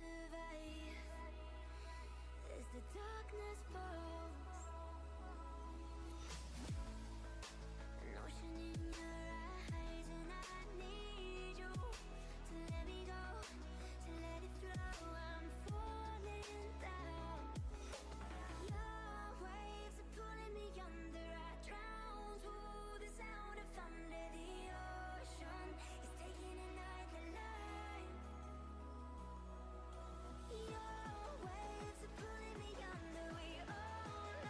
survive as the darkness falls. An ocean in your eyes, and I need you to let me go, to let it flow. I'm falling down. Your waves are pulling me under. I drown to the sound of thunder. The ocean is taking another life. Your waves are pulling me under. We all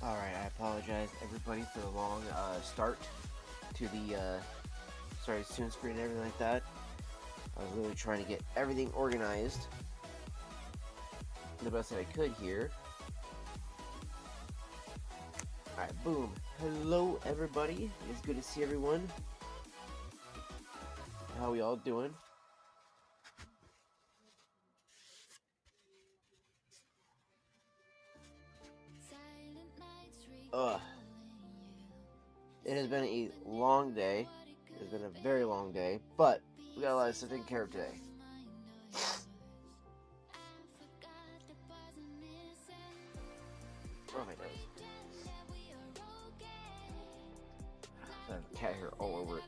Alright, I apologize everybody for the long start to the tune screen and everything like that. I was really trying to get everything organized the best that I could here. Alright, boom. Hello everybody. It's good to see everyone. How we all doing? It has been a long day. It has been a very long day, but we got a lot of stuff taken care of today. Oh my nose. I have a cat hair all over it.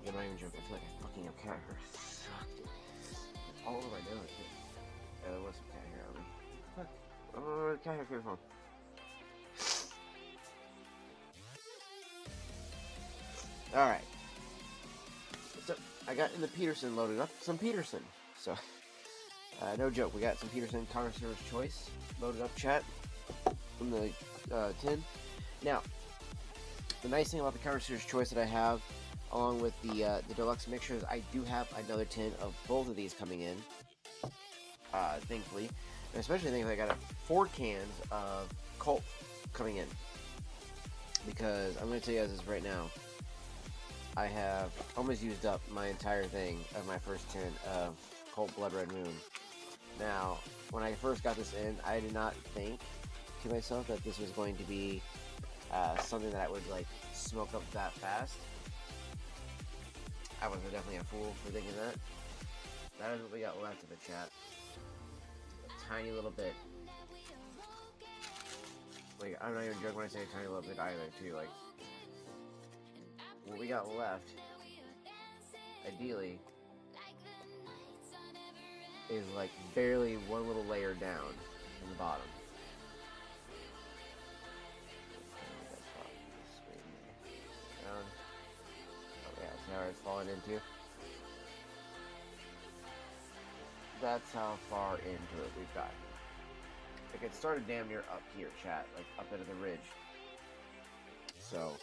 I'm not even joking. I feel like I fucking have cat hair. It's all over my nose. Yeah, there was some cat hair on me. Fuck. Oh, where did the cat hair came from? Alright. So, I got in the Peterson loaded up some Peterson. So, no joke. We got some Peterson Connoisseur's Choice loaded up, chat, from the tin. Now, the nice thing about the Connoisseur's Choice that I have, along with the deluxe mixtures, I do have another tin of both of these coming in, thankfully. And especially thankfully I got 4 cans of Colt coming in. Because I'm going to tell you guys this right now. I have almost used up my entire thing of my first tin of Colt Blood Red Moon. Now, when I first got this in, I did not think to myself that this was going to be something that I would like smoke up that fast. I was definitely a fool for thinking that. That is what we got left of the chat. A tiny little bit. Like, I'm not even joking when I say a tiny little bit either, too. Like, what we got left, ideally, is like barely one little layer down from the bottom. Down. Oh yeah, see how it's falling into? That's how far into it we've gotten. Like, it started damn near up here, chat, like up into the ridge. So,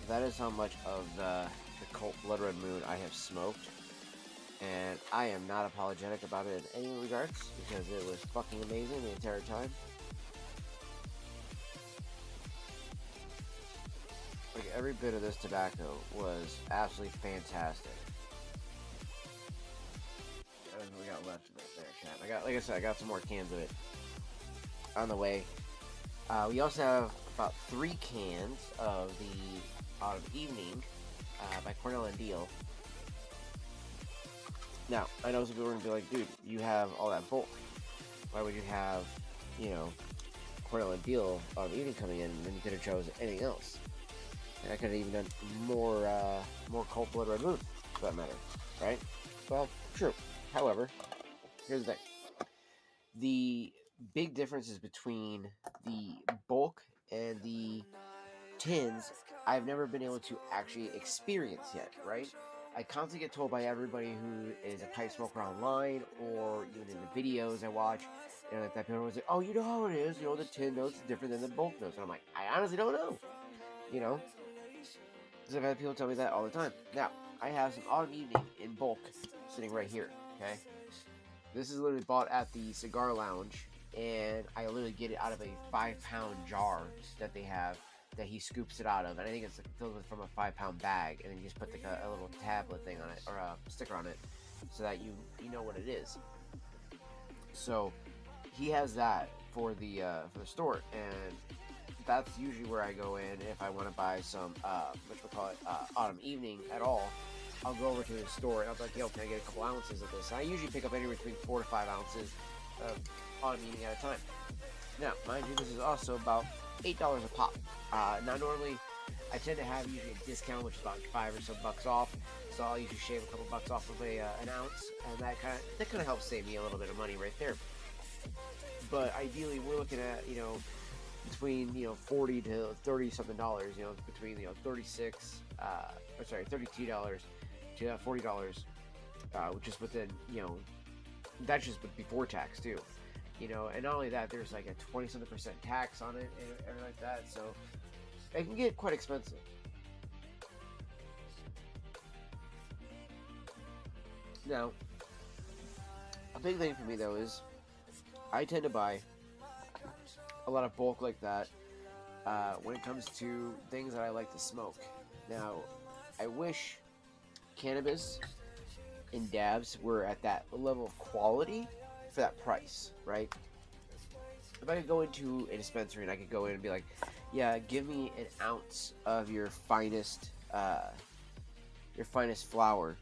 that is how much of the Colt Blood Red Moon I have smoked. And I am not apologetic about it in any regards, because it was fucking amazing the entire time. Like, every bit of this tobacco was absolutely fantastic. That is what we got left of it there, chat. Like I said, I got some more cans of it on the way. We also have about 3 cans of the Autumn Evening by Cornell and Deal. Now, I know some people are going to be like, dude, you have all that bulk. Why would you have, you know, Cornell and Deal Autumn Evening coming in, and then you could have chosen anything else? And I could have even done more Colt Blood Red Moon, for that matter, right? Well, true. However, here's the thing. The big differences between the bulk and the tins, I've never been able to actually experience yet, right? I constantly get told by everybody who is a pipe smoker online, or even in the videos I watch, you know, that people always say, oh, you know how it is, you know, the tin notes is different than the bulk notes. And I'm like, I honestly don't know, you know? Because I've had people tell me that all the time. Now, I have some Autumn Evening in bulk sitting right here, okay? This is literally bought at the Cigar Lounge, and I literally get it out of a 5-pound jar that they have, that he scoops it out of, and I think it's filled with from a 5-pound bag, and then you just put like a little tablet thing on it, or a sticker on it, so that you know what it is. So he has that for the store, and that's usually where I go in if I want to buy some Autumn Evening at all. I'll go over to the store and I'll be like, yo, can I get a couple ounces of this? And I usually pick up anywhere between 4 to 5 ounces of Autumn Evening at a time. Now, mind you, this is also about $8 a pop. Now, normally, I tend to have usually a discount, which is about $5 or so bucks off. So I'll usually shave a couple bucks off of an ounce, and that kind of helps save me a little bit of money right there. But ideally, we're looking at, you know, between, you know, $40 to $30 something dollars, you know, between, you know, $32 to $40, which is within, you know, that's just before tax too. you know, and not only that, there's like a 20-something% tax on it and everything like that, so it can get quite expensive. Now, a big thing for me though is I tend to buy a lot of bulk like that when it comes to things that I like to smoke. Now, I wish cannabis and dabs were at that level of quality for that price, right? If I could go into a dispensary and I could go in and be like, yeah, give me an ounce of your finest flower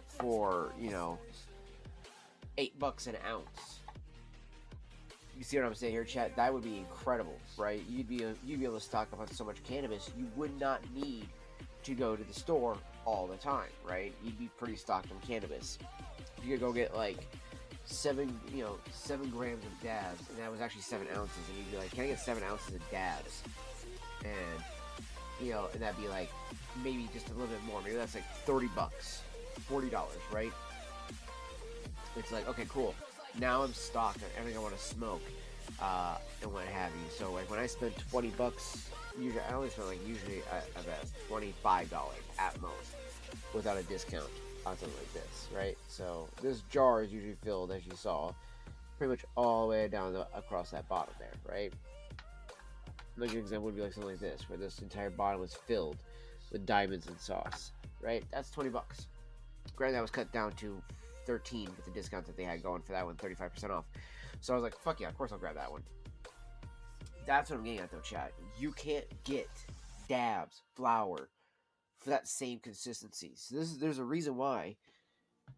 for, you know, $8 an ounce. You see what I'm saying here, chat? That would be incredible, right? You'd be able to stock up on so much cannabis, you would not need to go to the store all the time, right? You'd be pretty stocked on cannabis. You could go get like 7 grams of dabs, and that was actually 7 ounces, and you'd be like, can I get 7 ounces of dabs? And you know, and that'd be like maybe just a little bit more. Maybe that's like $30, $40, right? It's like, okay, cool. Now I'm stocked on everything I want to smoke, and what have you. So like when I spend $20, usually I only spend like usually at best $25 at most, without a discount on something like this, right? So this jar is usually filled, as you saw, pretty much all the way down across that bottom there, right? Like an example would be like something like this, where this entire bottom was filled with diamonds and sauce, right? That's $20. Granted, that was cut down to 13 with the discount that they had going for that one, 35% off. So I was like, fuck yeah, of course I'll grab that one. That's what I'm getting at though, chat. You can't get dabs, flour, for that same consistency. So there's a reason why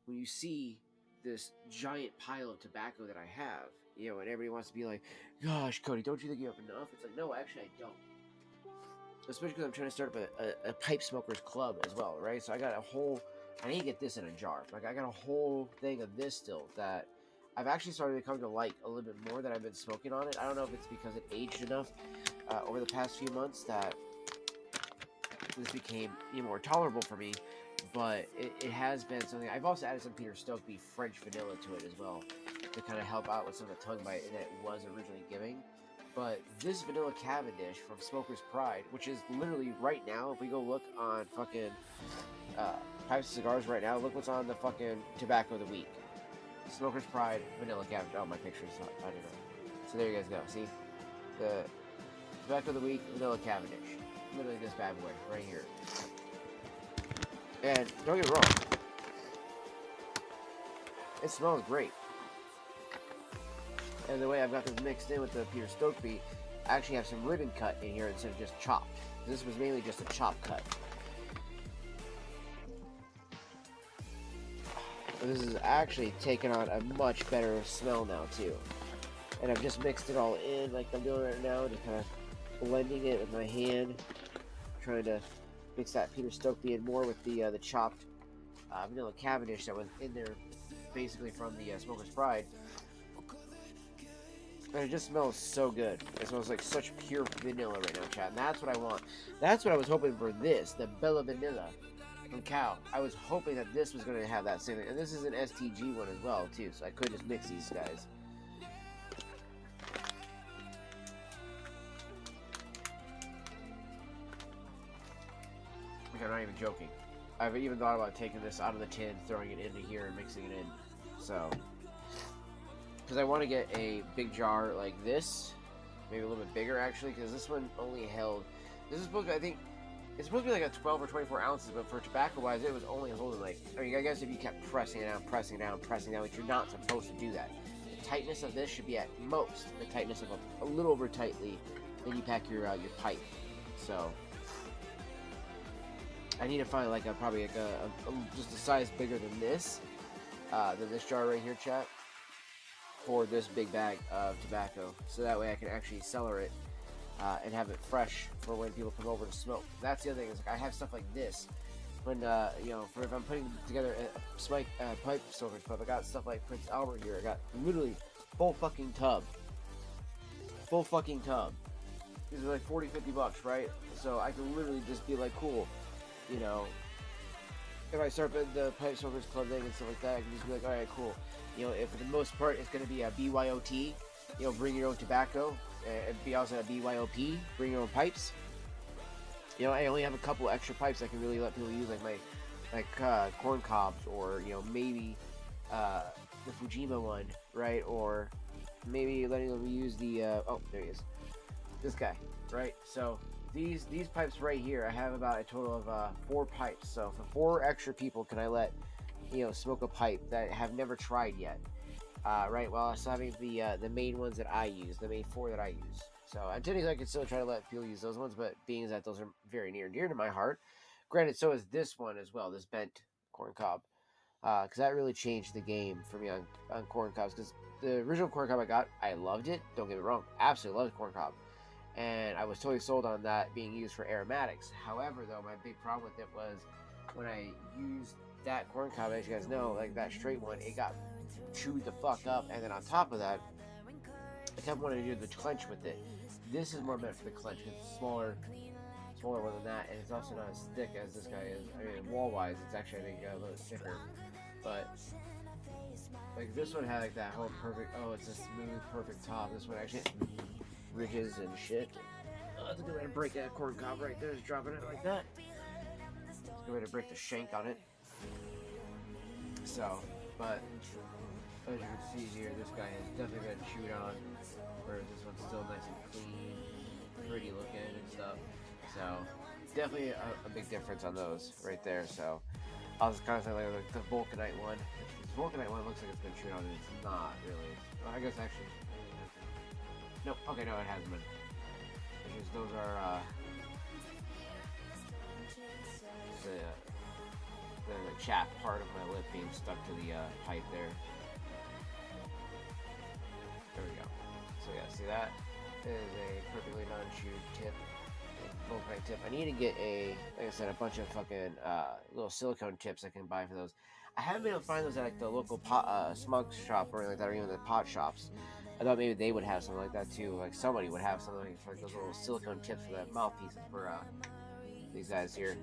when you see this giant pile of tobacco that I have, you know, and everybody wants to be like, gosh, Cody, don't you think you have enough? It's like, no, actually I don't. Especially because I'm trying to start up a pipe smokers club as well, right? So I got a whole, I need to get this in a jar. Like I got a whole thing of this still that I've actually started to come to like a little bit more that I've been smoking on it. I don't know if it's because it aged enough over the past few months that this became more tolerable for me, but it has been something. I've also added some Peter Stokeby French vanilla to it as well to kind of help out with some of the tongue bite that it was originally giving. But this vanilla Cavendish from Smoker's Pride, which is literally right now, if we go look on fucking Pipes and Cigars right now, look what's on the fucking tobacco of the week. Smoker's Pride vanilla Cavendish. Oh, my picture's not, I don't know. So there you guys go. See the tobacco of the week, vanilla Cavendish. Literally this bad boy right here. And don't get me wrong, it smells great. And the way I've got this mixed in with the Peter Stokeby, I actually have some ribbon cut in here instead of just chopped. This was mainly just a chop cut. But this is actually taking on a much better smell now too. And I've just mixed it all in like I'm doing right now, just kind of blending it with my hand, trying to mix that Peter Stokeby in more with the chopped vanilla Cavendish that was in there, basically from the Smoker's Pride. And it just smells so good. It smells like such pure vanilla right now, chat. And that's what I want. That's what I was hoping for this, the Bella Vanilla from Cow. I was hoping that this was going to have that same thing. And this is an STG one as well, too. So I could just mix these guys. Like, I'm not even joking. I've even thought about taking this out of the tin, throwing it into here, and mixing it in. So, because I want to get a big jar like this, maybe a little bit bigger actually, because this one only held, this is supposed to, I think, it's supposed to be like a 12 or 24 ounces, but for tobacco wise, it was only holding like, I mean, I guess if you kept pressing it down, pressing it down, pressing it down, which you're not supposed to do that. The tightness of this should be at most the tightness of a little over tightly, then you pack your pipe. So, I need to find like probably like just a size bigger than this jar right here, chat, for this big bag of tobacco, so that way I can actually cellar it and have it fresh for when people come over to smoke. That's the other thing, is like I have stuff like this when you know, for if I'm putting together a pipe storage pub. I got stuff like Prince Albert here. I got literally full fucking tub. These are like $40-$50, right? So I can literally just be like, cool, you know, if I start the Pipe Smokers Club thing and stuff like that, I can just be like, alright, cool. You know, if for the most part it's going to be a BYOT, you know, bring your own tobacco. It'd be also a BYOP, bring your own pipes. You know, I only have a couple extra pipes I can really let people use, like corn cobs, or you know, maybe the Fujima one, right? Or maybe letting them use the oh, there he is, this guy, right? So these pipes right here, I have about a total of 4 pipes. So for 4 extra people, can I let, you know, smoke a pipe that have never tried yet, right? While I'm still having the main ones that I use, the main 4 that I use. So technically I could still try to let people use those ones, but being that those are very near and dear to my heart, granted, so is this one as well, this bent corn cob, because that really changed the game for me on corn cobs. Because the original corn cob I got, I loved it. Don't get me wrong, absolutely loved corn cob, and I was totally sold on that being used for aromatics. However, though, my big problem with it was when I used that corn cob, as you guys know, like that straight one, it got chewed the fuck up, and then on top of that, I kept wanting to do the clench with it. This is more meant for the clench because it's smaller one than that, and it's also not as thick as this guy is. I mean, wall-wise, it's actually, I think, a little thicker. But like this one had like that whole perfect. Oh, it's a smooth, perfect top. This one actually has ridges and shit. Oh, that's a good way to break that corn cob right there. Just dropping it like that. It's a good way to break the shank on it. So, but as you can see here, this guy has definitely been chewed on, whereas this one's still nice and clean, pretty looking and stuff. So definitely a big difference on those right there. So I was kind of saying like the Vulcanite one. This Vulcanite one looks like it's been chewed on, and it's not really. Well, I guess actually, no. Okay, no, it hasn't been. Because those are the chapped part of my lip being stuck to the pipe there. There we go. So yeah, see that is a perfectly non-chewed tip, Vulcanite tip. I need to get like I said, a bunch of fucking little silicone tips I can buy for those. I haven't been able to find those at like the local smoke shop or anything like that, or even the pot shops. I thought maybe they would have something like that too. Like somebody would have something for like those little silicone tips for the mouthpieces for these guys here.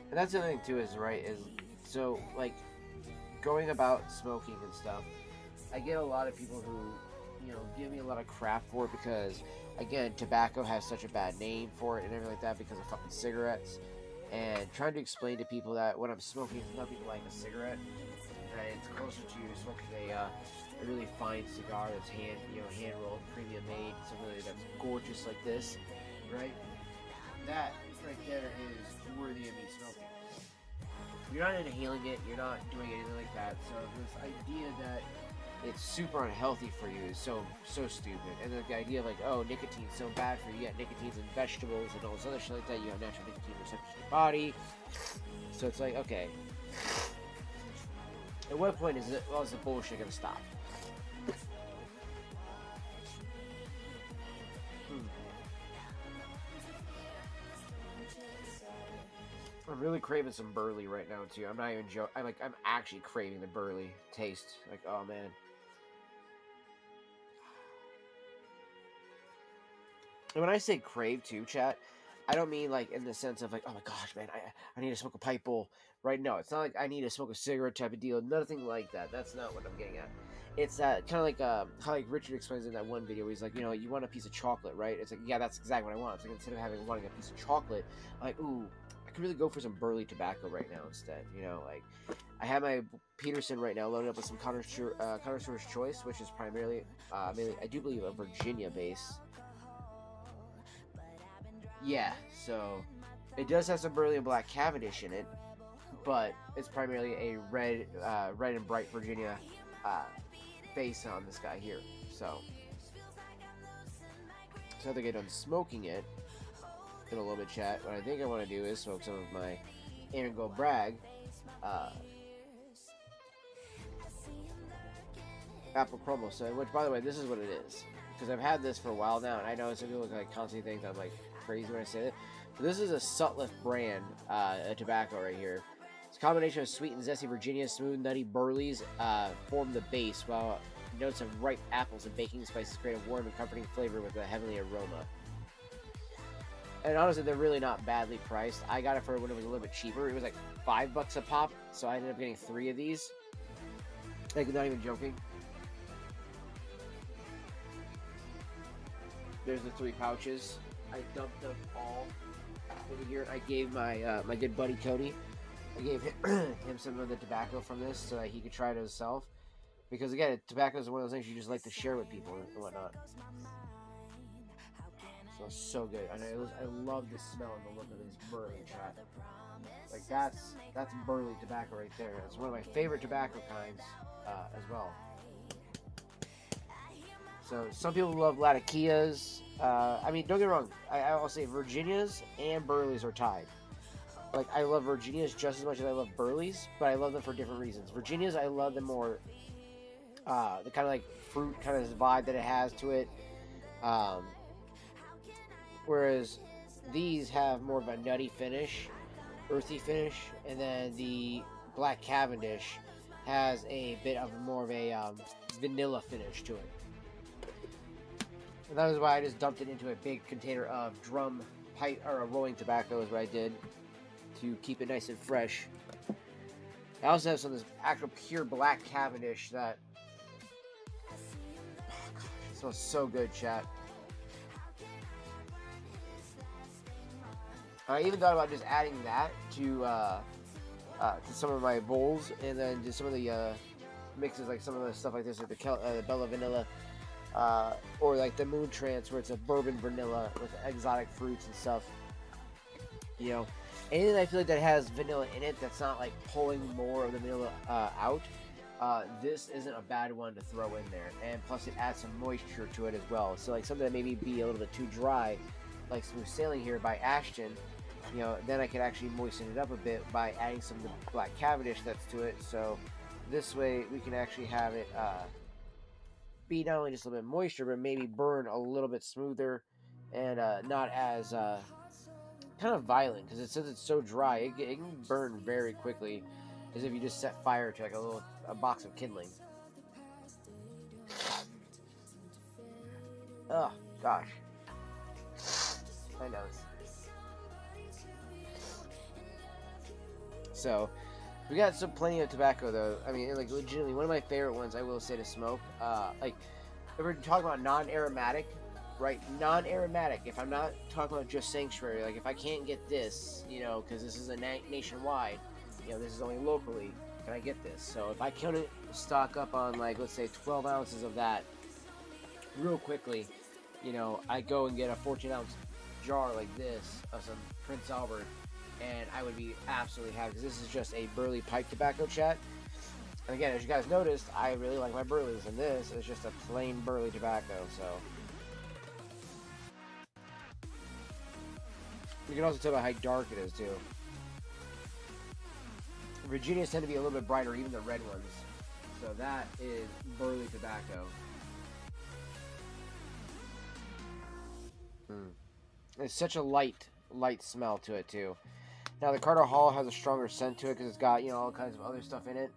And that's the other thing too is so like going about smoking and stuff, I get a lot of people who, you know, give me a lot of crap for it because, again, tobacco has such a bad name for it and everything like that because of fucking cigarettes. And trying to explain to people that when I'm smoking, it's nothing like a cigarette, that it's closer to smoking a really fine cigar that's hand rolled, premium made, something that's gorgeous like this, right? That right there is worthy of me smoking. You're not inhaling it, you're not doing anything like that. So this idea that it's super unhealthy for you is so stupid. And the idea of like, oh, nicotine's so bad for you. Yeah, nicotine's in vegetables and all this other shit like that. You have natural nicotine receptors in your body. So it's like, okay, at what point is the bullshit gonna stop? I'm really craving some burley right now too. I'm not even joking. I'm actually craving the burley taste. Like, oh man. And when I say crave too, chat, I don't mean like in the sense of like, oh my gosh, man, I need to smoke a pipe bowl right now. It's not like I need to smoke a cigarette type of deal. Nothing like that. That's not what I'm getting at. It's that kind of like how like Richard explains in that one video. He's like, you know, you want a piece of chocolate, right? It's like, yeah, that's exactly what I want. It's like instead of wanting a piece of chocolate, I'm like, ooh, I could really go for some burley tobacco right now instead. You know, like I have my Peterson right now loaded up with some Connoisseur's Choice, which is primarily, I do believe, a Virginia base. Yeah, so it does have some burley and black Cavendish in it, but it's primarily a red and bright Virginia base on this guy here. So I think I'm done smoking it in a little bit, chat. What I think I want to do is smoke some of my Aaron Go Bragg Apple Crumble. So, which, by the way, this is what it is, because I've had this for a while now, and I know some people like constantly think I'm like crazy when I say that. So this is a Sutliff brand tobacco right here. It's a combination of sweet and zesty Virginia, smooth, nutty burleys form the base, while notes of ripe apples and baking spices create a warm and comforting flavor with a heavenly aroma. And honestly, they're really not badly priced. I got it for when it was a little bit cheaper. It was like $5 a pop, so I ended up getting 3 of these. Like, not even joking. there's the 3 pouches. I dumped them all over here. I gave my my good buddy Cody, I gave him some of the tobacco from this so that he could try it himself. Because again, tobacco is one of those things you just like to share with people and whatnot. It smells so good. And I love the smell and the look of this burley, chat. Like that's burley tobacco right there. It's one of my favorite tobacco kinds as well. So some people love Latakias. I mean, don't get me wrong. I'll say Virginias and Burleys are tied. Like, I love Virginias just as much as I love Burleys, but I love them for different reasons. Virginias, I love them more, the kind of like fruit kind of vibe that it has to it. Whereas these have more of a nutty finish, earthy finish, and then the Black Cavendish has a bit of more of a vanilla finish to it. And that is why I just dumped it into a big container of drum pipe or a rolling tobacco is what I did to keep it nice and fresh. I also have some of this actual pure Black Cavendish that it smells so good, chat. I even thought about just adding that to some of my bowls, and then just some of the mixes, like some of the stuff like this, like the Bella Vanilla, or like the Moon Trance, where it's a bourbon vanilla with exotic fruits and stuff. You know, anything I feel like that has vanilla in it that's not like pulling more of the vanilla out. This isn't a bad one to throw in there, and plus it adds some moisture to it as well. So like something that maybe be a little bit too dry, like Smooth Sailing here by Ashton, you know, then I could actually moisten it up a bit by adding some of the Black Cavendish that's to it. So this way we can actually have it be not only just a little bit moisture, but maybe burn a little bit smoother and not as kind of violent, because it says it's so dry it can burn very quickly, as if you just set fire to like a box of kindling. Oh gosh, I know. So we got plenty of tobacco though. I mean, like legitimately one of my favorite ones I will say to smoke. Like if we're talking about non-aromatic, right? Non-aromatic. If I'm not talking about just Sanctuary, like if I can't get this, you know, because this is a nationwide, you know, this is only locally, can I get this? So if I couldn't stock up on like, let's say 12 ounces of that real quickly, you know, I go and get a 14-ounce jar like this of some Prince Albert, and I would be absolutely happy, because this is just a burley pipe tobacco, chat. And again, as you guys noticed, I really like my burleys, and this is just a plain burley tobacco. So you can also tell by how dark it is too. Virginias tend to be a little bit brighter, even the red ones. So that is burley tobacco. It's such a light smell to it too. Now the Carter Hall has a stronger scent to it because it's got, you know, all kinds of other stuff in it,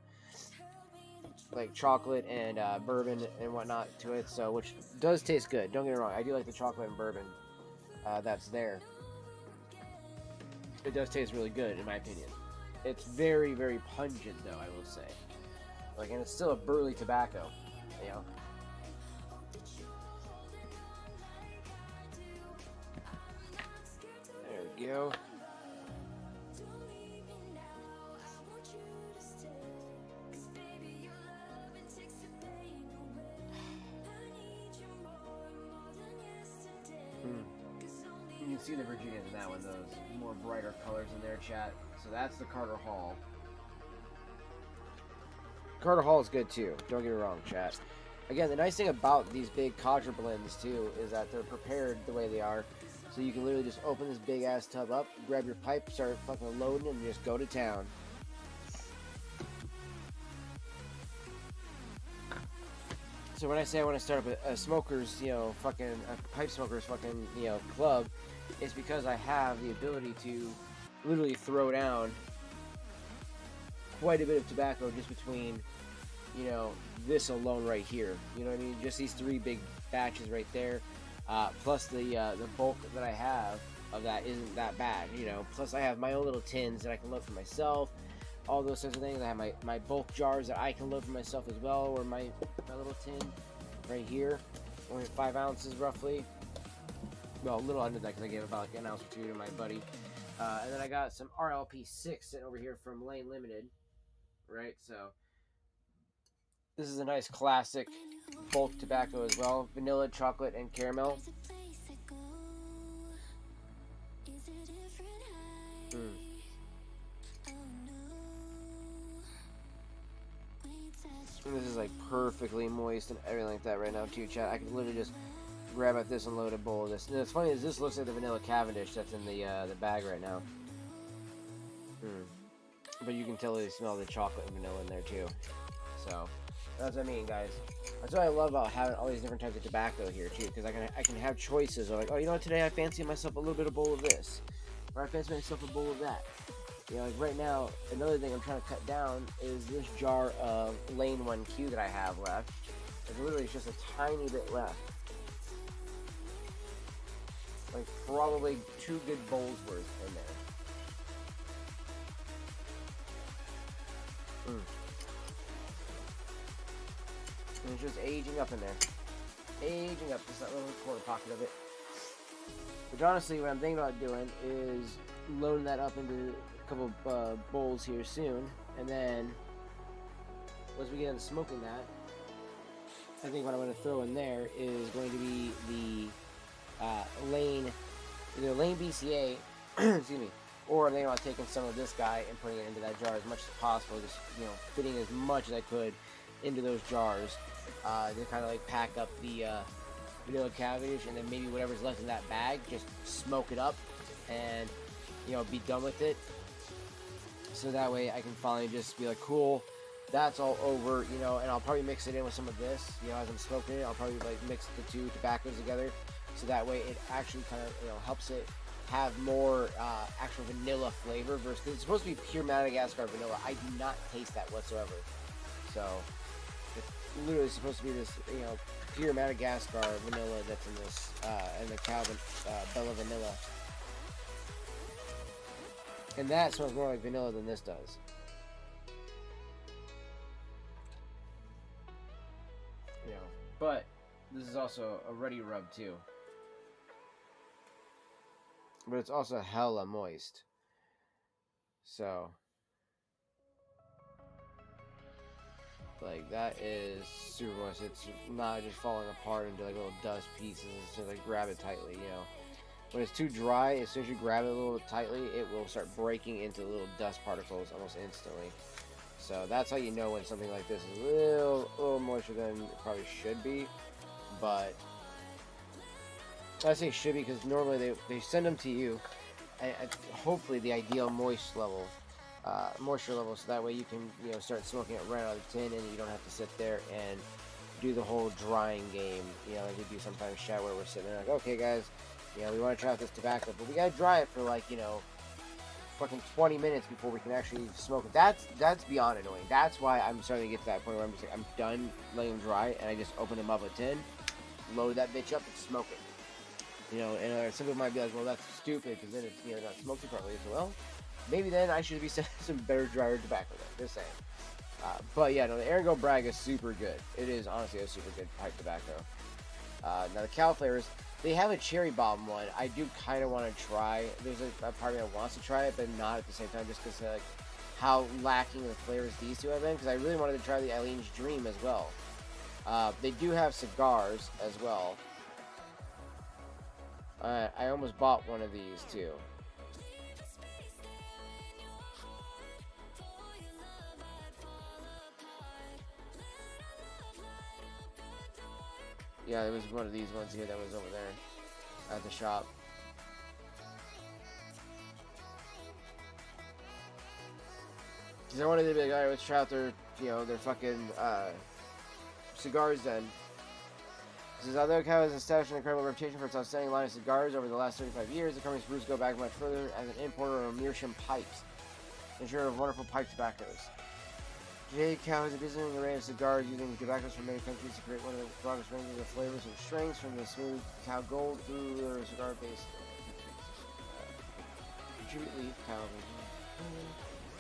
like chocolate and bourbon and whatnot to it. So which does taste good. Don't get me wrong, I do like the chocolate and bourbon that's there. It does taste really good in my opinion. It's very, very pungent though, I will say. Like, and it's still a burley tobacco, you know. There we go. You can see the Virginias in that one, those more brighter colors in there, chat. So that's the Carter Hall. Carter Hall is good too, don't get me wrong, chat. Again, the nice thing about these big Codger blends too is that they're prepared the way they are. So you can literally just open this big ass tub up, grab your pipe, start fucking loading, and just go to town. So when I say I want to start up a smokers, you know, fucking a pipe smokers fucking, you know, club, it's because I have the ability to literally throw down quite a bit of tobacco just between, you know, this alone right here. You know what I mean? Just these 3 big batches right there. Plus the bulk that I have of that isn't that bad, you know. Plus I have my own little tins that I can load for myself. All those sorts of things. I have my bulk jars that I can load for myself as well, or my little tin right here, only 5 ounces roughly. Well, a little under that because I gave about like an ounce or two to my buddy. And then I got some RLP6 sitting over here from Lane Limited. Right, so this is a nice classic bulk tobacco as well. Vanilla, chocolate, and caramel. And this is like perfectly moist and everything like that right now too, chat. I can literally just grab at this and load a bowl of this. And it's funny is this looks like the vanilla Cavendish that's in the bag right now. But you can totally smell the chocolate and vanilla in there too. So that's what I mean, guys. That's what I love about having all these different types of tobacco here too, because I can have choices of like, oh, you know what, today I fancy myself a little bit of bowl of this, or I fancy myself a bowl of that. You know, like right now, another thing I'm trying to cut down is this jar of Lane 1Q that I have left. It's literally just a tiny bit left. Like probably 2 good bowls worth in there. And it's just aging up in there. Aging up, just that little corner pocket of it. But honestly, what I'm thinking about doing is loading that up into a couple bowls here soon. And then, once we get into smoking that, I think what I'm going to throw in there is going to be the Lane, either Lane BCA, excuse me, or I'm thinking about taking some of this guy and putting it into that jar as much as possible, just, you know, fitting as much as I could into those jars to kind of like pack up the vanilla Cavendish, and then maybe whatever's left in that bag, just smoke it up and, you know, be done with it. So that way I can finally just be like, cool, that's all over, you know, and I'll probably mix it in with some of this, you know, as I'm smoking it. I'll probably like mix the 2 tobaccos together, so that way it actually kind of, you know, helps it have more actual vanilla flavor versus, cause it's supposed to be pure Madagascar vanilla. I do not taste that whatsoever. So it's literally supposed to be this, you know, pure Madagascar vanilla that's in this, and the Calvin Bella Vanilla. And that smells more like vanilla than this does. You know, but this is also a ready rub too. But it's also hella moist. So, like, that is super moist. It's not just falling apart into like little dust pieces. It's just like grab it tightly, you know. When it's too dry, as soon as you grab it a little tightly, it will start breaking into little dust particles almost instantly. So that's how you know when something like this is a little moister than it probably should be. But I say should be because normally they send them to you at hopefully the ideal moisture level, so that way you can, you know, start smoking it right out of the tin, and you don't have to sit there and do the whole drying game, you know, like we do sometimes, chat, where we're sitting there like, okay guys, you know, we want to try out this tobacco, but we gotta dry it for like, you know, fucking 20 minutes before we can actually smoke it. That's beyond annoying. That's why I'm starting to get to that point where I'm just like, I'm done letting them dry, and I just open them up a tin, load that bitch up, and smoke it. You know, and some people might be like, well, that's stupid because then it's, you know, not smoking properly. So, well, maybe then I should be sending some better drier tobacco there. Just saying. But yeah, no, the Aragon Bragg is super good. It is honestly a super good pipe tobacco. Now the Cal flavors, they have a cherry bomb one. I do kind of want to try. There's a part of me that wants to try it, but not at the same time, just because like how lacking the flavors these two have been. Because I really wanted to try the Eileen's Dream as well. They do have cigars as well. I almost bought one of these too. Yeah, there was one of these ones here that was over there at the shop. Because I wanted to be like, alright, let's try out their, you know, their fucking cigars then. It says, although Cal has established an incredible reputation for its outstanding line of cigars over the last 35 years, the company's roots go back much further as an importer of meerschaum pipes, insurer of wonderful pipe tobaccos. Today, Cal has a dizzying array of cigars using tobaccos from many countries to create one of the broadest ranges of flavors and strengths, from the smooth Cal Gold through their cigar-based contribute leaf Cal.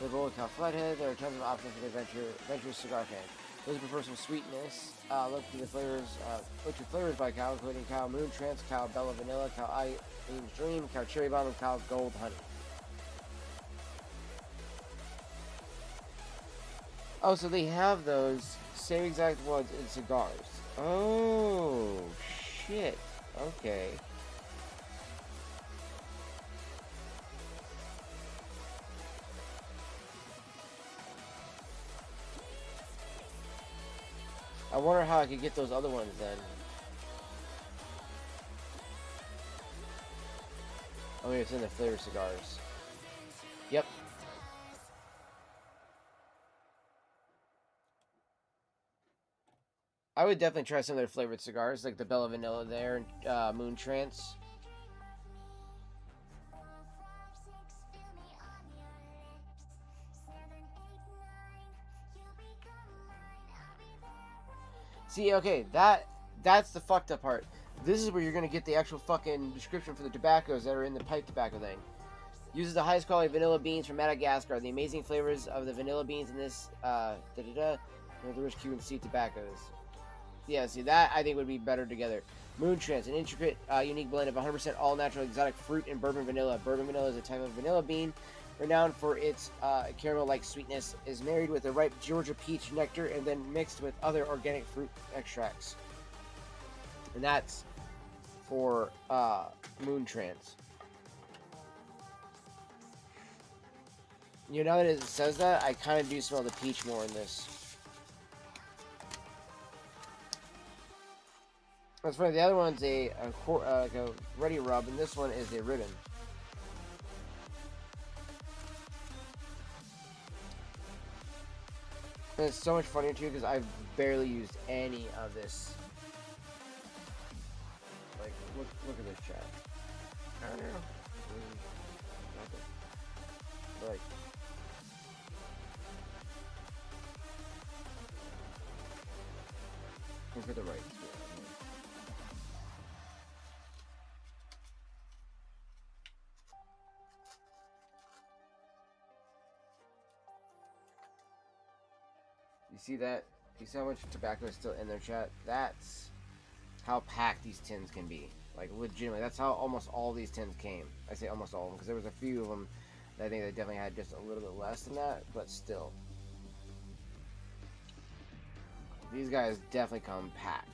The bold Cal Flathead. There are tons of options for the adventurous cigar fan. Those who prefer some sweetness, look to flavors by cow, including cow moon trance, cow bella vanilla, cow Aiden's dream, cow cherry bomb, and cow gold honey. Oh, so they have those same exact ones in cigars. Oh, shit. Okay. I wonder how I could get those other ones then. Oh, maybe it's in the flavor cigars. Yep. I would definitely try some of their flavored cigars, like the Bella Vanilla there, and Moon Trance. See, okay, that's the fucked up part. This is where you're gonna get the actual fucking description for the tobaccos that are in the pipe tobacco thing. Uses the highest quality vanilla beans from Madagascar. The amazing flavors of the vanilla beans in this the rich Cuban seed tobaccos. Yeah, see, that I think would be better together. Moon Trance, an intricate, unique blend of 100% all-natural exotic fruit and bourbon vanilla. Bourbon vanilla is a type of vanilla bean renowned for its caramel-like sweetness, is married with a ripe Georgia peach nectar and then mixed with other organic fruit extracts. And that's for Moon Trance. You know, now that it says that, I kind of do smell the peach more in this. That's funny. The other one's a ready rub, and this one is a ribbon. And it's so much funnier too because I've barely used any of this. Like, look at this chat. I don't know. Like, look at the right. You see that? You see how much tobacco is still in their chat? That's how packed these tins can be. Like, legitimately, that's how almost all these tins came. I say almost all of them, because there was a few of them that I think they definitely had just a little bit less than that, but still. These guys definitely come packed.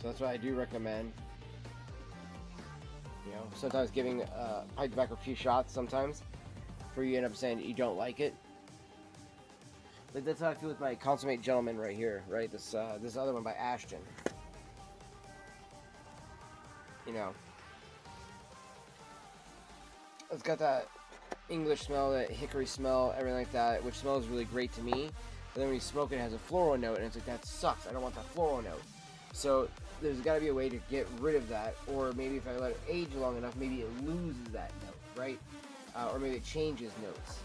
So that's what I do recommend. You know, sometimes giving pipe tobacco a few shots sometimes, before you end up saying you don't like it. Like that's how I feel with my Consummate Gentleman right here, right? This other one by Ashton. You know, it's got that English smell, that hickory smell, everything like that, which smells really great to me. But then when you smoke it, it has a floral note, and it's like, that sucks. I don't want that floral note. So there's got to be a way to get rid of that, or maybe if I let it age long enough, maybe it loses that note, right? Or maybe it changes notes.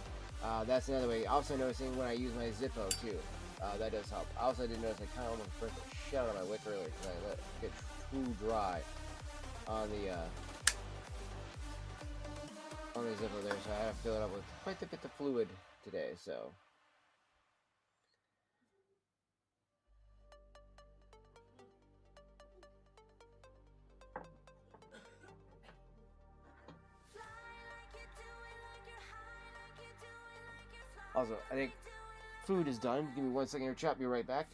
That's another way. Also noticing when I use my Zippo too, that does help. I also did notice I kind of almost burnt the shit out of my wick earlier because I let it get too dry on the Zippo there, so I had to fill it up with quite a bit of fluid today. So. Also, I think food is done. Give me 1 second here, chat. Be right back.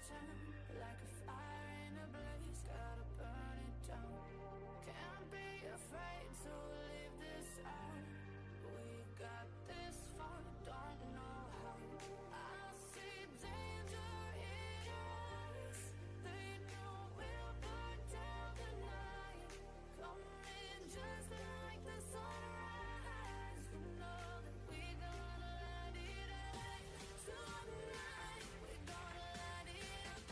passion, like a fire in a blaze, gotta burn it down. Can't be afraid to leave this out. We got this far, don't know how. I see danger in us. They know we'll burn down the night. Coming just like the sunrise. You know that we gonna light it up. Tonight, we gonna light it up.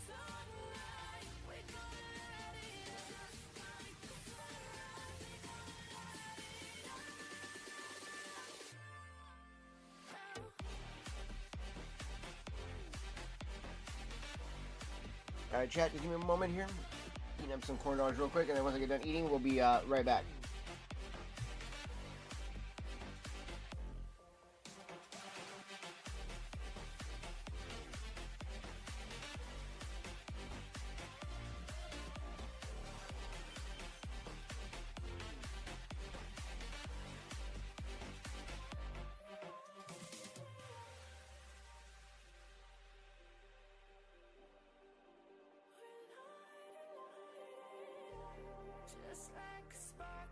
Tonight, we gonna light it up. Like the sunrise, we gonna light it up. Alright, chat, just give me a moment here. Eating up some corn dogs real quick, and then once I get done eating, we'll be right back. Just like a spark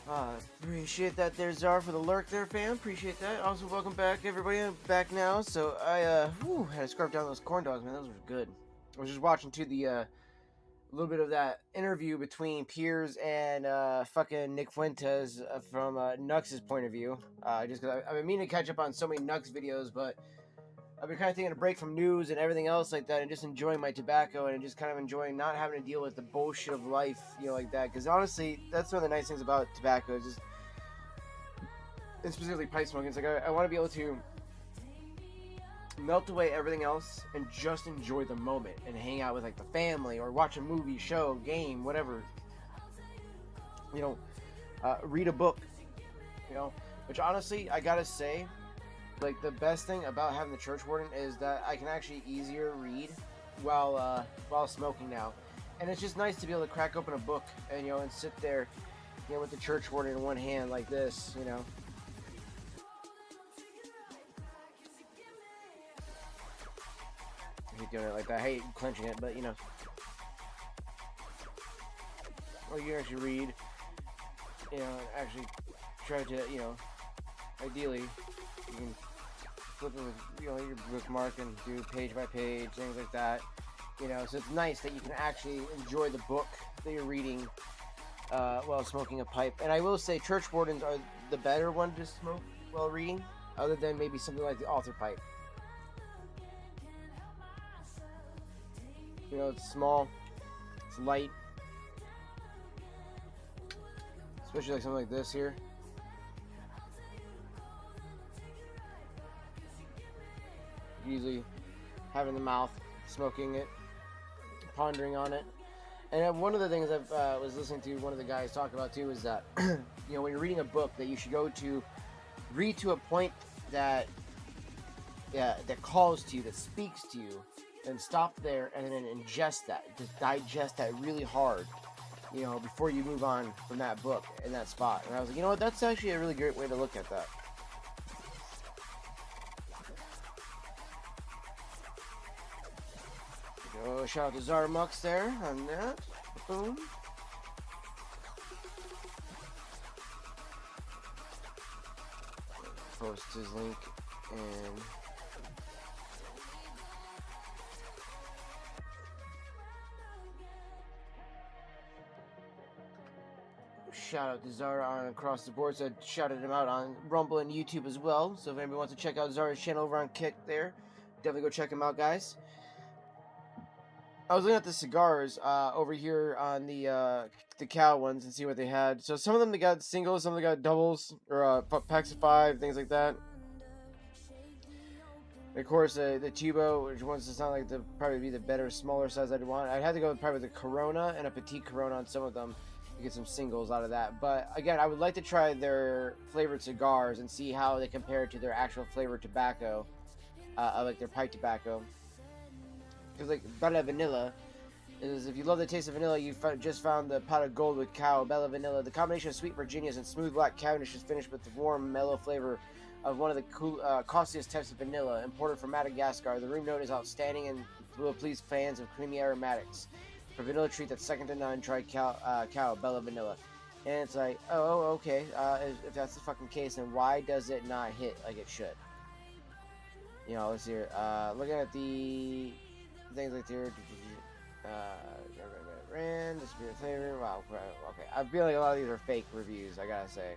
Appreciate that there, Czar, for the lurk there, fam. Appreciate that. Also, welcome back, everybody. I'm back now. So, I, had to scarf down those corn dogs, man. Those were good. I was just watching, too, a little bit of that interview between Piers and, fucking Nick Fuentes from, Nux's point of view. Just because I've been meaning to catch up on so many Nux videos, but I've been kind of taking a break from news and everything else like that and just enjoying my tobacco and just kind of enjoying not having to deal with the bullshit of life, like that. Because honestly, that's one of the nice things about tobacco is just, and specifically pipe smoking. It's like I want to be able to melt away everything else and just enjoy the moment and hang out with like the family or watch a movie, show, game, whatever. Read a book, which honestly, I gotta say, like the best thing about having the church warden is that I can actually easier read while smoking now, and it's just nice to be able to crack open a book and and sit there, with the church warden in one hand like this, I hate doing it like that. I hate clenching it, but or you actually read, and actually try to, ideally you can flip it with your bookmark and do page by page, things like that. So it's nice that you can actually enjoy the book that you're reading while smoking a pipe. And I will say church wardens are the better one to smoke while reading, other than maybe something like the author pipe. It's small, it's light, especially like something like this here. Usually having the mouth, smoking it, pondering on it. And one of the things I was listening to one of the guys talk about too is that when you're reading a book, that you should read to a point that calls to you, that speaks to you, and stop there and then ingest that, just digest that really hard, before you move on from that book in that spot. And I was like, that's actually a really great way to look at that. Oh, shout out to Zarmux there on that. Boom. Post his link and shout out to Zara on across the board. So I shouted him out on Rumble and YouTube as well. So if anybody wants to check out Zara's channel over on Kick there, definitely go check him out, guys. I was looking at the cigars over here on the cow ones and see what they had. So some of them they got singles, some of them got doubles or packs of 5, things like that. And of course, the Tubo, which ones sound like the probably be the better, smaller size I'd want. I'd have to go with probably the Corona and a Petite Corona on some of them to get some singles out of that. But again, I would like to try their flavored cigars and see how they compare to their actual flavored tobacco, like their pipe tobacco. Because like Bella Vanilla is, if you love the taste of vanilla, you just found the pot of gold with cow. Bella Vanilla, the combination of sweet Virginias and smooth black Cavendish is finished with the warm, mellow flavor of one of the costliest types of vanilla, imported from Madagascar. The room note is outstanding and will please fans of creamy aromatics. For vanilla treat that's second to none, try cow Bella Vanilla. And it's like, oh, okay. If that's the fucking case, then why does it not hit like it should? Let's see here. Looking at the things like there, disappear flavor. Wow, okay. I feel like a lot of these are fake reviews, I gotta say.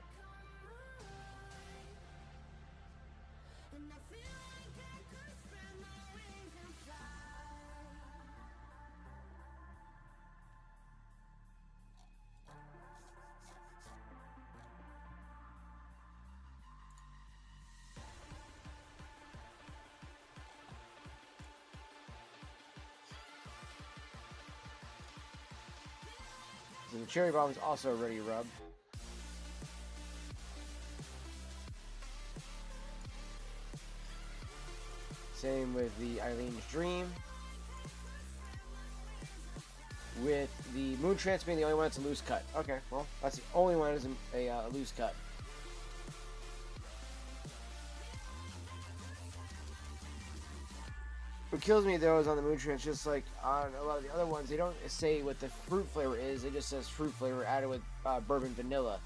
So the cherry bomb is also already rubbed. Same with the Eileen's Dream. With the Moon Trance being the only one that's a loose cut. Okay, well, that's the only one that's a loose cut. What kills me though is on the Moon Trance, just like on a lot of the other ones, they don't say what the fruit flavor is. It just says fruit flavor added with bourbon vanilla.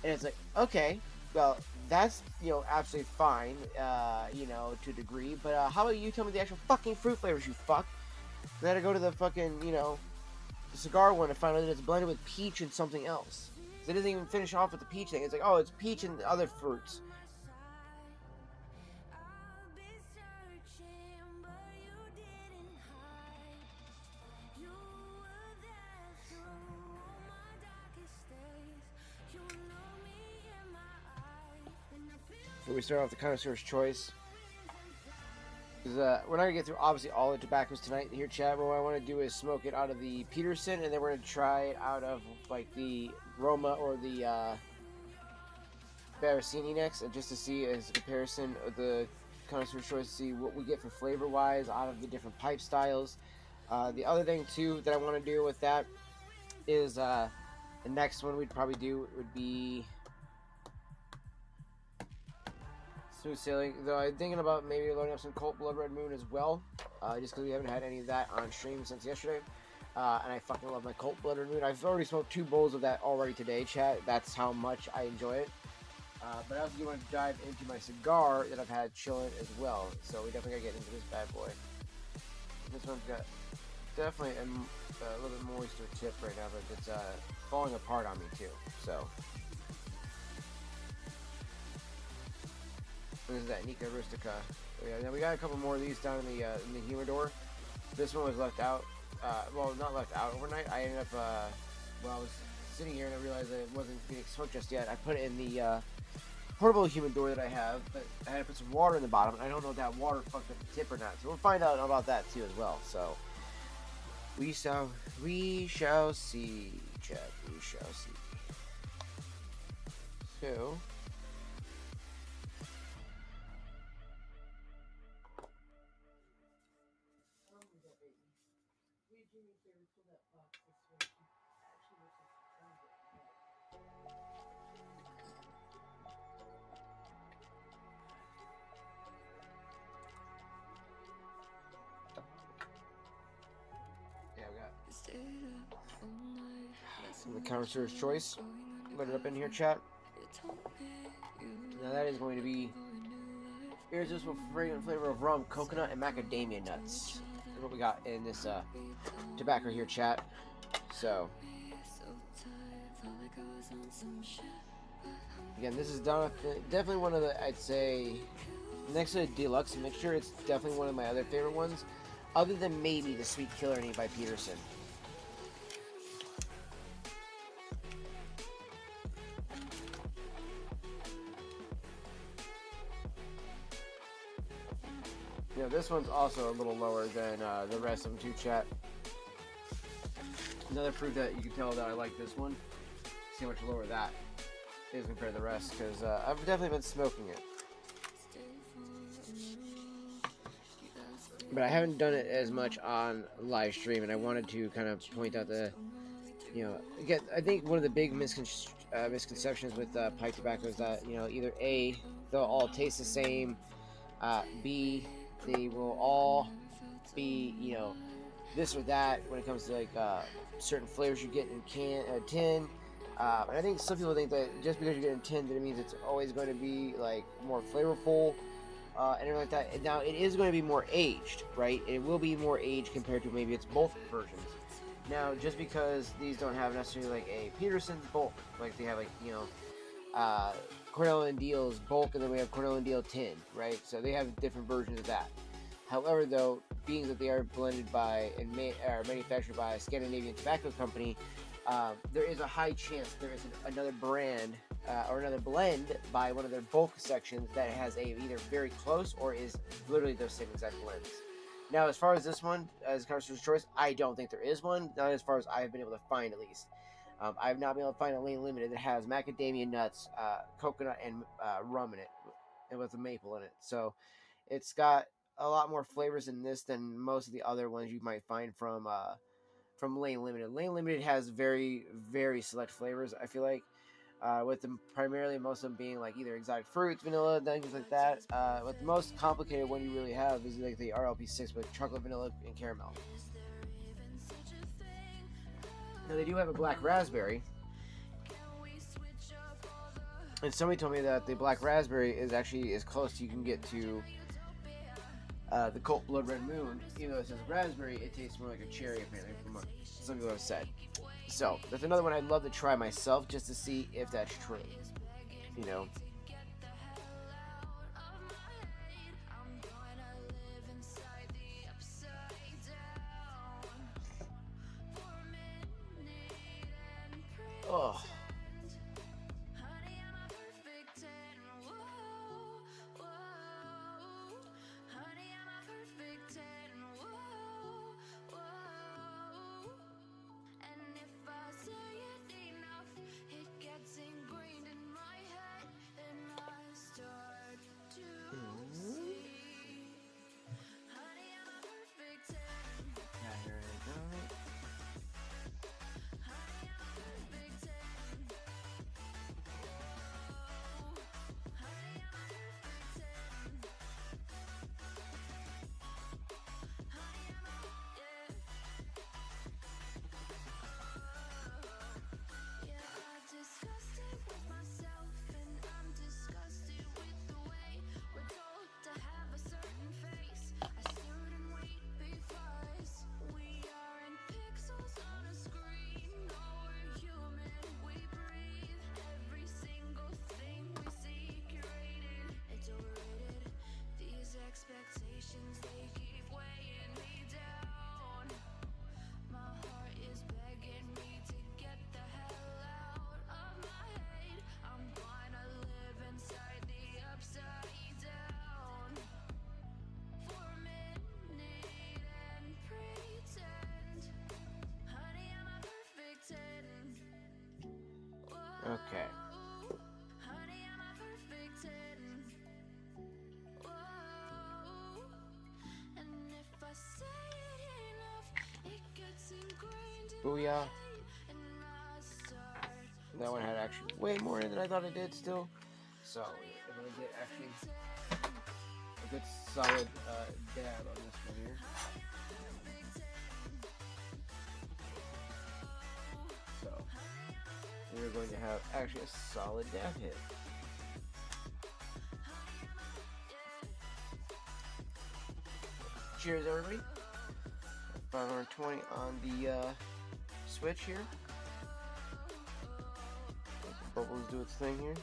And it's like, okay, well, that's, you know, absolutely fine, you know, to a degree, but how about you tell me the actual fucking fruit flavors, you fuck? Then I go to the fucking, you know, the cigar one to find out that it's blended with peach and something else. It doesn't even finish off with the peach thing. It's like, oh, it's peach and other fruits. I'll be searching, but you didn't hide. You were there through all my darkest days. You know me in my eyes, and I feel Before we start off the connoisseur's choice, because we're not gonna get through obviously all the tobaccos tonight here, chat. But what I want to do is smoke it out of the Peterson, and then we're gonna try it out of like the Roma or the Barricini next, and just to see as a comparison of the connoisseur's choice, to see what we get for flavor wise out of the different pipe styles. The other thing too that I want to do with that is the next one we'd probably do would be smooth sailing, though I'm thinking about maybe loading up some Colt Blood Red Moon as well, just because we haven't had any of that on stream since yesterday, and I fucking love my Colt Blood Red Moon. I've already smoked 2 bowls of that already today, chat. That's how much I enjoy it. But I also do want to dive into my cigar that I've had chilling as well, so we definitely gotta get into this bad boy. This one's got definitely a little bit moister tip right now, but it's falling apart on me too, so. What is that? Nica Rustica. Yeah, now we got a couple more of these down in the humidor. This one was left out. Well, not left out overnight. I ended up, well, I was sitting here and I realized that it wasn't getting smoked just yet. I put it in the portable humidor that I have, but I had to put some water in the bottom. And I don't know if that water fucked up the tip or not. So we'll find out about that too as well. So we shall see, chat. We shall see. So. Yeah, we got the connoisseur's choice. Put it up in here, chat. Now that is going to be irresistible fragrant flavor of rum, coconut, and macadamia nuts. That's what we got in this tobacco here, chat. So again, this is definitely one of the, I'd say, next to the deluxe mixture, it's definitely one of my other favorite ones, other than maybe the Sweet Killer by Peterson. You know, this one's also a little lower than the rest of them too, chat. Another proof that you can tell that I like this one. See how much lower that is compared to the rest, because I've definitely been smoking it. But I haven't done it as much on live stream, and I wanted to kind of point out the, you know, again, I think one of the big misconceptions with pipe tobacco is that, you know, either A, they'll all taste the same, B, they will all be, you know, this or that when it comes to like certain flavors you get in tin. And I think some people think that just because you get in tin, that it means it's always going to be like more flavorful and everything like that. Now it is going to be more aged, right? It will be more aged compared to maybe it's both versions. Now just because these don't have necessarily like a Peterson's bulk, like they have like, you know, Cornell and Deal's bulk, and then we have Cornell and Deal tin, right? So they have different versions of that. However, though, being that they are blended by and are manufactured by a Scandinavian tobacco company, there is a high chance there is another brand or another blend by one of their bulk sections that has a either very close or is literally those same exact blends. Now, as far as this one, as connoisseur's choice, I don't think there is one. Not as far as I've been able to find, at least. I've not been able to find a Lane Limited that has macadamia nuts, coconut, and rum in it, and with a maple in it. So it's got a lot more flavors in this than most of the other ones you might find from Lane Limited. Lane Limited has very, very select flavors, I feel like, with them primarily most of them being like either exotic fruits, vanilla, things like that. But the most complicated one you really have is like the RLP6 with chocolate, vanilla, and caramel. Now they do have a black raspberry. And somebody told me that the black raspberry is actually as close you can get to the Colt Blood Red Moon. Even though it says raspberry, it tastes more like a cherry, apparently, from what some people have said. So, that's another one I'd love to try myself, just to see if that's true. You know? Oh. Expectations, they keep weighing me down. My heart is begging me to get the hell out of my head. I'm gonna live inside the upside down for a minute and pretend, honey, I'm a perfect 10. Okay. Booyah. That one had actually way more in than I thought it did still. So, I'm going to get actually a good solid dab on this one here. So, we're going to have actually a solid dab hit. Cheers, everybody. 520 on the switch here. Let the bubbles do its thing here.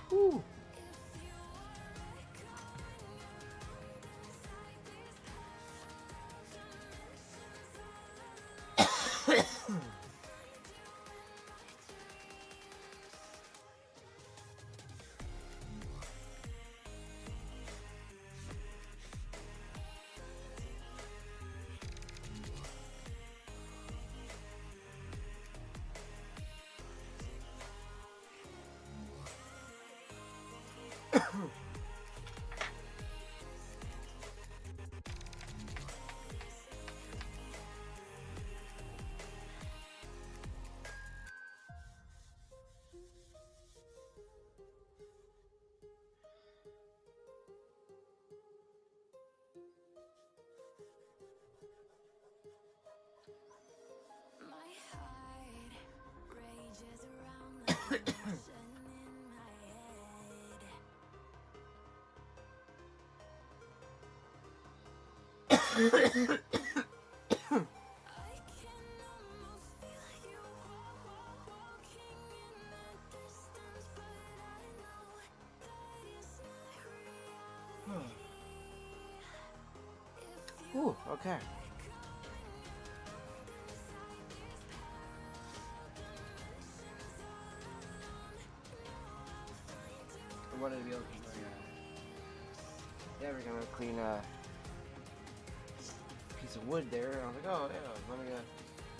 Whew. Ooh, okay. I wanted to be able to keep my, every time I clean a piece of wood there, I was like, oh yeah, let me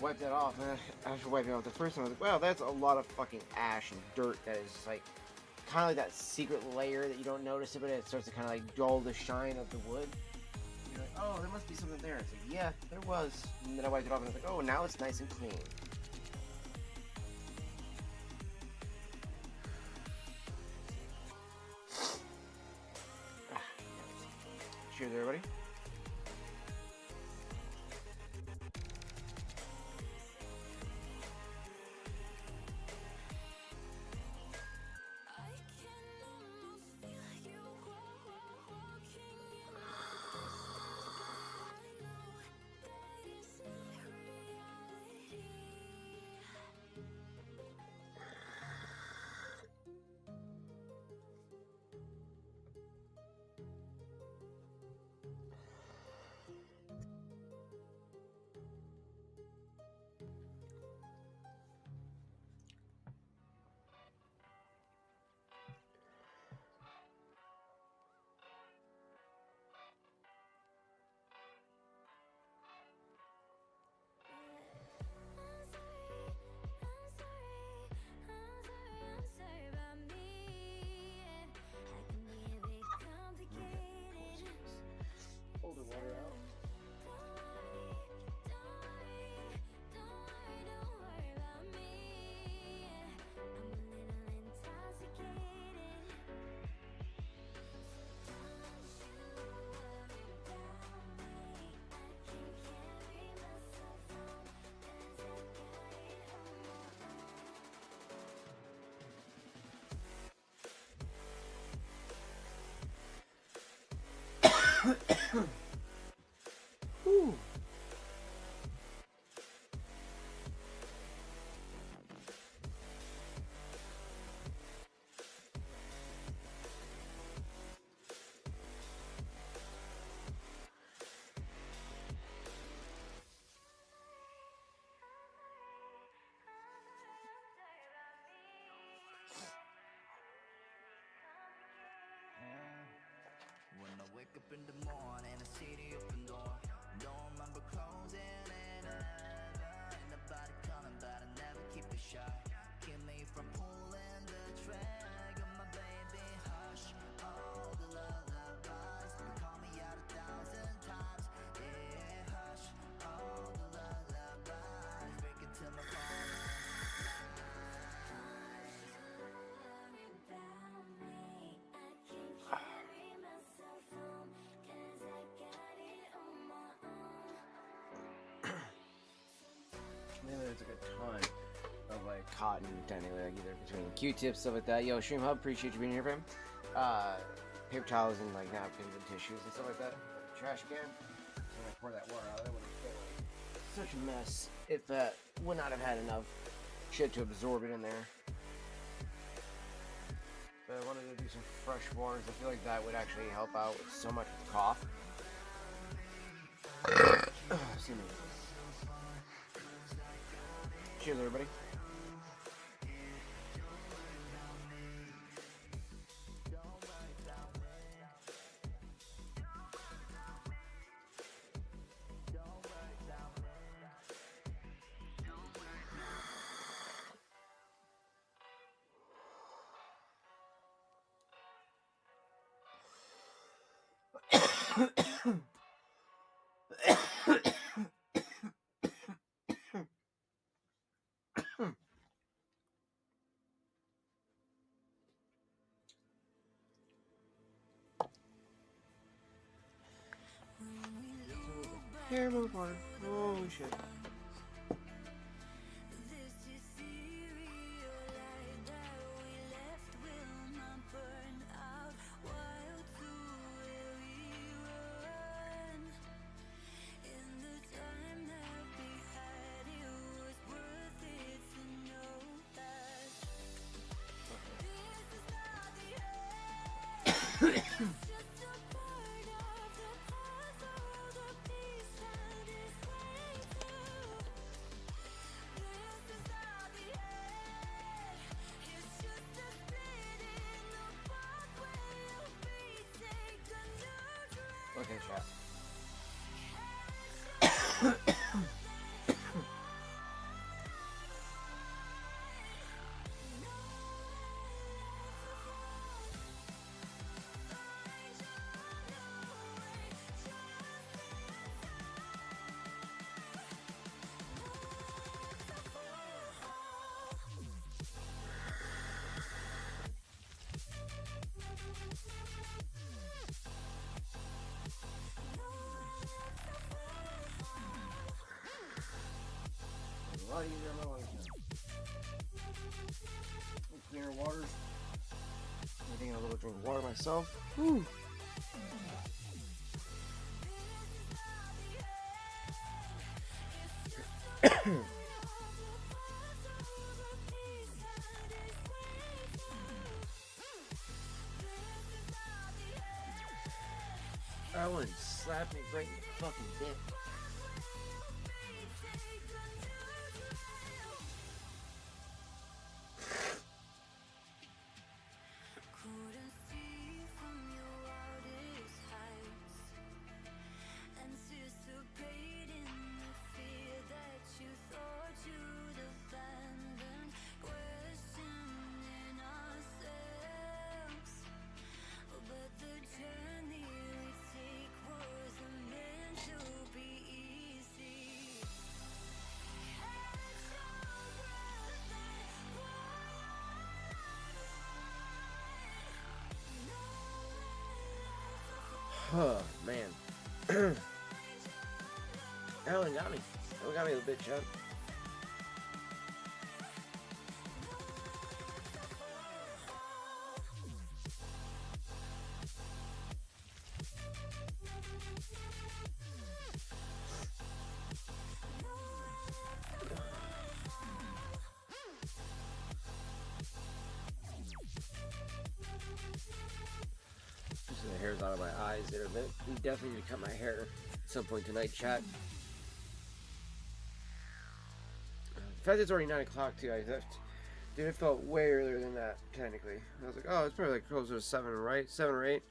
wipe that off. And after wiping off the first one, I was like, wow, that's a lot of fucking ash and dirt that is like kind of like that secret layer that you don't notice it, but it starts to kind of like dull the shine of the wood. You're like, oh, there must be something there. It's like, yeah, there was. And then I wiped it off and I was like, oh, now it's nice and clean. Cheers, everybody. Pull the water out. Whew. When I wake up in the morning, I see the open door. Don't remember closing it ever. Ain't nobody coming, but I never keep it shut. Keep me from pulling the trigger, my baby. Hush, all the lullabies. You call me out 1,000 times. Yeah, hush, all the lullabies. Break it till my phone. Maybe there's like a ton of like cotton technically, like either between Q-tips, stuff like that. Yo, Stream Hub, appreciate you being here, fam. Paper towels and like napkins and tissues and stuff like that. Trash can. So when I pour that water out, that would have been like such a mess if that would not have had enough shit to absorb it in there. But I wanted to do some fresh waters. I feel like that would actually help out with so much with the cough. Excuse me. Cheers, everybody. Caramel water. Holy shit. a lot easier on my lungs now. Cleaner waters. I'm taking a little drink of water myself. Whew. I want to slap me right in the fucking dick. Couldn't see from your wildest heights, anticipating the fear that you thought you'd abandon, questioning ourselves. But the journey we take wasn't meant to be easy. Catch your breath and Oh, man. Alan got me. Alan got me a little bit, Chuck. Just the hairs out of my eyes there a bit. I'm definitely gonna cut my hair at some point tonight, chat. In fact, it's already 9 o'clock too. Dude, it felt way earlier than that, technically. I was like, oh, it's probably like closer to 7, right? 7 or 8.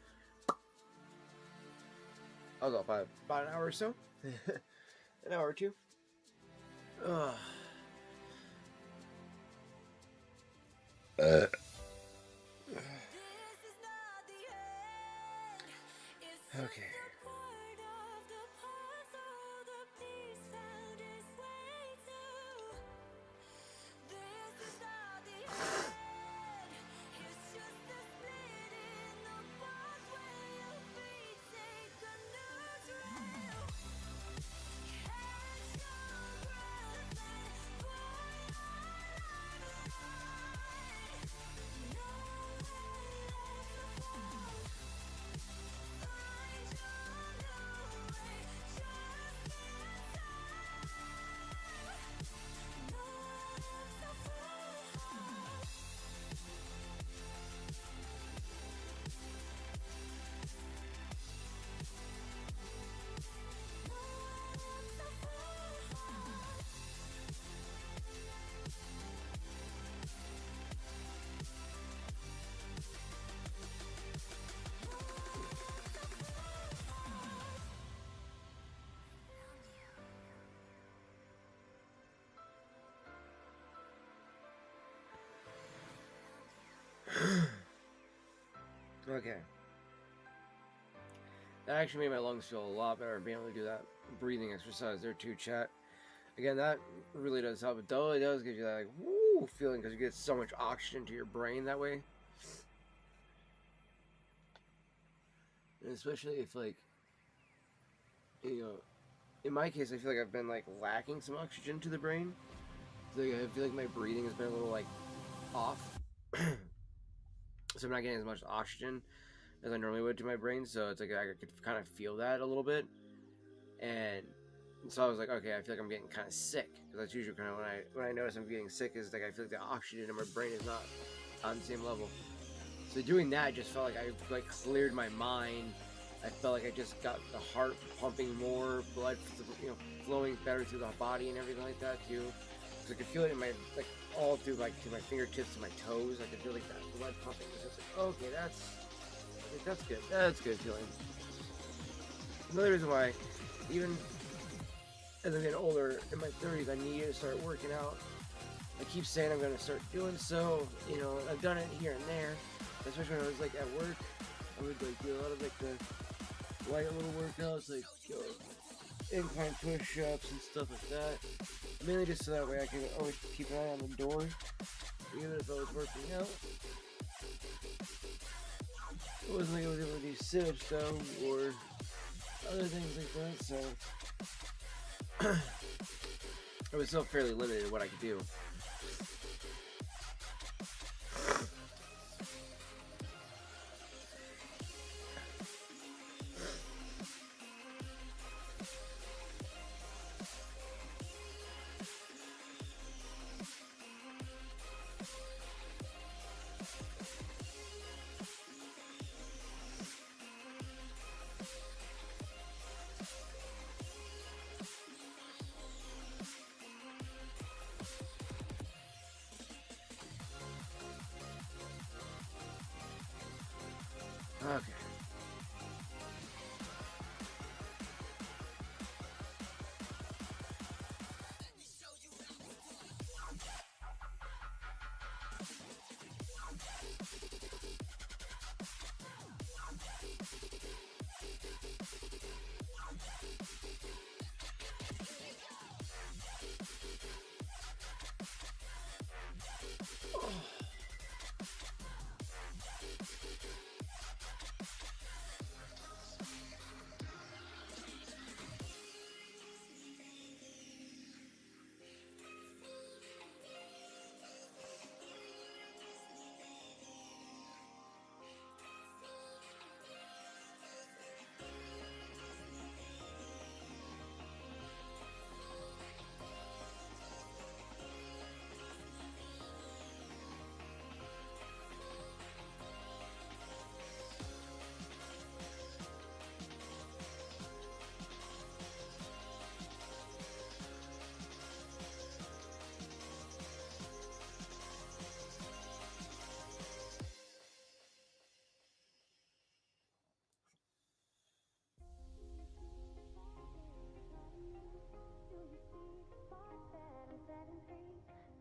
I was up by about an hour or so. An hour or two. Ugh. Okay. Okay. That actually made my lungs feel a lot better being able to do that breathing exercise there too, chat. Again, that really does help. It totally does give you that like woo feeling because you get so much oxygen to your brain that way. And especially if like, you know, in my case, I feel like I've been like lacking some oxygen to the brain. So like, I feel like my breathing has been a little like off. So I'm not getting as much oxygen as I normally would to my brain, so it's like I could kind of feel that a little bit, and so I was like, okay, I feel like I'm getting kind of sick, because that's usually kind of when I notice I'm getting sick is like I feel like the oxygen in my brain is not on the same level. So doing that just felt like I like cleared my mind. I felt like I just got the heart pumping more, blood, you know, flowing better through the body and everything like that too. So I could feel it in my like all through like to my fingertips to my toes. I could feel like that blood pumping. So it's like, okay, that's good. That's good feeling. Another reason why, even as I'm getting older, in my 30s, I need to start working out. I keep saying I'm going to start doing so. You know, I've done it here and there, especially when I was like at work. I would like do a lot of like the light little workouts, like incline push-ups and stuff like that. Mainly just so that way I can always keep an eye on the door, even if I was working out. It wasn't like I was able to do sit-ups though, or other things like that, so it was still fairly limited in what I could do. Okay.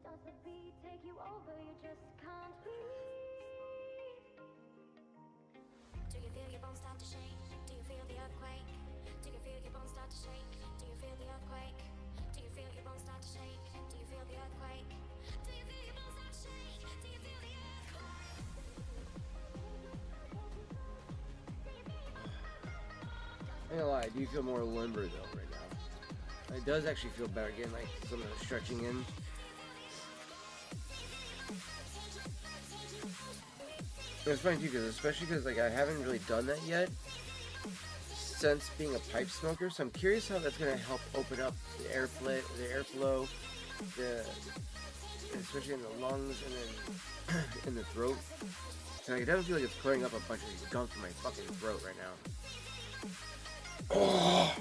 Does the beat take you over? You just can't breathe. Do you feel your bones start to shake? Do you feel the earthquake? Do you feel your bones start to shake? Do you feel the earthquake? Do you feel your bones start to shake? Do you feel the earthquake? Do you feel your bones start to shake? Do you feel the I ain't gonna lie, I do feel more limber though right now. It does actually feel better, getting like some of the stretching in. It's funny too, especially because like I haven't really done that yet since being a pipe smoker, so I'm curious how that's gonna help open up the airflow, especially in the lungs and then in the throat. So I definitely feel like it's clearing up a bunch of gunk from my fucking throat right now. Oh.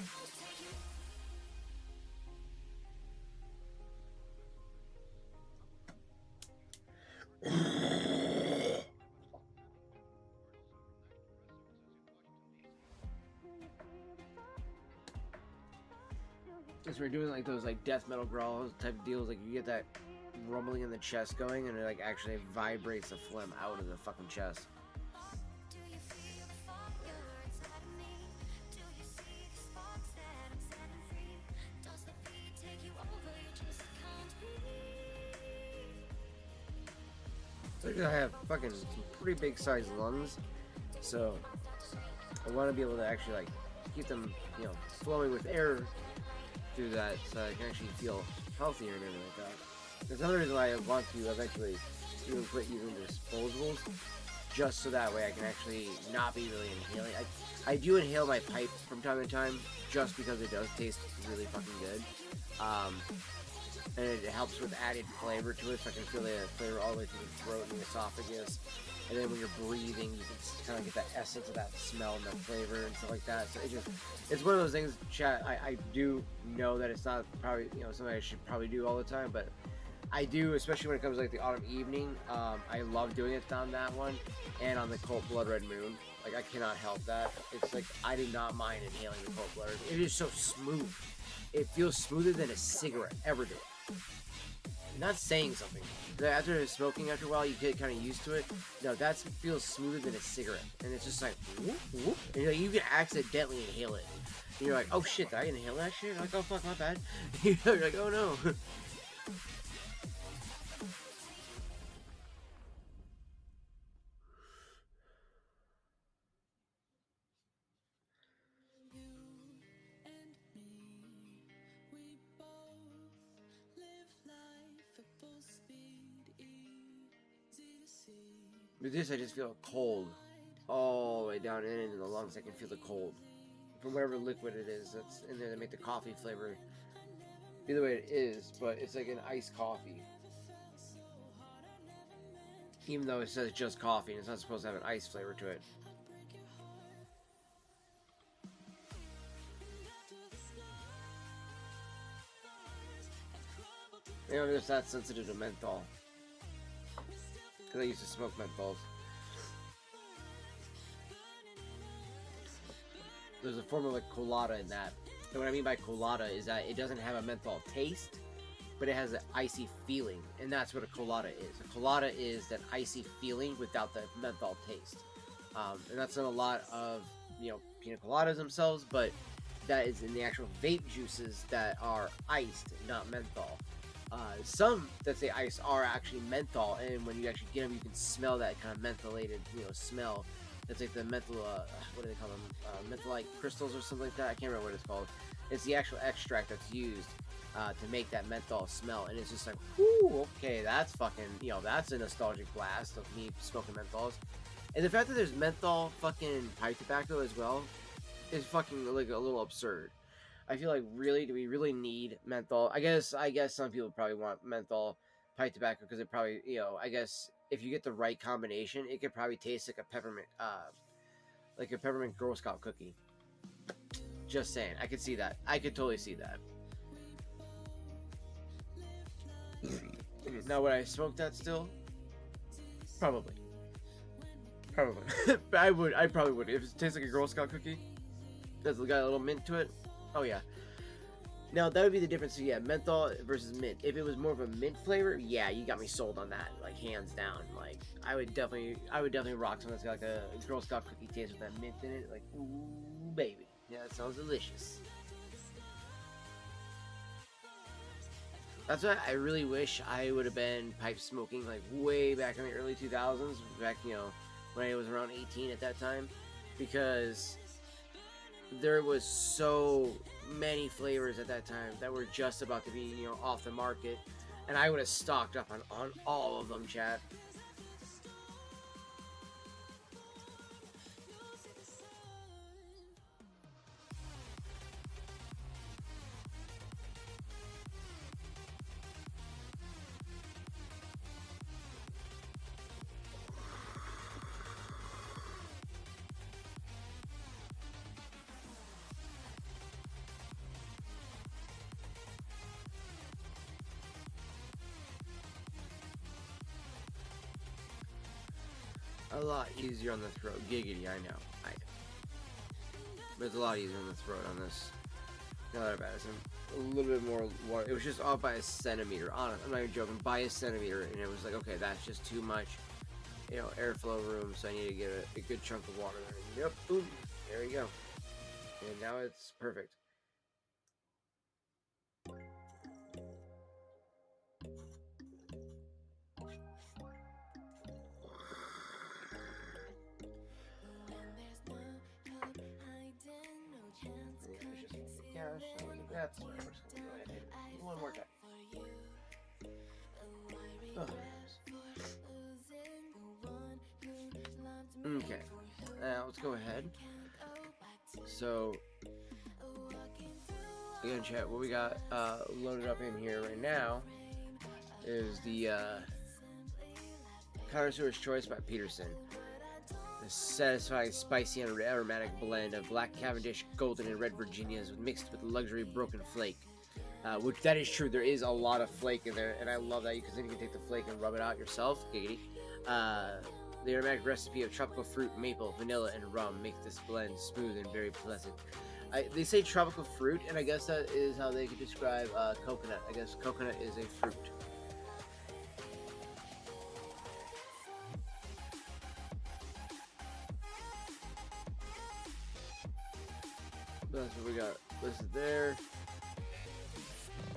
Because we're doing like those like death metal growls type of deals, like you get that rumbling in the chest going and it like actually vibrates the phlegm out of the fucking chest. Do you feel the fire inside of me? Do you see the sparks that I'm setting free? Does the beat take you over? You just can't breathe. So I have fucking some pretty big sized lungs, so I want to be able to actually like keep them, you know, flowing with air through that, so I can actually feel healthier and everything like that. That's another reason why I want to eventually even quit using disposables, just so that way I can actually not be really inhaling. I do inhale my pipe from time to time, just because it does taste really fucking good. And it helps with added flavor to it, so I can feel the flavor all the way through the throat and the esophagus. And then when you're breathing, you can kind of get that essence of that smell and that flavor and stuff like that. So it's one of those things, chat. I do know that it's not probably, you know, something I should probably do all the time, but I do, especially when it comes to like the autumn evening. I love doing it on that one and on the Cold Blood Red Moon. Like I cannot help that. It's like I do not mind inhaling the Cold Blood. It is so smooth. It feels smoother than a cigarette ever did. Not saying something. After smoking, after a while, you get kind of used to it. No, that feels smoother than a cigarette, and it's just like whoop, whoop. And you're like, you can accidentally inhale it. And you're like, oh shit, did I inhale that shit? You're like, oh fuck, my bad. You're like, oh no. With this, I just feel cold all the way down in the lungs. I can feel the cold from whatever liquid it is that's in there to make the coffee flavor be the way it is, but it's like an iced coffee. Even though it says just coffee and it's not supposed to have an ice flavor to it. You know, I'm just that sensitive to menthol. Because I used to smoke menthols. There's a form of like colada in that. And what I mean by colada is that it doesn't have a menthol taste, but it has an icy feeling. And that's what a colada is. A colada is that icy feeling without the menthol taste. And that's in a lot of, you know, pina coladas themselves, but that is in the actual vape juices that are iced, not menthol. Some that say ice are actually menthol, and when you actually get them, you can smell that kind of mentholated, you know, smell. It's like the menthol, what do they call them? Mentholite crystals or something like that. I can't remember what it's called. It's the actual extract that's used to make that menthol smell, and it's just like, whoo, okay, that's fucking, you know, that's a nostalgic blast of me smoking menthols. And the fact that there's menthol fucking pipe tobacco as well is fucking like a little absurd. I feel like, really, do we really need menthol? I guess some people probably want menthol pipe tobacco because it probably, you know, I guess if you get the right combination, it could probably taste like a peppermint Girl Scout cookie. Just saying, I could see that. I could totally see that. Now, would I smoke that still? Probably. I probably would. If it tastes like a Girl Scout cookie, that's got a little mint to it. Oh yeah. Now that would be the difference. So yeah, menthol versus mint. If it was more of a mint flavor, yeah, you got me sold on that, like hands down. Like I would definitely rock something that's got like a Girl Scout cookie taste with that mint in it. Like, ooh, baby, yeah, that sounds delicious. That's why I really wish I would have been pipe smoking like way back in the early 2000s, back, you know, when I was around 18 at that time, because there was so many flavors at that time that were just about to be, you know, off the market, and I would have stocked up on all of them, chat. A lot easier on the throat. Giggity, I know. But it's a lot easier on the throat on this. Not that bad. It's a little bit more water. It was just off by a centimeter. Honest, I'm not even joking. By a centimeter, and it was like, okay, that's just too much, you know, airflow room. So I need to get a good chunk of water there. Yep, boom. There we go. And now it's perfect. That's right. We're just gonna go ahead and hit it one more time. Okay, now let's go ahead. So, again, chat, what we got loaded up in here right now is the Connoisseur's Choice by Peterson. The satisfying, spicy, and aromatic blend of black Cavendish, golden, and red Virginias mixed with luxury broken flake. Which, that is true. There is a lot of flake in there, and I love that because then you can take the flake and rub it out yourself. Giggity. The aromatic recipe of tropical fruit, maple, vanilla, and rum makes this blend smooth and very pleasant. They say tropical fruit, and I guess that is how they could describe coconut. I guess coconut is a fruit. That's what we got listed there.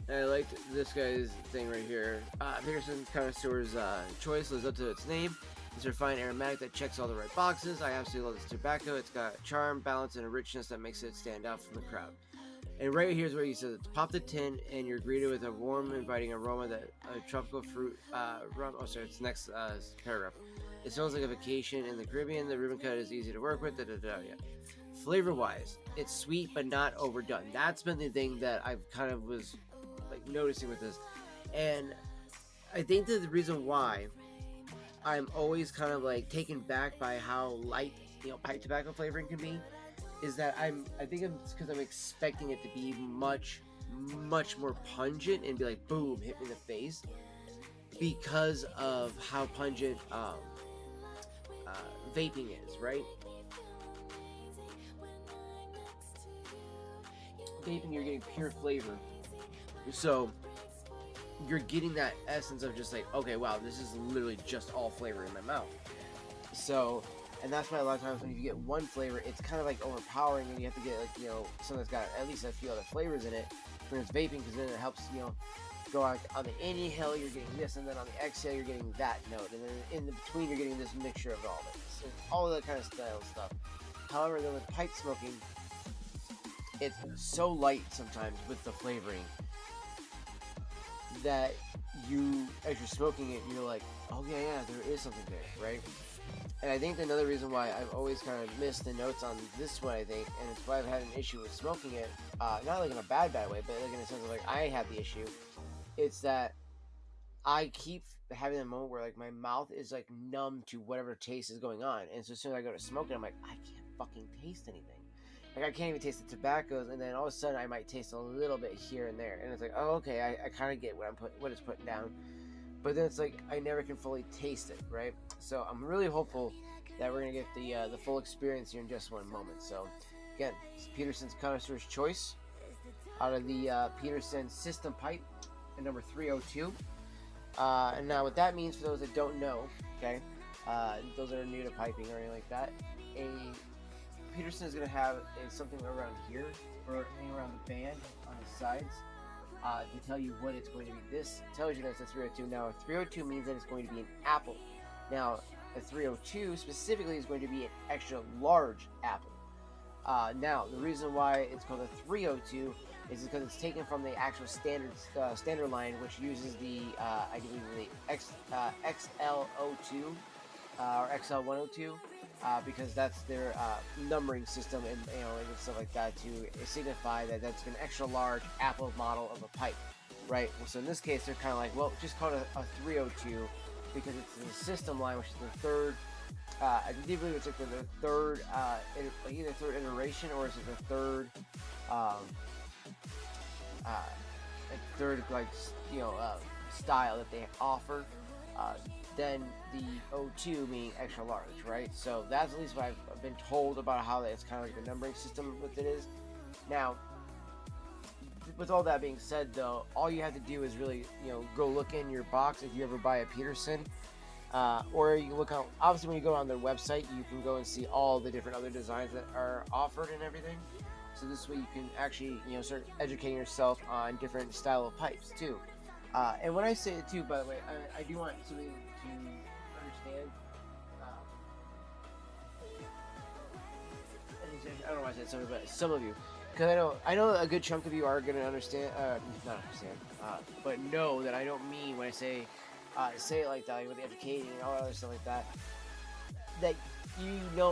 And I liked this guy's thing right here. Peterson's Connoisseur's Choice lives up to its name. It's a refined aromatic that checks all the right boxes. I absolutely love this tobacco. It's got charm, balance, and a richness that makes it stand out from the crowd. And right here's where he says, pop the tin and you're greeted with a warm, inviting aroma that tropical fruit rum. Oh, sorry, it's next paragraph. It smells like a vacation in the Caribbean. The ribbon cut is easy to work with. Yeah. Flavor wise, it's sweet but not overdone. That's been the thing that I've kind of was like noticing with this, and I think that the reason why I'm always kind of like taken back by how light, pipe tobacco flavoring can be, is that I think it's because I'm expecting it to be much more pungent and be like boom, hit me in the face, because of how pungent vaping is, right? Vaping, you're getting pure flavor, so you're getting that essence of just like, okay, wow, this is literally just all flavor in my mouth. So, and that's why a lot of times when you get one flavor, it's kind of like overpowering, and you have to get like, something that's got at least a few other flavors in it when it's vaping, because then it helps, go on the inhale, you're getting this, and then on the exhale, you're getting that note, and then in the between, you're getting this mixture of all this, so all of that kind of style stuff. However, then with pipe smoking, it's so light sometimes with the flavoring that you, as you're smoking it, you're like, oh yeah, there is something there, right? And I think another reason why I've always kind of missed the notes on this one, I think, and it's why I've had an issue with smoking it, not like in a bad way, but like in a sense of like I have the issue, it's that I keep having that moment where like my mouth is like numb to whatever taste is going on, and so as soon as I go to smoke it, I'm like, I can't fucking taste anything. Like I can't even taste the tobaccos, and then all of a sudden I might taste a little bit here and there, and it's like, oh okay, I kind of get what it's putting down, but then it's like I never can fully taste it, right? So I'm really hopeful that we're gonna get the full experience here in just one moment. So again, it's Peterson's Connoisseur's Choice out of the Peterson System Pipe, at number 302. And now what that means for those that don't know, okay, those that are new to piping or anything like that, a Peterson is going to have something around here, or around the band on the sides, to tell you what it's going to be. This tells you that it's a 302. Now, a 302 means that it's going to be an apple. Now, a 302 specifically is going to be an extra large apple. Now, the reason why it's called a 302 is because it's taken from the actual standard line, which uses the, I believe, the XL02 or XL102. Because that's their numbering system, and and stuff like that, to signify that that's an extra large apple model of a pipe, right? So in this case, they're kind of like, well, just call it a 302 because it's the system line, which is the third. I do believe it's like the third, either third iteration, or is it the third, style that they offer. Then the O2 meaning extra large, right? So that's at least what I've been told about how it's kind of like the numbering system with it is. Now, with all that being said, though, all you have to do is really, go look in your box if you ever buy a Peterson, or you look out. Obviously, when you go on their website, you can go and see all the different other designs that are offered and everything. So this way, you can actually, start educating yourself on different style of pipes too. And when I say it too, by the way, I do want somebody to understand. I don't know why I said somebody, but some of you, because I know a good chunk of you are going to understand, not understand, but know that I don't mean when I say it like that, like with the educating and all that other stuff like that. That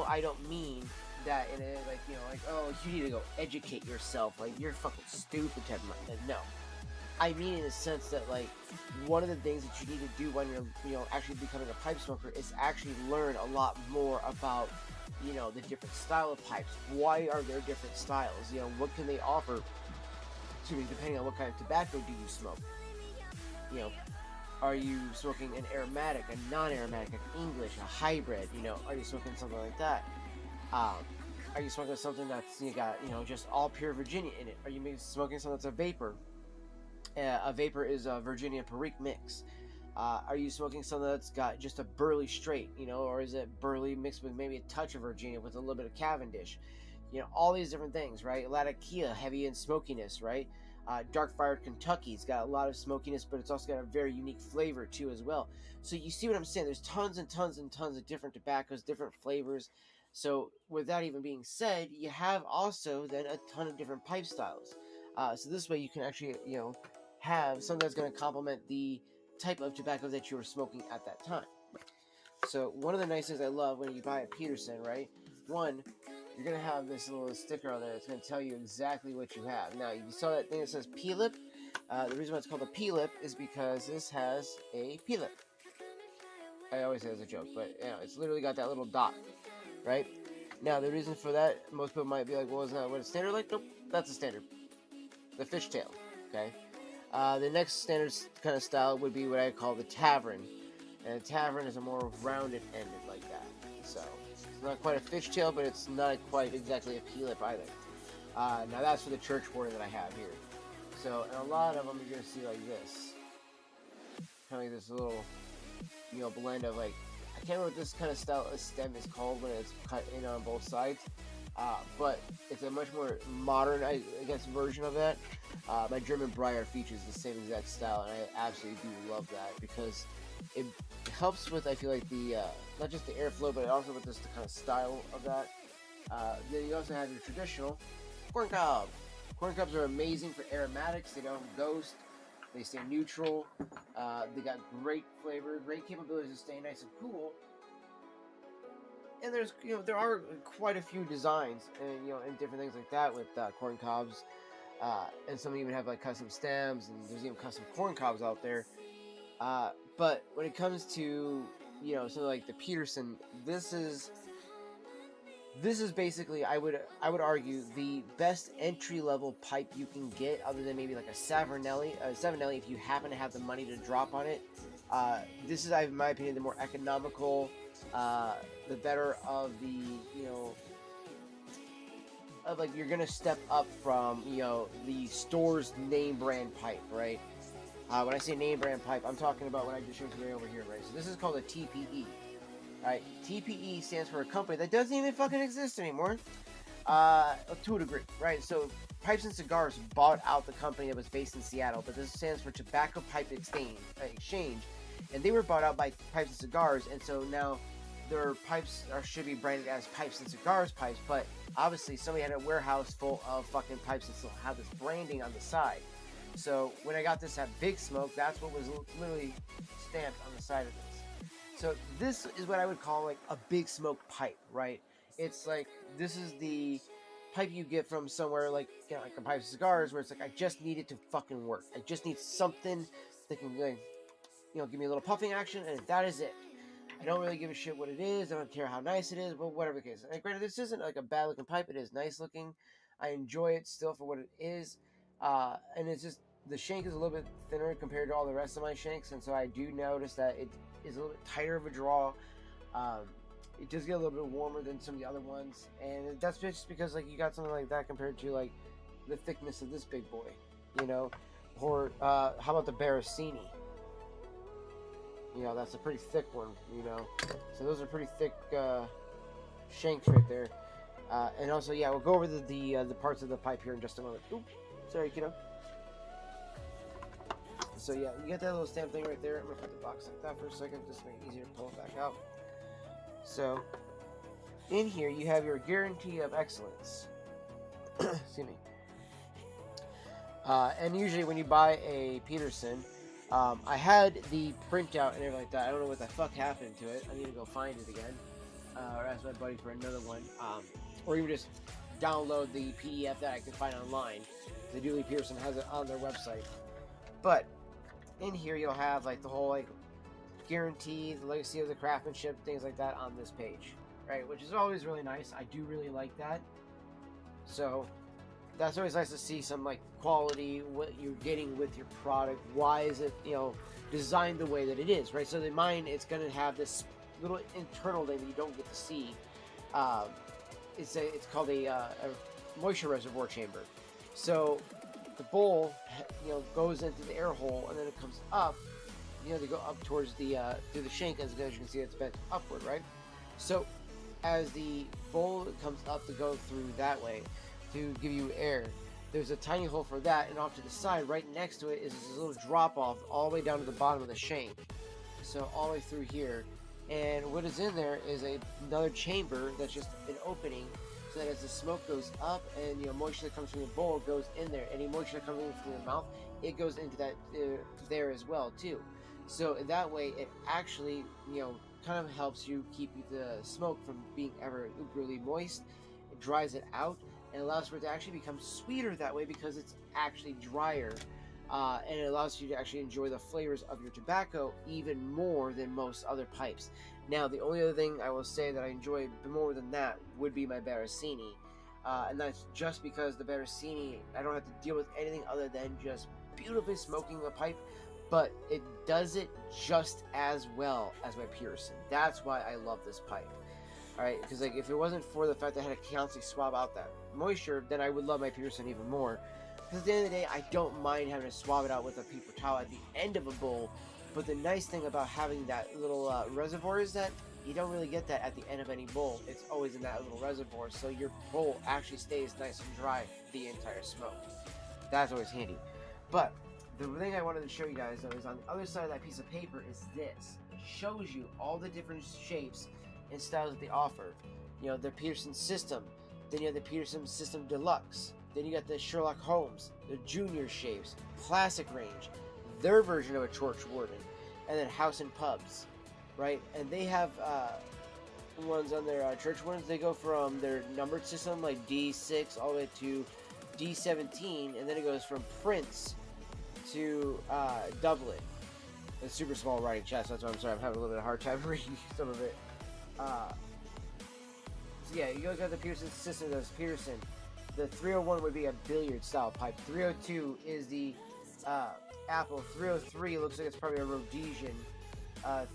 I don't mean that in a like oh, you need to go educate yourself, like you're fucking stupid type of like, no. I mean in the sense that, like, one of the things that you need to do when you're, actually becoming a pipe smoker is actually learn a lot more about, the different style of pipes. Why are there different styles? What can they offer to me depending on what kind of tobacco do you smoke? Are you smoking an aromatic, a non-aromatic, an English, a hybrid? Are you smoking something like that? Are you smoking something that's got, just all pure Virginia in it? Are you smoking something that's a vapor? A vapor is a Virginia Perique mix. Are you smoking something that's got just a burley straight, or is it burley mixed with maybe a touch of Virginia with a little bit of Cavendish? All these different things, right? Latakia, heavy in smokiness, right? Dark Fired Kentucky's got a lot of smokiness, but it's also got a very unique flavor too as well. So you see what I'm saying? There's tons and tons and tons of different tobaccos, different flavors. So with that even being said, you have also then a ton of different pipe styles. So this way you can actually, have something that's going to complement the type of tobacco that you were smoking at that time. So one of the nice things I love when you buy a Peterson, right? One, you're going to have this little sticker on there that's going to tell you exactly what you have. Now, you saw that thing that says P-lip. The reason why it's called a P-lip is because this has a P-lip. I always say it as a joke, but it's literally got that little dot, right? Now, the reason for that, most people might be like, well, isn't that what a standard like? Nope, that's a standard. The fishtail, okay? The next standard kind of style would be what I call the tavern. And a tavern is a more rounded ended like that. So, it's not quite a fishtail, but it's not quite exactly a P-lip either. Now, that's for the church warning that I have here. So, and a lot of them you're going to see like this. Kind of like this little, blend of like, I can't remember what this kind of style of stem is called when it's cut in on both sides. But it's a much more modern, I guess, version of that. My German Briar features the same exact style, and I absolutely do love that because it helps with, I feel like, the not just the airflow, but also with just the kind of style of that. Then you also have your traditional corn cob. Corn cobs are amazing for aromatics. They don't ghost. They stay neutral. They got great flavor, great capabilities to stay nice and cool. And there's, there are quite a few designs and, and different things like that with corn cobs. And some even have like custom stems, and there's even custom corn cobs out there. But when it comes to, something like the Peterson, this is basically, I would argue, the best entry level pipe you can get, other than maybe like a Savinelli if you happen to have the money to drop on it. This is, in my opinion, the more economical, the better of the, of like, you're gonna step up from, the store's name brand pipe, right? When I say name brand pipe, I'm talking about what I just showed you right over here, right? So this is called a TPE. Right, TPE stands for a company that doesn't even fucking exist anymore, to a degree, right? So Pipes and Cigars bought out the company that was based in Seattle, but this stands for Tobacco Pipe Exchange, and they were bought out by Pipes and Cigars, and so now their pipes should be branded as Pipes and Cigars pipes, but obviously somebody had a warehouse full of fucking pipes that still have this branding on the side. So when I got this at Big Smoke, that's what was literally stamped on the side of this. So this is what I would call like a Big Smoke pipe, right? It's like, this is the pipe you get from somewhere like, like a Pipes and Cigars, where it's like, I just need it to fucking work. I just need something that can, like, give me a little puffing action, and that is it. I don't really give a shit what it is. I don't care how nice it is, but whatever the case. And granted, this isn't like a bad looking pipe. It is nice looking. I enjoy it still for what it is. And it's just, the shank is a little bit thinner compared to all the rest of my shanks, and so I do notice that it is a little bit tighter of a draw. It does get a little bit warmer than some of the other ones, and that's just because like you got something like that compared to like the thickness of this big boy, or how about the Barricini? That's a pretty thick one, so those are pretty thick shanks right there. And also, yeah, we'll go over the parts of the pipe here in just a moment. Oops, sorry, kiddo. So yeah, you get that little stamp thing right there. I'm gonna put the box like that for a second, just to make it easier to pull it back out. So, in here you have your guarantee of excellence. Excuse me. And usually when you buy a Peterson, I had the printout and everything like that. I don't know what the fuck happened to it. I need to go find it again, or ask my buddy for another one, or even just download the PDF that I can find online. The Dooley Peterson has it on their website, but in here you'll have like the whole like guarantee, the legacy of the craftsmanship, things like that on this page, right? Which is always really nice. I do really like that. So that's always nice to see some like quality, what you're getting with your product. Why is it, designed the way that it is, right? So in mine, it's going to have this little internal thing that you don't get to see. It's called a moisture reservoir chamber. So the bowl, goes into the air hole, and then it comes up. They go up towards the through the shank, as you can see, it's bent upward, right? So as the bowl comes up to go through that way to give you air, there's a tiny hole for that, and off to the side, right next to it, is this little drop off all the way down to the bottom of the shank. So all the way through here, and what is in there is another chamber that's just an opening, so that as the smoke goes up and moisture that comes from your bowl goes in there, any moisture that comes in from your mouth, it goes into that there as well too. So that way, it actually kind of helps you keep the smoke from being ever uberly moist. It dries it out and allows for it to actually become sweeter that way because it's actually drier. And it allows you to actually enjoy the flavors of your tobacco even more than most other pipes. Now, the only other thing I will say that I enjoy more than that would be my Barricini. And that's just because the Barricini, I don't have to deal with anything other than just beautifully smoking the pipe, but it does it just as well as my Pearson. That's why I love this pipe. Alright, because like if it wasn't for the fact that I had to constantly swab out that moisture, then I would love my Pearson even more. Because at the end of the day, I don't mind having to swab it out with a paper towel at the end of a bowl. But the nice thing about having that little reservoir is that you don't really get that at the end of any bowl. It's always in that little reservoir, so your bowl actually stays nice and dry the entire smoke. That's always handy. But the thing I wanted to show you guys though is on the other side of that piece of paper is this. It shows you all the different shapes and styles that they offer. The Peterson System, then you have the Peterson System Deluxe. Then you got the Sherlock Holmes, the Junior shapes, Classic range, their version of a Church Warden, and then House and Pubs, right? And they have ones on their Church Wardens. They go from their numbered system, like D6, all the way to D17, and then it goes from Prince to Dublin. A super small writing chest. That's why I'm sorry. I'm having a little bit of a hard time reading some of it. So yeah, you guys got the Peterson system. That's Peterson. The 301 would be a billiard style pipe. 302 is the Apple. 303 looks like it's probably a Rhodesian.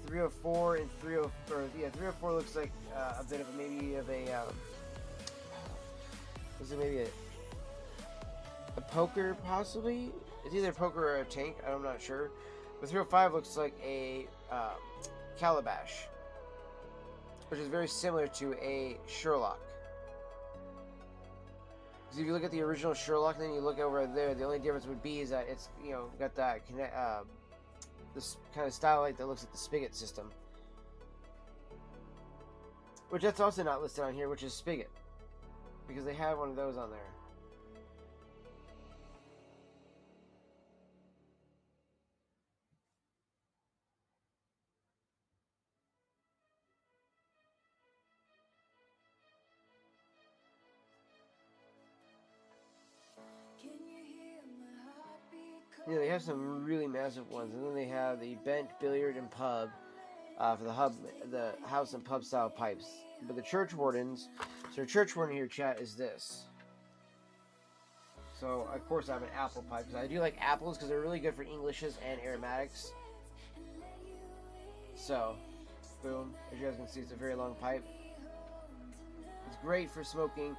304 and 304 looks like a bit of maybe a poker possibly. It's either a poker or a tank. I'm not sure. But 305 looks like a calabash, which is very similar to a Sherlock. Because if you look at the original Sherlock, then you look over there, the only difference would be is that it's got that this kind of style like that looks like the spigot system, which that's also not listed on here, which is spigot, because they have one of those on there. They have some really massive ones, and then they have the bent billiard and pub for the house and pub style pipes. But the Church Wardens, so the Church Warden here, chat, is this. So of course I have an apple pipe because I do like apples because they're really good for Englishes and aromatics. So, boom, as you guys can see, it's a very long pipe. It's great for smoking,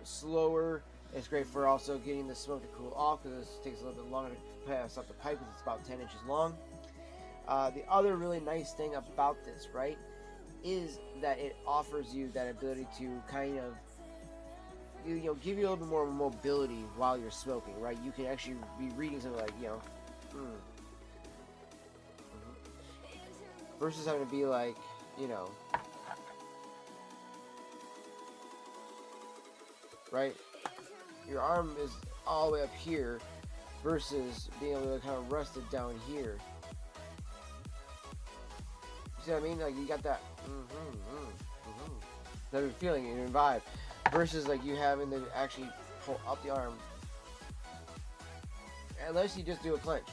slower. It's great for also getting the smoke to cool off because it takes a little bit longer to pass up the pipe because it's about 10 inches long. The other really nice thing about this, right, is that it offers you that ability to kind of, give you a little bit more mobility while you're smoking, right? You can actually be reading something like, versus having to be like, right? Your arm is all the way up here versus being able to kind of rest it down here. See what I mean? Like you got that that feeling in your vibe versus like you having to actually pull up the arm unless you just do a clench.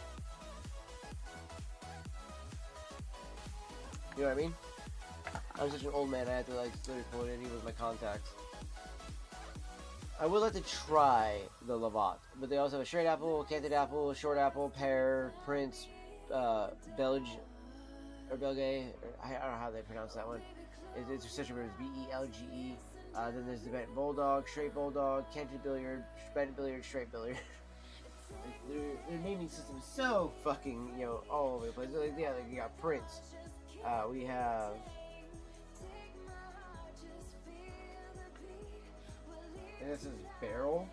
You know what I mean? I was such an old man, I had to like literally pull it in with my contacts. I would like to try the Lovat, but they also have a straight apple, canted apple, short apple, pear, Prince, Belge, or Belge, I don't know how they pronounce that one. It's such a word, it's B-E-L-G-E. Then there's the bent bulldog, straight bulldog, canted billiard, bent billiard, straight billiard. Their naming system is so fucking, all over the place. Like, yeah, like you got Prince. We have... And this is barrel.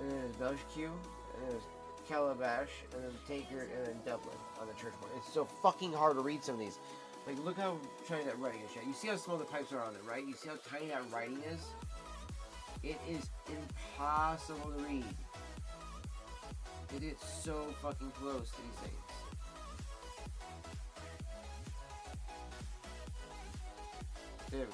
And then there's Belgique, and then there's Calabash, and then Tankard, and then Dublin on the church board. It's so fucking hard to read some of these. Like, look how shiny that writing is. You see how small the pipes are on it, right? You see how tiny that writing is? It is impossible to read. It is so fucking close to these things. There we go.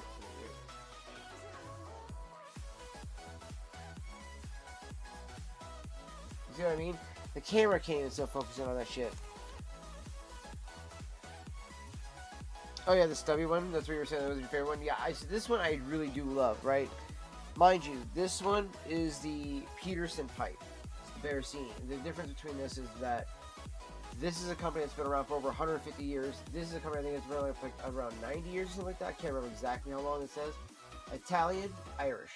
You see what I mean? The camera can't even still focus in on that shit. Oh yeah, the stubby one. That's what you were saying. That was your favorite one. Yeah, this one I really do love. Right, mind you, this one is the Peterson pipe. It's the Bearsine. The difference between this is that this is a company that's been around for over 150 years. This is a company I think that's been around for like around 90 years or something like that. I can't remember exactly how long it says. Italian, Irish.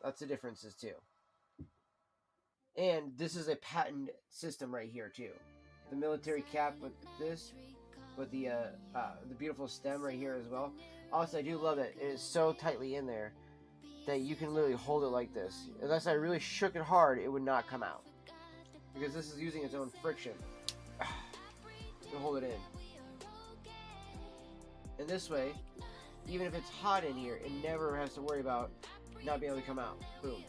That's the differences too. And this is a patent system right here too. The military cap with this, with the beautiful stem right here as well. Also, I do love that it is so tightly in there that you can literally hold it like this. Unless I really shook it hard, it would not come out because this is using its own friction to hold it in. And this way, even if it's hot in here, it never has to worry about not being able to come out. Boom.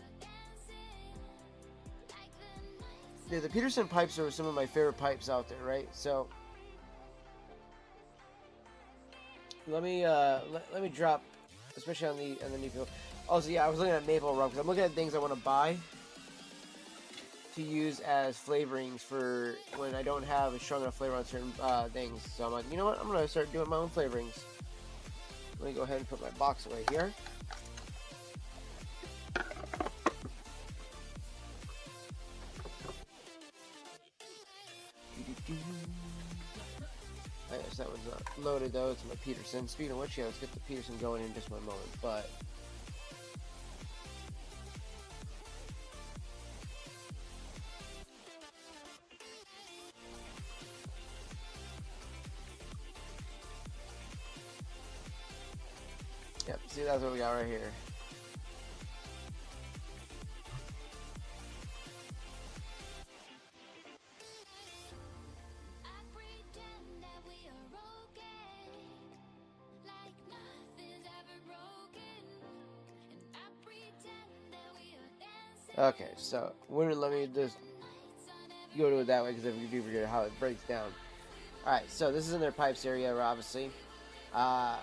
Yeah, the Peterson pipes are some of my favorite pipes out there, right? So let me drop, especially on the new people. Also, yeah, I was looking at maple rum because I'm looking at things I want to buy to use as flavorings for when I don't have a strong enough flavor on certain things. So I'm like, you know what? I'm gonna start doing my own flavorings. Let me go ahead and put my box away here. I guess that one's not loaded though. It's my Peterson. Speaking of which, yeah, let's get the Peterson going in just one moment. But yep, see, that's what we got right here. Okay, so let me just go to it that way because if you do forget how it breaks down. Alright, so this is in their pipes area, obviously. I'll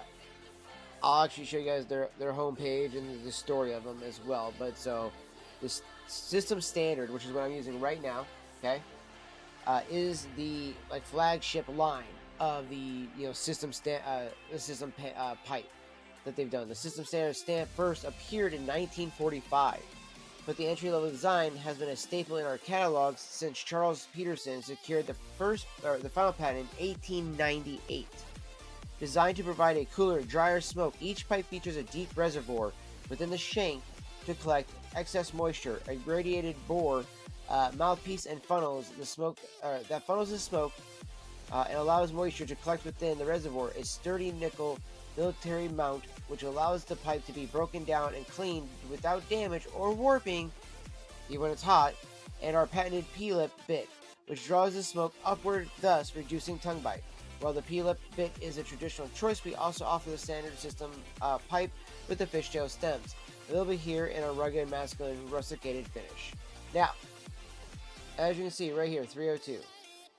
actually show you guys their homepage and the story of them as well. But so, this system standard, which is what I'm using right now, okay, is the like flagship line of the system pipe that they've done. The system standard stamp first appeared in 1945. But the entry-level design has been a staple in our catalogs since Charles Peterson secured the final patent in 1898. Designed to provide a cooler, drier smoke, each pipe features a deep reservoir within the shank to collect excess moisture. A radiated bore mouthpiece and funnels the smoke and allows moisture to collect within the reservoir. A sturdy nickel military mount which allows the pipe to be broken down and cleaned without damage or warping even when it's hot, and our patented P-lip bit which draws the smoke upward, thus reducing tongue bite. While the P-lip bit is a traditional choice, we also offer the standard system pipe with the fishtail stems. They'll be here in a rugged, masculine, rusticated finish. Now, as you can see right here, 302.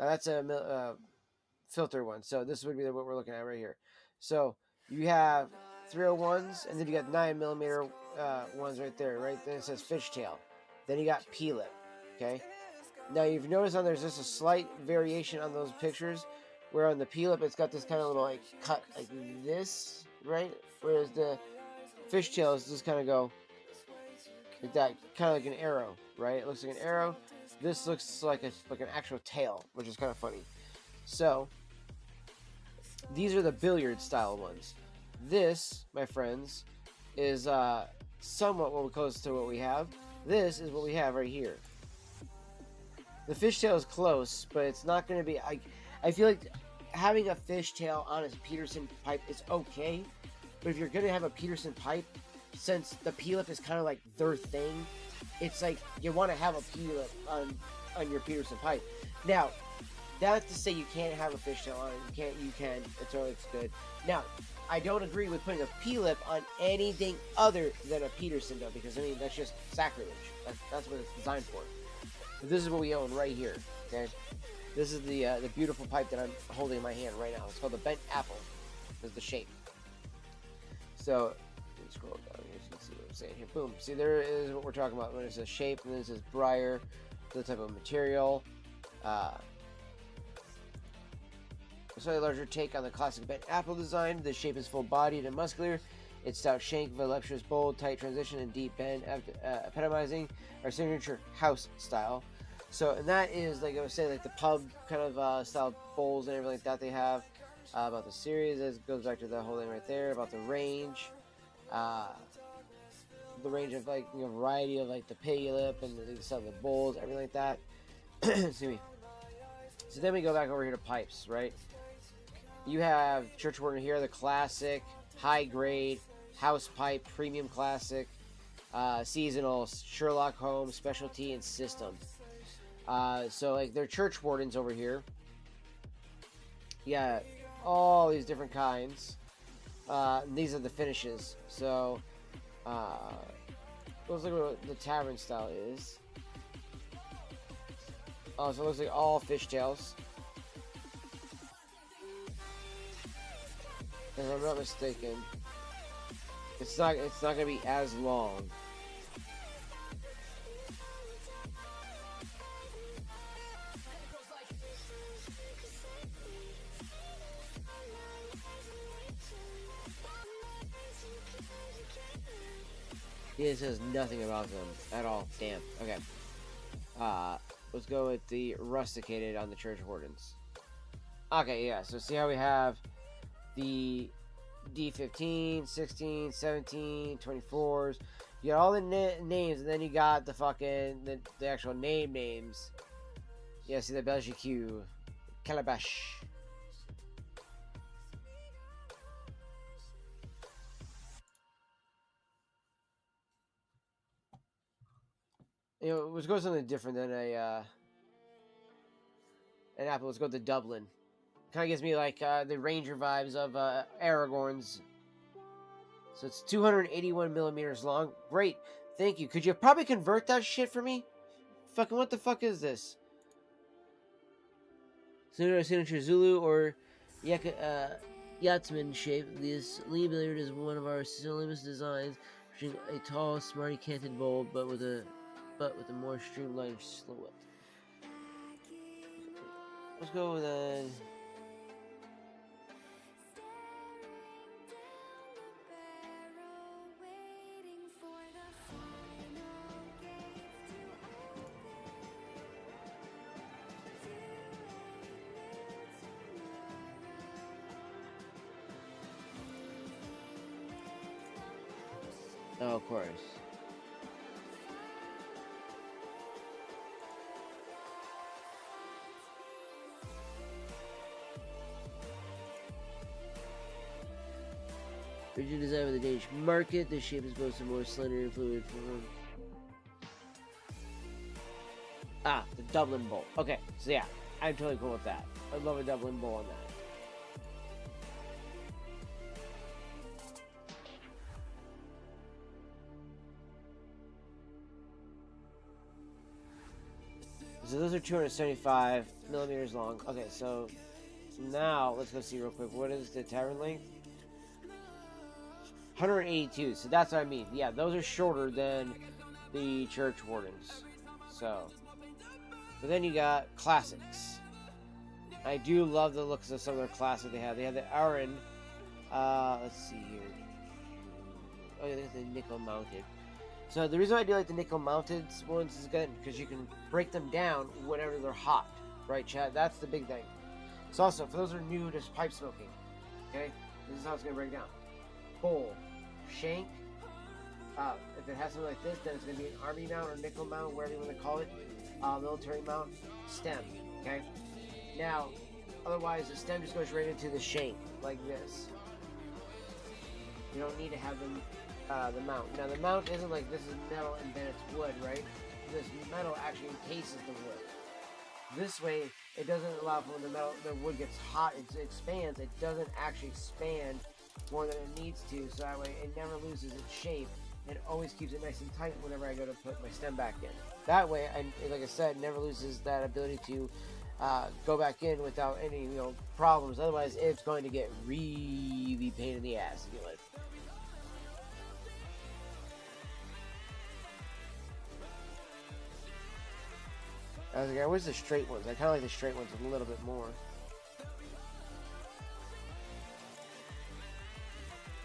Now that's a filter one, so this would be what we're looking at right here. So you have 301s, and then you got 9mm ones right there. Right then it says fishtail. Then you got P-lip. Okay. Now you've noticed there's just a slight variation on those pictures, where on the P-lip it's got this kind of little like cut like this, right? Whereas the fishtails just kind of go like that, kind of like an arrow, right? It looks like an arrow. This looks like an actual tail, which is kind of funny. So these are the billiard style ones. This, my friends, is somewhat what close to what we have. This is what we have right here. The fishtail is close, but it's not going to be. I feel like having a fishtail on a Peterson pipe is okay, but if you're going to have a Peterson pipe, since the P-lip is kind of like their thing, it's like you want to have a P-lip on your Peterson pipe. Now, That's to say you can't have a fishtail on it. You can. It's all looks good. Now, I don't agree with putting a P-lip on anything other than a Peterson, though, because, I mean, that's just sacrilege. That's what it's designed for. But this is what we own right here, okay? This is the beautiful pipe that I'm holding in my hand right now. It's called the Bent Apple. Is the shape. So, let me scroll down here so you can see what I'm saying here. Boom. See, there is what we're talking about when it says shape, and then it says briar, the type of material. A slightly larger take on the classic bent apple design. The shape is full-bodied and muscular. Its stout shank, voluptuous, bold, tight transition, and deep bend, epitomizing our signature house style. So, and that is, like I was saying, like the pub kind of style bowls and everything like that they have. About the series, it goes back to the whole thing right there. About the range of like, you know, variety of like the piggy lip and the stuff, the bowls, everything like that. Excuse me. So then we go back over here to pipes, right? You have Church Warden here, the classic, high grade, house pipe, premium classic, seasonal, Sherlock Holmes, specialty, and system. So like they're Church Wardens over here. Yeah, all these different kinds. These are the finishes. So let's look at what the tavern style is. Oh, so it looks like all fishtails. If I'm not mistaken, it's not gonna be as long. It says nothing about them at all. Damn. Okay. Let's go with the rusticated on the Church Wardens. Okay, yeah. So see how we have the D15, 16, 17, 24s. You got all the names, and then you got the fucking the actual names. Yeah, see the Belgique, Calabash. You know, let's go something different than an apple. Let's go to Dublin. Kind of gives me like the Ranger vibes of Aragorn's. So it's 281 millimeters long. Great, thank you. Could you probably convert that shit for me? Fucking what the fuck is this? Signature Zulu or Yachtsman shape. This Lee Billiard is one of our slimest designs, featuring a tall, smarty canted bowl, but with a more streamlined silhouette. Let's go with oh, of course. Originally designed for the Danish market, the shape is both more slender and fluid form. The Dublin bowl. Okay, so yeah, I'm totally cool with that. I love a Dublin bowl on that. So those are 275 millimeters long. Okay, so now let's go see real quick. What is the tavern length? 182. So that's what I mean. Yeah, those are shorter than the Church Wardens. So, but then you got classics. I do love the looks of some of their classics they have. They have the Aaron. Let's see here. Oh yeah, there's the nickel mounted. So the reason I do like the nickel mounted ones is good because you can break them down whenever they're hot, right, Chad? That's the big thing. So also, for those who are new to pipe smoking, okay, this is how it's gonna break down. Bowl, shank. If it has something like this, then it's gonna be an army mount or nickel mount, whatever you want to call it, military mount. Stem, okay. Now, otherwise the stem just goes right into the shank like this. You don't need to have them. The mount. Now the mount isn't like this is metal and then it's wood, right? This metal actually encases the wood. This way, it doesn't allow for when the wood gets hot, it expands. It doesn't actually expand more than it needs to, so that way it never loses its shape. It always keeps it nice and tight whenever I go to put my stem back in. That way, like I said, never loses that ability to go back in without any problems. Otherwise, it's going to get really pain in the ass if you let it. I was like, I wish the straight ones. I kind of like the straight ones a little bit more.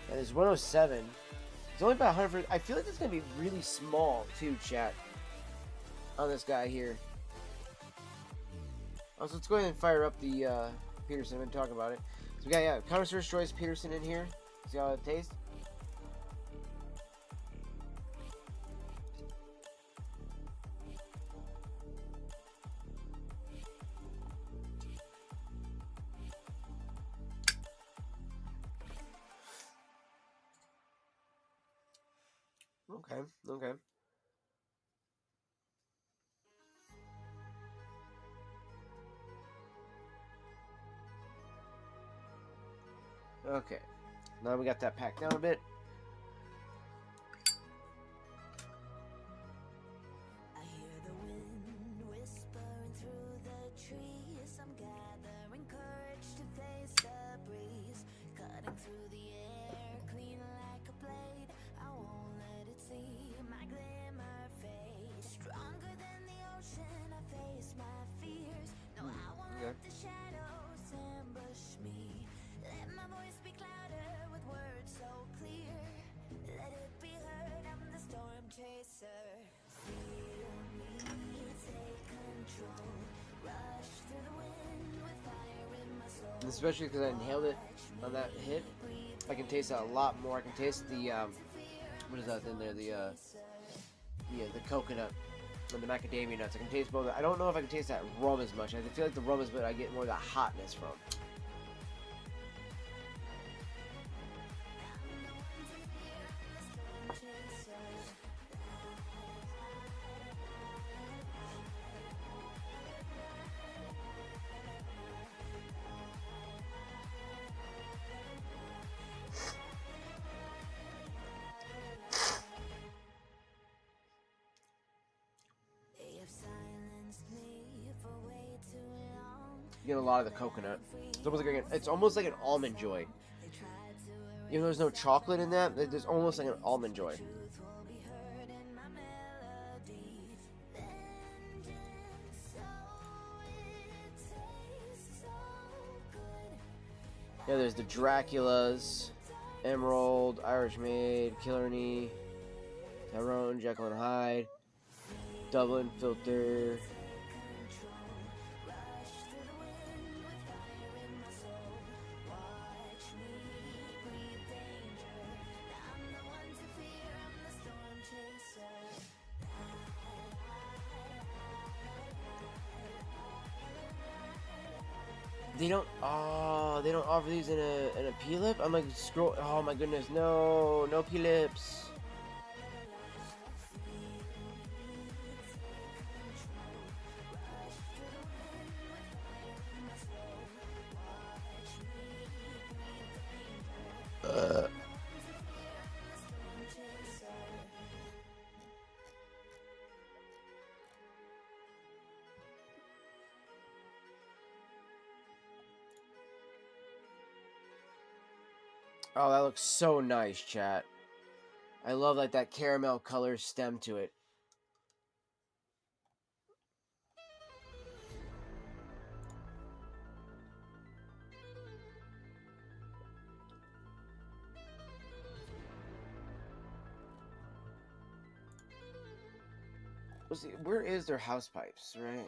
And there's 107. It's only about 100. I feel like it's gonna be really small too, chat. On this guy here. So let's go ahead and fire up the Peterson and talk about it. So we got Connoisseur's Choice Peterson in here. See how it tastes. Okay. Okay. Now we got that packed down a bit. I hear the wind whispering through the trees. I'm gathering courage to face the breeze, cutting through the air, clean like a blade. I won't let it see my glimmer fade. Stronger than the ocean, I face my fears. No, I won't let the shadows ambush me. Let my voice be louder with words so clear. Let it be heard, I'm the storm chaser. Feel me, take control. Rush through the wind with fire in my soul. Especially because I inhaled it on that hit. I can taste that a lot more. I can taste the what is that in there? The coconut and the macadamia nuts. I can taste both. I don't know if I can taste that rum as much. I feel like the rum is what I get more of the hotness from. You get a lot of the coconut. It's almost like an almond joy. Even though there's no chocolate in that, there's almost like an almond joy. Yeah, there's the Draculas, Emerald, Irish Maid, Killarney, Tyrone, Jekyll and Hyde, Dublin Filter. They don't offer these in a P-lip? I'm like, scroll. Oh my goodness, no P-lips. Oh, that looks so nice, chat. I love like that caramel color stem to it. Let's see, where is their house pipes, right?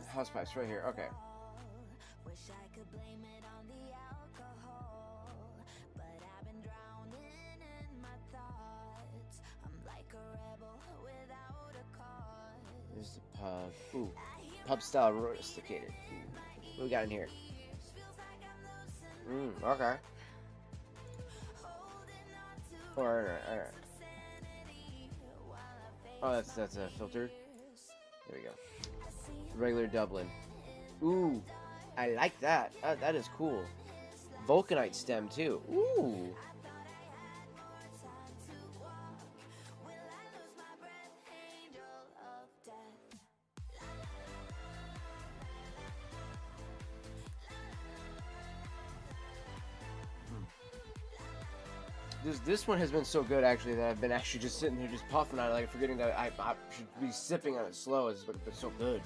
House pipes right here. Okay. Wish I could blame it on the alcohol, but I've been drowning in my thoughts. I'm like a rebel without a cause. There's the pub. Ooh, pub style rusticated. What do we got in here? Okay. Alright. Oh, that's a filter. There we go. Regular Dublin. Ooh, I like that. That is cool. Vulcanite stem too. Ooh. This one has been so good actually that I've been actually just sitting here just puffing on it, like forgetting that I should be sipping on it slow. It's been so good.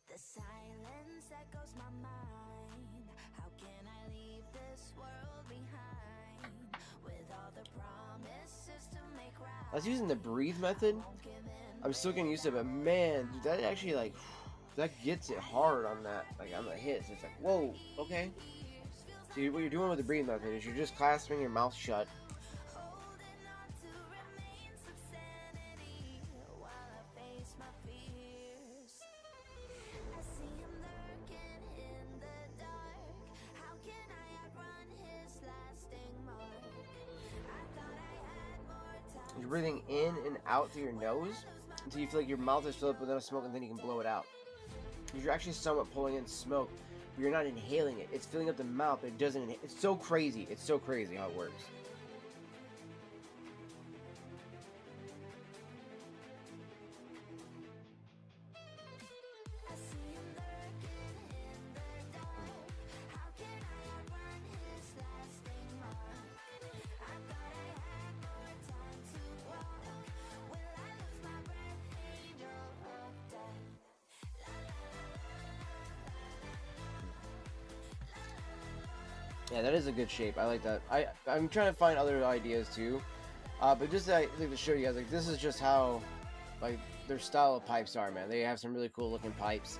The silence echoes my mind. How can I leave this world behind? With all the promises to make right. I was using the breathe method. I'm still getting used to it, but man, dude, that actually like that gets it hard on that, like on the hits. It's like, whoa, okay. So what you're doing with the breathe method is you're just clasping your mouth shut. Holding on to remains of sanity while I face my fears. I see him lurking in the dark. How can I outrun his lasting mark? I thought I had more time. You're breathing in and out through your nose until you feel like your mouth is filled up with enough smoke, and then you can blow it out. You're actually somewhat pulling in smoke, but you're not inhaling it. It's filling up the mouth, but it doesn't. It's so crazy. It's so crazy how it works. I see him lurking in the dark. How can I outrun his lasting mark? I thought I had more time to walk. Will I lose my breath, angel of death? Yeah, that is a good shape. I like that. I'm trying to find other ideas too, but just like to show you guys, like this is just how, like their style of pipes are, man. They have some really cool looking pipes.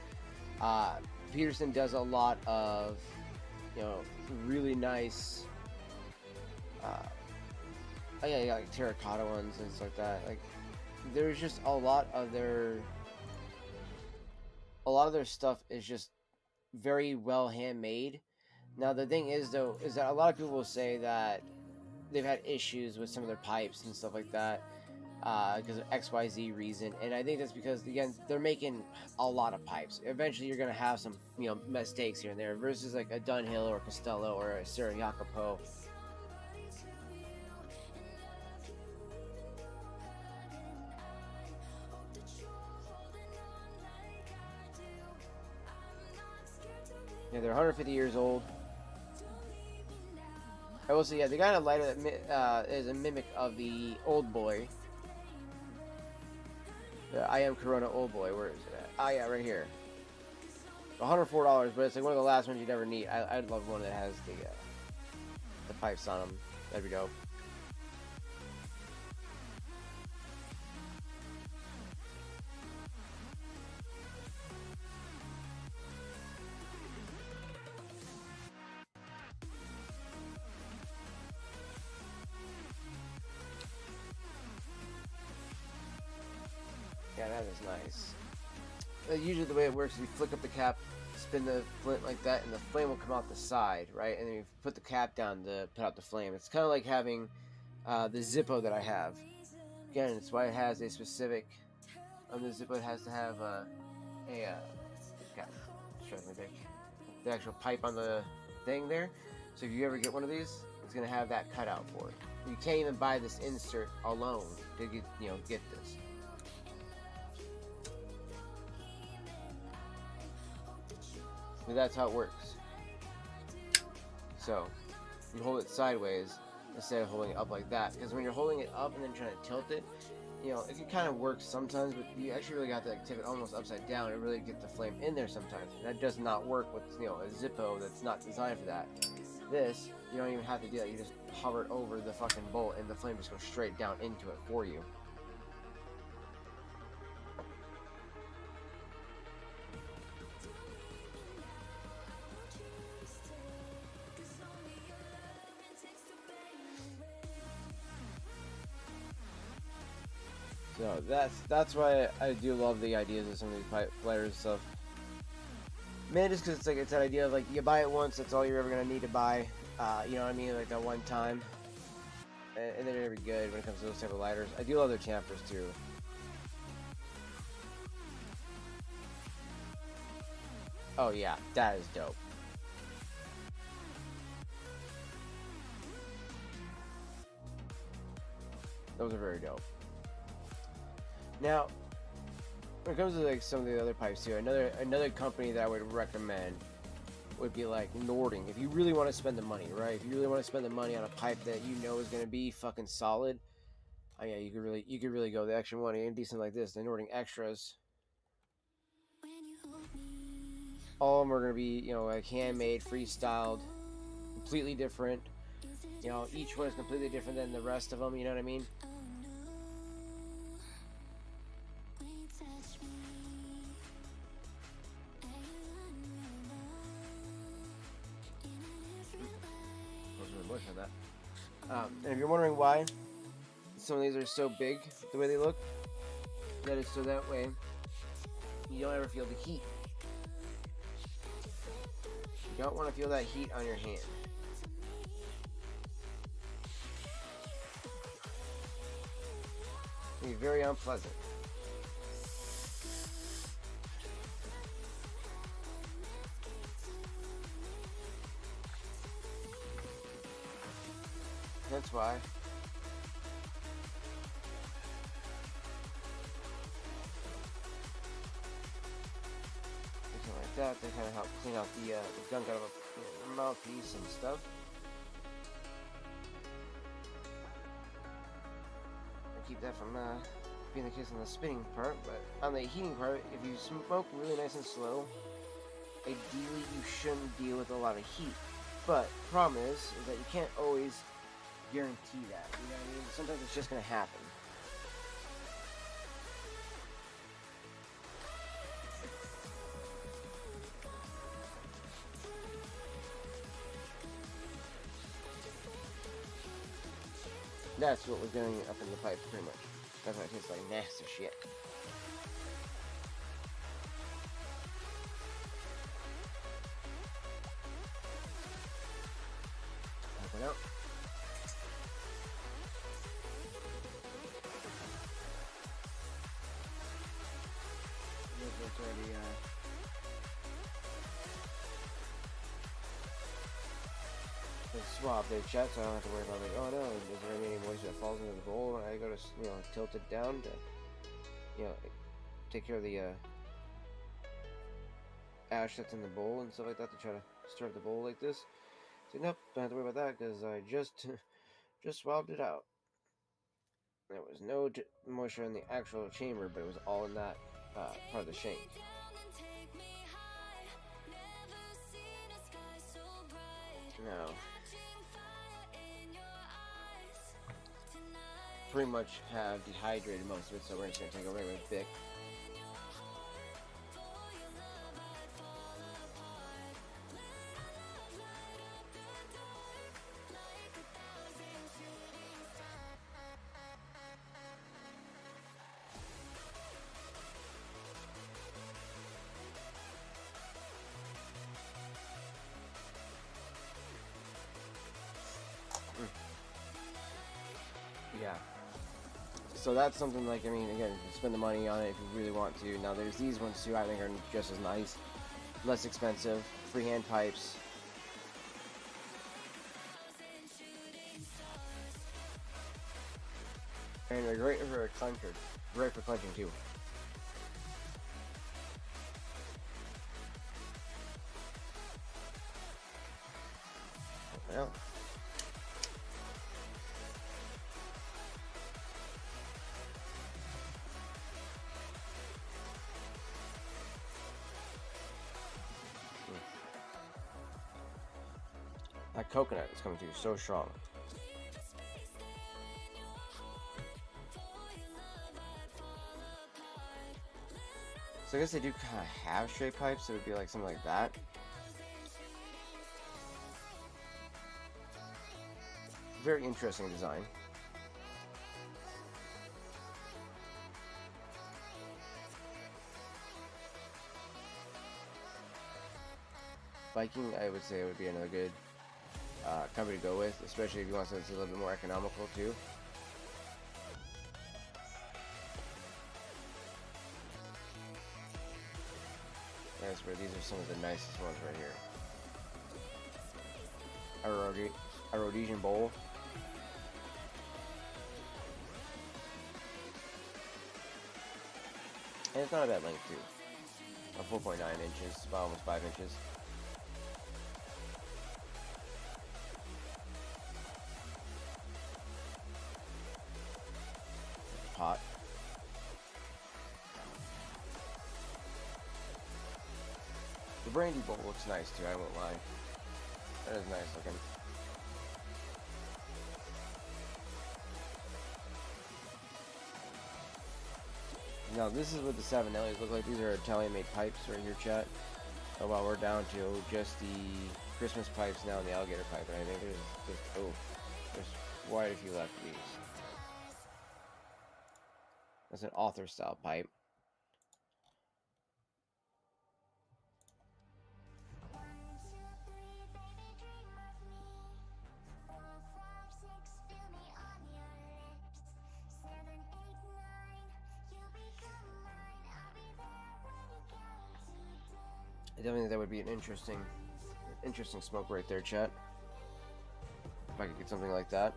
Peterson does a lot of, really nice. Oh yeah, you got like terracotta ones and stuff like that. Like there's just a lot of their stuff is just very well handmade. Now the thing is though, is that a lot of people will say that they've had issues with some of their pipes and stuff like that because of XYZ reason, and I think that's because again they're making a lot of pipes. Eventually you're gonna have some mistakes here and there versus like a Dunhill or Costello or a Sir Jacopo. Yeah, they're 150 years old. I will say, yeah, they got a lighter that is a mimic of the Old Boy. The I Am Corona Old Boy. Where is it at? Ah, yeah, right here. $104, but it's like one of the last ones you'd ever need. I'd love one that has the pipes on them. That'd be dope. Yeah, that is nice. Usually the way it works is you flick up the cap, spin the flint like that, and the flame will come out the side, right? And then you put the cap down to put out the flame. It's kind of like having the Zippo that I have. Again, it's why it has a specific... On the Zippo it has to have the actual pipe on the thing there. So if you ever get one of these, it's going to have that cut out for it. You can't even buy this insert alone to get this. But that's how it works. So you hold it sideways instead of holding it up like that, because when you're holding it up and then trying to tilt it, it can kind of work sometimes, but you actually really got to tip it almost upside down and really get the flame in there sometimes. And that does not work with a Zippo that's not designed for that. This, you don't even have to do that. You just hover it over the fucking bolt and the flame just goes straight down into it for you. So that's why I do love the ideas of some of these pipe lighters and stuff. Mid is because it's that idea of like you buy it once, that's all you're ever gonna need to buy. You know what I mean? Like that one time, and they're gonna be good when it comes to those type of lighters. I do love their chamfers too. Oh yeah, that is dope. Those are very dope. Now, when it comes to like some of the other pipes too, another company that I would recommend would be like Nording. If you really want to spend the money, right? If you really want to spend the money on a pipe that you know is going to be fucking solid, oh yeah, you could really go the extra money and decent like this. The Nording Extras, all of them are going to be, you know, like handmade, freestyled, completely different. You know, each one is completely different than the rest of them. You know what I mean? And if you're wondering why some of these are so big the way they look, that is so that way you don't ever feel the heat. You don't want to feel that heat on your hand. It'll be very unpleasant. That's why something like that, they kind of help clean out the gunk out of a mouthpiece and stuff. And keep that from being the case on the spinning part, but on the heating part, if you smoke really nice and slow, ideally you shouldn't deal with a lot of heat. But the problem is that you can't always guarantee that, you know what I mean? Sometimes it's just gonna happen. That's what was going up in the pipe, pretty much. That's why it tastes like nasty shit. Open up. It's already swab their chat, so I don't have to worry about like, oh no, is there any moisture that falls into the bowl? I go to, you know, tilt it down to, you know, take care of the ash that's in the bowl and stuff like that to try to stir up the bowl like this. So nope, don't have to worry about that because I just swabbed it out. There was no moisture in the actual chamber, but it was all in that part of the shank. Now, pretty much have dehydrated most of it, so we're just going to take a regular Bic. Yeah. So that's something like, I mean, again, you can spend the money on it if you really want to. Now there's these ones too, I think are just as nice. Less expensive, freehand pipes. And they're great for a clencher. Great for clenching too. Well. That coconut is coming through so strong. So I guess they do kind of have straight pipes, so it would be like something like that. Very interesting design. Viking, I would say it would be another good company to go with, especially if you want something that's a little bit more economical too. That's where these are some of the nicest ones right here. A Rhodesian bowl. And it's not a bad length too. A 4.9 inches, about almost 5 inches. Pot. The brandy bowl looks nice too, I won't lie. That is nice looking. Now this is what the Savinellis look like. These are Italian-made pipes right here, chat. So while we're down to just the Christmas pipes now and the alligator pipe, and I think there's quite a few left of these. That's an author-style pipe. I definitely think that would be an interesting smoke right there, chat. If I could get something like that.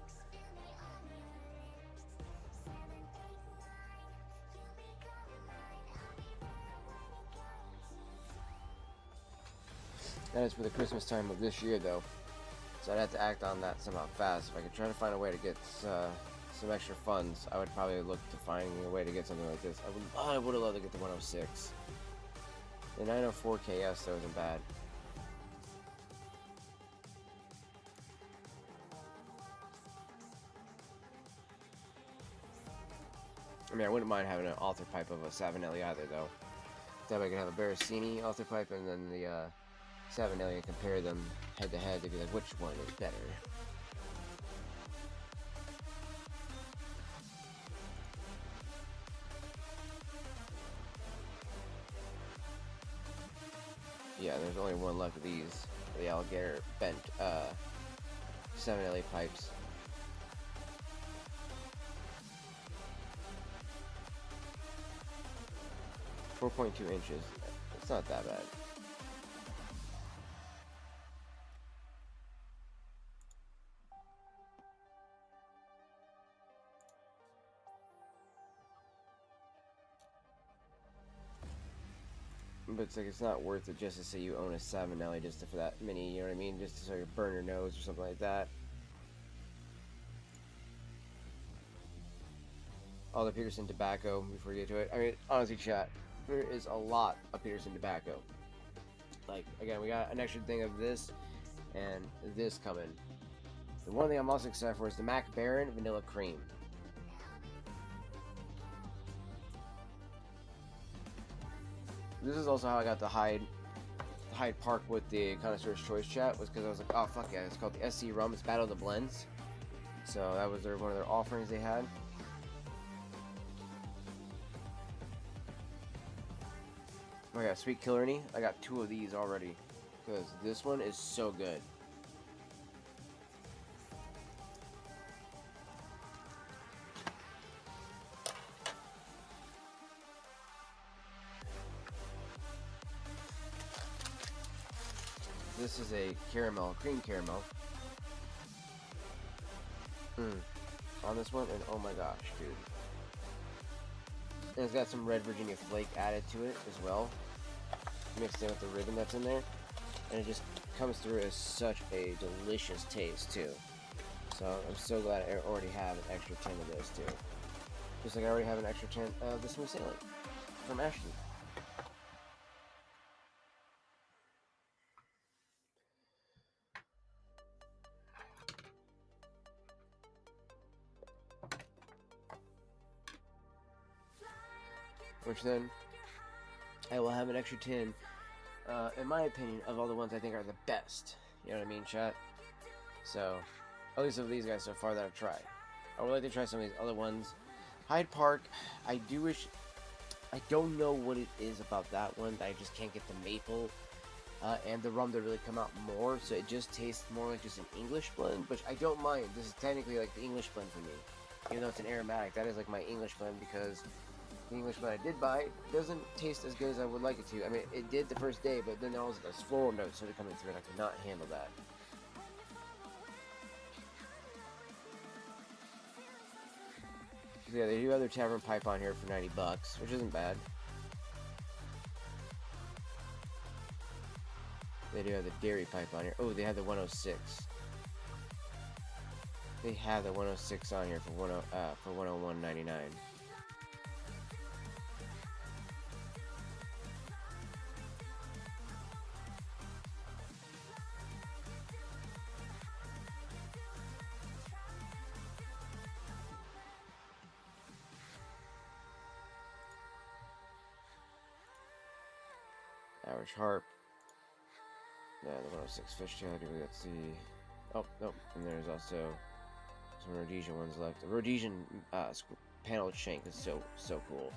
That is for the Christmas time of this year, though. So I'd have to act on that somehow fast. If I could try to find a way to get some extra funds, I would probably look to finding a way to get something like this. I would have loved to get the 106. The 904 KS, though, isn't bad. I mean, I wouldn't mind having an author pipe of a Savinelli either, though. That way I could have a Barricini author pipe and then the Savinelli and compare them head to head to be like, which one is better? Yeah, there's only one left of these. The alligator bent 7LA pipes. .2 inches. It's not that bad. But it's like, it's not worth it just to say you own a Savinelli just for that mini, you know what I mean? Just to so you burn your nose or something like that. All the Peterson tobacco before you get to it. I mean, honestly, chat, there is a lot of Peterson tobacco. Like, again, we got an extra thing of this and this coming. The one thing I'm also excited for is the Mac Baron Vanilla Cream. This is also how I got the Hyde Park with the Connoisseur's Choice chat, was because I was like, oh fuck yeah, it's called the SC Rum, it's Battle of the Blends. So that was one of their offerings they had. Oh yeah, Sweet Killarney, I got 2 of these already, because this one is so good. This is a caramel, cream caramel. On this one, and oh my gosh, dude. And it's got some red Virginia flake added to it as well, mixed in with the ribbon that's in there, and it just comes through as such a delicious taste too. So I'm so glad I already have an extra 10 of those too. Just like I already have an extra 10 of the Smooth Sailing from Ashton. Which then, I will have an extra 10, in my opinion, of all the ones I think are the best. You know what I mean, chat? So, at least of these guys so far that I've tried. I would like to try some of these other ones. Hyde Park, I do wish, I don't know what it is about that one, that I just can't get the maple and the rum to really come out more, so it just tastes more like just an English blend, which I don't mind. This is technically like the English blend for me, even though it's an aromatic. That is like my English blend, because the English blend I did buy doesn't taste as good as I would like it to. I mean, it did the first day, but then there was like a floral note started coming through, and I could not handle that. So yeah, they do have their tavern pipe on here for $90, which isn't bad. They do have the dairy pipe on here. Oh, they have the 106. They have the 106 on here for 101.99. Average harp. Yeah, the 106 fishtail. Let's see. Oh, nope. And there's also some Rhodesian ones left. The Rhodesian paneled shank is so cool.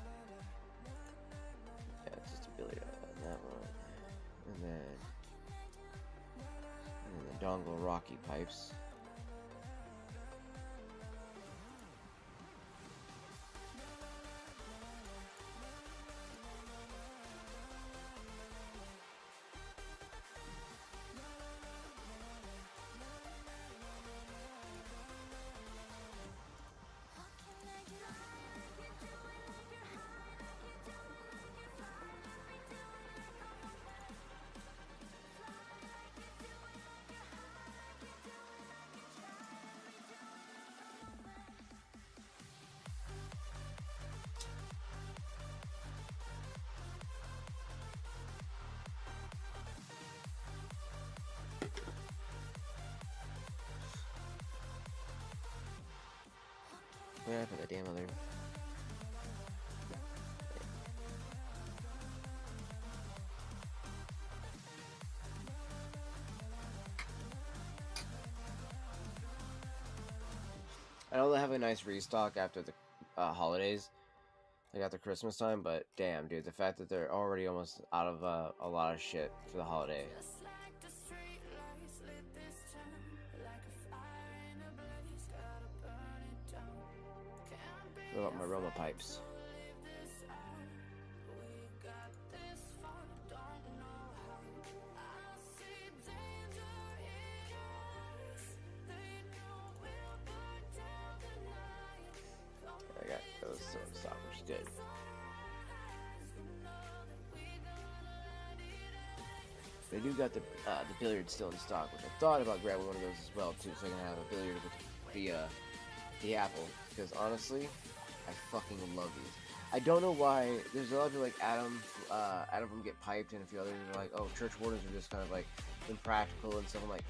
Yeah, it's just a billiard on that one. And then the dongle Rocky pipes. Where did I put that damn other? I know they have a nice restock after the holidays, like after Christmas time, but damn, dude, the fact that they're already almost out of a lot of shit for the holiday. What about my Roma pipes? I got those still in stock, which is good. They do got the billiard still in stock, which I thought about grabbing one of those as well too, so I can have a billiard with the apple. Because honestly, I fucking love these. I don't know why. There's a lot of people like Adam from Get Piped, and a few others are like, oh, church wardens are just kind of like impractical and stuff. I'm like,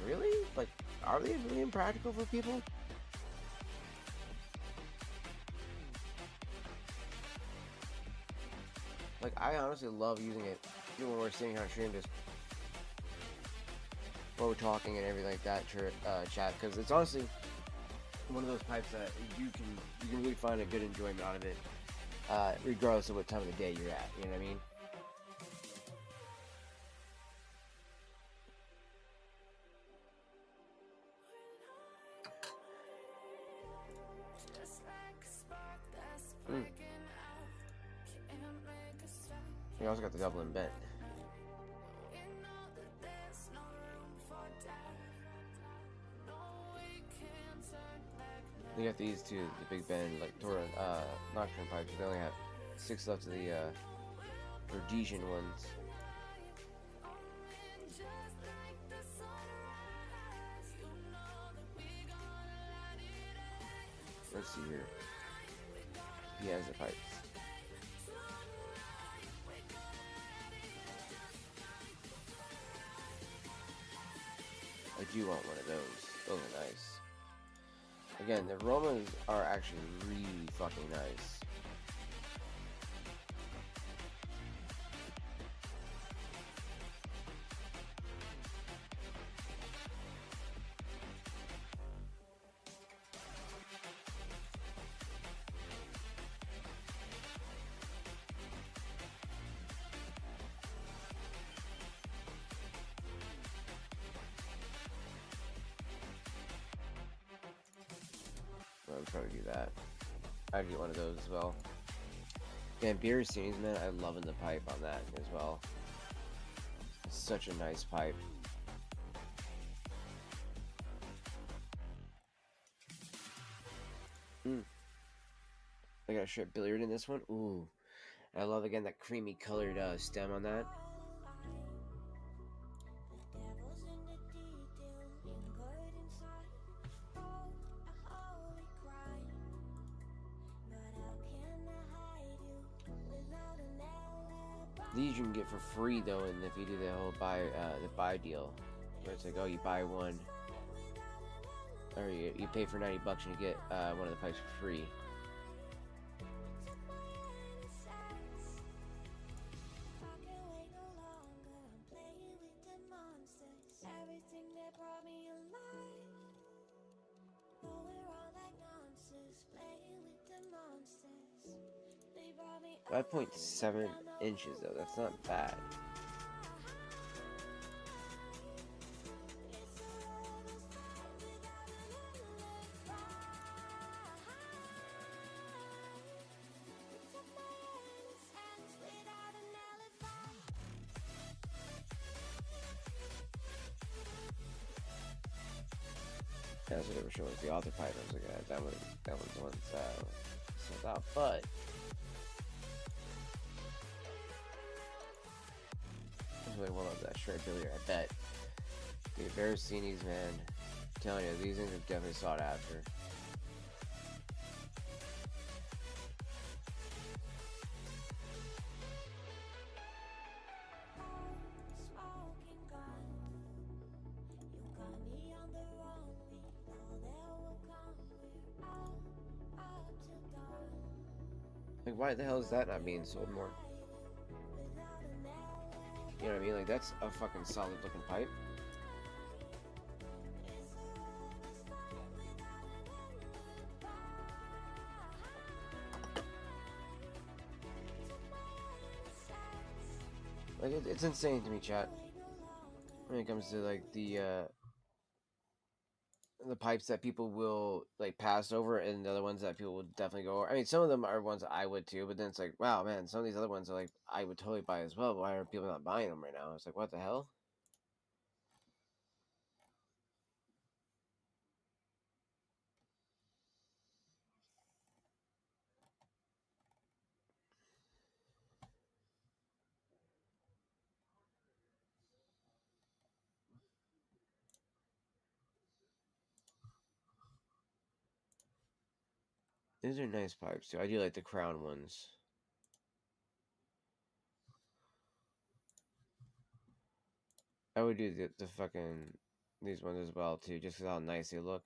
really? Like, are they really impractical for people? Like, I honestly love using it, even when we're sitting here on stream, just while we're talking and everything like that, chat, because it's honestly one of those pipes that you can really find a good enjoyment out of it, regardless of what time of the day you're at. You know what I mean? You also got the Dublin bent. They got these two, the Big Ben, like Nocturne pipes. They only have 6 left of the Rhodesian ones. Let's see here. He has the pipes. I do want one of those. Those are nice. Again, the aromas are actually really fucking nice. would probably do that. I'd get one of those as well. And beer scenes, man, I'm loving the pipe on that as well. It's such a nice pipe. I got a straight billiard in this one. Ooh. I love, again, that creamy colored stem on that. These you can get for free though, and if you do the whole buy deal, where it's like, oh, you buy one, or you pay for $90 and you get one of the pipes for free. Five 5.7 inches though, that's not bad. That's what they were showing us, the author pipe. I was like, that one's the one sold out, but I really want that straight billiard, I bet. Dude, Veracinis, man, I'm telling you, these things are definitely sought after. Like, why the hell is that not being sold more? You know what I mean? Like, that's a fucking solid looking pipe. Like, it's insane to me, chat, when it comes to, like, the pipes that people will, like, pass over, and the other ones that people will definitely go over. I mean, some of them are ones that I would too, but then it's like, wow, man, some of these other ones are like, I would totally buy as well. Why are people not buying them right now? It's like, what the hell? These are nice pipes too. I do like the crown ones. I would do the fucking these ones as well too, just because how nice they look.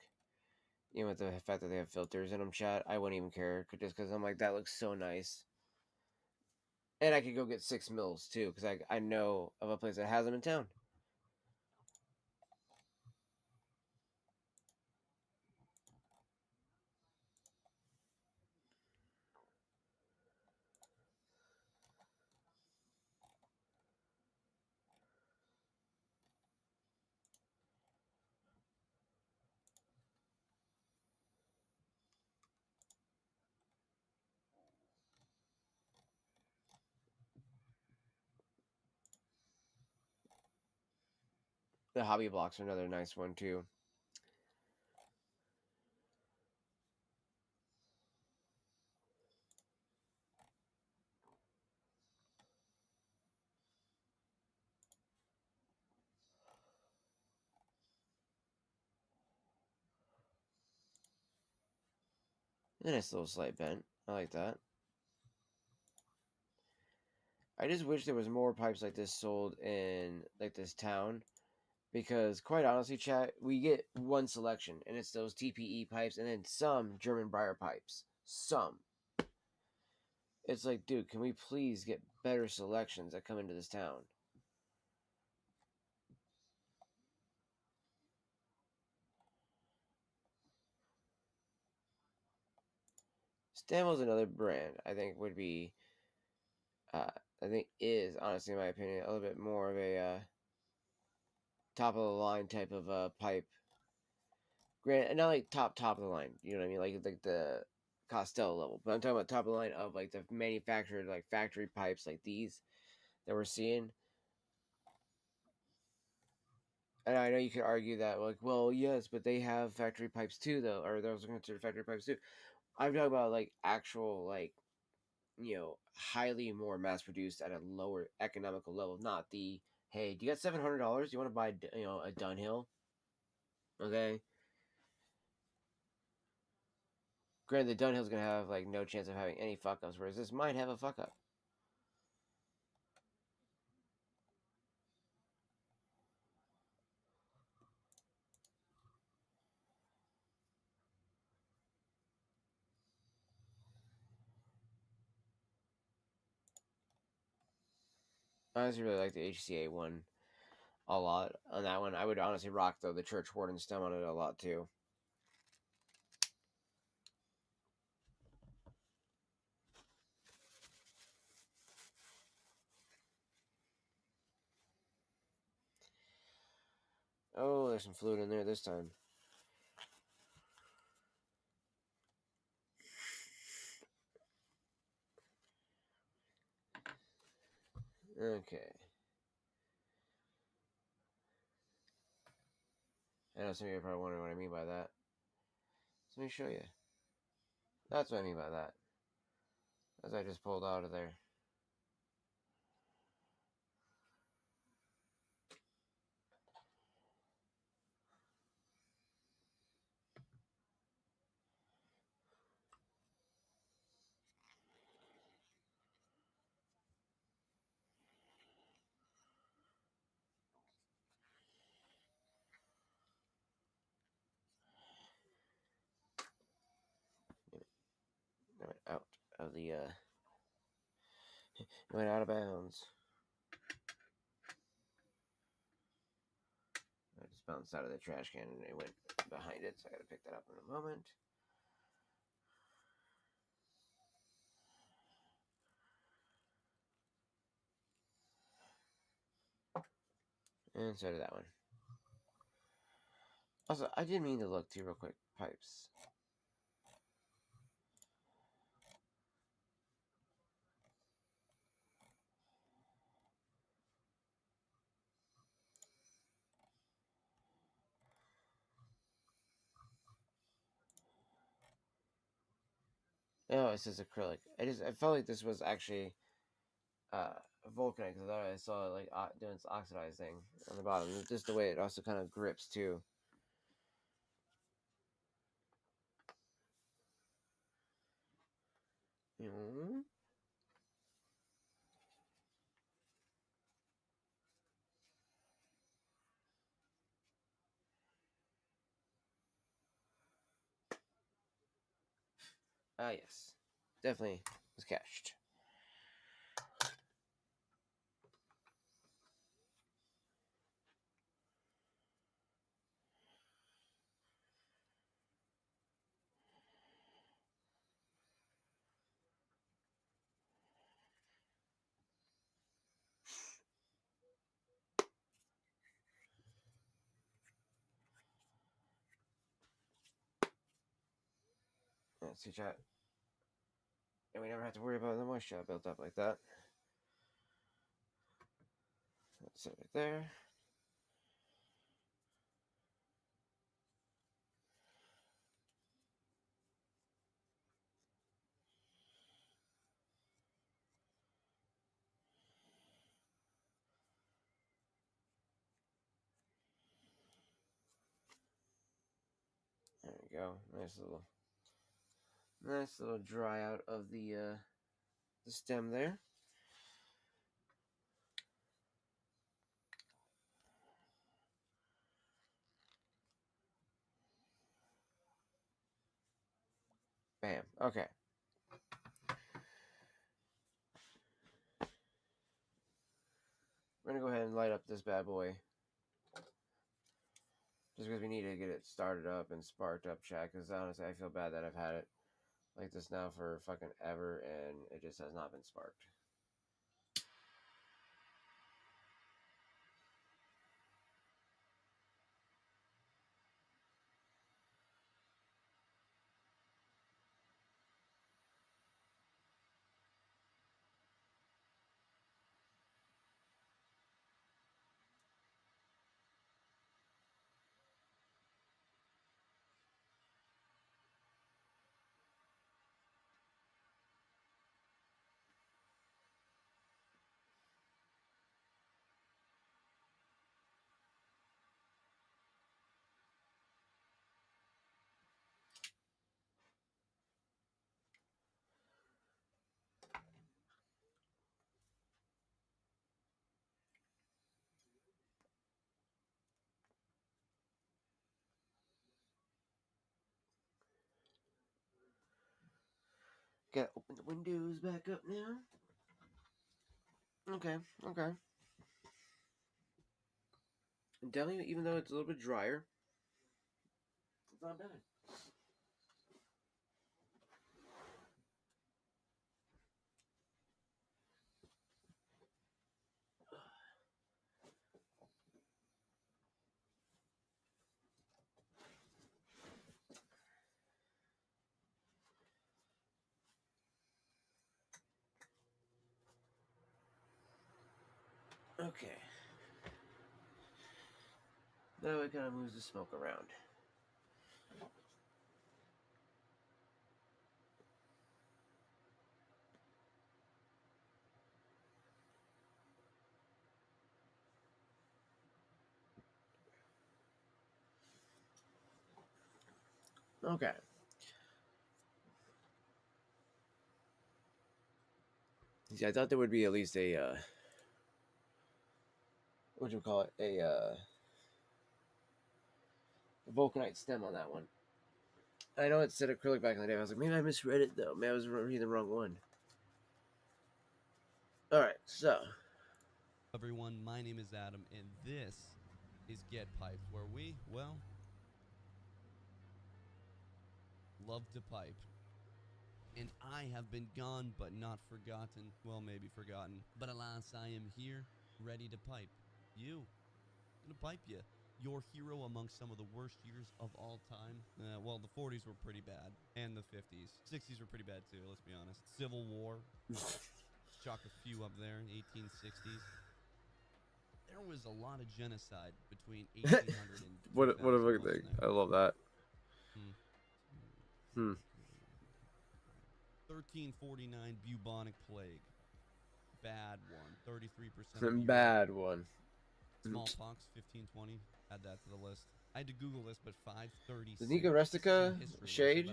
Even with the fact that they have filters in them, chat, I wouldn't even care, just because I'm like, that looks so nice. And I could go get 6 mils too, because I know of a place that has them in town. The hobby blocks are another nice one too. A nice little slight bent. I like that. I just wish there was more pipes like this sold in like this town, because quite honestly, chat, we get one selection, and it's those TPE pipes, and then some German briar pipes. Some. It's like, dude, can we please get better selections that come into this town? Stamel's another brand I think would be, I think is, honestly, in my opinion, a little bit more of a top of the line type of pipe Granted, not like top of the line. You know what I mean? Like the Costello level. But I'm talking about top of the line of like the manufactured like factory pipes like these that we're seeing. And I know you could argue that, like, well, yes, but they have factory pipes too, though, or those are considered factory pipes too. I'm talking about like actual, like, highly more mass produced at a lower economical level, not the hey, do you got $700? You want to buy, a Dunhill? Okay. Granted, the Dunhill's gonna have like no chance of having any fuck ups, whereas this might have a fuck up. I honestly really like the HCA one a lot. On that one, I would honestly rock though the Church Warden stem on it a lot too. Oh, there's some fluid in there this time. Okay. I know some of you are probably wondering what I mean by that. So let me show you. That's what I mean by that. As I just pulled out of there. I went out of the, went out of bounds. I just bounced out of the trash can and it went behind it, so I gotta pick that up in a moment. And so did that one. Also, I didn't mean to look too real quick. Pipes. Oh, it says acrylic. I felt like this was actually vulcanite because I thought I saw it like doing this oxidized thing on the bottom. Just the way it also kind of grips too. Mm-hmm. Ah, yes. Definitely was cached. Let's see, chat. And we never have to worry about the moisture built up like that. That's it right there. There we go. Nice little dry out of the stem there. Bam. Okay. We're gonna go ahead and light up this bad boy. Just because we need to get it started up and sparked up, chat. Because honestly, I feel bad that I've had it like this now for fucking ever, and it just has not been sparked. Gotta open the windows back up now. Okay, okay. I'm telling you, even though it's a little bit drier, it's not bad. Okay. Now it kind of moves the smoke around. Okay. See, I thought there would be at least a, what do you call it? A vulcanite stem on that one. I know it said acrylic back in the day. I was like, maybe I misread it though. Maybe I was reading the wrong one. Alright, so. Everyone, my name is Adam, and this is Get Piped, where we, well, love to pipe. And I have been gone, but not forgotten. Well, maybe forgotten. But alas, I am here, ready to pipe. You. I'm gonna pipe you. Your hero amongst some of the worst years of all time. Well, the 40s were pretty bad. And the 50s. 60s were pretty bad, too, let's be honest. Civil War. Chalk a few up there, 1860s. There was a lot of genocide between 1800 and what a fucking thing. I love that. 1349 bubonic plague. Bad one. 33%. Bad one. Smallpox, 1520. Add that to the list. I had to Google this, but 536. The Nica Rustica shade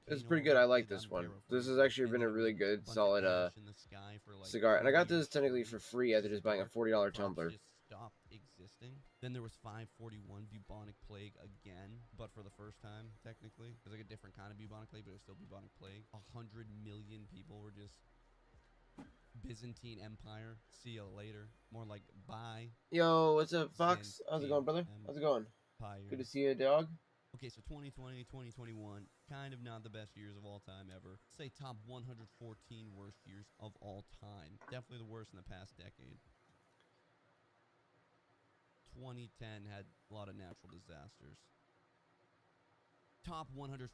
is pretty good. I like this one. This has actually been a really good, solid cigar. And I got this technically for free after just buying a $40 tumbler. Stopped existing. Then there was 541 bubonic plague again, but for the first time, technically. It was like a different kind of bubonic plague, but it was still bubonic plague. 100 million people were just Byzantine Empire. See you later. More like bye. Yo, what's up, Fox? How's it going, brother? How's it going? Good to see you, dog. Okay, so 2020, 2021, kind of not the best years of all time ever. Say top 114 worst years of all time. Definitely the worst in the past decade. 2010 had a lot of natural disasters. Top 115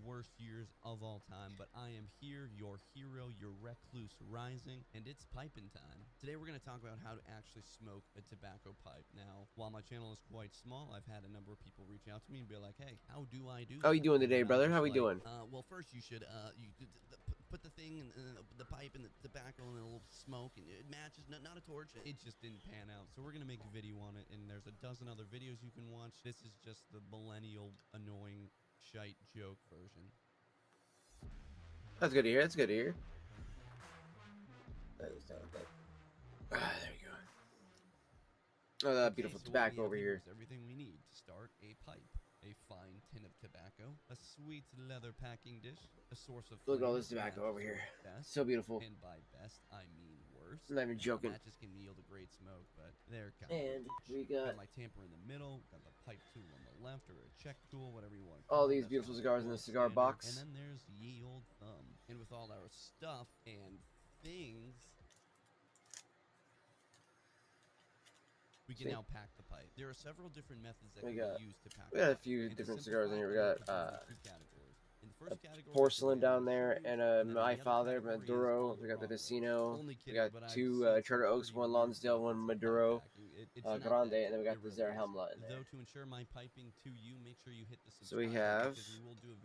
worst years of all time, but I am here, your hero, your recluse rising, and it's piping time. Today we're going to talk about how to actually smoke a tobacco pipe. Now, while my channel is quite small, I've had a number of people reach out to me and be like, hey, how do I do that? How you doing today, brother? How we doing? Well, first you should put the thing in the pipe and the tobacco and a little smoke, and it matches, not a torch. It just didn't pan out. So we're going to make a video on it, and there's a dozen other videos you can watch. This is just the millennial annoying shite joke version. That's good to hear. That's good to hear. That is not bad. There you go. Oh, that beautiful tobacco over here. Everything we need to start a pipe. A fine tin of tobacco, a sweet leather packing dish, a source of look at all this tobacco over here. Best, so beautiful. And by best, I mean worse. I'm not even joking. Matches can yield a great smoke, but they're kind and of we got my tamper in the middle, got the pipe tool on the left, or a check tool, whatever you want. All these beautiful cigars in the cigar box. And then there's ye old thumb. And with all our stuff and things, we can now pack the pipe. There are several different methods that can be used to pack. We got a few different cigars in here. We got a porcelain down there, and a My Father Maduro. We got the Decino. We got two Charter Oaks, one Lonsdale, one Maduro Grande, and then we got the Zarahemla in there. To ensure my piping to you, make sure you hit the so we have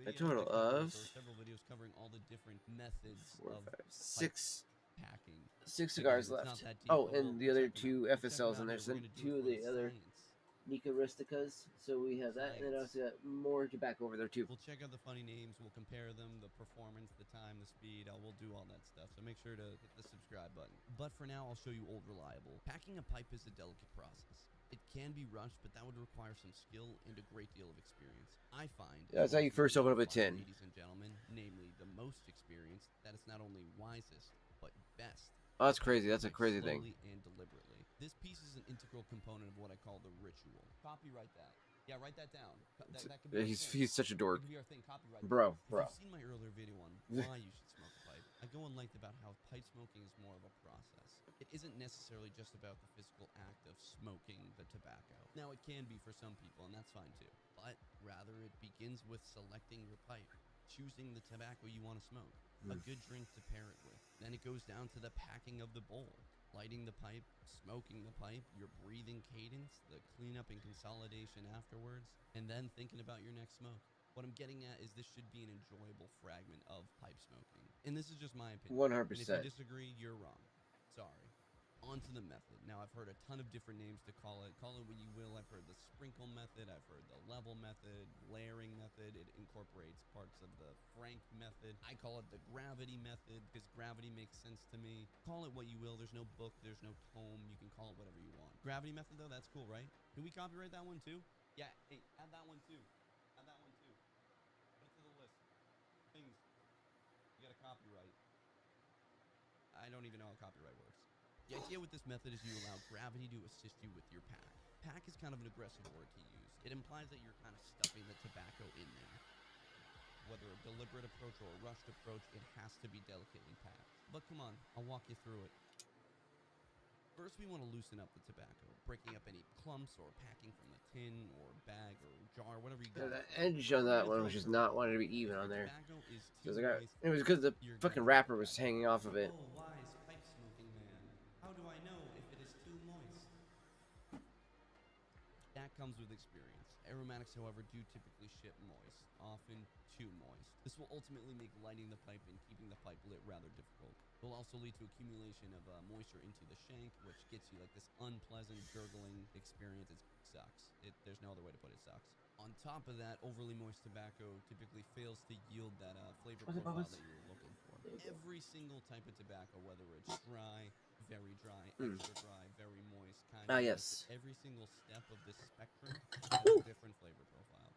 a total of several videos covering all the different methods 4, of 5, 6. packing. 6 cigars left. Oh, and the other 2 FSLs in there. So 2 of the other Nica Rusticas. So we have that, and then also got more tobacco over there too. We'll check out the funny names. We'll compare them, the performance, the time, the speed. We'll do all that stuff. So make sure to hit the subscribe button. But for now, I'll show you Old Reliable. Packing a pipe is a delicate process. It can be rushed, but that would require some skill and a great deal of experience. I find that's how you first open up a tin. Ladies and gentlemen, namely the most most experienced that it's not only wisest, but best. Oh, that's crazy. That's a Pipe crazy thing. slowly and deliberately. This piece is an integral component of what I call the ritual. Copyright that. Yeah, write that down. That could be our thing. He's such a dork. That could be our thing. Copyright Bro. If you've seen my earlier video on why you should smoke a pipe, I go in length about how pipe smoking is more of a process. It isn't necessarily just about the physical act of smoking the tobacco. Now, it can be for some people, and that's fine too. But rather, it begins with selecting your pipe, choosing the tobacco you want to smoke, a good drink to pair it with. Then it goes down to the packing of the bowl, lighting the pipe, smoking the pipe, your breathing cadence, the cleanup and consolidation afterwards, and then thinking about your next smoke. What I'm getting at is this should be an enjoyable fragment of pipe smoking. And this is just my opinion. 100%. And if you disagree, you're wrong. Sorry. On to the method. Now, I've heard a ton of different names to call it. Call it what you will. I've heard the sprinkle method. I've heard the level method, layering method. It incorporates parts of the Frank method. I call it the gravity method because gravity makes sense to me. Call it what you will. There's no book. There's no tome. You can call it whatever you want. Gravity method, though, that's cool, right? Can we copyright that one, too? Yeah, hey, add that one, too. Add that one, too. Put it to the list. Things you gotta copyright. I don't even know how copyright works. The idea with this method is you allow gravity to assist you with your pack. Pack is kind of an aggressive word to use. It implies that you're kind of stuffing the tobacco in there. Whether a deliberate approach or a rushed approach, it has to be delicately packed. But come on, I'll walk you through it. First, we want to loosen up the tobacco, breaking up any clumps or packing from the tin or bag or jar, whatever you got. The edge on that one was just not wanting to be even on there. Tobacco is Because too moist, it was because the you're fucking gonna wrapper get was that. hanging off of it. Oh, wise pipe smoking man. How do I know if it is too moist? That comes with experience. Aromatics, however, do typically ship moist, often too moist. This will ultimately make lighting the pipe and keeping the pipe lit rather difficult. It will also lead to accumulation of moisture into the shank, which gets you like this unpleasant gurgling experience. It sucks. There's no other way to put it, sucks. On top of that, overly moist tobacco typically fails to yield that flavor profile that you're looking for. Every single type of tobacco, whether it's dry, very dry, extra dry, very moist, kind of Yes. every single step of this spectrum has a different flavor profile.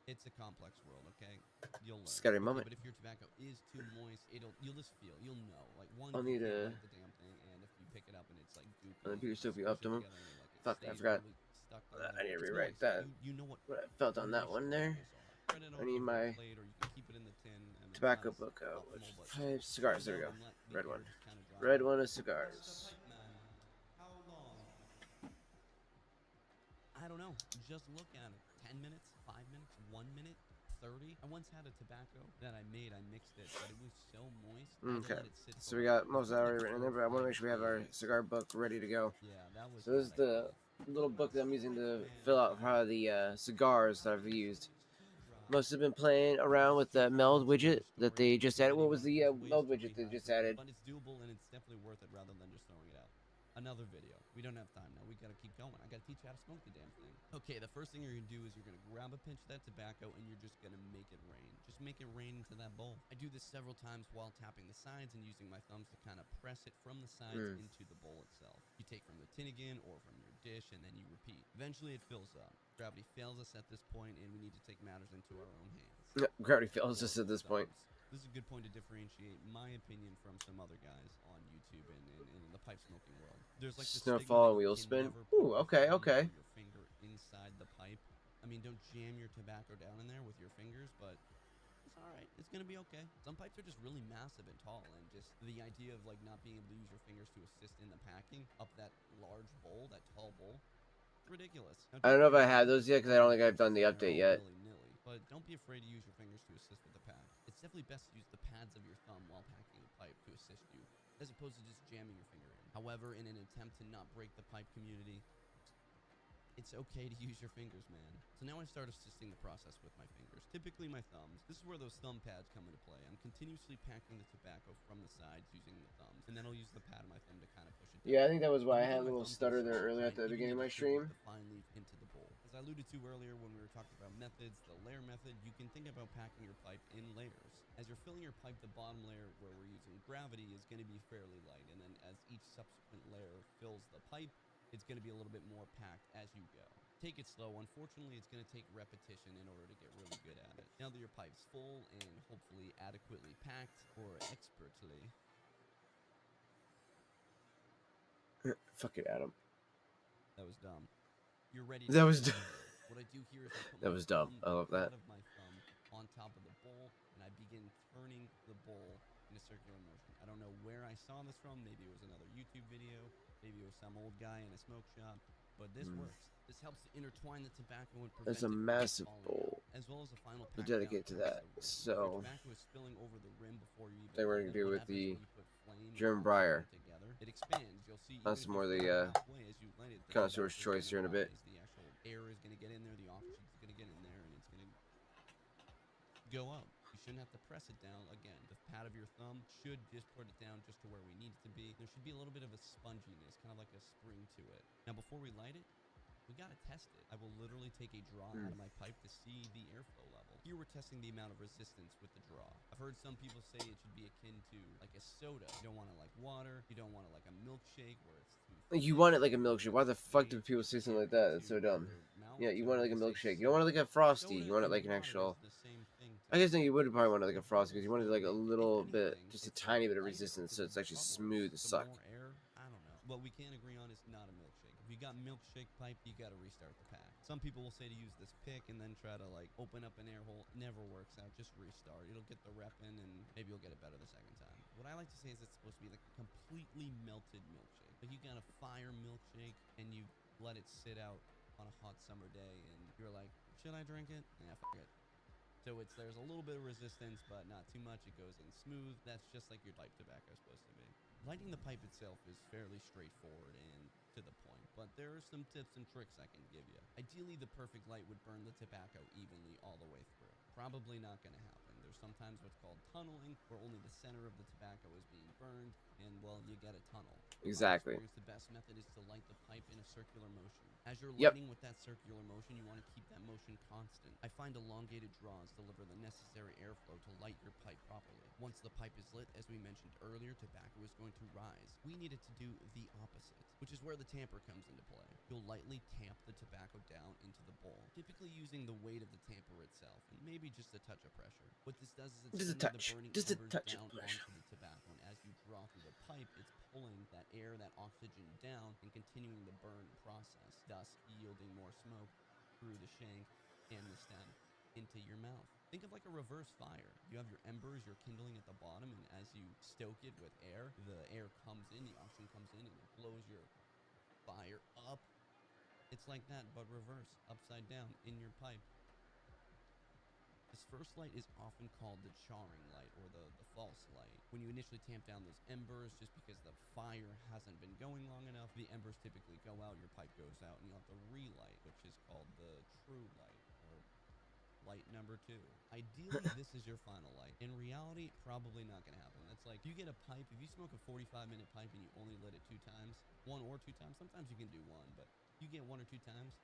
It's a complex world, okay? You'll learn. Scary Okay, moment. but if your tobacco is too moist, you'll just feel, you'll know. Like one, I'll you need can't a- light the damn thing, and if you pick it up and it's like goopy, I'll need to squish be it optimum. together and, like, it Fuck, I stays forgot. really stuck I together. need to It's rewrite moist. that. You know what What I felt on that moist one there. levels are. Spread it I all need over my the plate, or you can keep it in the tin. I mean, tobacco not as book out. optimal, Which but pipe cigars? There we go go. and let the Red air one. just kinda dry Red out. one is What's the cigars. pipe man? How long? I don't know. Just look at it. 10 minutes, 5 minutes, 1 minute, 30. I once had a tobacco that I mixed it, but it was so moist. I had to Okay. let it sit So for we like got most of that already written in there, but I want to make sure we have our 4 or 5 days. cigar book ready to go. Yeah, that was So this is not the ideal. little book that I'm using to fill out how the cigars that I've used. Most have been playing around with the meld widget that they just added. What was the meld widget they just added? But it's doable and it's definitely worth it rather than just throwing it out. Another video. We don't have time now. We gotta keep going. I gotta teach you how to smoke the damn thing. Okay, the first thing you're gonna do is you're gonna grab a pinch of that tobacco and you're just gonna make it rain. Just make it rain into that bowl. I do this several times while tapping the sides and using my thumbs to kind of press it from the sides into the bowl itself. You take from the tin again or from your dish and then you repeat. Eventually it fills up. Gravity fails us at this point and we need to take matters into our own hands. Gravity fails us at this point. This is a good point to differentiate my opinion from some other guys on YouTube and in the pipe smoking world. There's like this Snowfall and wheel spin. Ooh, okay, okay. Your finger inside the pipe. I mean, don't jam your tobacco down in there with your fingers, but it's all right. It's gonna be okay. Some pipes are just really massive and tall, and just the idea of like not being able to use your fingers to assist in the packing up that large bowl, that tall bowl, it's ridiculous. Now, I don't know if I have those yet because I don't think I've done the update yet. willy-nilly, but don't be afraid to use your fingers to assist with the pack. It's definitely best to use the pads of your thumb while packing a pipe to assist you, as opposed to just jamming your finger in. However, in an attempt to not break the pipe community, it's okay to use your fingers, man. So now I start assisting the process with my fingers, typically my thumbs. This is where those thumb pads come into play. I'm continuously packing the tobacco from the sides using the thumbs, and then I'll use the pad of my thumb to kind of push it down. Yeah, I think that was why I had a Using my little thumbs stutter to there solve, earlier at I the even beginning of need my to distribute stream. the fine leaf into the bowl. As I alluded to earlier when we were talking about methods, the layer method, you can think about packing your pipe in layers. As you're filling your pipe, the bottom layer where we're using gravity is going to be fairly light, and then as each subsequent layer fills the pipe, it's going to be a little bit more packed as you go. Take it slow. Unfortunately, it's going to take repetition in order to get really good at it. Now that your pipe's full and hopefully adequately packed or expertly. Fuck it, Adam. That was dumb. You're ready to That was spin dumb. the bowl. What I do here is I put That my was dumb. thumb, I love the that. flat of my thumb on top of the bowl, and I begin turning the bowl in a circular motion. I don't know where I saw this from. Maybe it was another YouTube video. Maybe it was some old guy in a smoke shop. But this works. This helps to intertwine the tobacco and prevent That's a it from massive falling bowl out, as well as the final to pack dedicate down to that. towards the rim. So, Your tobacco is spilling over the rim before you even they were light gonna it. do What with happens the when you put flame and German oxygen Briar. together? It expands. You'll see even That's if you more the, fill it halfway as you light it, the connoisseur's tobacco is choice gonna here in a bit. rise. The actual air is going to get in there, the oxygen is going to get in there, and it's going to go up. You shouldn't have to press it down. Again, the pad of your thumb should just put it down just to where we need it to be. There should be a little bit of a sponginess, kind of like a spring to it. Now, before we light it, we gotta test it. I will literally take a draw out of my pipe to see the airflow level. Here we're testing the amount of resistance with the draw. I've heard some people say it should be akin to like a soda. You don't want it like water. You don't want it like a milkshake where it's too You thick, want it like a milkshake. Why the fuck do straight, people just say to something get like that? That's into so dumb. your mouth. Yeah, you So want it like a they say milkshake. You don't want it like a frosty. You want it soda like an and actual. water is the same thing to I guess no, me. you would probably want it like a frosty because you wanted like a If little bit, anything, just a it's tiny bit of lighter resistance, because so it's the actually bubbles, smooth as the suck. more air, I don't know. What we can agree on is not a milkshake. If you got milkshake pipe, you got to restart the pack. Some people will say to use this pick and then try to like open up an air hole. It never works out. Just restart. It'll get the rep in and maybe you'll get it better the second time. What I like to say is it's supposed to be like a completely melted milkshake. Like you got a fire milkshake and you let it sit out on a hot summer day and you're like, should I drink it? Yeah, fuck it. So there's a little bit of resistance, but not too much. It goes in smooth. That's just like your pipe tobacco is supposed to be. Lighting the pipe itself is fairly straightforward and to the point, but there are some tips and tricks I can give you. Ideally, the perfect light would burn the tobacco evenly all the way through. Probably not going to happen. There's sometimes what's called tunneling, where only the center of the tobacco is being burned, and well, you get a tunnel. Exactly. In my experience, the best method is to light the pipe in a circular motion. As you're Yep. lighting with that circular motion, you want to keep that motion constant. I find elongated draws deliver the necessary airflow to light your pipe properly. Once the pipe is lit, as we mentioned earlier, tobacco is going to rise. We needed to do the opposite, which is where the tamper comes into play. You'll lightly tamp the tobacco down into the bowl, typically using the weight of the tamper itself, and maybe just a touch of pressure. What this does is it's Just a sending touch. the burning Just a embers touch down of pressure. onto the tobacco, and as you draw through the pipe, it's pulling that air, that oxygen down, and continuing the burn process, thus yielding more smoke through the shank and the stem into your mouth. Think of like a reverse fire. You have your embers, you're kindling at the bottom, and as you stoke it with air, the air comes in, the oxygen comes in, and it blows your fire up. It's like that, but reverse, upside down, in your pipe. This first light is often called the charring light or the false light. When you initially tamp down those embers, just because the fire hasn't been going long enough, the embers typically go out, your pipe goes out, and you'll have to relight, which is called the true light or light number 2. Ideally, this is your final light. In reality, probably not going to happen. That's like, you get a pipe, if you smoke a 45-minute pipe and you only lit it 2 times, 1 or 2 times, sometimes you can do 1, but you get 1 or 2 times,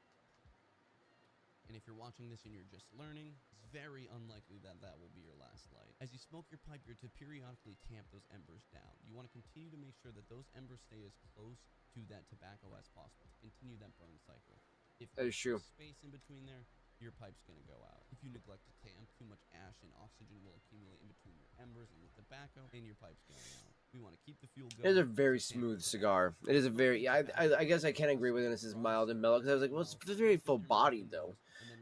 and if you're watching this and you're just learning, it's very unlikely that that will be your last light. As you smoke your pipe, you're to periodically tamp those embers down. You want to continue to make sure that those embers stay as close to that tobacco as possible to continue that burn cycle. If That is true. there's space in between there, your pipe's going to go out. If you neglect to tamp, too much ash and oxygen will accumulate in between your embers and the tobacco, and your pipe's going out. We want to keep the fuel going. It is a very so tamp smooth the cigar. tobacco. It is a very. Smoking I guess I can agree with it. This is mild and mellow because I was like, well, it's very full bodied though.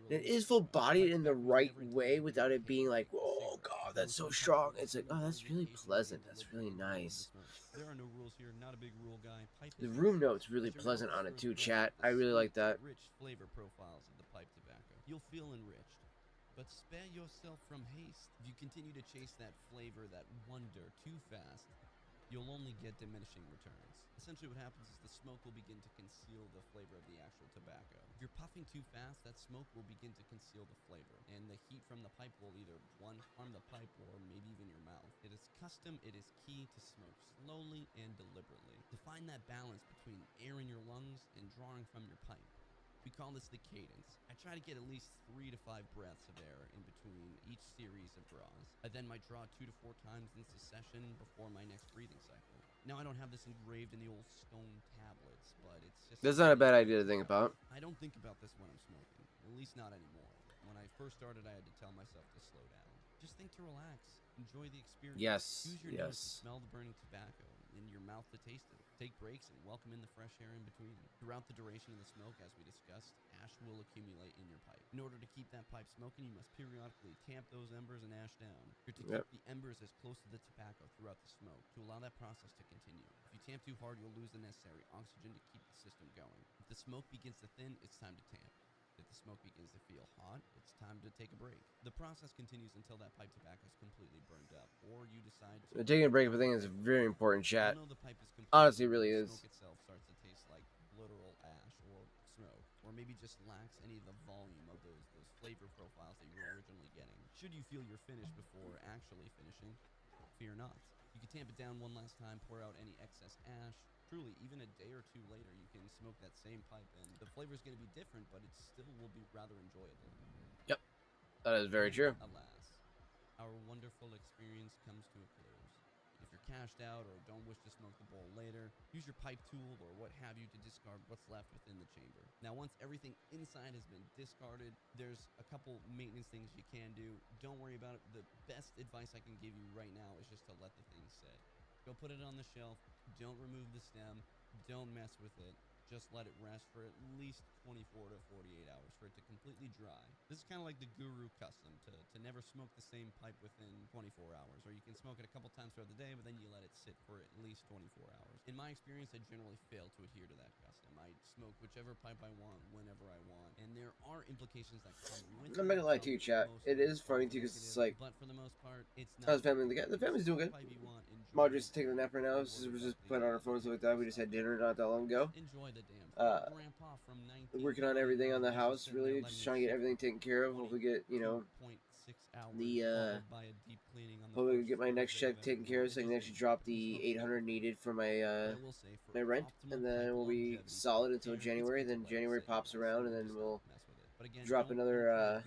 And it is full bodied in the right way without it being like, oh god, that's so strong. It's like, oh, that's really pleasant. That's really nice. There are no rules here. Not a big rule guy. Pipe The is room yours. note's really As your pleasant mouth on it serves too, the chat. rest of I the really like sweet, that. rich flavor profiles of the pipe tobacco. You'll feel enriched, but spare yourself from haste. If you continue to chase that flavor, that wonder too fast, you'll only get diminishing returns. Essentially what happens is the smoke will begin to conceal the flavor of the actual tobacco. If you're puffing too fast, that smoke will begin to conceal the flavor, and the heat from the pipe will either, one, harm the pipe or maybe even your mouth. It is custom, it is key to smoke slowly and deliberately. To find that balance between air in your lungs and drawing from your pipe. We call this the cadence. I try to get at least 3 to 5 breaths of air in between each series of draws. I then might draw 2 to 4 times in succession before my next breathing cycle. Now, I don't have this engraved in the old stone tablets, but it's just... That's not a bad idea to think about. I don't think about this when I'm smoking, at least not anymore. When I first started, I had to tell myself to slow down. Just think to relax. Enjoy the experience. Yes, Use your nose to yes. smell the burning tobacco and your mouth to taste it. Take breaks and welcome in the fresh air in between. Throughout the duration of the smoke, as we discussed, ash will accumulate in your pipe. In order to keep that pipe smoking, you must periodically tamp those embers and ash down. You're to keep the embers as close to the tobacco throughout the smoke to allow that process to continue. If you tamp too hard, you'll lose the necessary oxygen to keep the system going. If the smoke begins to thin, it's time to tamp. If the smoke begins to feel hot, it's time to take a break. The process continues until that pipe tobacco is completely burned up, or you decide to... Taking a break, I think, is a very important, chat. You'll know the pipe is completely Honestly, it really burned. is. The smoke itself starts to taste like literal ash or smoke, or maybe just lacks any of the volume of those flavor profiles that you were originally getting. Should you feel you're finished before actually finishing, fear not. You can tamp it down one last time, pour out any excess ash. Truly, even a day or two later, you can smoke that same pipe, and the flavor is going to be different, but it still will be rather enjoyable. Yep, that is very true. Alas, our wonderful experience comes to a close. If you're cashed out or don't wish to smoke the bowl later, use your pipe tool or what have you to discard what's left within the chamber. Now, once everything inside has been discarded, there's a couple maintenance things you can do. Don't worry about it. The best advice I can give you right now is just to let the thing sit. Go put it on the shelf. Don't remove the stem. Don't mess with it. Just let it rest for at least 24 to 48 hours for it to completely dry. This is kind of like the guru custom to never smoke the same pipe within 24 hours. Or you can smoke it a couple times throughout the day, but then you let it sit for at least 24 hours. In my experience, I generally fail to adhere to that custom. I smoke whichever pipe I want, whenever I want. And there are implications that come with it. I'm not gonna lie to you, chat. It is funny too, because it's like, But for the most part, it's how's not... the family? The family's doing good. Marjorie's taking a nap right now. Sister was just playing on her phone and stuff like that. We just had dinner not that long ago. Enjoy the damn Grandpa from Working on everything on the house, really. Just trying to get everything taken care of. Hopefully get, you know, hopefully get my next check taken care of so I can actually drop the 800 needed for my my rent, and then we'll be solid until January. Then January pops around, and then we'll drop another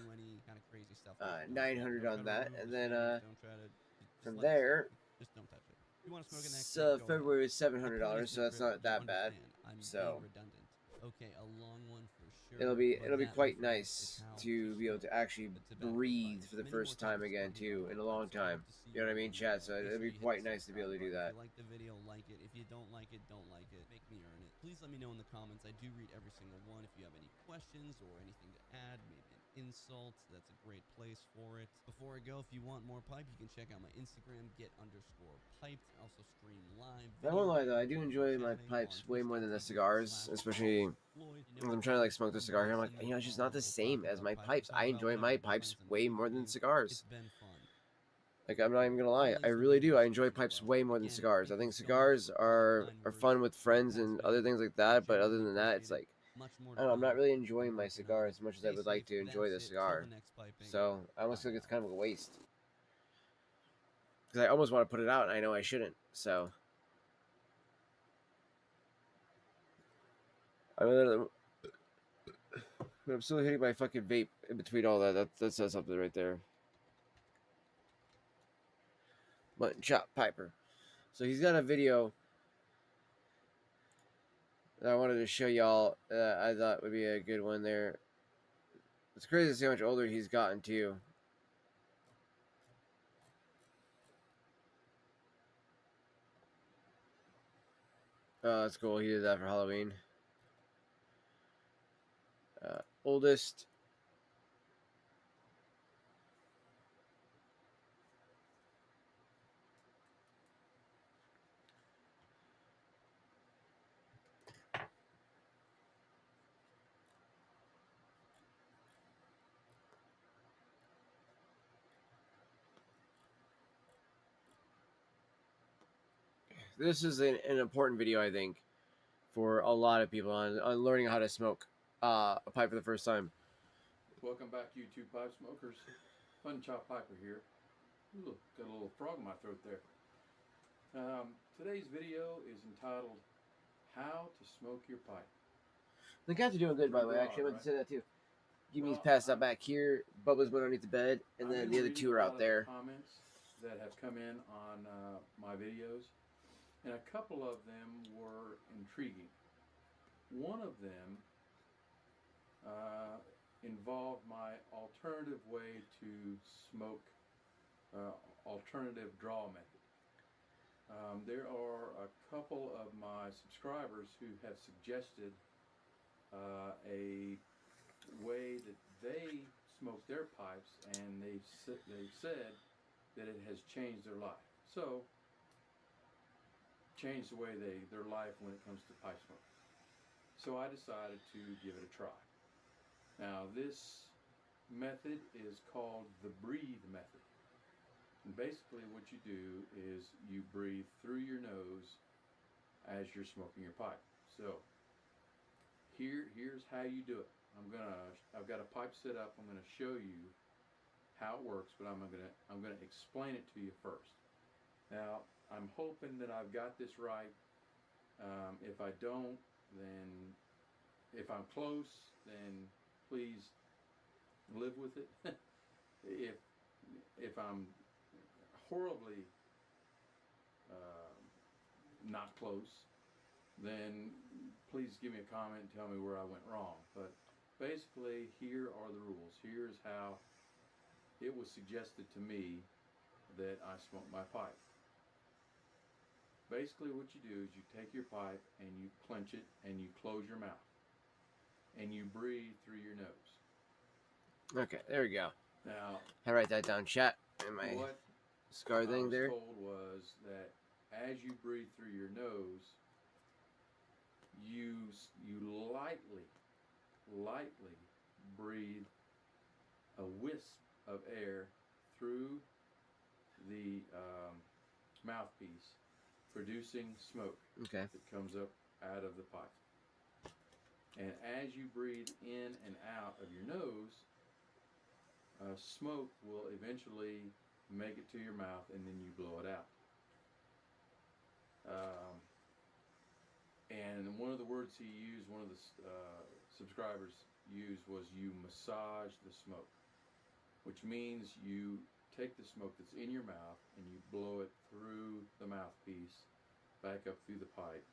900 on that, and then from there, February is $700, so that's not that bad. So it'll be quite nice to be able to actually breathe for the first time again too in a long time. You know what I mean, chat? So it'll be quite nice to be able to do that. If you like the video, like it. If you don't like it, don't like it. Make me earn it. Please let me know in the comments. I do read every single one. If you have any questions or anything to add, maybe an insult, that's a great place for it. Before I go, if you want more pipe, you can check out my Instagram, get_piped. I also stream live. I won't lie though, I do enjoy my pipes way more than the cigars, especially when I'm trying to like smoke the cigar here. I'm like, you know, it's just not the same as my pipes. I enjoy my pipes way more than cigars. Like, I'm not even gonna lie, I really do. I enjoy pipes way more than cigars. I think cigars are fun with friends and other things like that, but other than that, it's like, I don't know, I'm not really enjoying my cigar as much as I would like to enjoy the cigar. So I almost feel like it's kind of a waste. Because I almost want to put it out, and I know I shouldn't. So I'm still hitting my fucking vape in between all that. That says something right there. MuttonChoppPiper. So he's got a video that I wanted to show y'all. I thought would be a good one there. It's crazy to see how much older he's gotten too. Oh, that's cool. He did that for Halloween. Oldest. This is an important video, I think, for a lot of people on learning how to smoke a pipe for the first time. Welcome back, YouTube pipe smokers. MuttonChoppPiper here. Ooh, got a little frog in my throat there. Today's video is entitled "How to Smoke Your Pipe." The cats are doing good, by the way. Pretty Actually, I meant to broad, say that too. Jimmy's Well, passed out back here. Bubba's went underneath the bed, and I've then been the other reading two a are lot out of there. the comments that have come in on my videos, and a couple of them were intriguing. One of them involved my alternative way to smoke, alternative draw method. There are a couple of my subscribers who have suggested a way that they smoke their pipes, and they've said that it has changed their life. So, changed the way their life when it comes to pipe smoking. So I decided to give it a try. Now this method is called the breathe method. And basically what you do is you breathe through your nose as you're smoking your pipe. So here's how you do it. I've got a pipe set up. I'm gonna show you how it works, but I'm gonna explain it to you first. Now I'm hoping that I've got this right. If I don't, then if I'm close, then please live with it. if I'm horribly not close, then please give me a comment and tell me where I went wrong. But basically, here are the rules. Here's how it was suggested to me that I smoke my pipe. Basically what you do is you take your pipe and you clench it and you close your mouth and you breathe through your nose. Okay, there we go. Now, I write that down, chat. In my what cigar I thing was there. told was that as you breathe through your nose, you lightly breathe a wisp of air through the mouthpiece, producing smoke Okay. that comes up out of the pipe. And as you breathe in and out of your nose, smoke will eventually make it to your mouth, and then you blow it out. And one of the words he used, one of the subscribers used, was you massage the smoke, which means you take the smoke that's in your mouth and you blow it through the mouthpiece, back up through the pipe,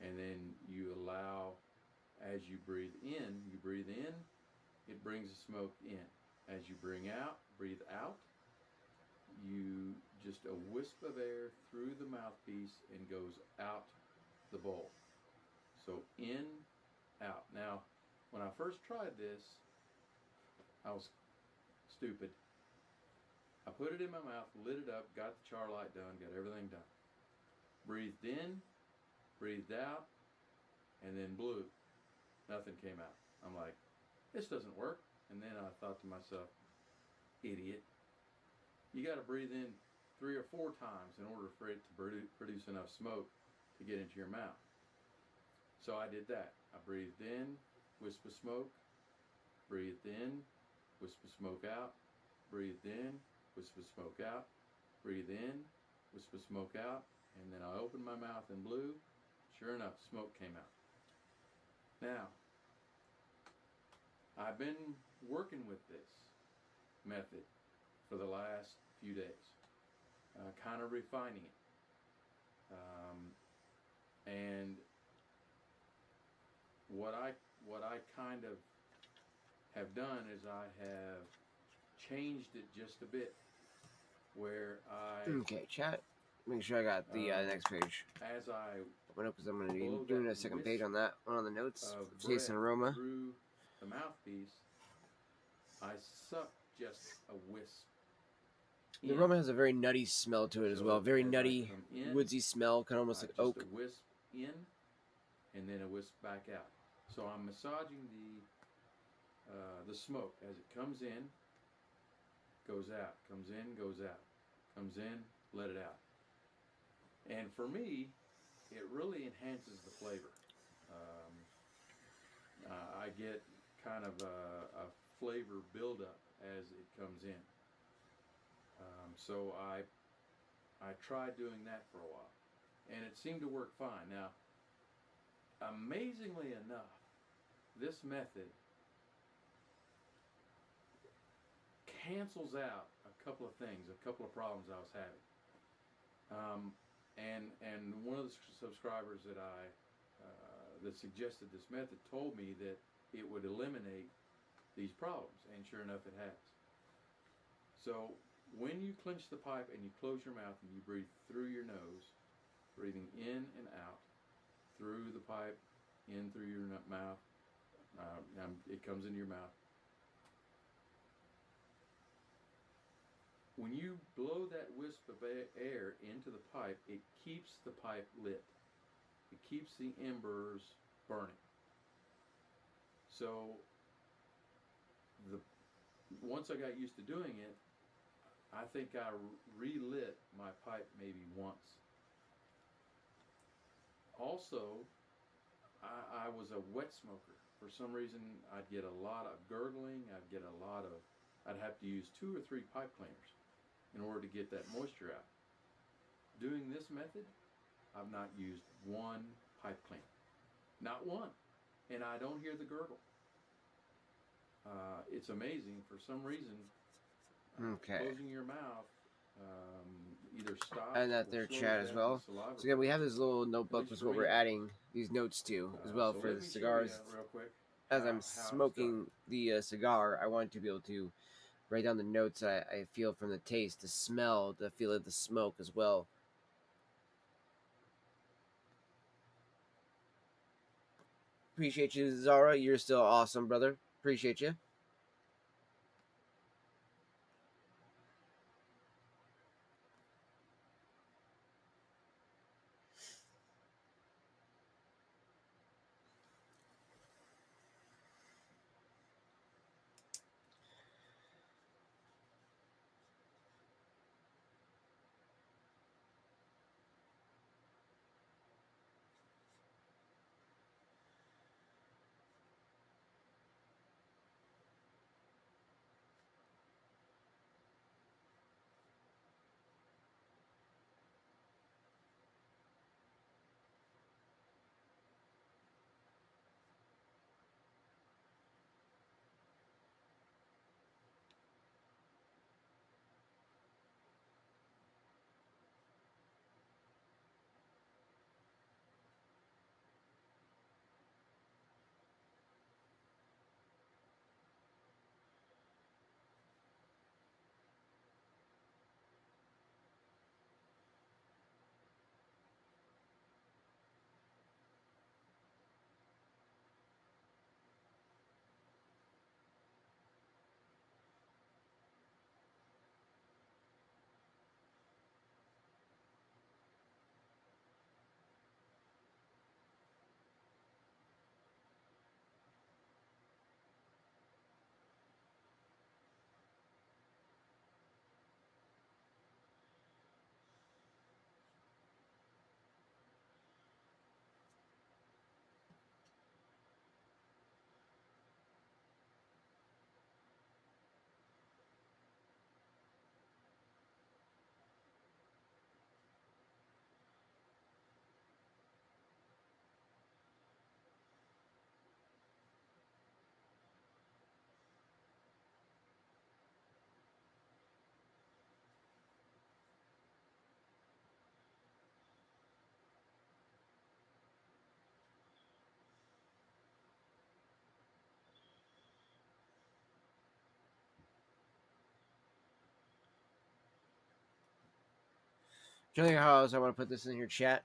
and then you allow, as you breathe in, it brings the smoke in. As you breathe out, you just a wisp of air through the mouthpiece and goes out the bowl. So in, out. Now, when I first tried this, I was stupid. I put it in my mouth, lit it up, got the char light done, got everything done. Breathed in, breathed out, and then blew. Nothing came out. I'm like, this doesn't work. And then I thought to myself, idiot. You got to breathe in 3 or 4 times in order for it to produce enough smoke to get into your mouth. So I did that. I breathed in, wisp of smoke, breathed in, wisp of smoke out, breathed in, wisp of smoke out, breathe in, wisp of smoke out, and then I opened my mouth and blew. Sure enough, smoke came out. Now, I've been working with this method for the last few days, kind of refining it. And what I kind of have done is I have changed it just a bit, where I Okay, chat. Make sure I got the next page. as I Open up because I'm going to blow be doing that a second wisp page on that. One on the notes. of Taste and breath aroma. through the mouthpiece, I suck just a wisp. The in. aroma has a very nutty smell to it as So well. Very as I nutty, come in, woodsy smell, kind of almost like just oak. a wisp in, and then a wisp back out. So I'm massaging the smoke as it comes in, goes out, comes in, goes out, comes in, let it out. And for me, it really enhances the flavor. I get kind of a flavor buildup as it comes in. So I tried doing that for a while, and it seemed to work fine. Now, amazingly enough, this method cancels out a couple of things, a couple of problems I was having. And one of the subscribers that that suggested this method told me that it would eliminate these problems, and sure enough, it has. So when you clench the pipe and you close your mouth and you breathe through your nose, breathing in and out through the pipe, in through your mouth, it comes into your mouth. When you blow that wisp of air into the pipe, it keeps the pipe lit. It keeps the embers burning. So once I got used to doing it, I think I relit my pipe maybe once. Also, I was a wet smoker. For some reason, I'd get a lot of gurgling. I'd have to use 2 or 3 pipe cleaners in order to get that moisture out. Doing this method, I've not used one pipe cleaner. Not one. And I don't hear the gurgle. It's amazing. For some reason, Okay. closing your mouth either stops And that or their slows chat as down well. the saliva So again, we have process. this little notebook, least is for what me. we're adding these notes to as well So for let the me show cigars. you real quick As how I'm it's done. smoking the cigar, I want to be able to write down the notes I feel from the taste, the smell, the feel of the smoke as well. Appreciate you, Zara. You're still awesome, brother. Appreciate you. Showing you how else I want to put this in your chat.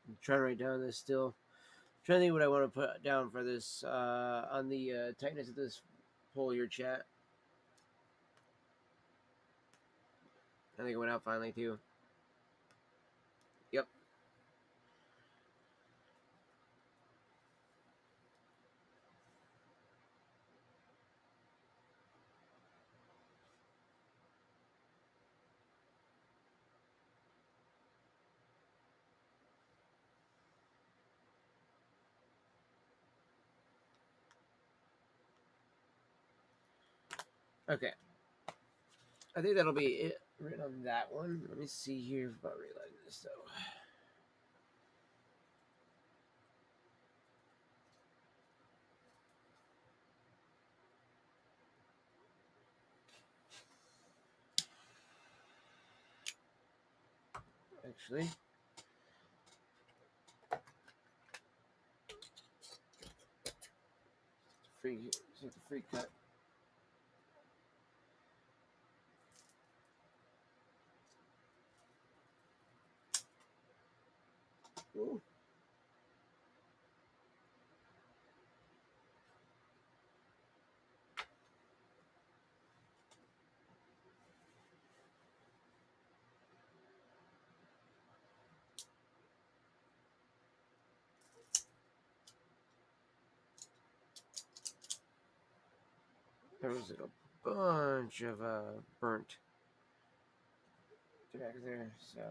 I'm trying to write down this still. Trying to think what I want to put down for this on the tightness of this poll your chat. I think it went out finally too. Yep. Okay. I think that'll be it written on that one. Let me see here about realizing this though. Actually, it's a free cut. Ooh. There was a bunch of burnt tobacco there, so.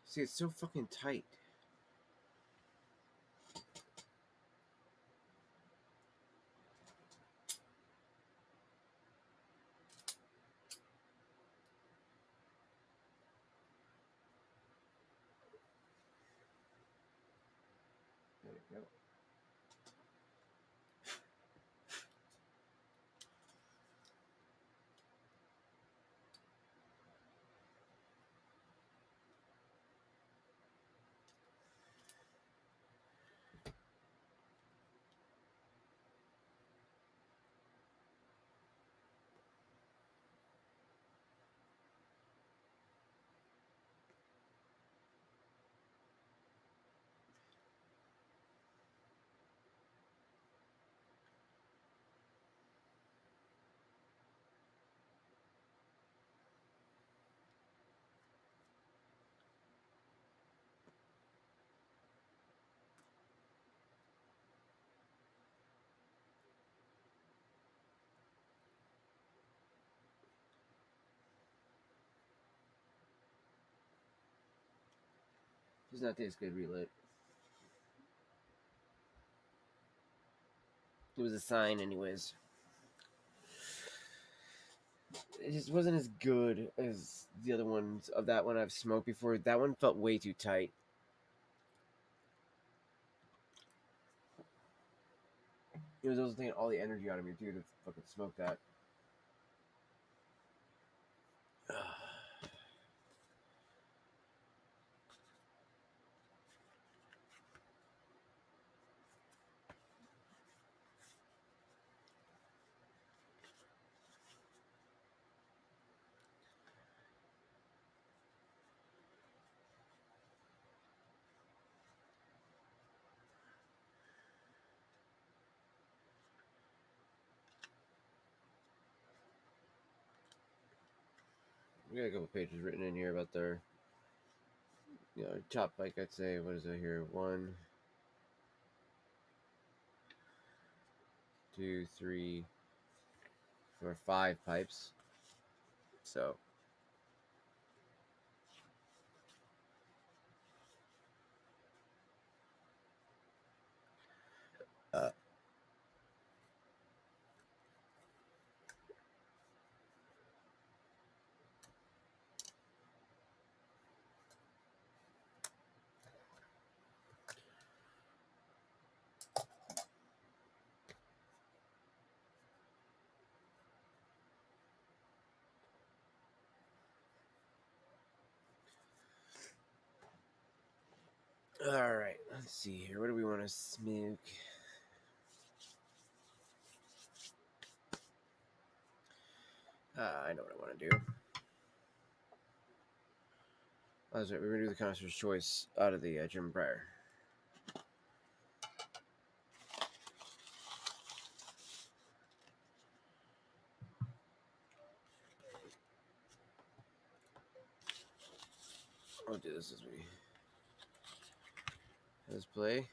See, it's so fucking tight. There we go. Does not taste good relit. It was a sign, anyways. It just wasn't as good as the other ones of that one I've smoked before. That one felt way too tight. It was also taking all the energy out of me too to fucking smoke that. We got a couple pages written in here about their, top, like I'd say, what is it here? 1, 2, 3, 4, 5 pipes. So, all right, let's see here. What do we want to smoke? I know what I want to do. Oh, that's right. We're gonna do the connoisseur's choice out of the German Briar. I'll do this as we let's play.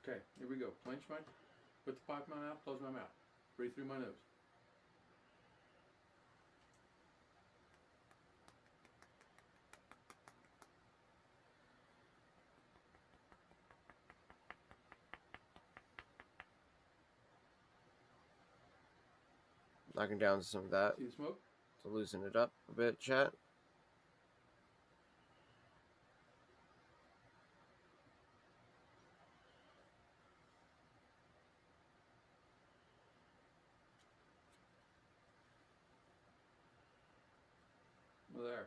Okay, here we go. Clench my, put the pipe in my mouth, close my mouth. Breathe through my nose. Knocking down some of that See the smoke? to loosen it up a bit, chat. Well, there.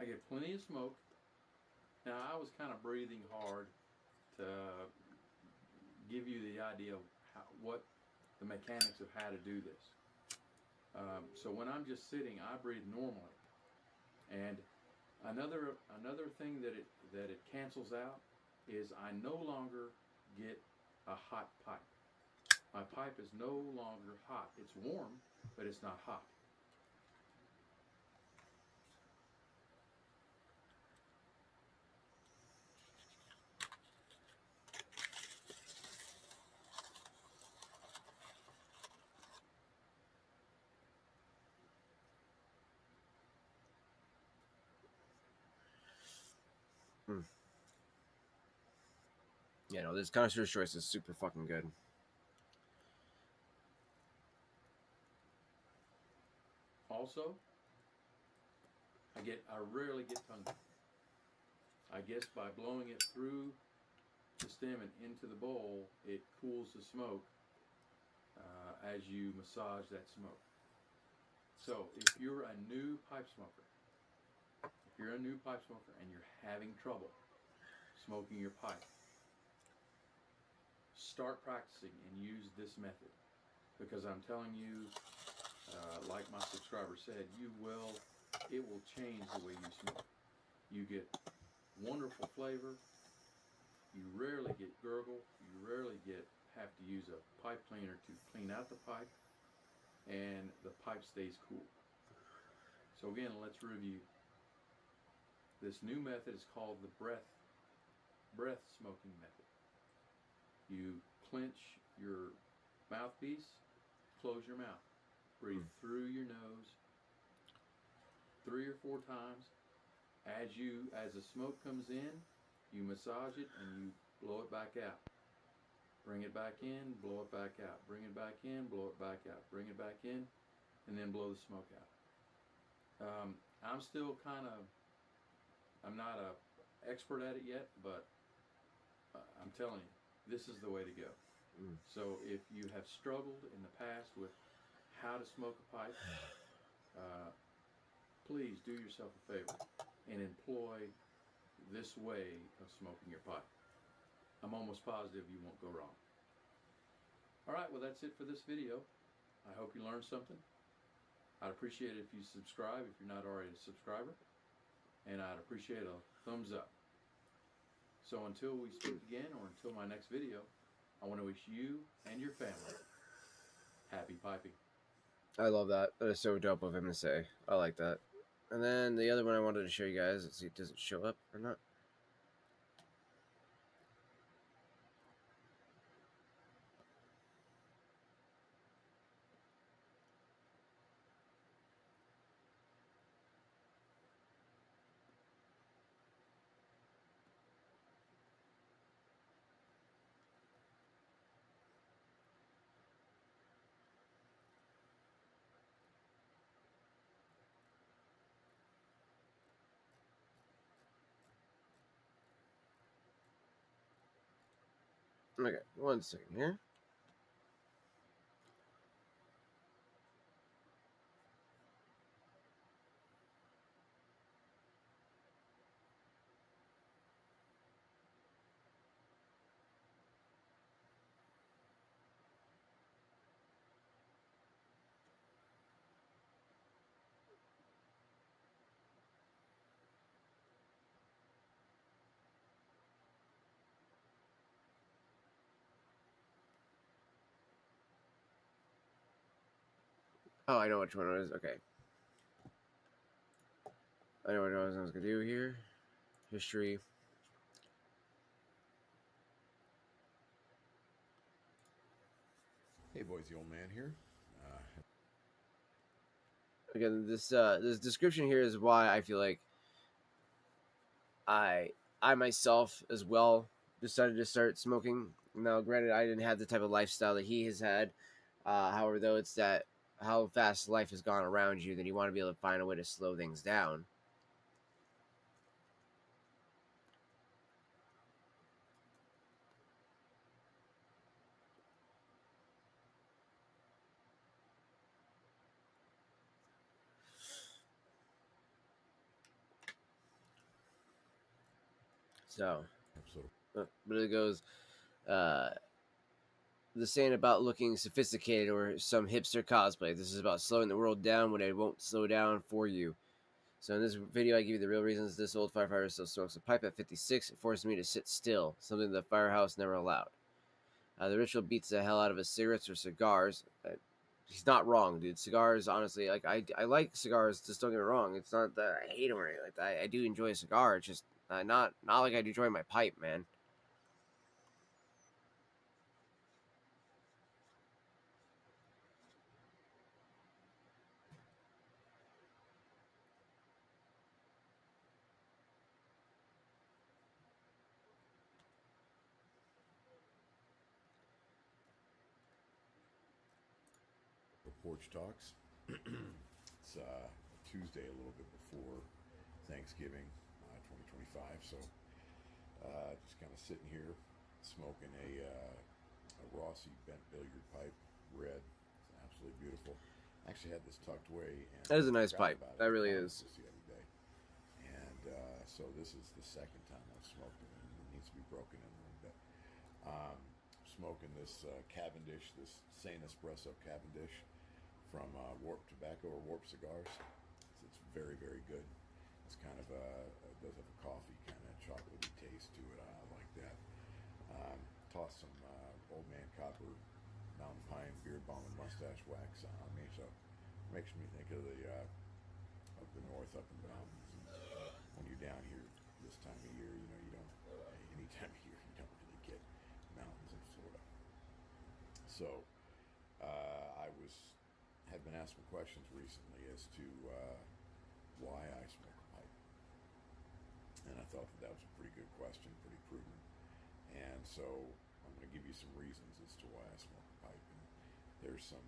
I get plenty of smoke. Now, I was kind of breathing hard to give you the idea of what the mechanics of how to do this. So when I'm just sitting, I breathe normally. And another thing that it cancels out is I no longer get a hot pipe. My pipe is no longer hot. It's warm, but it's not hot. Yeah, no, this connoisseur's choice is super fucking good. Also, I rarely get tongue. I guess by blowing it through the stem and into the bowl, it cools the smoke as you massage that smoke. So if you're a new pipe smoker, and you're having trouble smoking your pipe, start practicing and use this method, because I'm telling you, like my subscriber said, it will change the way you smoke. You get wonderful flavor. You rarely get gurgle. You rarely have to use a pipe cleaner to clean out the pipe, and the pipe stays cool. So again, let's review. This new method is called the breath smoking method. You clench your mouthpiece, close your mouth, breathe through your nose 3 or 4 times. As the smoke comes in, you massage it and you blow it back out. Bring it back in, blow it back out. Bring it back in, blow it back out. Bring it back in, and then blow the smoke out. I'm not an expert at it yet, but I'm telling you, this is the way to go. So if you have struggled in the past with how to smoke a pipe, please do yourself a favor and employ this way of smoking your pipe. I'm almost positive you won't go wrong. Alright, well that's it for this video. I hope you learned something. I'd appreciate it if you subscribe if you're not already a subscriber. And I'd appreciate a thumbs up. So until we speak again, or until my next video, I want to wish you and your family happy piping. I love that. That is so dope of him to say. I like that. And then the other one I wanted to show you guys. Let's see, does it show up or not? Okay, one second here. Oh, I know which one it is. Okay. I know what I was going to do here. History. Hey boys, the old man here. Again, this description here is why I feel like I myself as well decided to start smoking. Now, granted, I didn't have the type of lifestyle that he has had. However, though, it's that how fast life has gone around you, then you want to be able to find a way to slow things down. So, but it goes, the saying about looking sophisticated or some hipster cosplay. This is about slowing the world down when it won't slow down for you. So in this video, I give you the real reasons this old firefighter still smokes a pipe at 56. It forces me to sit still, something the firehouse never allowed. The ritual beats the hell out of his cigarettes or cigars. He's not wrong, dude. Cigars, honestly, like I like cigars. Just don't get me wrong. It's not that I hate them or anything like that. I do enjoy a cigar. It's just not like I enjoy my pipe, man. Porch Talks. It's Tuesday, a little bit before Thanksgiving, 2025. So just kind of sitting here smoking a Rossi bent billiard pipe, red. It's absolutely beautiful. I actually had this tucked away. And that is a nice pipe. That really is. The other day. And so this is the second time I've smoked it, and it needs to be broken in a little bit. Smoking this Cavendish, this Saint Espresso Cavendish from Warp Tobacco or Warp Cigars. It's very, very good. It's kind of it does have a coffee kind of chocolatey taste to it. I like that. Toss some Old Man Copper Mountain Pine Beard Balm and Mustache Wax on me, so it makes me think of the north up in the mountains. And when you're down here this time of year, you know you don't any time of year you don't really get mountains in Florida. So have been asked some questions recently as to why I smoke a pipe, and I thought that was a pretty good question, pretty prudent. And so I'm going to give you some reasons as to why I smoke a pipe. And there's some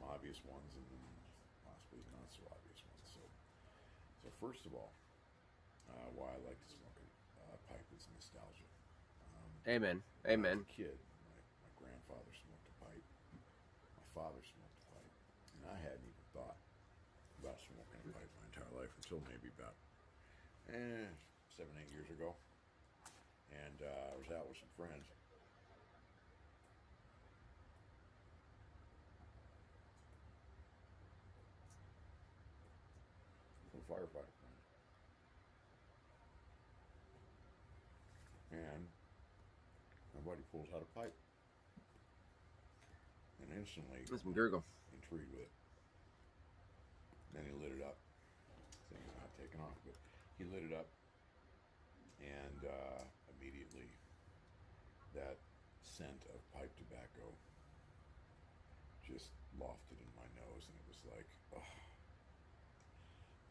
obvious ones, and then possibly not so obvious ones. So first of all, why I like to smoke a pipe is nostalgia. Amen. When Amen. I was a kid, my grandfather smoked a pipe. My father smoked a pipe. And I hadn't even thought about smoking a pipe my entire life until maybe about 7, 8 years ago. And I was out with some friends. a firefighter friend. And my buddy pulls out a pipe. And instantly That's some gurgle. intrigued with it. Then he lit it up. Thing's not taking off, but he lit it up, and immediately that scent of pipe tobacco just lofted in my nose, and it was like, oh,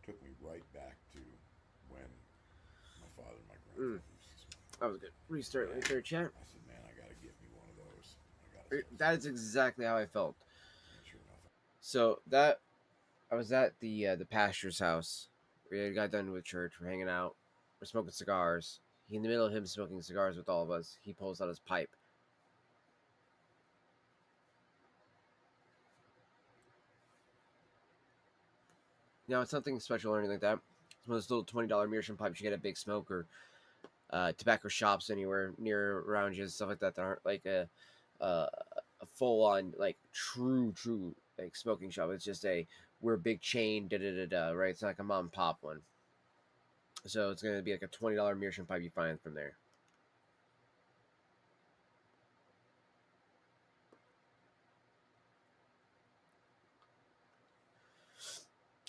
took me right back to when my father and my grandfather used to smoke. That was good. Restart chat. I said, man, I gotta get me one of those. I gotta That is exactly how I felt. And sure enough, So I was at the pastor's house. We had got done with church. We're hanging out. We're smoking cigars. In the middle of him smoking cigars with all of us, he pulls out his pipe. Now, it's nothing special or anything like that. It's one of those little $20 meerschaum pipes you get at Big Smoke or tobacco shops anywhere near around you and stuff like that aren't like a full on like true like smoking shop. It's just we're a big chain, right? It's like a mom and pop one. So it's gonna be like a $20 meerschaum pipe you find from there.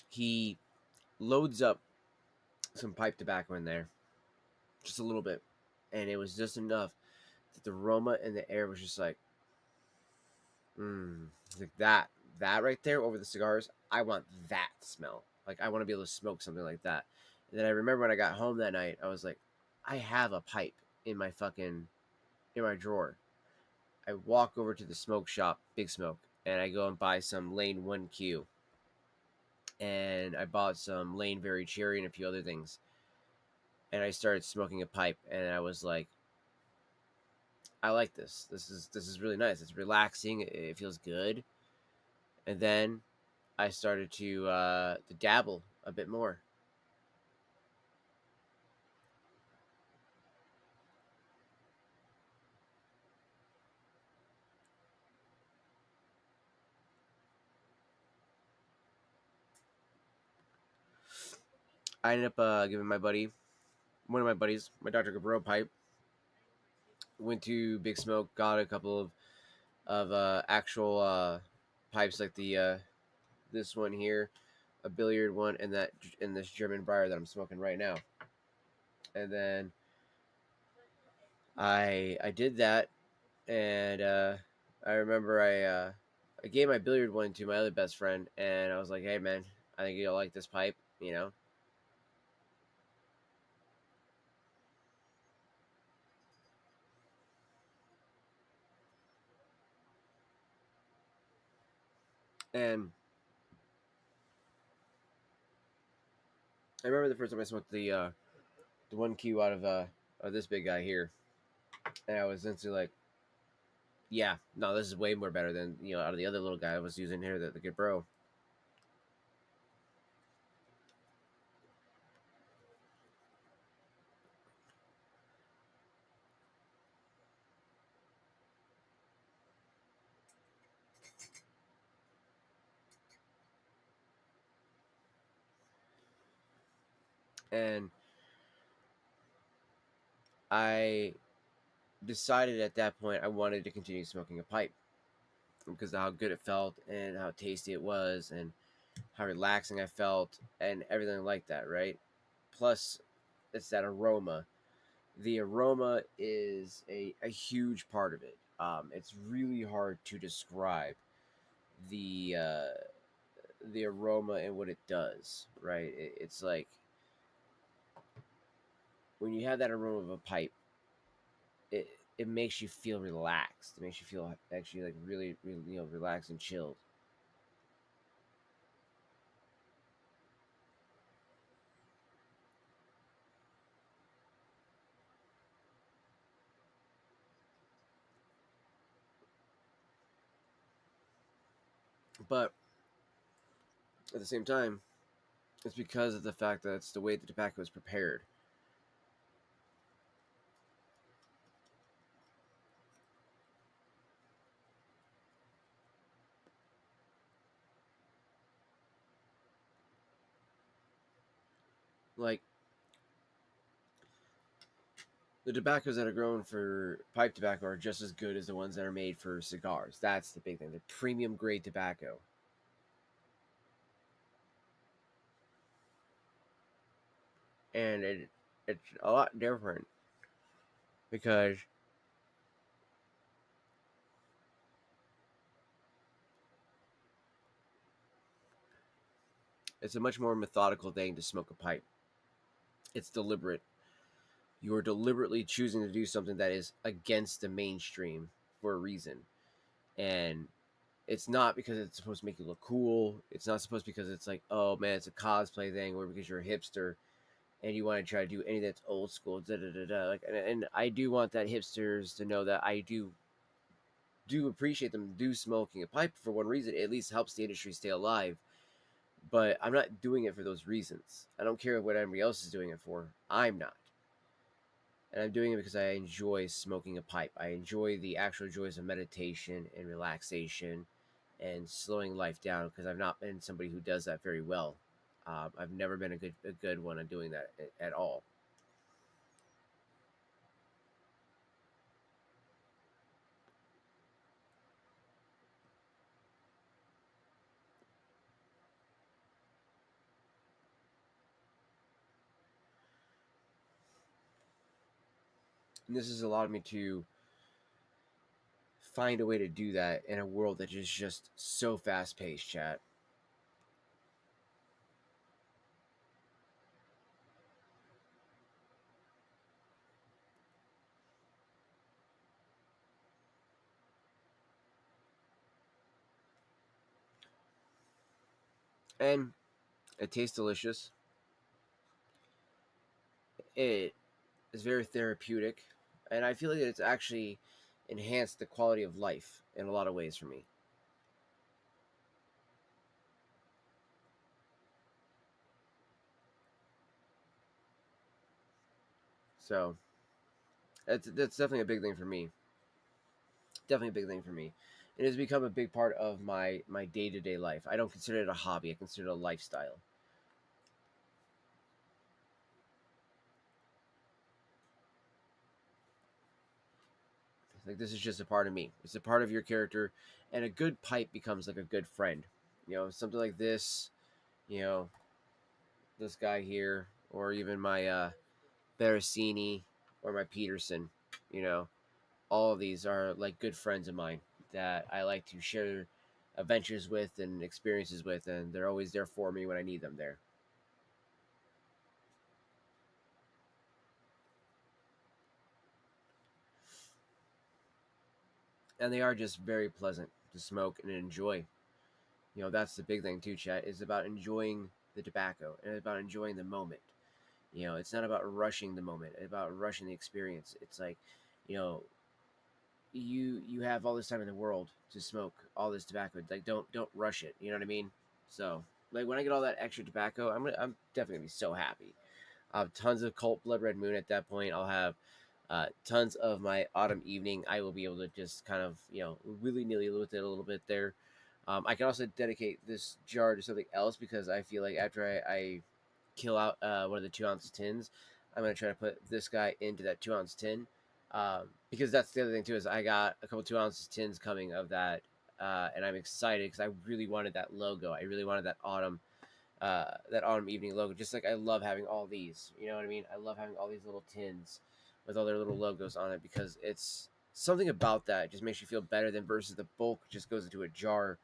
He loads up some pipe tobacco in there, just a little bit, and it was just enough that the aroma in the air was just like, like that right there over the cigars. I want that smell. Like I want to be able to smoke something like that. And then I remember when I got home that night, I was like, I have a pipe in my drawer. I walk over to the smoke shop, Big Smoke, and I go and buy some Lane 1Q. And I bought some Lane Very Cherry and a few other things. And I started smoking a pipe, and I was like, I like this. This is really nice. It's relaxing. It feels good. And then I started to dabble a bit more. I ended up giving one of my buddies, my Dr. Cabrillo pipe. Went to Big Smoke, got a couple of actual pipes like the this one here, a billiard one, and this German briar that I'm smoking right now. And then I did that, and I remember I gave my billiard one to my other best friend, and I was like, hey man, I think you'll like this pipe, you know. And I remember the first time I smoked the 1Q out of this big guy here, and I was instantly like, yeah, no, this is way more better than out of the other little guy I was using here, the good bro. And I decided at that point I wanted to continue smoking a pipe because of how good it felt and how tasty it was and how relaxing I felt and everything like that, right? Plus, it's that aroma. The aroma is a huge part of it. It's really hard to describe the aroma and what it does, right? It's like when you have that aroma of a pipe, it makes you feel relaxed. It makes you feel actually like really, really relaxed and chilled. But at the same time, it's because of the fact that it's the way the tobacco is prepared. Like, the tobaccos that are grown for pipe tobacco are just as good as the ones that are made for cigars. That's the big thing. The premium grade tobacco. And it's a lot different because it's a much more methodical thing to smoke a pipe. It's deliberate. You are deliberately choosing to do something that is against the mainstream for a reason. And it's not because it's supposed to make you look cool. It's not supposed because it's like, oh man, it's a cosplay thing, or because you're a hipster and you want to try to do anything that's old school. Da, da, da, da. Like, and I do want that hipsters to know that I do appreciate them do smoking a pipe for one reason. It at least helps the industry stay alive. But I'm not doing it for those reasons. I don't care what everybody else is doing it for. I'm not. And I'm doing it because I enjoy smoking a pipe. I enjoy the actual joys of meditation and relaxation and slowing life down because I've not been somebody who does that very well. I've never been a good one at doing that at all. And this has allowed me to find a way to do that in a world that is just so fast paced, chat. And it tastes delicious. It is very therapeutic. And I feel like it's actually enhanced the quality of life in a lot of ways for me. So that's definitely a big thing for me. Definitely a big thing for me. It has become a big part of my day to day life. I don't consider it a hobby. I consider it a lifestyle. Like, this is just a part of me. It's a part of your character, and a good pipe becomes like a good friend. Something like this. You know, this guy here, or even my Berrettini or my Peterson. You know, all of these are like good friends of mine that I like to share adventures with and experiences with, and they're always there for me when I need them there. And they are just very pleasant to smoke and enjoy. That's the big thing too, chat. Is about enjoying the tobacco and about enjoying the moment. It's not about rushing the moment. It's about rushing the experience. It's like, you know, you have all this time in the world to smoke all this tobacco. Like, don't rush it. You know what I mean? So, like, when I get all that extra tobacco, I'm definitely gonna be so happy. I'll have tons of Cult Blood Red Moon at that point. I'll have tons of my Autumn Evening. I will be able to just kind of, willy nilly with it a little bit there. I can also dedicate this jar to something else because I feel like after I kill out one of the 2 ounce tins, I'm going to try to put this guy into that 2 ounce tin. Because that's the other thing too, is I got a couple 2 ounce tins coming of that. And I'm excited because I really wanted that logo. I really wanted that autumn evening logo. Just like I love having all these, you know what I mean? I love having all these little tins with all their little logos on it because it's something about that just makes you feel better than versus the bulk just goes into a jar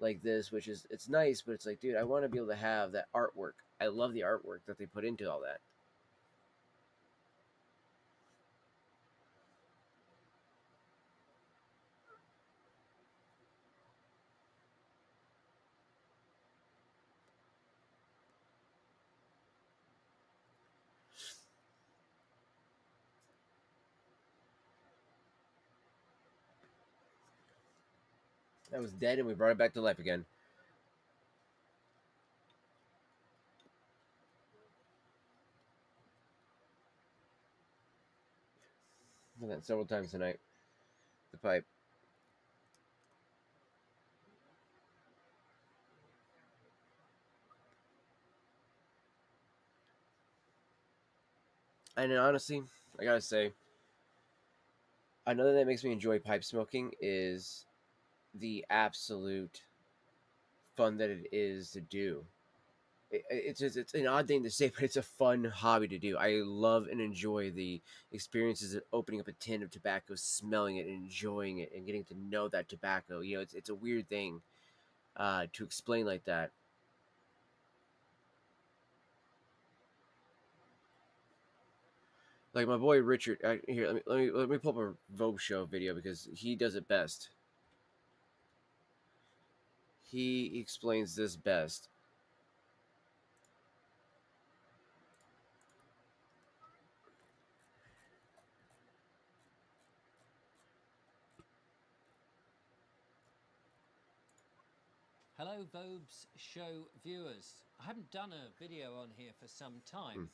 like this, which is, it's nice, but it's like, dude, I want to be able to have that artwork. I love the artwork that they put into all that. That was dead and we brought it back to life again. I've done that several times tonight. The pipe. And honestly, I gotta say, another thing that makes me enjoy pipe smoking is the absolute fun that it is to do. It's an odd thing to say, but it's a fun hobby to do. I love and enjoy the experiences of opening up a tin of tobacco, smelling it, and enjoying it, and getting to know that tobacco. You know, it's a weird thing to explain like that. Like my boy Richard, here let me pull up a Vobes Show video because he does it best. He explains this best. Hello, Vobes Show viewers. I haven't done a video on here for some time.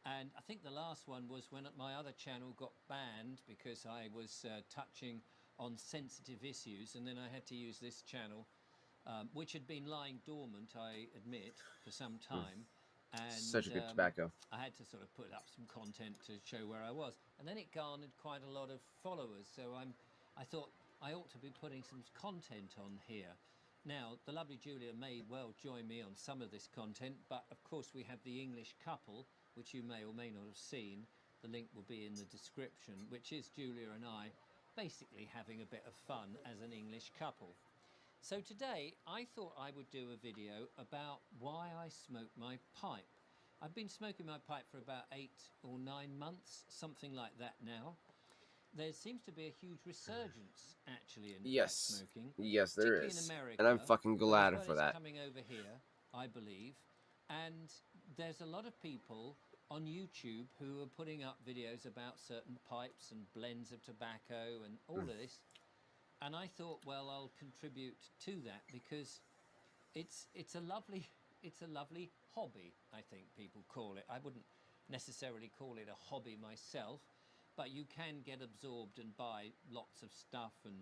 And I think the last one was when my other channel got banned because I was touching on sensitive issues. And then I had to use this channel, which had been lying dormant, I admit, for some time. And Such a good tobacco. I had to sort of put up some content to show where I was. And then it garnered quite a lot of followers. So I thought I ought to be putting some content on here. Now, the lovely Julia may well join me on some of this content, but of course we have the English couple, which you may or may not have seen. The link will be in the description, which is Julia and I basically having a bit of fun as an English couple. So today I thought I would do a video about why I smoke my pipe. I've been smoking my pipe for about 8 or 9 months, something like that now. There seems to be a huge resurgence actually in pipe smoking. Yes, there particularly is. in America, And I'm fucking but glad as well for as that. coming over here, I believe. And there's a lot of people on YouTube who are putting up videos about certain pipes and blends of tobacco and all of this. And I thought, well, I'll contribute to that because it's a lovely hobby, I think people call it. I wouldn't necessarily call it a hobby myself, but you can get absorbed and buy lots of stuff, and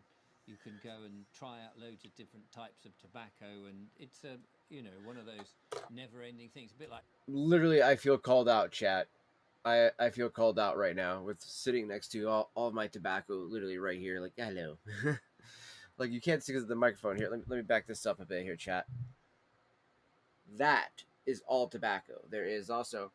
you can go and try out loads of different types of tobacco, and it's a, you know, one of those never-ending things, a bit like Literally, I feel called out, chat. I feel called out right now with sitting next to all of my tobacco, literally right here. Like, hello. Like, you can't see because of the microphone here. Let me back this up a bit here, chat. That is all tobacco. There is also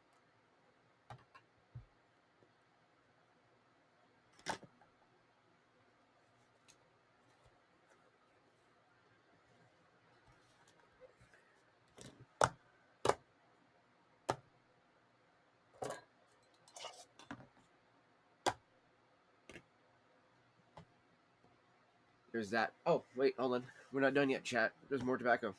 there's that. Oh, wait, hold on. We're not done yet, chat. There's more tobacco.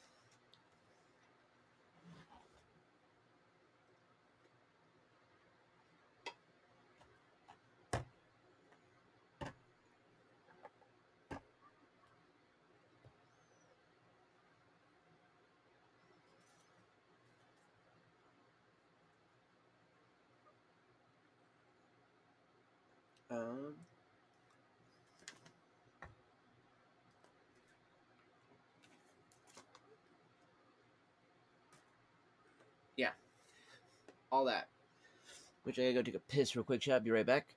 Um, yeah, all that. Which I gotta go take a piss real quick, chat. Be right back.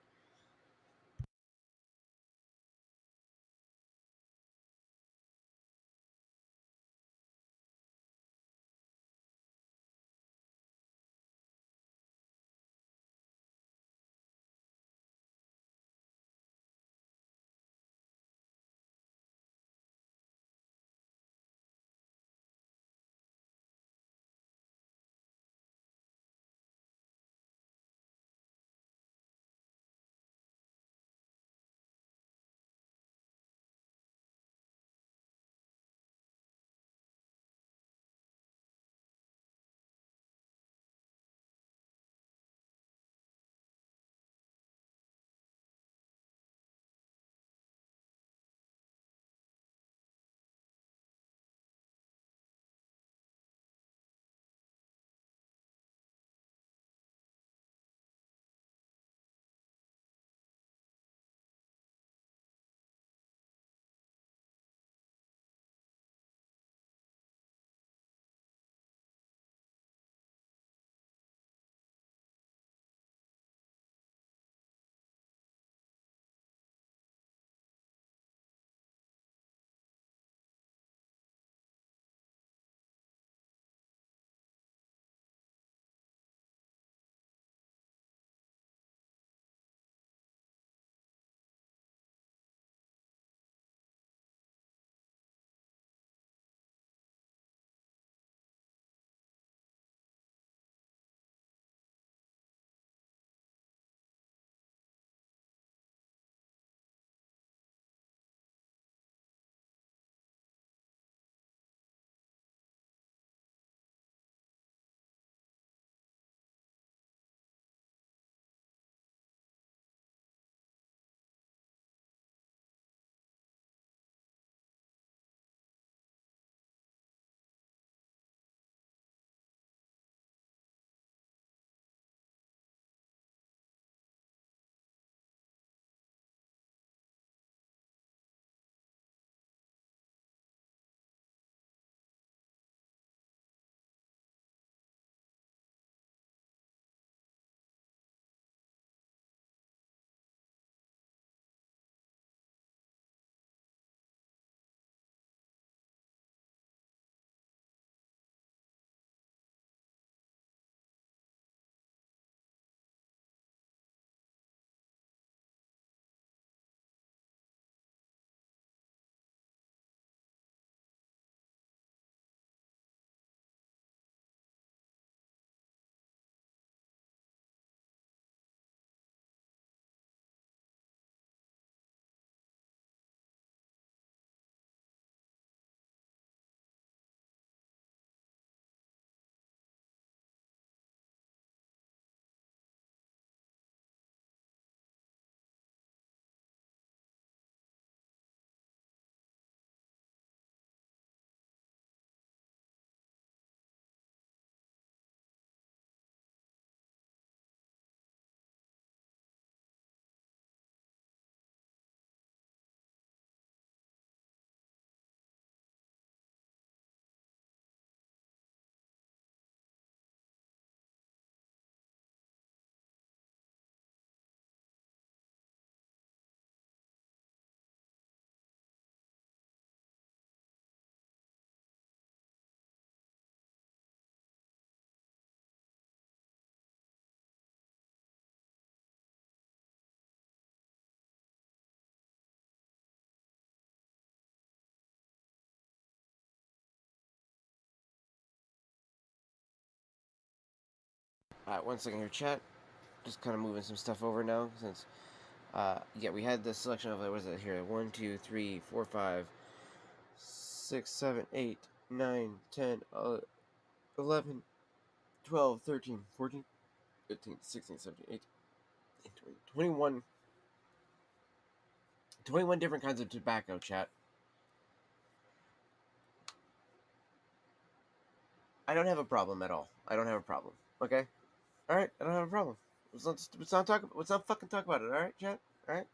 Alright, one second here, chat. Just kind of moving some stuff over now since yeah, we had the selection of, what was it here? 1, 2, 3, 4, 5, 6, 7, 8, 9, 10, 11, 12, 13, 14, 15, 16, 17, 18, 20, 21 different kinds of tobacco, chat. I don't have a problem at all. I don't have a problem. Okay? Alright, I don't have a problem. Let's not fucking talk about it, alright, chat? Alright?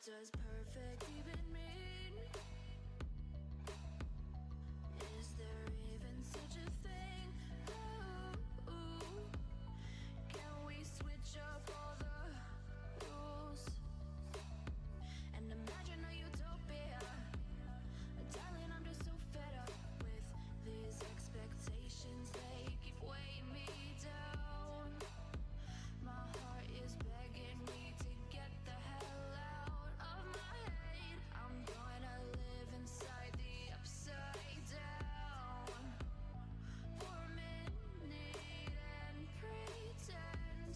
does perfect even mean? Is there even such a thing? Ooh, can we switch up all the rules and imagine a utopia? Darling, I'm just so fed up with these expectations. They keep weighing me down. My heart is begging me to get the hell out of my head. I'm gonna live inside the upside down for a minute and pretend.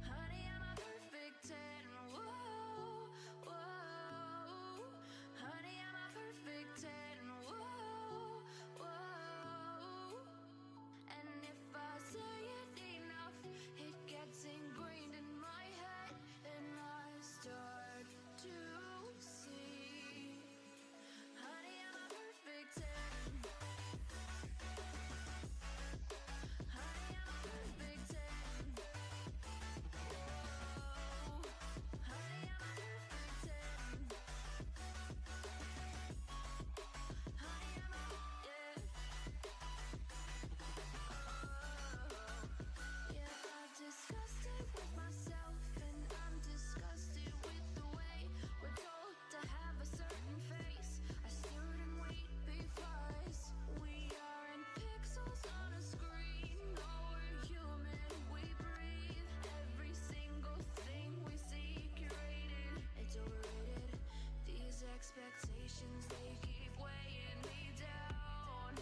Honey, I'm a perfect 10. Whoa, whoa. Honey, I'm a perfect 10. Whoa, whoa. And if I say it enough, it gets ingrained in my head, and I start to see. Honey, I'm a perfect 10. Honey, I'm a perfect 10. Whoa. Honey, I'm a perfect 10. Honey, I'm a, yeah. Yeah, I've discussed it with myself, and I'm disgusted with the way we're told to have a certain face, a certain weight, because we aren't pixels on a screen. No, we're human, we breathe. Every single thing we see curated, it's overrated. These expectations, they keep weighing me down.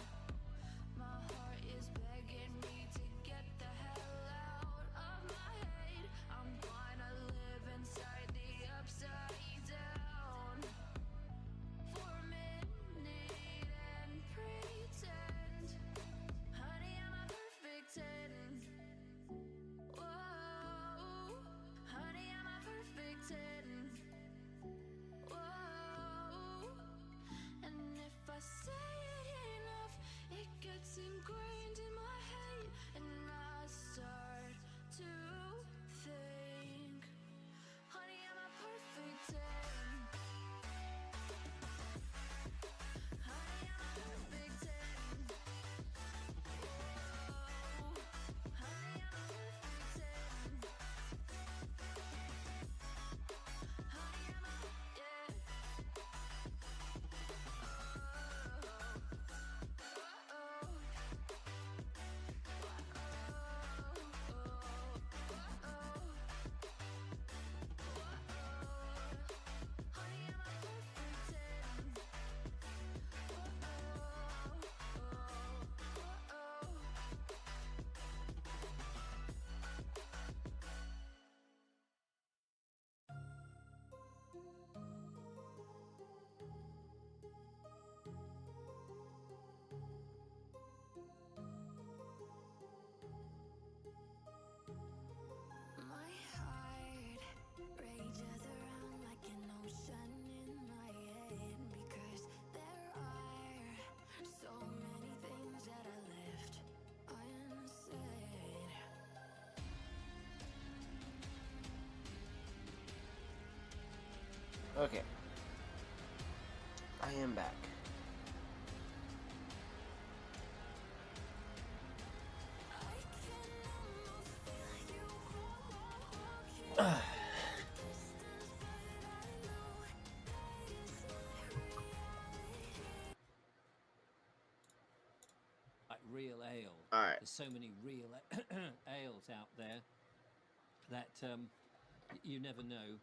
My heart is begging me to get the hell out of my head. I'm gonna live inside the upside down for a minute and pretend. Honey, I'm a perfect 10. Whoa. Honey, I'm a perfect 10. Whoa. And if I say it enough, it gets ingrained in my head, and I start to think. Honey, I'm a perfect 10. Honey, I'm a perfect 10. Whoa. Honey, I'm a perfect 10. Honey, I'm a, yeah. My heart rages around like an ocean in my head, because there are so many things that I left unsaid. Okay. I am back. I can almost feel you walking distance, but I know that it's not reality. Like real ale. All right. There's so many real ales out there that you never know.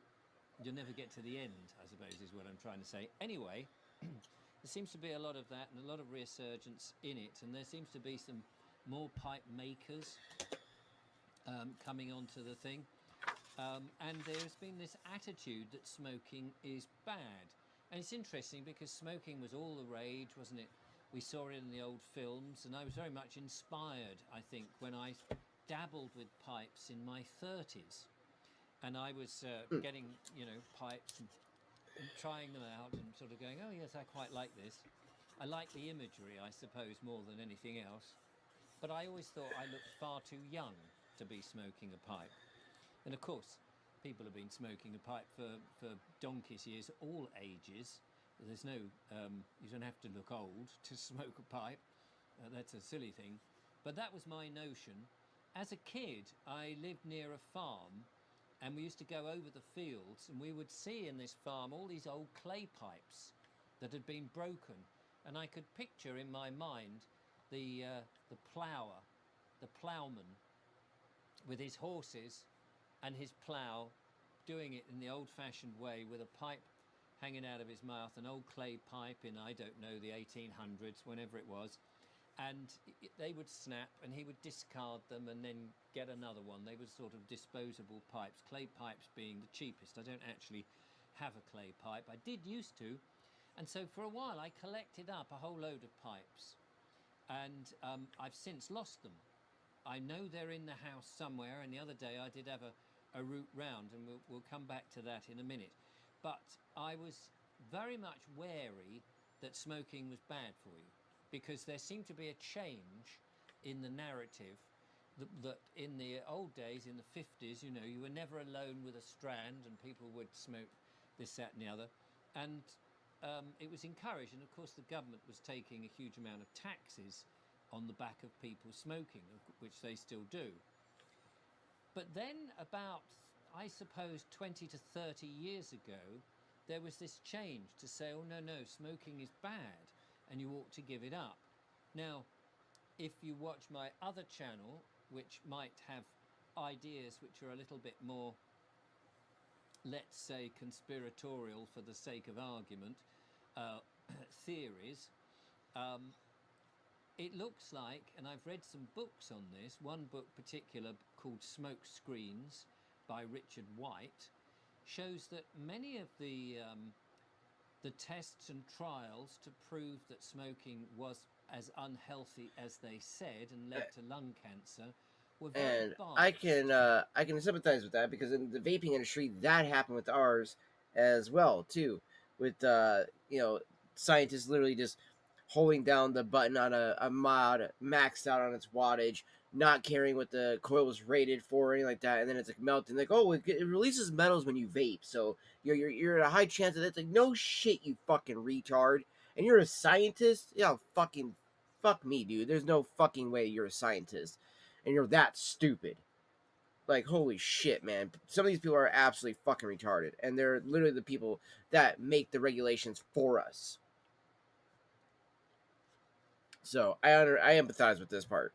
You'll never get to the end, I suppose, is what I'm trying to say. Anyway, there seems to be a lot of that and a lot of resurgence in it, and there seems to be some more pipe makers coming onto the thing. And there's been this attitude that smoking is bad. And it's interesting because smoking was all the rage, wasn't it? We saw it in the old films, and I was very much inspired, I think, when I dabbled with pipes in my 30s. And I was getting, pipes and trying them out and sort of going, oh, yes, I quite like this. I like the imagery, I suppose, more than anything else. But I always thought I looked far too young to be smoking a pipe. And of course, people have been smoking a pipe for donkey's years, all ages. There's no, you don't have to look old to smoke a pipe. That's a silly thing. But that was my notion. As a kid, I lived near a farm, and we used to go over the fields, and we would see in this farm all these old clay pipes that had been broken. And I could picture in my mind the plougher, the ploughman, with his horses and his plough, doing it in the old-fashioned way with a pipe hanging out of his mouth, an old clay pipe in, I don't know, the 1800s, whenever it was. And they would snap, and he would discard them and then get another one. They were sort of disposable pipes, clay pipes being the cheapest. I don't actually have a clay pipe. I did used to. And so for a while I collected up a whole load of pipes, and I've since lost them. I know they're in the house somewhere, and the other day I did have a route round, and we'll come back to that in a minute. But I was very much wary that smoking was bad for you, because there seemed to be a change in the narrative that in the old days, in the 50s, you know, you were never alone with a strand, and people would smoke this, that and the other. And it was encouraged, and of course the government was taking a huge amount of taxes on the back of people smoking, which they still do. But then about, I suppose, 20 to 30 years ago, there was this change to say, oh no, smoking is bad and you ought to give it up. Now, if you watch my other channel, which might have ideas which are a little bit more, let's say, conspiratorial for the sake of argument, theories, it looks like, and I've read some books on this, one book particular called Smoke Screens by Richard White, shows that many of the tests and trials to prove that smoking was as unhealthy as they said and led to lung cancer were very And biased. I can sympathize with that, because in the vaping industry that happened with ours as well too, with you know, scientists literally just holding down the button on a mod maxed out on its wattage, not caring what the coil was rated for or anything like that, and then it's like melting, like, oh, it releases metals when you vape, so you're at a high chance of that. It's like, no shit, you fucking retard. And you're a scientist? Yeah, fucking fuck me, dude. There's no fucking way you're a scientist and you're that stupid. Like, holy shit, man. Some of these people are absolutely fucking retarded, and they're literally the people that make the regulations for us. So I empathize with this part,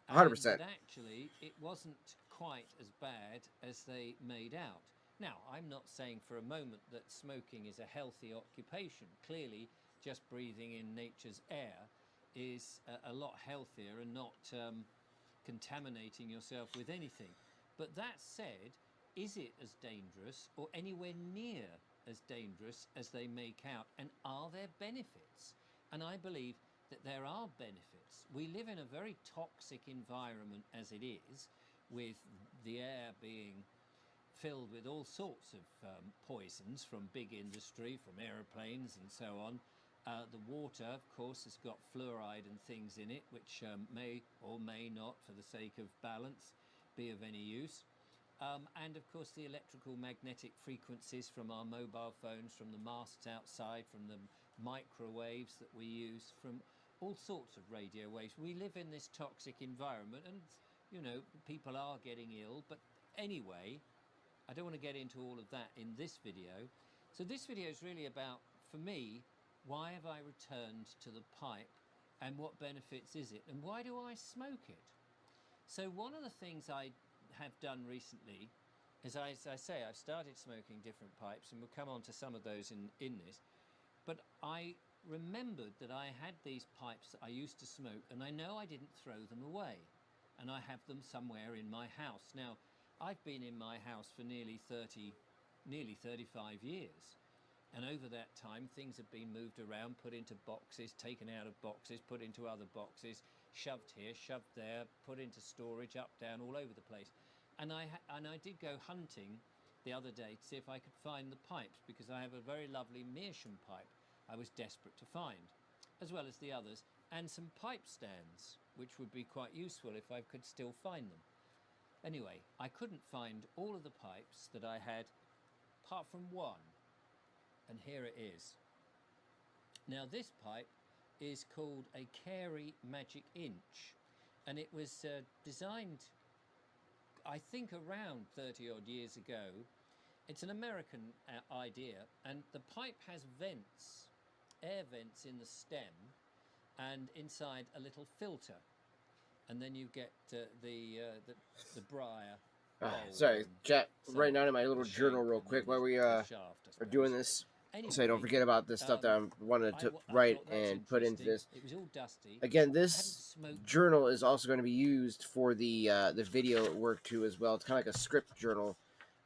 100%. And that actually it wasn't quite as bad as they made out. Now, I'm not saying for a moment that smoking is a healthy occupation. Clearly, just breathing in nature's air is a lot healthier and not contaminating yourself with anything. But that said, is it as dangerous or anywhere near as dangerous as they make out? And are there benefits? And I believe that there are benefits. We live in a very toxic environment as it is, with the air being filled with all sorts of poisons from big industry, from aeroplanes and so on. The water, of course, has got fluoride and things in it, which may or may not, for the sake of balance, be of any use. And of course the electrical magnetic frequencies from our mobile phones, from the masts outside, from the microwaves that we use, from all sorts of radio waves. We live in this toxic environment, and you know, people are getting ill. But anyway, I don't want to get into all of that in this video. So this video is really about, for me, why have I returned to the pipe, and what benefits is it, and why do I smoke it? So one of the things I have done recently is, as I say, I've started smoking different pipes, and we'll come on to some of those in this. But I remembered that I had these pipes that I used to smoke, and I know I didn't throw them away, and I have them somewhere in my house. Now, I've been in my house for nearly 35 years, and over that time things have been moved around, put into boxes, taken out of boxes, put into other boxes, shoved here, shoved there, put into storage, up, down, all over the place. And I did go hunting the other day to see if I could find the pipes, because I have a very lovely meerschaum pipe I was desperate to find, as well as the others, and some pipe stands, which would be quite useful if I could still find them. Anyway, I couldn't find all of the pipes that I had, apart from one, and here it is. Now this pipe is called a Carey Magic Inch, and it was designed, I think, around 30 odd years ago. It's an American idea, and the pipe has vents, air vents in the stem, and inside a little filter, and then you get the briar. Sorry, chat. Writing down in my little journal real quick while we are doing this, so I don't forget about this stuff that I wanted to write and put into this. It was all dusty. Again, this journal is also going to be used for the video work too as well. It's kind of like a script journal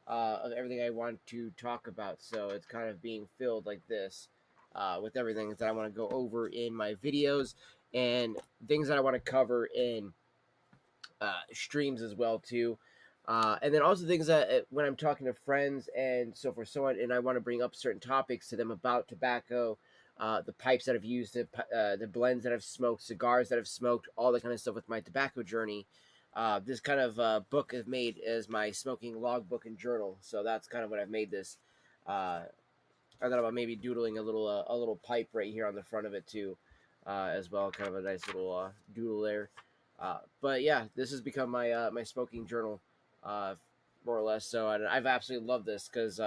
of everything I want to talk about. So it's kind of being filled like this with everything that I want to go over in my videos and things that I want to cover in streams as well too. And then also things that when I'm talking to friends and so forth, so on, and I want to bring up certain topics to them about tobacco, the pipes that I've used, the blends that I've smoked, cigars that I've smoked, all that kind of stuff with my tobacco journey. This kind of book I've made as my smoking logbook and journal. So that's kind of what I've made this. I thought about maybe doodling a little pipe right here on the front of it too, as well. Kind of a nice little doodle there. But yeah, this has become my my smoking journal. More or less. So I've absolutely loved this because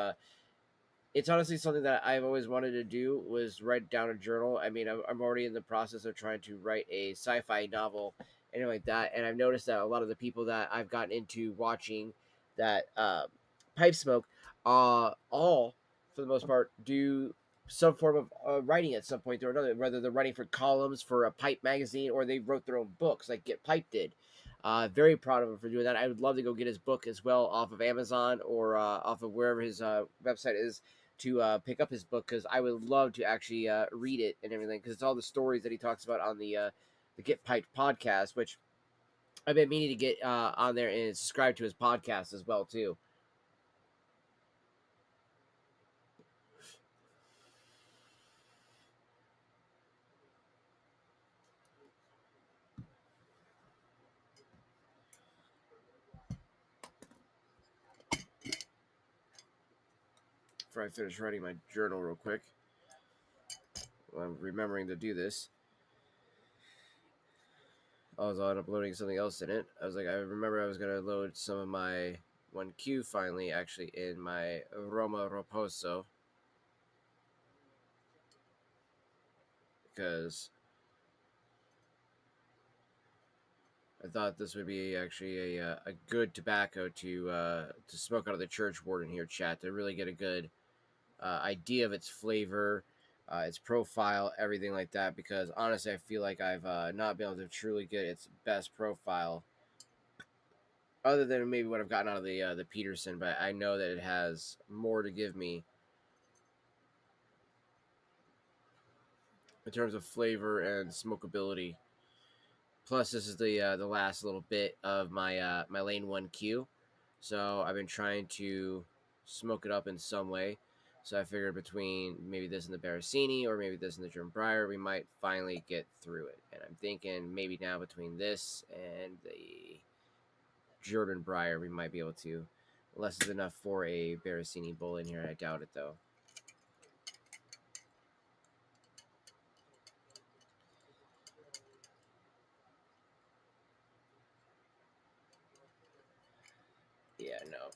it's honestly something that I've always wanted to do, was write down a journal. I mean, I'm already in the process of trying to write a sci-fi novel, anything like that. And I've noticed that a lot of the people that I've gotten into watching that pipe smoke, all for the most part do some form of writing at some point or another, whether they're writing for columns for a pipe magazine or they wrote their own books like Get Pipe did. Very proud of him for doing that. I would love to go get his book as well off of Amazon or off of wherever his website is to pick up his book, because I would love to actually read it and everything, because it's all the stories that he talks about on the Get Piped podcast, which I've been meaning to get on there and subscribe to his podcast as well too. Before I finish writing my journal real quick, well, I'm remembering to do this. I was uploading something else in it. I was like, I remember I was going to load some of my 1Q finally actually in my Roma Roposo, because I thought this would be actually a good tobacco to smoke out of the church warden here, chat, to really get a good idea of its flavor, its profile, everything like that, because honestly I feel like I've not been able to truly get its best profile other than maybe what I've gotten out of the Peterson, but I know that it has more to give me in terms of flavor and smokability. Plus, this is the last little bit of my my Lane 1Q, so I've been trying to smoke it up in some way. So I figured between maybe this and the Barricini, or maybe this and the German Briar, we might finally get through it. And I'm thinking maybe now between this and the German Briar, we might be able to. Less is enough for a Barricini bull in here. I doubt it though. Yeah, no.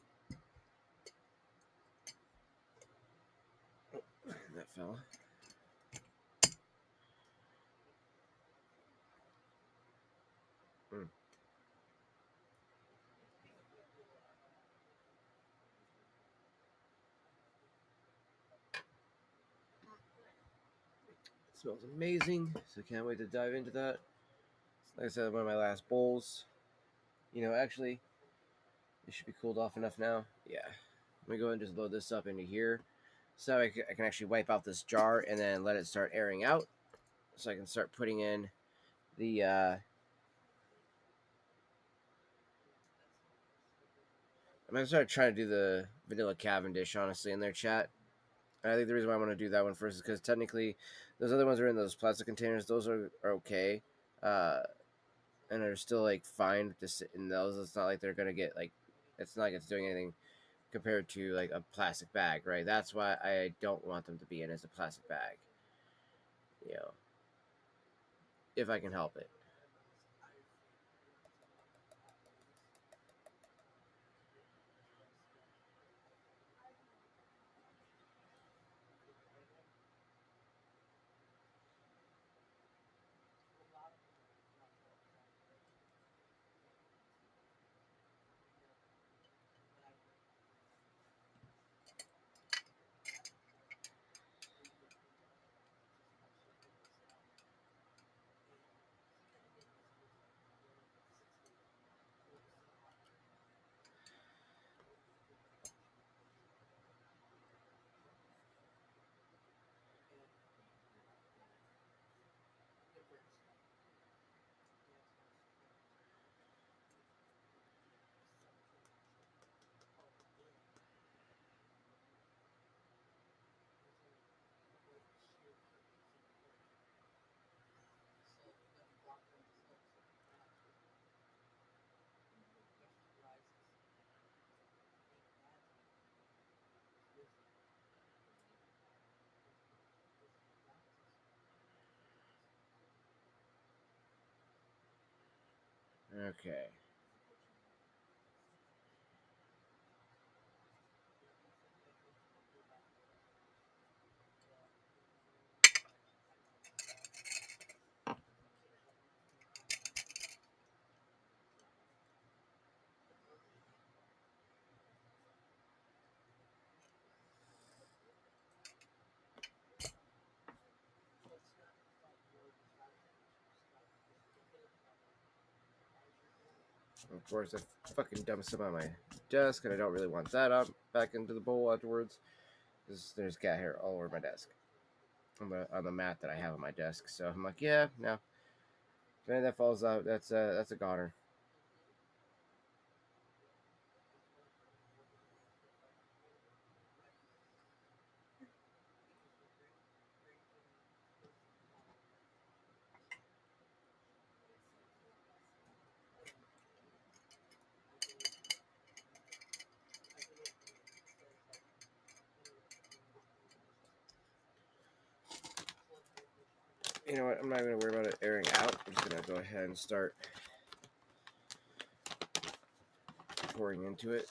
That fella. It smells amazing, so can't wait to dive into that. Like I said, one of my last bowls. You know, actually, it should be cooled off enough now. Yeah. Let me go ahead and just load this up into here, so I can actually wipe out this jar and then let it start airing out, so I can start putting in the I'm gonna start trying to do the vanilla Cavendish, honestly, in their chat. And I think the reason why I want to do that one first is because technically those other ones are in those plastic containers. Those are okay. and are still like fine to sit in those. It's not like they're gonna get like, it's not like it's doing anything compared to like a plastic bag, right? That's why I don't want them to be in as a plastic bag, you know, if I can help it. Okay. Of course, I fucking dumped some on my desk, and I don't really want that up back into the bowl afterwards. There's cat hair all over my desk, on the mat that I have on my desk. So I'm like, yeah, no. If anything that falls out, that's a goner. You know what? I'm not gonna worry about it airing out. I'm just gonna go ahead and start pouring into it.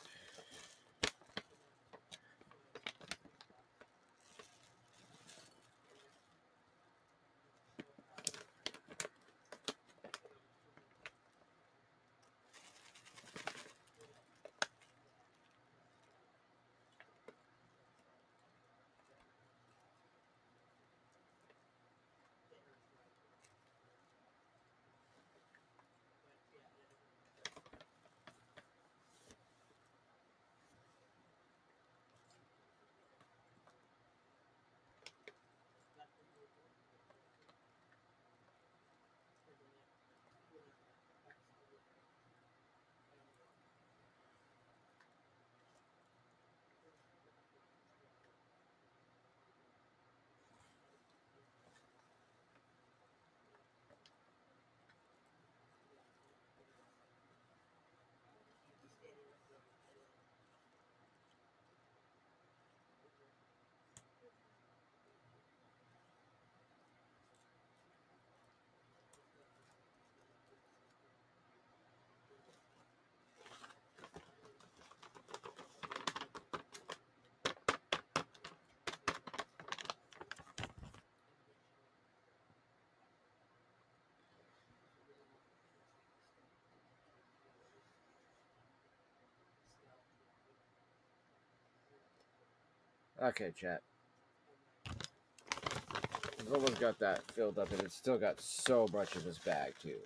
Okay, chat. I've almost got that filled up, and it's still got so much in this bag too.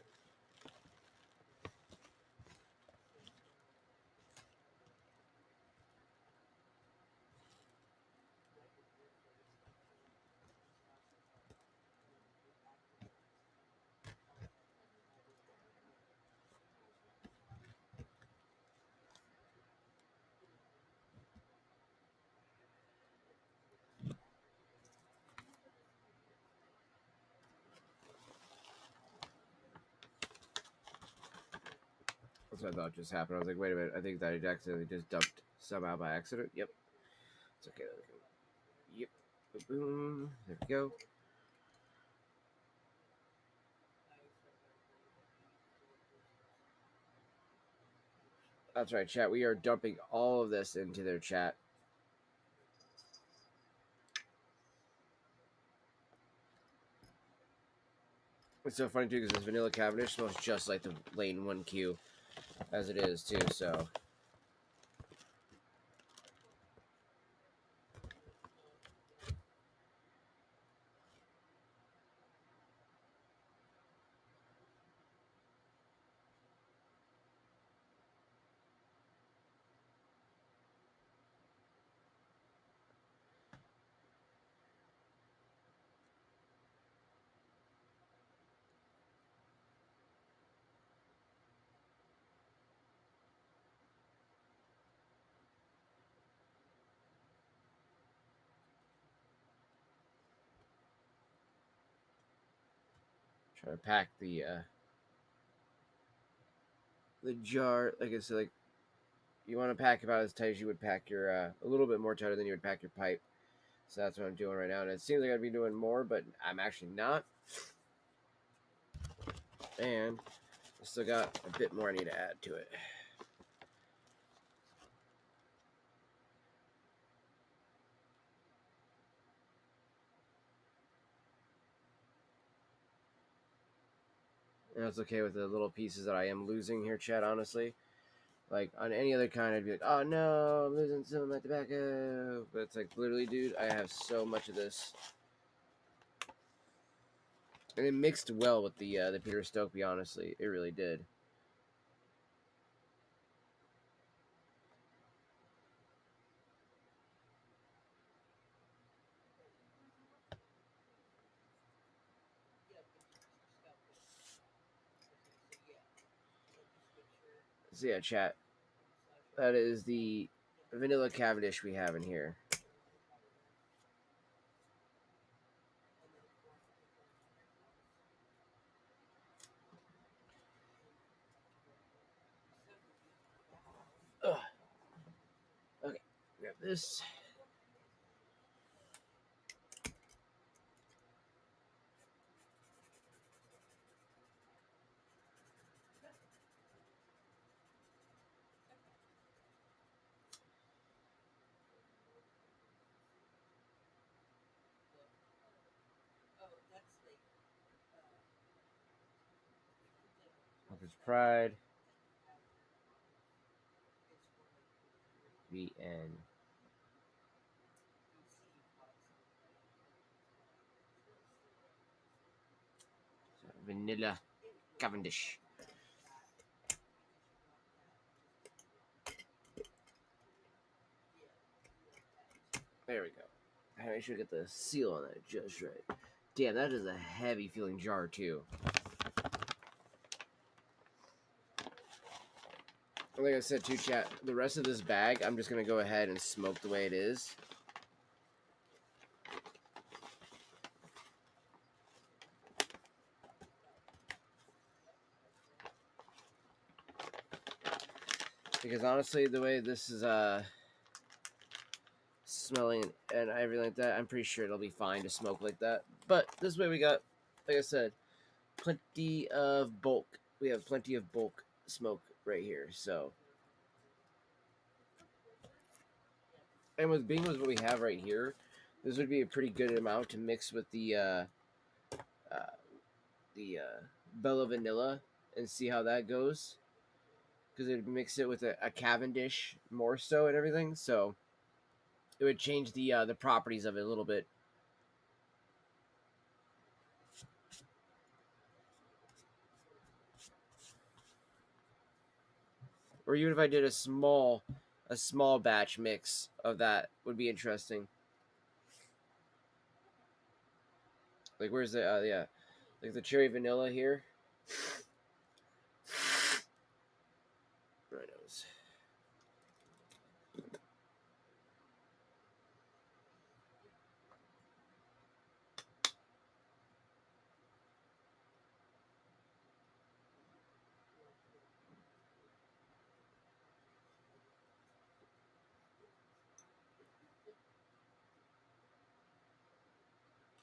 So I thought just happened. I was like, wait a minute, I think that I accidentally just dumped some out by accident. Yep. It's okay. Yep. Boom. There we go. That's right, chat. We are dumping all of this into their chat. It's so funny too because this vanilla Cavendish smells just like the Lane 1Q as it is too, so. Try to pack the jar, like I said, like you want to pack about as tight as you would pack your a little bit more tighter than you would pack your pipe. So that's what I'm doing right now. And it seems like I'd be doing more, but I'm actually not. And I still got a bit more I need to add to it. And it's okay with the little pieces that I am losing here, chat, honestly. Like, on any other kind, I'd be like, oh no, I'm losing some of my tobacco. But it's like, literally, dude, I have so much of this. And it mixed well with the Peter Stokeby, honestly. It really did. So yeah, chat. That is the vanilla Cavendish we have in here. Ugh. Okay, grab this. Hunter's Pride. VN. Vanilla Cavendish. There we go. I make sure to get the seal on that just right. Damn, that is a heavy feeling jar too. Like I said too, chat, the rest of this bag, I'm just going to go ahead and smoke the way it is. Because honestly, the way this is smelling and everything like that, I'm pretty sure it'll be fine to smoke like that. But this way we got, like I said, plenty of bulk. We have plenty of bulk smoke right here, so. And with being with what we have right here, this would be a pretty good amount to mix with the Bella Vanilla and see how that goes. Because it would mix it with a Cavendish more so and everything, so it would change the properties of it a little bit. Or even if I did a small batch mix of that would be interesting. Like where's the yeah, like the cherry vanilla here. Right nose.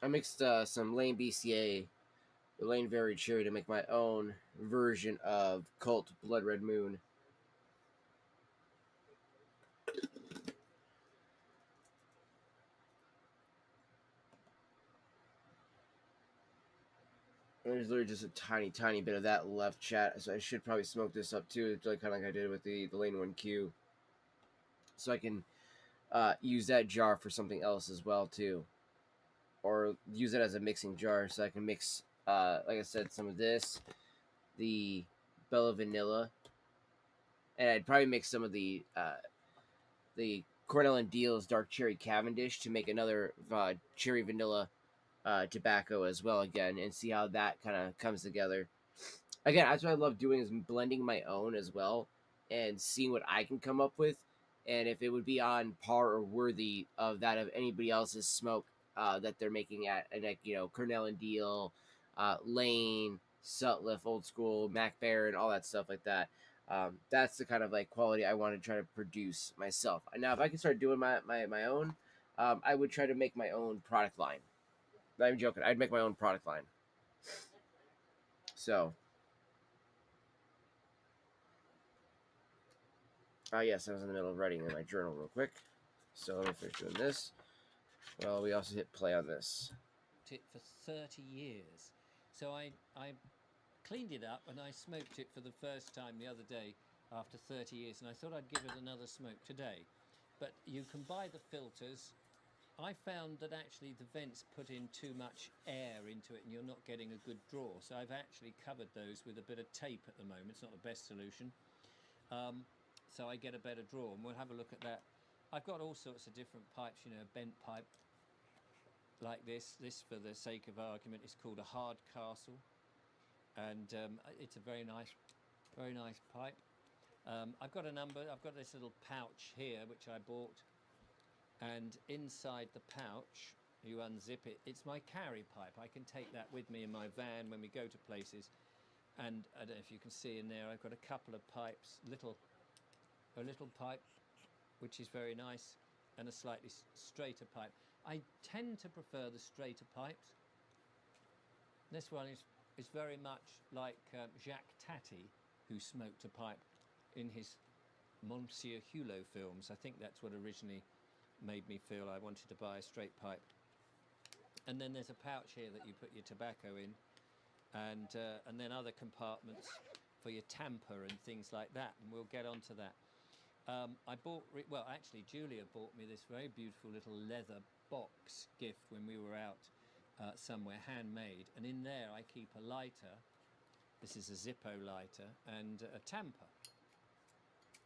I mixed some Lane BCA, the Lane Very Cherry, to make my own version of Cult Blood Red Moon. There's literally just a tiny bit of that left, chat. So I should probably smoke this up too, kind of like I did with the Lane 1Q. So I can use that jar for something else as well too. Or use it as a mixing jar so I can mix, like I said, some of this, the Bella Vanilla, and I'd probably mix some of the Cornell and Deal's Dark Cherry Cavendish to make another cherry vanilla tobacco as well again, and see how that kind of comes together. Again, that's what I love doing, is blending my own as well and seeing what I can come up with, and if it would be on par or worthy of that of anybody else's smoke that they're making at, like, you know, Cornell and Deal, Lane, Sutliff, Old School, Mac Baron, all that stuff like that. That's the kind of like quality I want to try to produce myself. Now, if I could start doing my own, I would try to make my own product line. Not even joking. I'd make my own product line. So, yes, I was in the middle of writing in my journal real quick. So let me finish doing this. Well, we also hit play on this. It for 30 years. So I cleaned it up and I smoked it for the first time the other day after 30 years, and I thought I'd give it another smoke today. But you can buy the filters. I found that actually the vents put in too much air into it and you're not getting a good draw. So I've actually covered those with a bit of tape at the moment. It's not the best solution. So I get a better draw, and we'll have a look at that. I've got all sorts of different pipes, you know, bent pipe like this. This, for the sake of argument, is called a hard castle, and it's a very nice pipe. I've got a number. I've got this little pouch here which I bought, and inside the pouch you unzip it. It's my carry pipe. I can take that with me in my van when we go to places. And I don't know if you can see in there, I've got a couple of pipes, a little pipe which is very nice, and a slightly straighter pipe. I tend to prefer the straighter pipes. This one is very much like Jacques Tati, who smoked a pipe in his Monsieur Hulot films. I think that's what originally made me feel I wanted to buy a straight pipe. And then there's a pouch here that you put your tobacco in, and then other compartments for your tamper and things like that, and we'll get onto that. I bought, well, actually Julia bought me this very beautiful little leather box gift when we were out somewhere, handmade, and in there I keep a lighter. This is a Zippo lighter, and a tamper.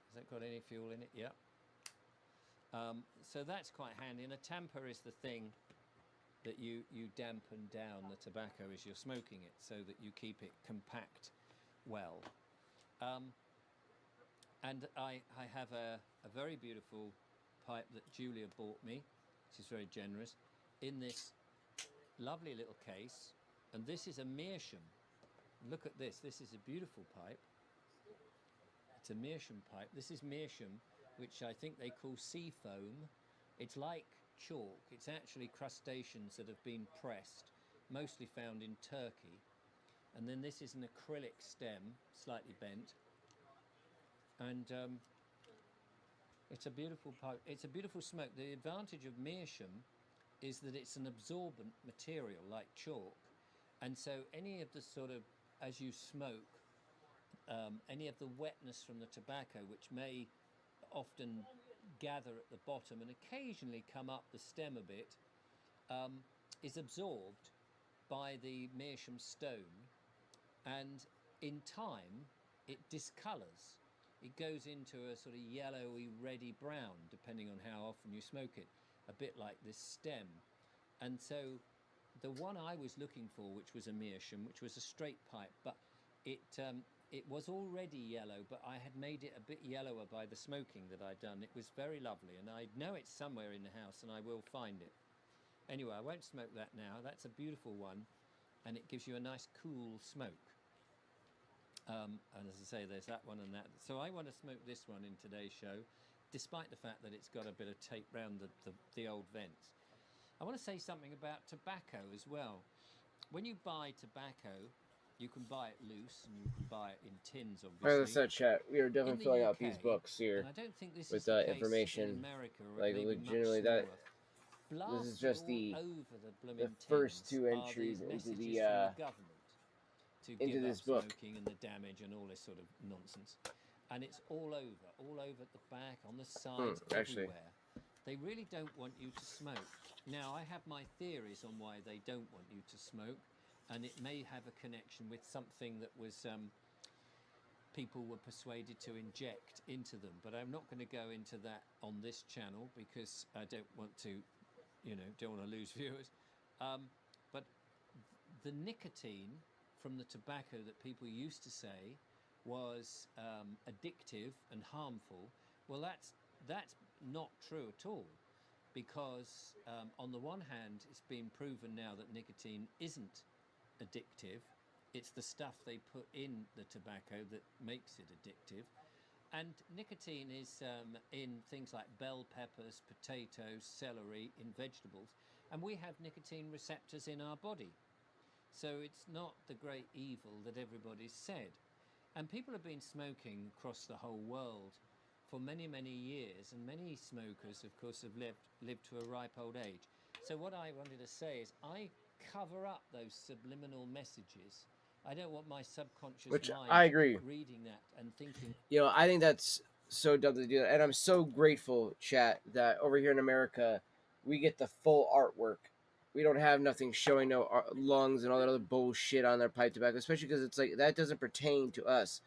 Has that got any fuel in it? Yep. So that's quite handy, and a tamper is the thing that you dampen down the tobacco as you're smoking it, so that you keep it compact well. And I have a very beautiful pipe that Julia bought me, which is very generous, in this lovely little case. And this is a meerschaum. Look at this. This is a beautiful pipe. It's a meerschaum pipe. This is meerschaum, which I think they call sea foam. It's like chalk. It's actually crustaceans that have been pressed, mostly found in Turkey. And then this is an acrylic stem, slightly bent. And it's a beautiful pipe. It's a beautiful smoke. The advantage of meerschaum is that it's an absorbent material like chalk, and so any of the sort of, as you smoke, any of the wetness from the tobacco, which may often gather at the bottom and occasionally come up the stem a bit, is absorbed by the meerschaum stone, and in time it discolors. It goes into a sort of yellowy, reddy brown, depending on how often you smoke it, a bit like this stem. And so the one I was looking for, which was a meerschaum, which was a straight pipe, but it was already yellow, but I had made it a bit yellower by the smoking that I'd done. It was very lovely, and I know it's somewhere in the house, and I will find it. Anyway, I won't smoke that now. That's a beautiful one, and it gives you a nice cool smoke. And as I say, there's that one and that. So I want to smoke this one in today's show, despite the fact that it's got a bit of tape round the old vents. I want to say something about tobacco as well. When you buy tobacco, you can buy it loose and you can buy it in tins, As I obviously. said, chat, we are In definitely the filling UK, out these books here and I don't think this with is the case information. in America, or Like, maybe much legitimately, smaller. this is Plastered just all the over the blooming first tins two are entries these into messages the from the government to into give this up book. smoking and the damage and all this sort of nonsense. And it's all over at the back, on the sides, actually. everywhere. They really don't want you to smoke. Now, I have my theories on why they don't want you to smoke, and it may have a connection with something that was people were persuaded to inject into them. But I'm not going to go into that on this channel because I don't want to, don't want to lose viewers. But the nicotine from the tobacco that people used to say was addictive and harmful, well, that's not true at all, because on the one hand, it's been proven now that nicotine isn't addictive. It's the stuff they put in the tobacco that makes it addictive. And nicotine is in things like bell peppers, potatoes, celery, in vegetables. And we have nicotine receptors in our body. So it's not the great evil that everybody's said. And people have been smoking across the whole world for many, many years. And many smokers, of course, have lived to a ripe old age. So what I wanted to say is I cover up those subliminal messages. I don't want my subconscious mind I agree. reading that and thinking. I think that's so dumb to do that. And I'm so grateful, chat, that over here in America, we get the full artwork. We don't have nothing showing no lungs and all that other bullshit on their pipe tobacco, especially because it's like that doesn't pertain to us.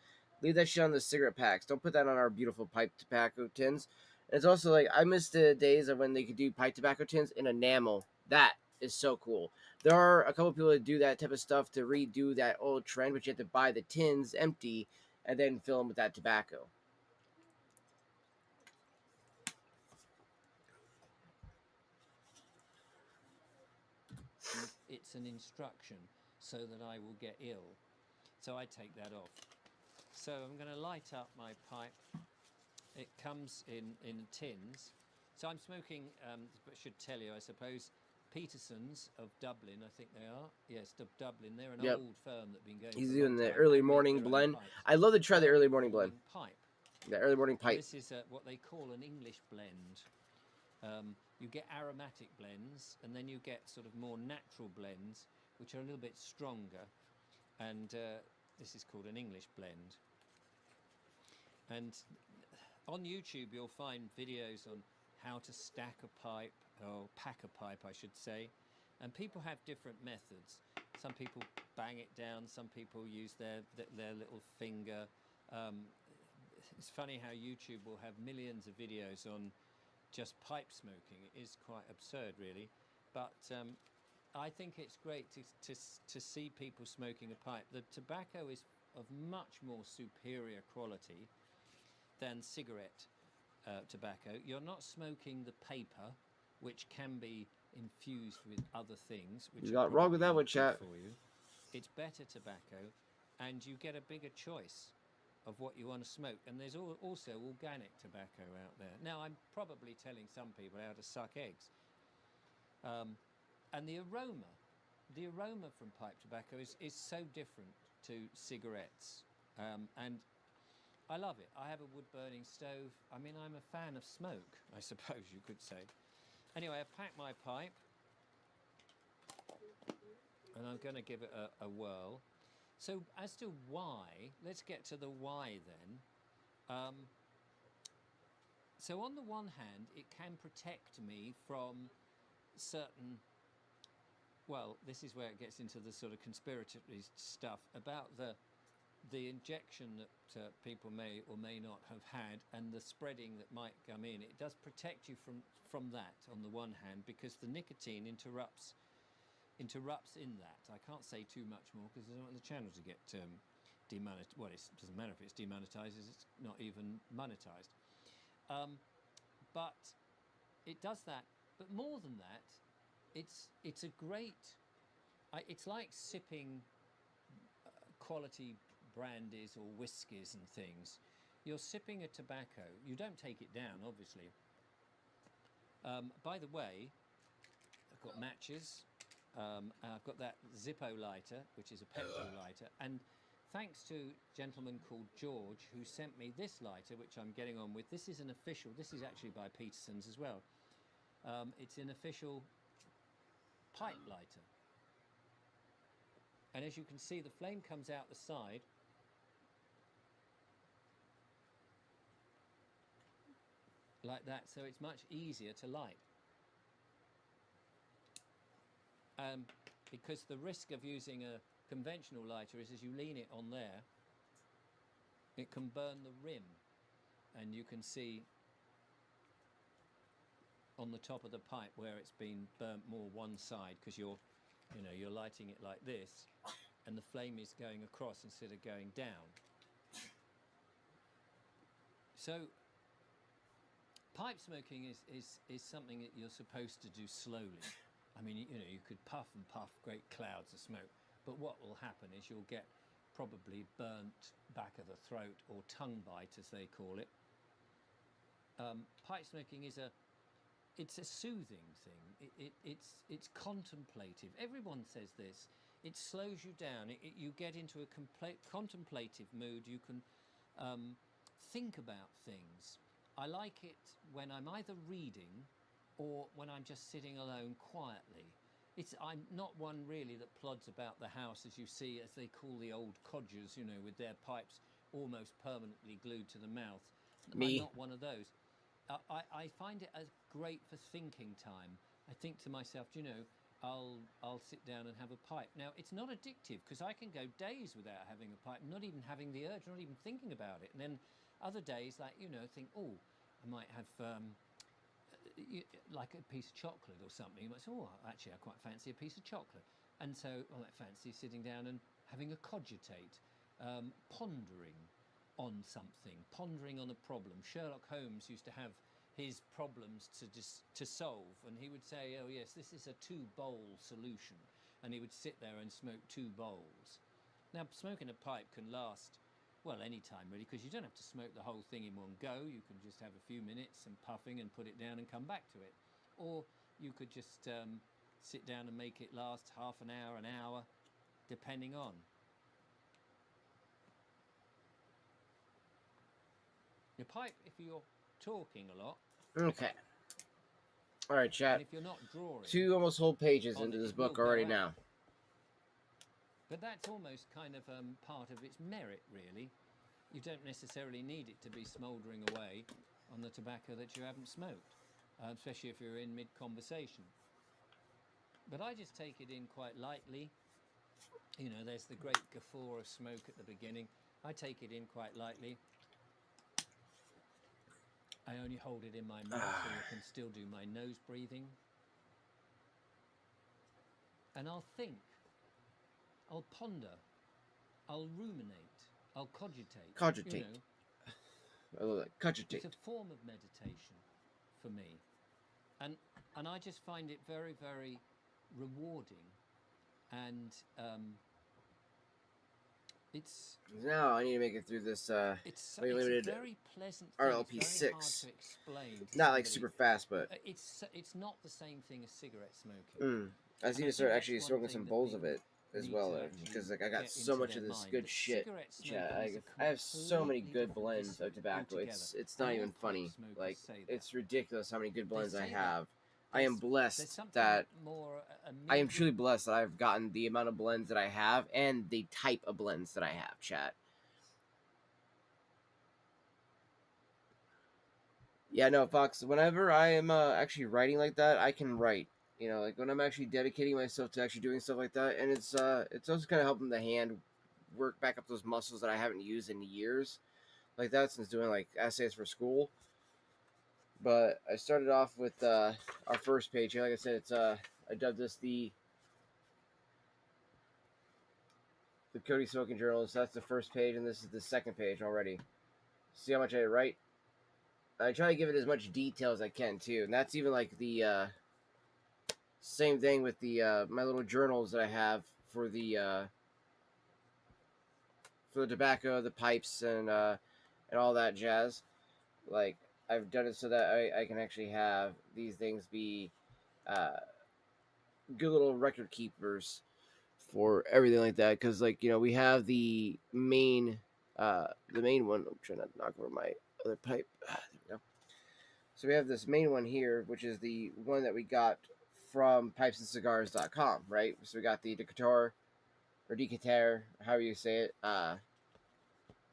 Leave that shit on the cigarette packs. Don't put that on our beautiful pipe tobacco tins. And it's also like I miss the days of when they could do pipe tobacco tins in enamel. That is so cool. There are a couple of people that do that type of stuff to redo that old trend, but you have to buy the tins empty and then fill them with that tobacco. It's an instruction so that I will get ill. So I take that off. So I'm going to light up my pipe. It comes in tins. So I'm smoking, but should tell you, I suppose, Peterson's of Dublin, I think they are. Yes, Dublin. They're an old firm that have been going He's for a long doing the time. early They make morning their own blend. pipes. I love to try the early morning blend. Pipe. The early morning pipe. This is what they call an English blend. You get aromatic blends, and then you get sort of more natural blends, which are a little bit stronger. And this is called an English blend. And on YouTube, you'll find videos on how to stack a pipe, or pack a pipe, I should say. And people have different methods. Some people bang it down. Some people use their little finger. It's funny how YouTube will have millions of videos on just pipe smoking. It is quite absurd, really. But I think it's great to see people smoking a pipe. The tobacco is of much more superior quality than cigarette tobacco. You're not smoking the paper, which can be infused with other things. Which You got wrong with that one, chat. for you. It's better tobacco, and you get a bigger choice of what you want to smoke. And there's also organic tobacco out there. Now, I'm probably telling some people how to suck eggs. And the aroma from pipe tobacco is so different to cigarettes. And I love it. I have a wood-burning stove. I mean, I'm a fan of smoke, I suppose you could say. Anyway, I pack my pipe, and I'm going to give it a whirl. So as to why, let's get to the why then. So on the one hand, it can protect me from certain, well, this is where it gets into the sort of conspiratory stuff about the injection that people may or may not have had, and the spreading that might come in. It does protect you from that on the one hand, because the nicotine interrupts in that. I can't say too much more because I don't want the channel to get demonetized. Well, it doesn't matter if it's demonetized, it's not even monetized. But it does that. But more than that, it's a great. It's like sipping quality brandies or whiskies and things. You're sipping a tobacco. You don't take it down, obviously. By the way, of got matches. I've got that Zippo lighter, which is a petrol lighter, and thanks to a gentleman called George who sent me this lighter, which I'm getting on with. This is an official. This is actually by Peterson's as well. It's an official pipe lighter, and as you can see, the flame comes out the side. Like that, so it's much easier to light. Because the risk of using a conventional lighter is as you lean it on there, it can burn the rim, and you can see on the top of the pipe where it's been burnt more one side, because you're lighting it like this, and the flame is going across instead of going down. So pipe smoking is something that you're supposed to do slowly. I mean, you could puff and puff great clouds of smoke, but what will happen is you'll get probably burnt back of the throat, or tongue bite as they call it. Pipe smoking is it's a soothing thing. It's contemplative. Everyone says this. It slows you down. You get into a contemplative mood. You can think about things. I like it when I'm either reading or when I'm just sitting alone quietly. I'm not one really that plods about the house, as you see, as they call the old codgers, with their pipes almost permanently glued to the mouth. Me. I'm not one of those. I find it as great for thinking time. I think to myself, I'll sit down and have a pipe. Now, it's not addictive, because I can go days without having a pipe, not even having the urge, not even thinking about it. And then other days, like, think, oh, I might have like a piece of chocolate or something. You might say, oh, actually, I quite fancy a piece of chocolate. And so I might fancy sitting down and having a cogitate, pondering on something, pondering on a problem. Sherlock Holmes used to have his problems to solve, and he would say, oh yes, this is a 2-bowl solution, and he would sit there and smoke 2 bowls. Now, smoking a pipe can last, well, any time really, because you don't have to smoke the whole thing in one go. You can just have a few minutes and puffing and put it down and come back to it, or you could just sit down and make it last half an hour, depending on. Your pipe, if you're talking a lot. Okay. All right, chat. And if you're not drawing. 2 almost whole pages into this book already now. But that's almost kind of part of its merit, really. You don't necessarily need it to be smouldering away on the tobacco that you haven't smoked, especially if you're in mid-conversation. But I just take it in quite lightly. There's the great guffaw of smoke at the beginning. I take it in quite lightly. I only hold it in my mouth so I can still do my nose breathing. And I'll think. I'll ponder. I'll ruminate. I'll cogitate. Cogitate. I love that. Cogitate. It's a form of meditation for me. And I just find it very, very rewarding. And it's... Now I need to make it through this it's very a limited very pleasant thing. RLP It's very 6. hard to explain to Not like somebody. super fast, but It's not the same thing as cigarette smoking. I just need to start actually smoking some bowls of it as need well, to actually because like I got get so into much their of this mind. good But shit. cigarette Yeah, smoking is a I have so many completely good different blends discipline of tobacco. altogether. It's not All even pipe funny. smokers Like say that. it's ridiculous how many good blends I say that. have. I am There's blessed something that more I am truly blessed that I've gotten the amount of blends that I have and the type of blends that I have, chat. Yeah, no, Fox, whenever I am actually writing like that, I can write. Like when I'm actually dedicating myself to actually doing stuff like that, and it's also kind of helping the hand work back up those muscles that I haven't used in years, like that, since doing like essays for school. But I started off with our first page here. Like I said, it's I dubbed this the Cody Smoking Journal. So that's the first page, and this is the second page already. See how much I write? I try to give it as much detail as I can too, and that's even like the same thing with the my little journals that I have for the tobacco, the pipes, and all that jazz. Like I've done it so that I can actually have these things be good little record keepers for everything like that. Because like we have the main one. I'm trying not to knock over my other pipe. There we go. So we have this main one here, which is the one that we got from pipesandcigars.com, right? So we got the Decatur or Decatur, however you say it,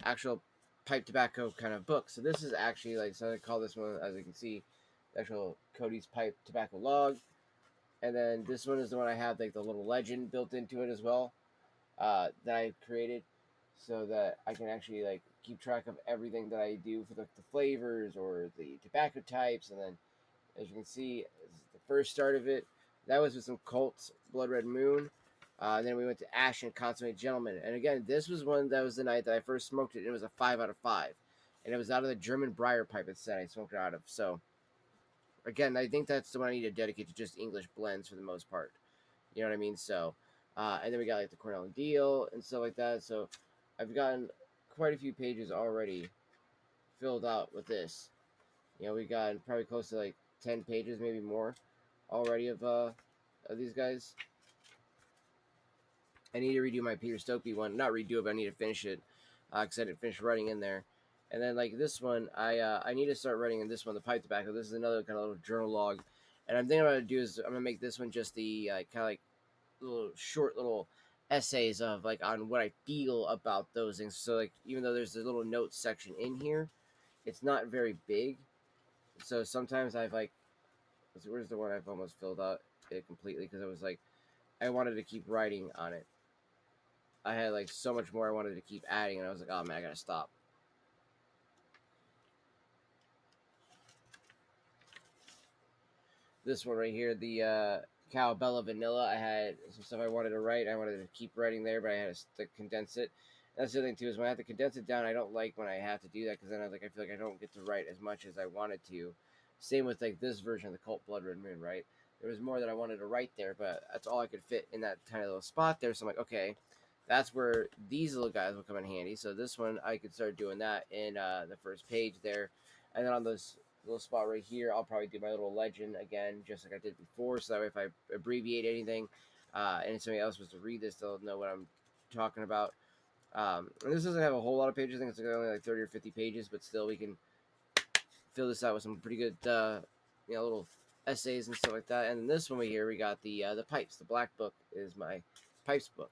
actual pipe tobacco kind of book. So this is actually like, so I call this one, as you can see, the actual Cody's pipe tobacco log. And then this one is the one I have like the little legend built into it as well, that I created, so that I can actually like keep track of everything that I do for the flavors or the tobacco types. And then, as you can see, this is the first start of it. That was with some Colts Blood Red Moon. And then we went to Ash and Consummate Gentleman. And again, this was one that was the night that I first smoked it. And it was a 5 out of 5. And it was out of the German Briar pipe it said I smoked it out of. So, again, I think that's the one I need to dedicate to just English blends for the most part. You know what I mean? So, and then we got like the Cornell and Deal and stuff like that. So, I've gotten quite a few pages already filled out with this. We got probably close to like 10 pages, maybe more, already of these guys. I need to redo my Peter Stokely one. Not redo it, but I need to finish it because I didn't finish writing in there. And then like this one, I need to start writing in this one, the pipe tobacco. This is another kind of little journal log. And I'm thinking about to do is I'm gonna make this one just the kind of like little short little essays of like on what I feel about those things. So like even though there's a little notes section in here, it's not very big. So sometimes I've like, let's see, where's the one I've almost filled out it completely because I was like, I wanted to keep writing on it. I had like so much more I wanted to keep adding, and I was like, oh man, I gotta stop. This one right here, the Cowabella Vanilla, I had some stuff I wanted to write. I wanted to keep writing there, but I had to condense it. And that's the other thing too, is when I have to condense it down, I don't like when I have to do that because then I feel like I don't get to write as much as I wanted to. Same with like this version of the Cult Blood Red Moon, right? There was more that I wanted to write there, but that's all I could fit in that tiny little spot there. So I'm like, okay, that's where these little guys will come in handy. So this one, I could start doing that in the first page there. And then on this little spot right here, I'll probably do my little legend again, just like I did before. So that way if I abbreviate anything and somebody else was to read this, they'll know what I'm talking about. And this doesn't have a whole lot of pages. I think it's only like 30 or 50 pages, but still we can fill this out with some pretty good, little essays and stuff like that. And then this one here, we got the pipes. The black book is my pipes book.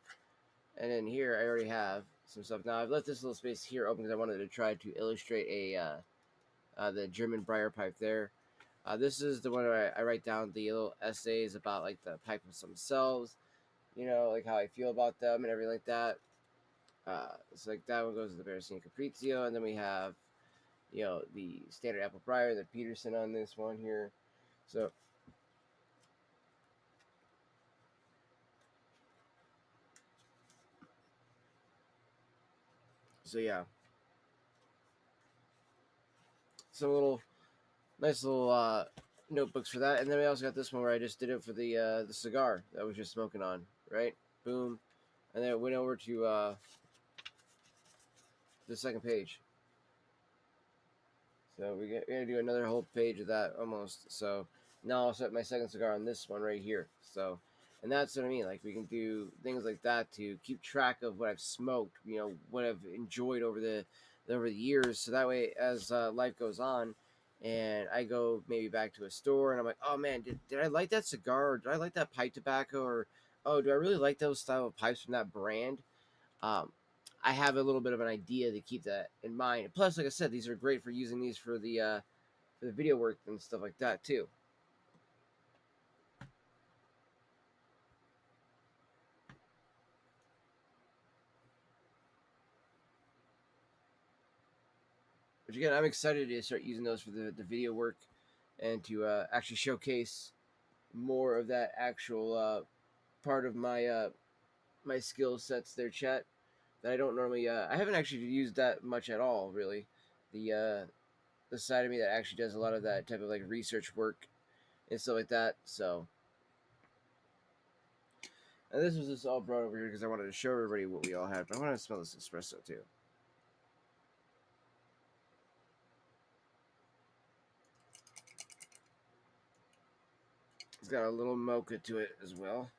And then here I already have some stuff. Now I've left this little space here open because I wanted to try to illustrate the German Briar pipe there. This is the one where I write down the little essays about like the pipes themselves, like how I feel about them and everything like that. So like that one goes to the Baracino Caprizio, and then we have, the standard apple briar, the Peterson on this one here. So yeah, some nice little notebooks for that. And then we also got this one where I just did it for the cigar that I was just smoking on, right? Boom. And then it went over to the second page. So we're gonna do another whole page of that almost. So now I'll set my second cigar on this one right here. So, and that's what I mean. Like we can do things like that to keep track of what I've smoked, what I've enjoyed over the years. So that way, as life goes on, and I go maybe back to a store and I'm like, oh man, did I like that cigar? Or did I like that pipe tobacco? Or oh, do I really like those style of pipes from that brand? I have a little bit of an idea to keep that in mind. Plus, like I said, these are great for using these for the video work and stuff like that too. But again, I'm excited to start using those for the video work and to actually showcase more of that actual part of my my skill sets there, chat, that I don't normally I haven't actually used that much at all, really. The side of me that actually does a lot of that type of like research work and stuff like that. So, and this was just all brought over here because I wanted to show everybody what we all had. But I want to smell this espresso too. got a little mocha to it as well.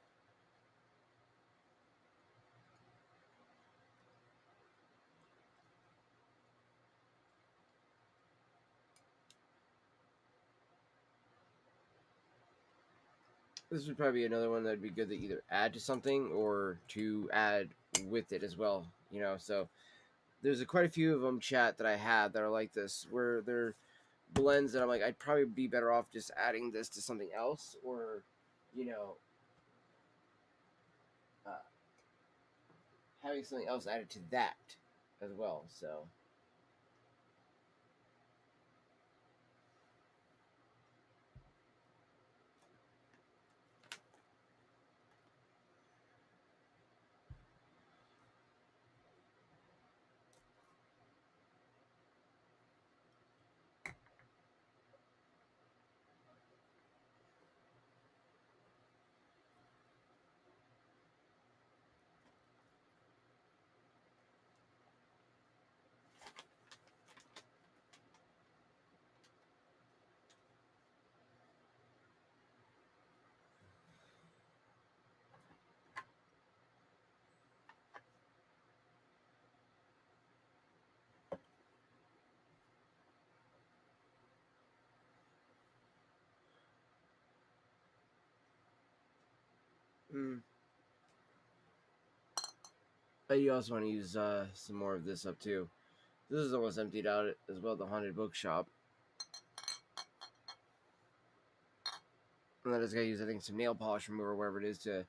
This would probably be another one that'd be good to either add to something or to add with it as well. You know, so there's quite a few of them, chat, that I had that are like this, where they're blends that I'm like, I'd probably be better off just adding this to something else, or, you know, having something else added to that as well. So. But you also want to use some more of this up too. This is almost emptied out as well, the haunted bookshop. And then I just gotta use, I think, some nail polish remover, wherever it is, to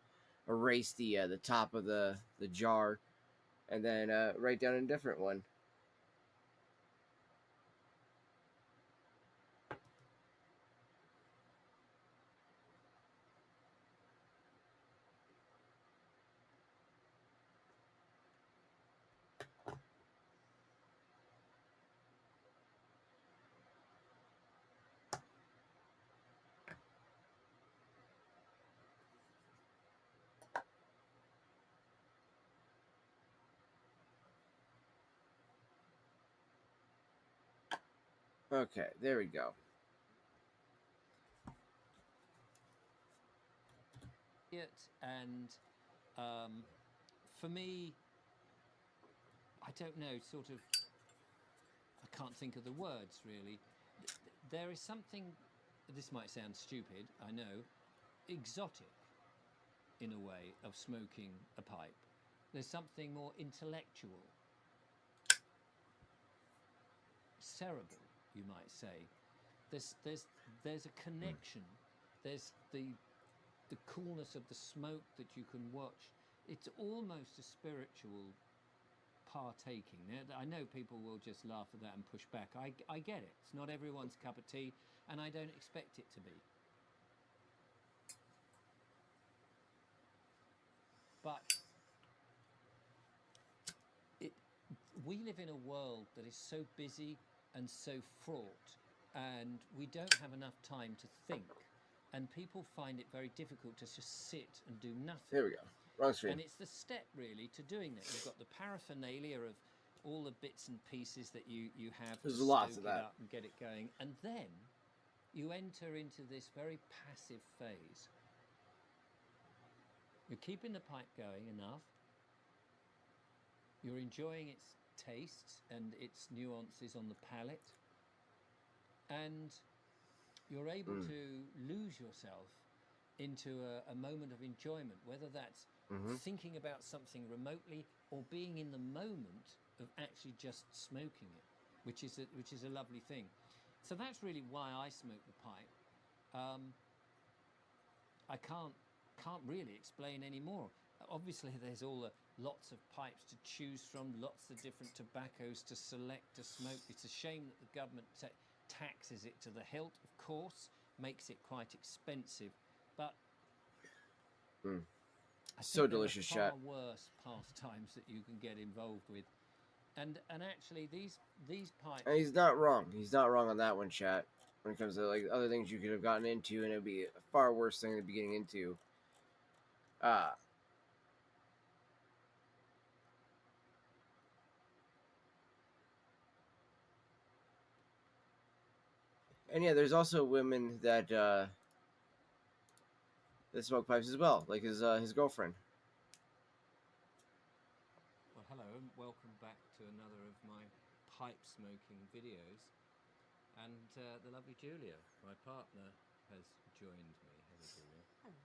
erase the top of the jar, and then write down a different one. Okay, there we go. And for me, I don't know, sort of, I can't think of the words really. There is something, this might sound stupid, I know, exotic in a way of smoking a pipe. There's something more intellectual, cerebral, you might say. There's a connection. There's the coolness of the smoke that you can watch. It's almost a spiritual partaking. I know people will just laugh at that and push back. I get it. It's not everyone's cup of tea, and I don't expect it to be. But we live in a world that is so busy and so fraught, and we don't have enough time to think. And people find it very difficult to just sit and do nothing. There we go. Wrong screen. And it's the step, really, to doing that. You've got the paraphernalia of all the bits and pieces that you have There's to lots stoke of it that. up and get it going. And then you enter into this very passive phase. You're keeping the pipe going enough. You're enjoying its tastes and its nuances on the palate. And you're able to lose yourself into a moment of enjoyment, whether that's thinking about something remotely or being in the moment of actually just smoking it, which is a lovely thing. So that's really why I smoke the pipe. I can't really explain any more. Obviously, there's lots of pipes to choose from, lots of different tobaccos to select to smoke. It's a shame that the government taxes it to the hilt, of course, makes it quite expensive. But I So think delicious, there are chat. far worse pastimes that you can get involved with. And actually, these pipes. And he's not wrong. He's not wrong on that one, chat. When it comes to like other things you could have gotten into, and it'd be a far worse thing to be getting into. And yeah, there's also women that the smoke pipes as well, like his girlfriend. Well, hello and welcome back to another of my pipe smoking videos. And the lovely Julia, my partner, has joined me. Hello, Julia. Hello.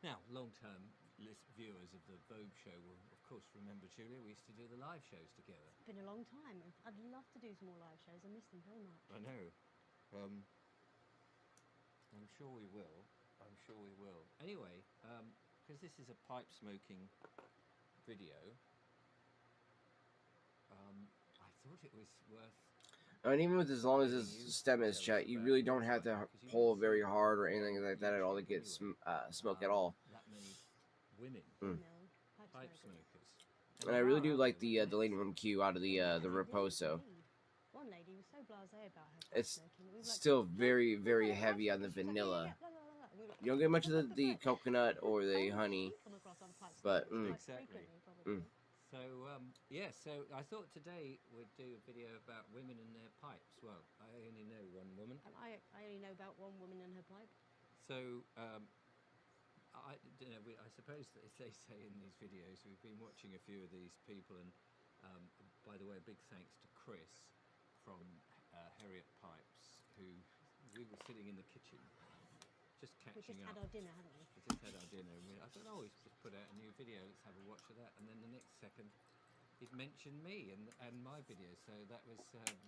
Now, long-term viewers of the Vobes Show will, of course, remember Julia. We used to do the live shows together. It's been a long time. I'd love to do some more live shows. I miss them very much. I know. I'm sure we will. I'm sure we will. Anyway, because this is a pipe smoking video, I thought it was worth. And even with as long as his stem is, chat, you really don't have to pull very hard or anything like that at all to get smoke at all. That many women Mm. No, pipe smokers. smokers. And I really do like the lady from Q out of the Reposo. One lady was so blasé about her pipe It's smoking. We were like, still "No, very, no, very no, heavy pipe on the smoking." She was like, vanilla. "Yeah, blah, blah, blah, blah." We were like, You don't get much of the "What coconut or the Oh, honey. you come across other pipe but, smokers quite Exactly. frequently, probably. So yeah, so I thought today we'd do a video about women and their pipes. Well, I only know one woman, And I only know about one woman and her pipe. so I you know I suppose that as they say in these videos, we've been watching a few of these people, and by the way, a big thanks to Chris from Harriet Pipes, who we were sitting in the kitchen just We catching just up. had our dinner, haven't we? We just had our dinner, and I thought, oh, he's just put out a new video, let's have a watch of that. And then the next second, he'd mentioned me and my video, so that was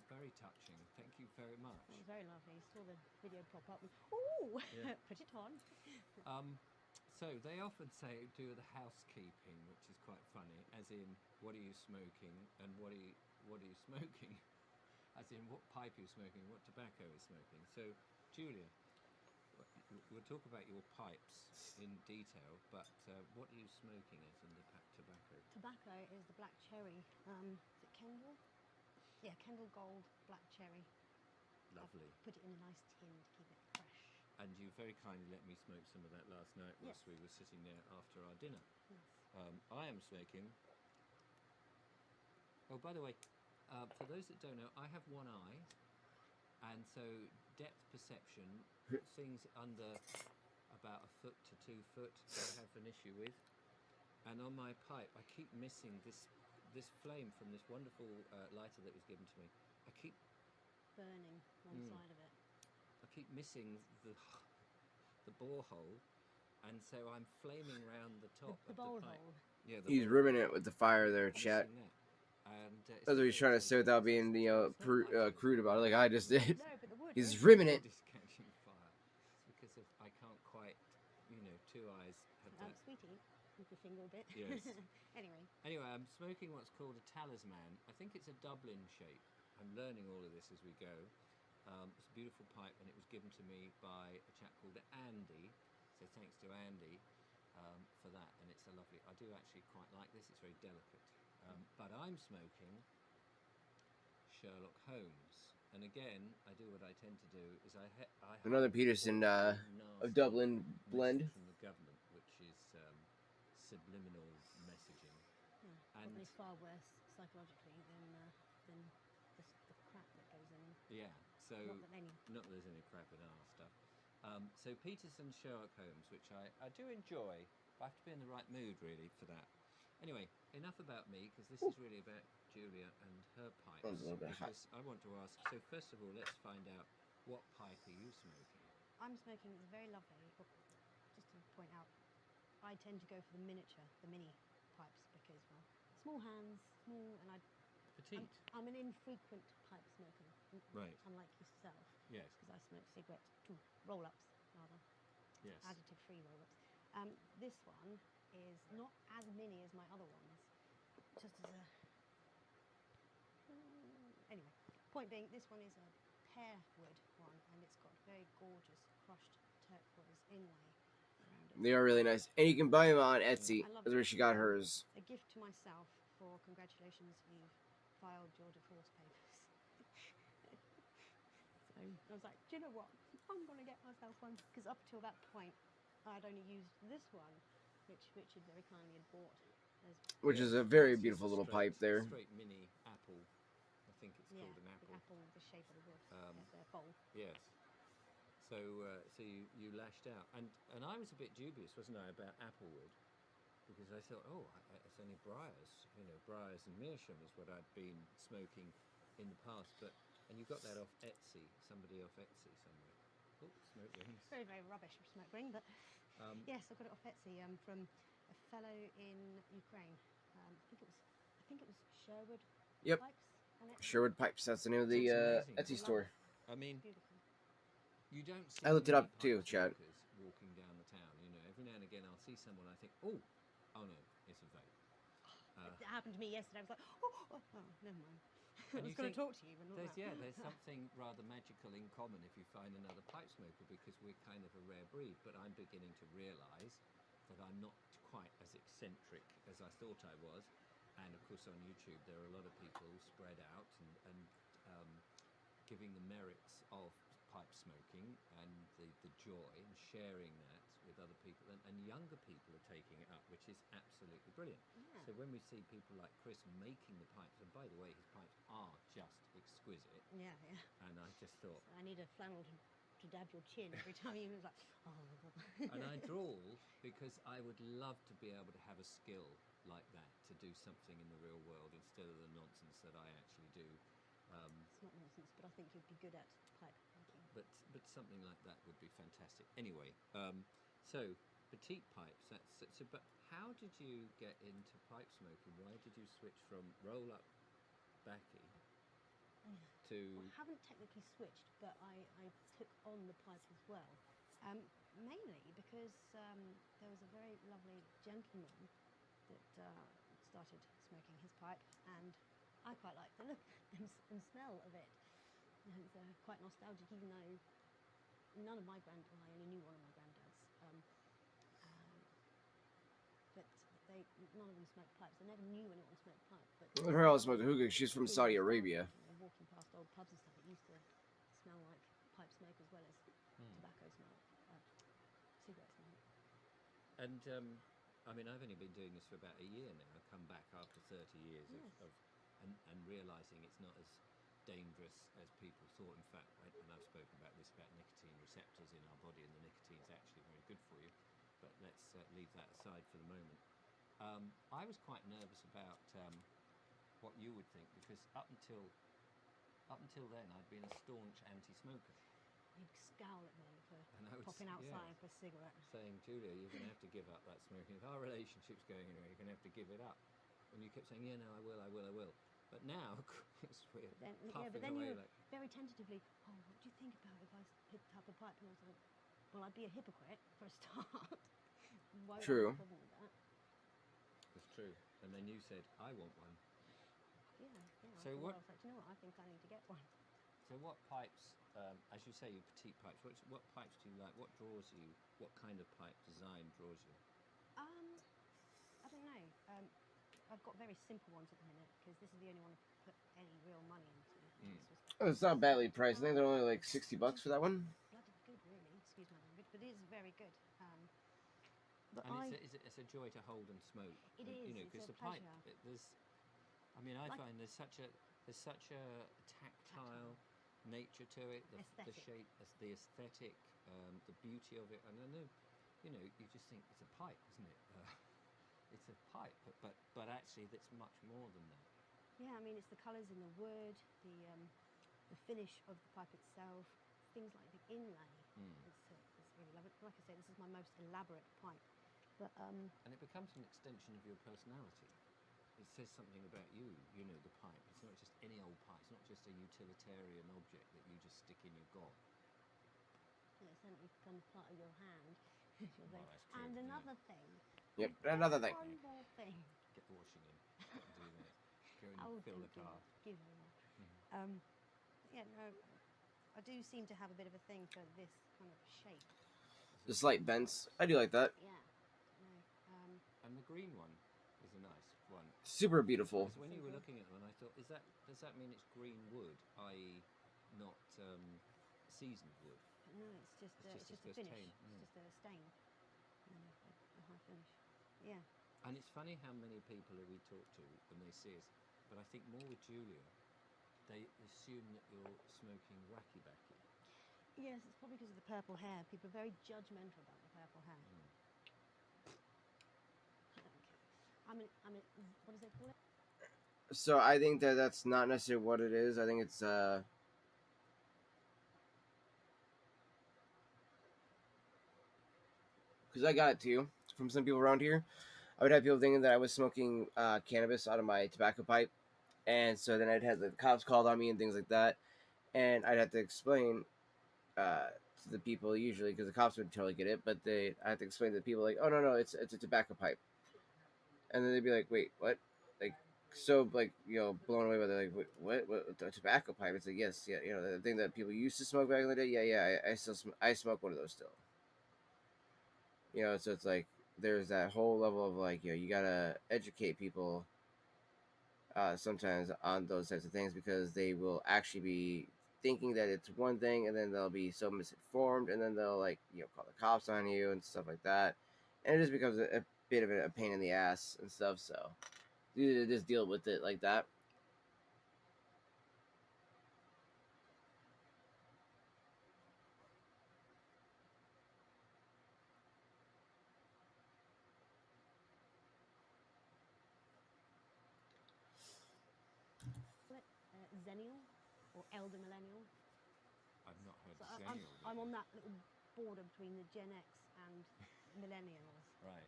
very touching. Thank you very much. It was very lovely. Saw the video pop up. And, ooh, Yeah. put it on. So they often say do the housekeeping, which is quite funny, as in what are you smoking and what are you smoking, as in what pipe are you smoking, what tobacco is smoking. So Julia, we'll talk about your pipes in detail, but what are you smoking as in the tobacco? Tobacco is the black cherry. Is it Kendall? Yeah, Kendall Gold Black Cherry. Lovely. Put it in a nice tin to keep it fresh. And you very kindly let me smoke some of that last night whilst Yes. we were sitting there after our dinner. Yes. I am smoking. Oh, by the way, for those that don't know, I have one eye, and so depth perception, things under about a foot to 2 foot, I have an issue with. And on my pipe, I keep missing this flame from this wonderful lighter that was given to me. I keep Burning one side of it. I keep missing the borehole, and so I'm flaming round the top The of bowl the pipe. hole. Yeah, the He's bowl rimming hole. it with the fire there, I'm chat. missing that. And, it's That's what he's trying to say without being, it's not like crude about it, like I just did. No, but the wood. He's is- rimming it. Wood is catching fire. It's because I can't quite, two eyes have that. Sweetie, move your finger a bit. Yes. Anyway, Anyway, I'm smoking what's called a talisman. I think it's a Dublin shape. I'm learning all of this as we go. It's a beautiful pipe, and it was given to me by a chap called Andy. So thanks to Andy for that, and it's a lovely. I do actually quite like this. It's very delicate. But I'm smoking Sherlock Holmes, and again, I do what I tend to do is I have Another Peterson of nasty Dublin blend. message from the government, which is subliminal messaging. And- probably far worse psychologically than the crap that goes in. Yeah, so Not that any. not that there's any crap in our stuff. So Peterson Sherlock Holmes, which I do enjoy, but I have to be in the right mood really for that. Anyway, enough about me, because this is really about Julia and her pipes. That was a little bit hot. Because I want to ask, so first of all, let's find out, what pipe are you smoking? I'm smoking. It's very lovely. But just to point out, I tend to go for the miniature, the mini pipes, because well, small hands, small, and Petite. I'm an infrequent pipe smoker. Right. Unlike yourself, Yes. because I smoke cigarettes, roll-ups rather, Yes. additive-free roll-ups. This one is not as mini as my other ones. Just as a anyway, point being, this one is a pear wood one, and it's got very gorgeous crushed turquoise inlay around it. They are really nice, and you can buy them on Etsy. I love That's where it. she got hers. A gift to myself for congratulations, you've filed your divorce papers. So I was like, do you know what? I'm going to get myself one, because up till that point, I'd only used this one, which Richard very kindly had bought. Which is a Yes, very it's beautiful a little straight- pipe there. Straight mini apple. I think it's Yeah, called an apple. the apple, the shape of the wood, Um, the bowl. Yes. So you lashed out, and I was a bit dubious, wasn't I, about applewood, because I thought, it's only briars, briars and meerschaum is what I'd been smoking in the past. And you got that off Etsy, somebody off Etsy somewhere. Oh, smoke rings. Very, very rubbish smoke ring, but yes, I got it off Etsy from a fellow in Ukraine. I think it was Sherwood Yep. Pipes on Etsy. Sherwood Pipes. That's the name of It's the amazing. Etsy I love store. it. I mean, Beautiful. you don't see I looked it many up too, pipe Chad. smokers walking down the town. Every now and again I'll see someone, I think, oh no, it's a vape. It happened to me yesterday. I was like, never mind. I And was you going to think talk to you, but not that. there's something rather magical in common if you find another pipe smoker, because we're kind of a rare breed. But I'm beginning to realise that I'm not quite as eccentric as I thought I was. And of course, on YouTube, there are a lot of people spread out and giving the merits of pipe smoking and the joy and sharing that with other people. And younger people are taking it up, which is absolutely brilliant. Yeah. So when we see people like Chris making the pipes, and by the way, his pipes are just exquisite. Yeah. And I just thought, So I need a flannel to dab your chin every time you was like, and I drawl because I would love to be able to have a skill like that, to do something in the real world instead of the nonsense that I actually do. It's not nonsense, but I think you'd be good at pipe making. But something like that would be fantastic. Anyway, so petite pipes. But how did you get into pipe smoking? Why did you switch from roll up backy to? Well, I haven't technically switched, but I took on the pipe as well. Mainly because there was a very lovely gentleman that started smoking his pipe, and I quite like the look and smell of it. It's quite nostalgic, even though I only knew one of my granddads. But none of them smoked pipes. I never knew anyone smoked pipes. But Her all smoked hookah. She's from Saudi Arabia. Walking past old pubs and stuff, it used to smell like pipe smoke as well as tobacco smoke, cigarette smoke. And I mean, I've only been doing this for about a year now. I've come back after 30 years and realising it's not as dangerous as people thought. In fact, and I've spoken about this, about nicotine receptors in our body, and the nicotine is actually very good for you. But let's leave that aside for the moment. I was quite nervous about what you would think, because up until then I'd been a staunch anti-smoker. You'd scowl at me for And I would popping s- outside yeah. for a cigarette. Saying, Julia, you're going to have to give up that smoking. If our relationship's going anywhere, you're going to have to give it up. And you kept saying, yeah, no, I will. But now, of course, we're puffing But then away you were like... very tentatively, what do you think about if I picked up a pipe? And I was like, well, I'd be a hypocrite for a start. Why would True. I have a problem with that? It's true. And then you said, I want one. Yeah. So I what- was like, do you know what? I think I need to get one. So what pipes, as you say, your petite pipes, what pipes do you like? What draws you? What kind of pipe design draws you? I don't know. I've got very simple ones at the minute because this is the only one I've put any real money into. This was It's not badly priced. I think they're only like $60 for that one. bloody good, really. Excuse my language, but it is very good. But And it's a joy to hold and smoke. It is, it's because a the pipe, pleasure. I Like- find there's such a tactile nature to it, the Aesthetic. shape, the aesthetic, the beauty of it. And I know, you just think it's a pipe, isn't it? It's a pipe, but actually, it's much more than that. Yeah, I mean, it's the colours in the wood, the finish of the pipe itself, things like the inlay. It's really lovely. Like I say, this is my most elaborate pipe. But And it becomes an extension of your personality. It says something about you, the pipe. It's not just any old pipe. It's not just a utilitarian object that you just stick in your gob. it certainly becomes part of your hand. Well, that's true, And yeah. another thing. Yep, another thing. One more thing. Get the washing in. Got to do that. Go and Oh, fill the thank you. car. Give me one. Yeah, no, I do seem to have a bit of a thing for this kind of shape. The slight bends. I do like that. Yeah. No, And the green one is a nice one. Super beautiful. Because when you were looking at them, I thought, does that mean it's green wood, i.e., not seasoned wood? no, it's just It's a just finish. stain, It's just a stain. A high finish. Yeah. And it's funny how many people that we talk to when they see us, but I think more with Julia, they assume that you're smoking wacky backy. Yes, it's probably because of the purple hair. People are very judgmental about the purple hair. Okay. What does they call it? So I think that that's not necessarily what it is. I think it's because I got it too from some people around here. I would have people thinking that I was smoking cannabis out of my tobacco pipe, and so then I'd have the cops called on me and things like that, and I'd have to explain to the people usually because the cops would totally get it, but I have to explain to the people like, oh no, it's a tobacco pipe, and then they'd be like, wait, what? Like, so like blown away by the like, what a tobacco pipe? It's like, yes, yeah, the thing that people used to smoke back in the day. Yeah, I still I smoke one of those still. So it's like there's that whole level of like you gotta educate people sometimes on those types of things because they will actually be thinking that it's one thing and then they'll be so misinformed and then they'll like call the cops on you and stuff like that, and it just becomes a bit of a pain in the ass and stuff. So you just deal with it like that. Zennial or elder millennial. I've not heard So Zennial. I'm on that little border between the Gen X and millennials. Right.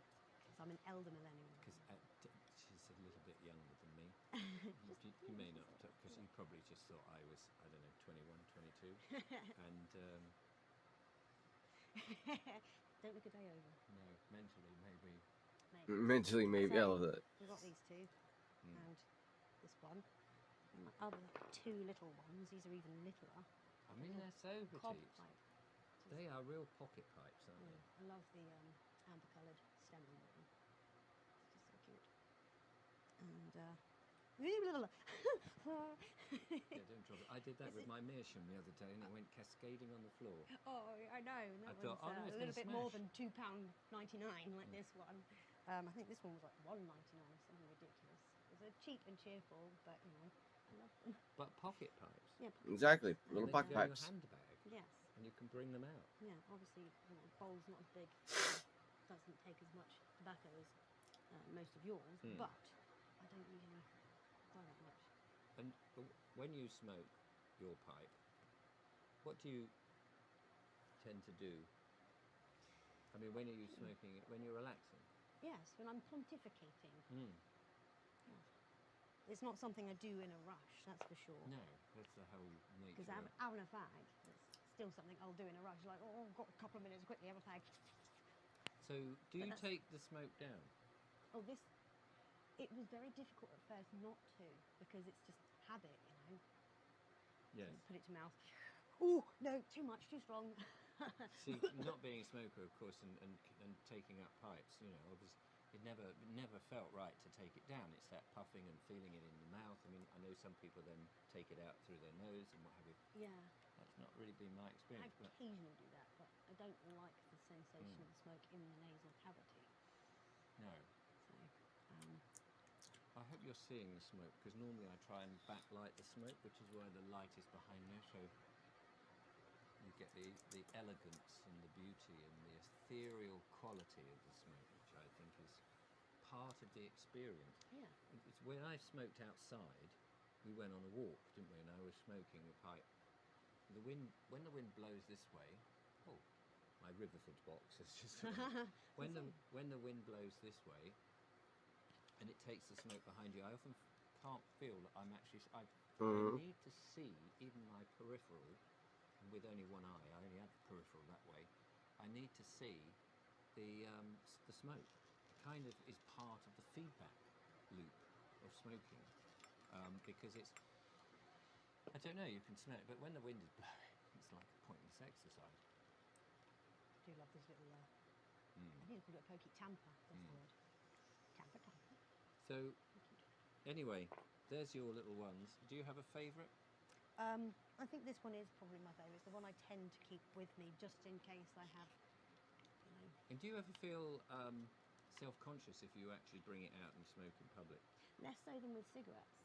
So I'm an elder millennial. Because she's a little bit younger than me. you may not, because you probably just thought I was, I don't know, 21, 22. And don't look a day over. no, mentally maybe. Mentally, maybe I love that. We've got these two and this one. And my other two little ones, these are even littler. I mean, they're so Cob petite. pipe. They are real pocket pipes, aren't they? I love the amber-coloured stem on them. It's just so cute. And Yeah, don't drop it. I did that with my meerschaum the other day, and it went cascading on the floor. oh, I know. And that I thought, one's oh, no, it's a little gonna bit more smash. than £2.99 like this one. I think this one was like £1.99 or something ridiculous. They're cheap and cheerful, but I love them. But pocket pipes. Yeah, Exactly, And little they pocket can go in pipes. your handbag, yes. and you can bring them out. Yeah, obviously, the bowl's not as big, doesn't take as much tobacco as most of yours, but I don't usually buy that much. And when you smoke your pipe, what do you tend to do? I mean, when are you smoking it? When you're relaxing? Yes, when I'm pontificating. Mm. Yes. It's not something I do in a rush, that's for sure. No, that's the whole nature. Because having a fag, it's still something I'll do in a rush. Like, oh, I've got a couple of minutes, quickly have a fag. So, do you take the smoke down? Oh, it was very difficult at first not to, because it's just habit, Yes. Put it to mouth. Oh, no, too much, too strong. See, not being a smoker, of course, and taking up pipes, obviously, it never felt right to take it down. It's that puffing and feeling it in the mouth. I mean, I know some people then take it out through their nose and what have you. Yeah. That's not really been my I experience. But occasionally do that, but I don't like the sensation of the smoke in the nasal cavity. no. So, I hope you're seeing the smoke, because normally I try and backlight the smoke, which is why the light is behind me, so you get the elegance and the beauty and the ethereal quality of the smoke, which I think is part of the experience. yeah. It's when I smoked outside, we went on a walk, didn't we? And I was smoking a pipe. When the wind blows this way, my Riverford box has just when the wind blows this way, and it takes the smoke behind you, I often can't feel that I'm actually. I need to see even my peripheral, and with only one eye, I only have the peripheral that way. I need to see the smoke. It kind of is part of the feedback loop of smoking, because it's. I don't know. You can smell it, but when the wind is blowing, it's like a pointless exercise. I do love this little. I think it's called a pokey tamper. That's the word. Tamper. So, anyway, there's your little ones. Do you have a favourite? I think this one is probably my favourite. It's the one I tend to keep with me just in case I have. And do you ever feel self-conscious if you actually bring it out and smoke in public? Less so than with cigarettes.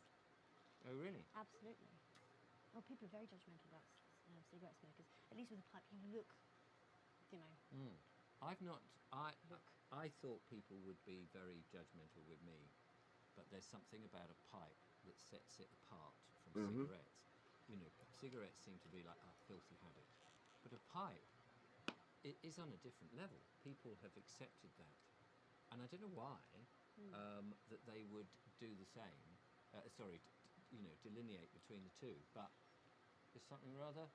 Oh, really? Absolutely. Oh, people are very judgmental about cigarette smokers. At least with a pipe, you look, you know, I've not. look. I thought people would be very judgmental with me, but there's something about a pipe that sets it apart from cigarettes. You know, cigarettes seem to be like a filthy habit, but a pipe, it is on a different level. People have accepted that, and I don't know why that they would do the same. You know, delineate between the two, but it's something rather.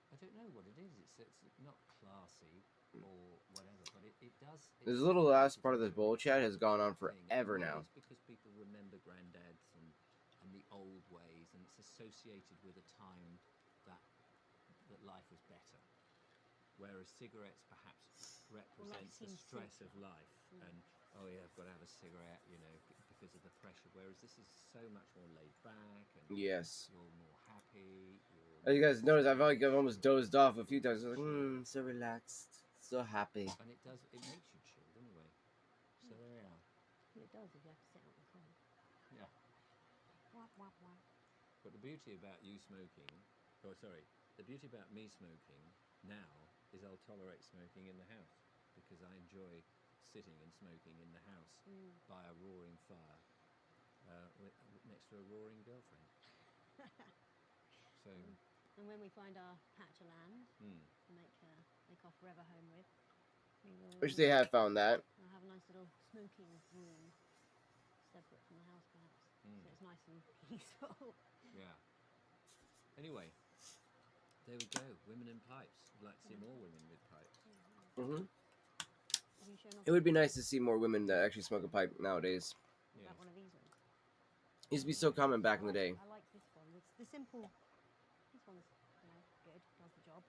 I don't know what it is. It's not classy or whatever, but it does. This little last part of this bowl chat has gone on forever now. It's because people remember granddads and the old ways, and it's associated with a time that life was better. Whereas cigarettes perhaps represents the seems stress of simpler. life, and oh yeah, I've got to have a cigarette, you know, because of the pressure. Whereas this is so much more laid back, and Yes. you're more happy. As you guys notice, I felt like I've almost dozed off a few times. I was like, so relaxed, so happy. And it makes you chilled anyway. So there you are. Well, it does if you have to sit out in the cold. Yeah. Wah, wah, wah. But the beauty about you smoking, the beauty about me smoking now is I'll tolerate smoking in the house because I enjoy sitting and smoking in the house by a roaring fire next to a roaring girlfriend. So. And when we find our patch of land to make our forever home with, we will. Wish they had found that. We'll have a nice little smoking room separate from the house, perhaps, so it's nice and peaceful. Yeah. Anyway, there we go. Women in pipes. I'd like to see more women with pipes. Have you shown off It would be nice to see more women that actually smoke a pipe nowadays. about one of these ones? It used to be so common back in the day. I like this one. It's the simple. This one's, you know, good. Does the job.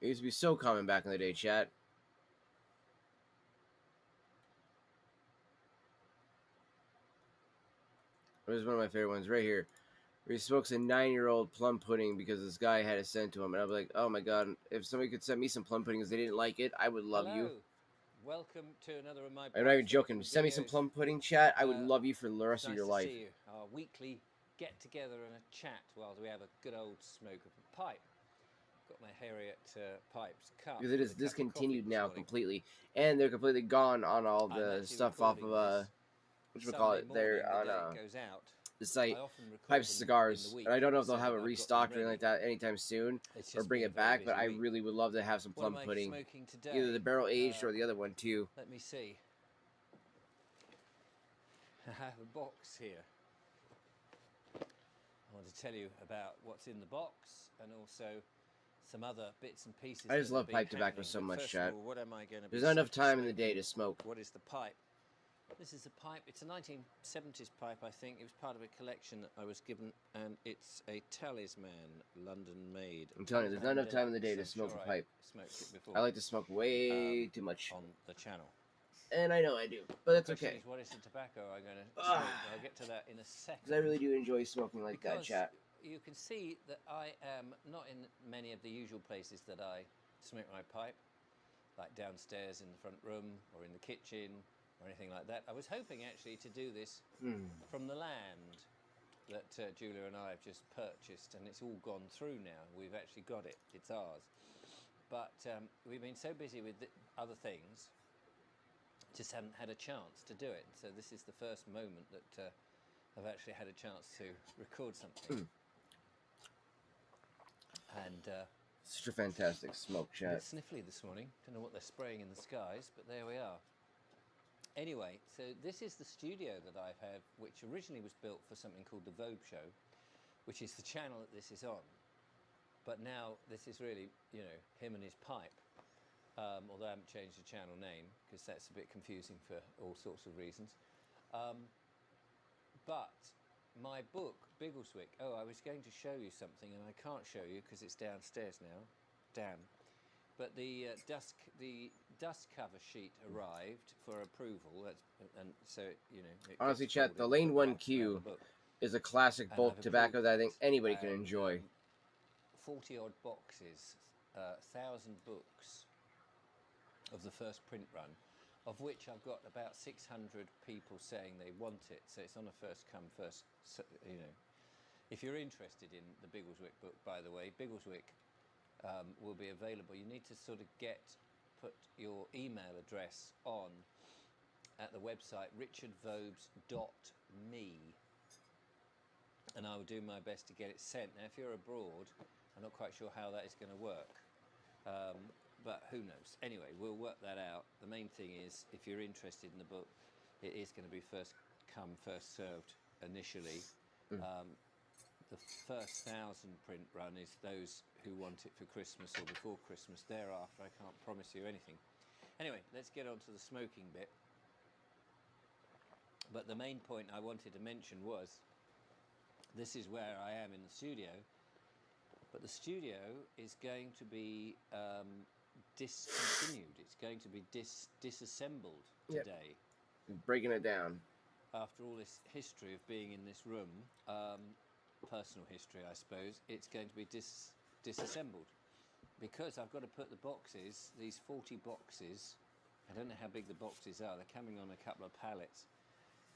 It used to be so common back in the day, chat. This is one of my favorite ones right here. Where he smokes a 9-year-old plum pudding because this guy had it sent to him. And I was like, oh my god, if somebody could send me some plum pudding because they didn't like it, I would love you. Welcome to another of my. I'm not even joking. Send me some plum pudding, chat. I would love you for the rest of your life. Nice to see you. Our weekly get together and a chat while we have a good old smoke of a pipe. Got my Harriet Pipes cup. Because it is discontinued now completely. And they're completely gone on all the stuff off of, whatchamacallit, they're on the site, Pipes Cigars. And I don't know if they'll have it restocked or anything like that anytime soon, or bring it back, but I really would love to have some plum pudding. Either the barrel aged or the other one too. Let me see. I have a box here. I want to tell you about what's in the box and also some other bits and pieces. I just love pipe tobacco so much, chat. There's not enough time in the day to smoke. What is the pipe? This is a pipe. It's a 1970s pipe, I think. It was part of a collection that I was given, and it's a Talisman, London made. I'm telling you, there's not enough time in the day to smoke a pipe. Smoked it before. I like to smoke way too much. On the channel. And I know I do, but that's okay. Is, what is the tobacco I'm going to smoke? I'll get to that in a second. Because I really do enjoy smoking like that, chat. You can see that I am not in many of the usual places that I smoke my pipe, like downstairs in the front room or in the kitchen or anything like that. I was hoping actually to do this from the land that Julia and I have just purchased, and it's all gone through now. We've actually got it. It's ours. But we've been so busy with other things, just haven't had a chance to do it. So this is the first moment that I've actually had a chance to record something. And such a fantastic smoke, chat. a bit sniffly this morning. Don't know what they're spraying in the skies, but there we are. Anyway, so this is the studio that I've had, which originally was built for something called the Vobes Show, which is the channel that this is on. But now this is really, you know, him and his pipe. Although I haven't changed the channel name because that's a bit confusing for all sorts of reasons. But my book, Biggleswick. Oh, I was going to show you something, and I can't show you because it's downstairs now. Damn. But the dust cover sheet arrived for approval. And so you know. Honestly, chat, the Lane 1Q is a classic bulk tobacco that I think anybody can enjoy. 40 odd boxes, 1,000 books of the first print run, of which I've got about 600 people saying they want it. So it's on a first come, first, you know. If you're interested in the Biggleswick book, by the way, Biggleswick will be available. You need to sort of put your email address on at the website richardvobes.me, and I will do my best to get it sent. Now, if you're abroad, I'm not quite sure how that is going to work, but who knows. Anyway, we'll work that out. The main thing is, if you're interested in the book, it is going to be first come, first served initially. The first 1,000 print run is those who want it for Christmas or before Christmas. Thereafter, I can't promise you anything. Anyway, let's get on to the smoking bit. But the main point I wanted to mention was, this is where I am in the studio, but the studio is going to be discontinued. It's going to be disassembled today. Breaking it down. After all this history of being in this room, personal history, I suppose, it's going to be disassembled, because I've got to put the boxes, these 40 boxes, I don't know how big the boxes are, they're coming on a couple of pallets.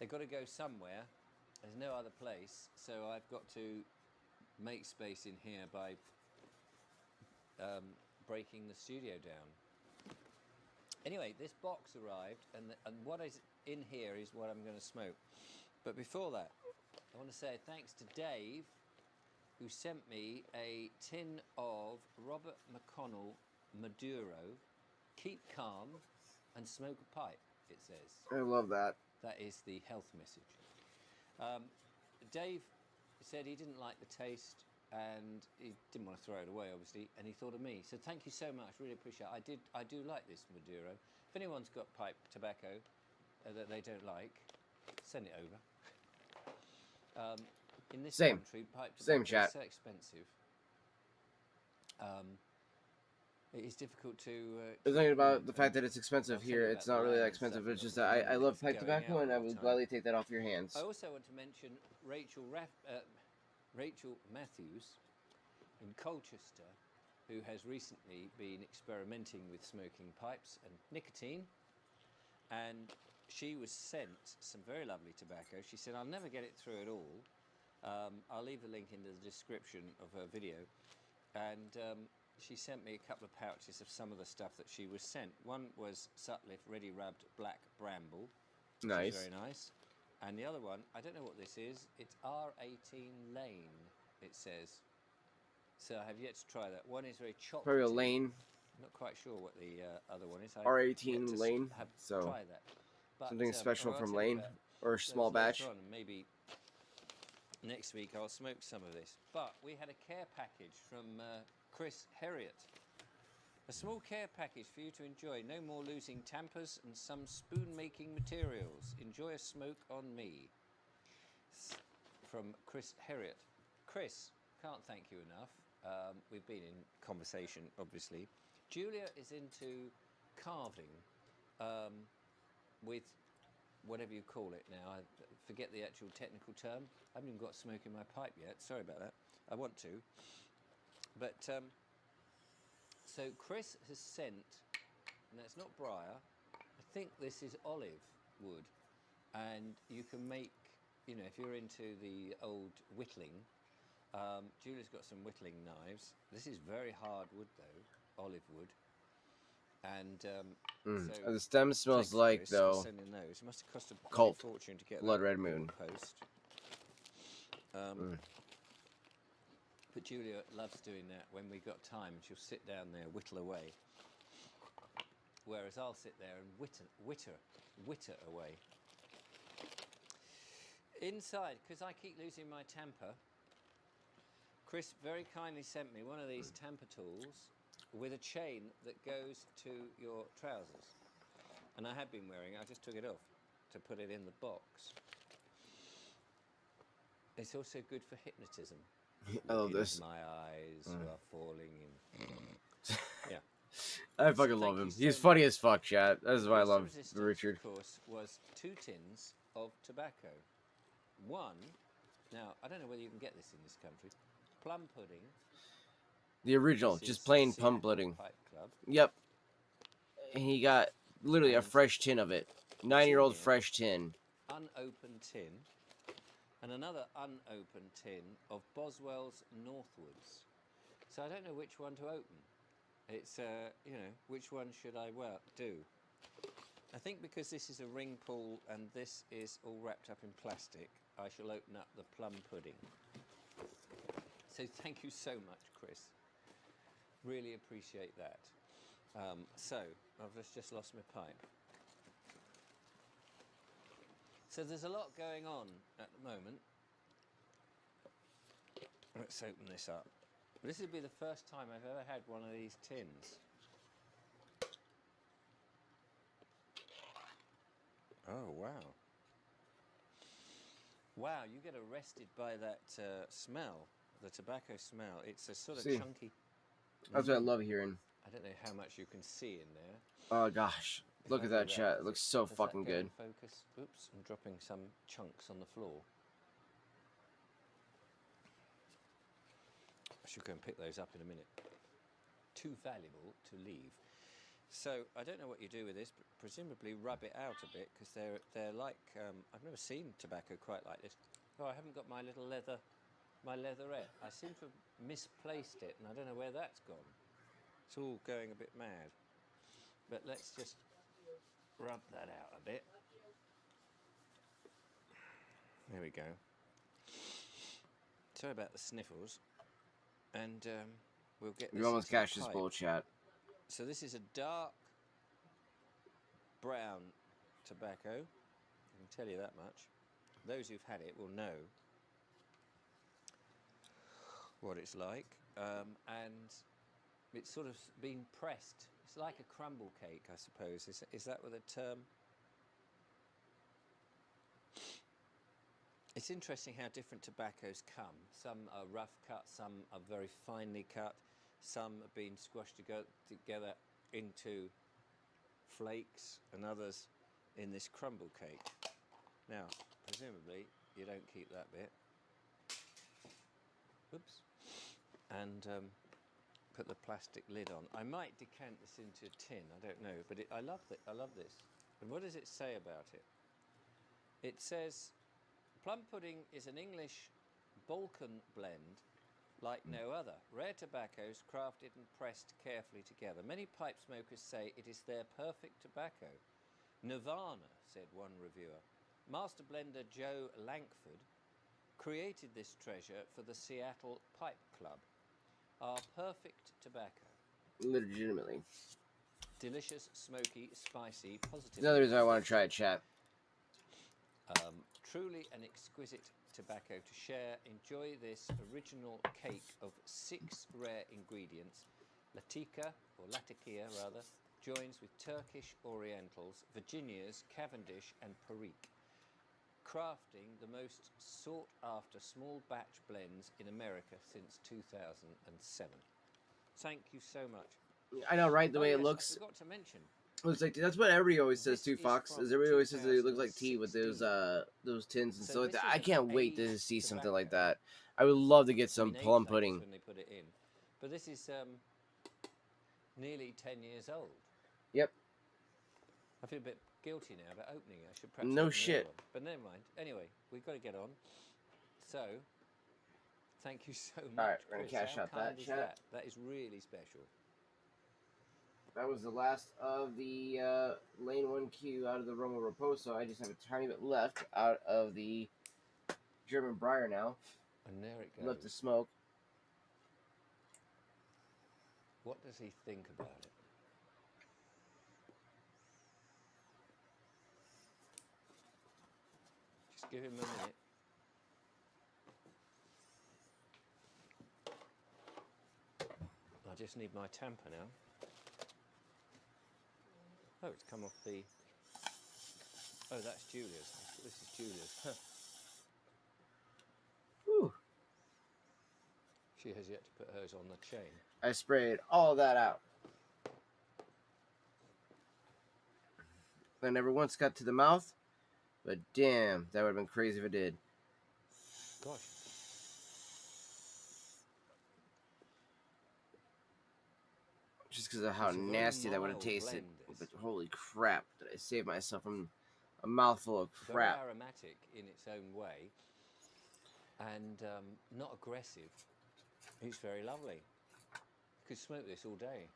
They've got to go somewhere. There's no other place, so I've got to make space in here by breaking the studio down. Anyway, this box arrived, and what is in here is what I'm going to smoke. But before that, I want to say thanks to Dave, who sent me a tin of Robert McConnell Maduro. Keep calm and smoke a pipe, it says. I love that. That is the health message. Dave said he didn't like the taste, and he didn't want to throw it away, obviously, and he thought of me. So thank you so much, really appreciate it. I do like this Maduro. If anyone's got pipe tobacco that they don't like, send it over. In this country, pipe tobacco is so expensive. It is difficult to... There's nothing about the fact that it's expensive here. It's not really that expensive. It's just that I love pipe tobacco, and I would gladly take that off your hands. I also want to mention Rachel Matthews in Colchester, who has recently been experimenting with smoking pipes and nicotine, and she was sent some very lovely tobacco. She said, I'll never get it through at all. I'll leave the link in the description of her video. And she sent me a couple of pouches of some of the stuff that she was sent. One was Sutliff Ready Rubbed Black Bramble. Nice. Very nice. And the other one, I don't know what this is. It's R18 Lane, it says. So I have yet to try that. One is very chocolatey. Probably a Lane. I'm not quite sure what the other one is. R18 Lane. So try that. But, something special I'll from tell you Lane, or small batch. On, maybe next week I'll smoke some of this. But we had a care package from Chris Herriot. A small care package for you to enjoy. No more losing tampers and some spoon-making materials. Enjoy a smoke on me. From Chris Herriot. Chris, can't thank you enough. We've been in conversation, obviously. Julia is into carving with whatever you call it now. I forget the actual technical term. I haven't even got smoke in my pipe yet. Sorry about that. I want to. But so Chris has sent, and that's not briar, I think this is olive wood, and you can make, you know, if you're into the old whittling, Julia's got some whittling knives. This is very hard wood though, olive wood, and so the stem smells like, Chris though, sending those. It must have cost a Cult fortune to get Blood that Red Moon. post. But Julia loves doing that. When we got time, she'll sit down there, whittle away. Whereas I'll sit there and witter away. Inside, because I keep losing my tamper, Chris very kindly sent me one of these tamper tools with a chain that goes to your trousers. And I had been wearing it, I just took it off to put it in the box. It's also good for hypnotism. I love this. My eyes are falling in. Yeah. I fucking love him. He's funny as fuck, chat. That's why I love Richard. Of course, was 2 tins of tobacco. One, now, I don't know whether you can get this in this country, plum pudding. The original, just plain plum pudding. Pipe Club. Yep. And he got literally a And fresh tin of it. 9-year-old here. fresh tin. Unopened tin, and another unopened tin of Boswell's Northwards. So I don't know which one to open. It's, you know, which one should I do? I think because this is a ring pull and this is all wrapped up in plastic, I shall open up the plum pudding. So thank you so much, Chris. Really appreciate that. So I've just lost my pipe. So there's a lot going on at the moment. Let's open this up. This would be the first time I've ever had one of these tins. Oh, wow. Wow, you get arrested by that smell, the tobacco smell. It's a sort of chunky... That's what I love hearing. I don't know how much you can see in there. Oh, gosh. Look at that chat. It looks so fucking good. Focus. Oops, I'm dropping some chunks on the floor. I should go and pick those up in a minute. Too valuable to leave. So I don't know what you do with this, but presumably rub it out a bit because they're like I've never seen tobacco quite like this. Oh, I haven't got my little leatherette. I seem to have misplaced it, and I don't know where that's gone. It's all going a bit mad. But let's just rub that out a bit. There we go. Sorry about the sniffles. And we'll get this. We almost into the cashed this pipe. bowl, chat. So this is a dark brown tobacco. I can tell you that much. Those who've had it will know what it's like. And it's sort of been pressed. It's like a crumble cake, I suppose. Is that what the term? It's interesting how different tobaccos come. Some are rough cut, some are very finely cut, some have been squashed together into flakes, and others in this crumble cake. Now, presumably, you don't keep that bit. Oops. And put the plastic lid on. I might decant this into a tin, I don't know, but I love this. And what does it say about it? It says, plum pudding is an English Balkan blend like no other. Rare tobaccos crafted and pressed carefully together. Many pipe smokers say it is their perfect tobacco. Nirvana, said one reviewer. Master blender Joe Lankford created this treasure for the Seattle Pipe Club. Our perfect tobacco. Legitimately. Delicious, smoky, spicy, positive. Another reason I want to try it, chat. Truly an exquisite tobacco to share. Enjoy this original cake of 6 rare ingredients. Latikia rather, joins with Turkish Orientals, Virginias, Cavendish and Perique. Crafting the most sought-after small batch blends in America since 2007. Thank you so much. I know, right? The way yes, it looks. I forgot to mention. It's like that's what everybody always says This too, is Fox. from Is everybody always says that it looks like tea with 2016. those tins and So stuff like this that. is I an can't wait to aged see something like tobacco. that. I would love to get I some mean, plum aged like this pudding. when they put it in. But this is nearly 10 years old. Yep. I feel a bit guilty now about opening it. I should perhaps No open the shit. other one. But never mind. Anyway, we've got to get on. So, thank you so much. All right, we're gonna Chris. cash How out kind that is chat. that? That is really special. That was the last of the lane 1 queue out of the Romo Raposo. I just have a tiny bit left out of the German Briar now. And there it goes. Left to smoke. What does he think about it? Just give him a minute. I just need my tamper now. Oh, it's come off the... Oh, that's Julia's. This is Julia's. Whew. She has yet to put hers on the chain. I sprayed all that out. I never once got to the mouth, but damn, that would have been crazy if it did. Gosh. Just because of how It's a very nasty that would have mild tasted. blend, But holy crap, did I save myself from a mouthful of Very crap. aromatic in its own way, and not aggressive. It's very lovely. You could smoke this all day.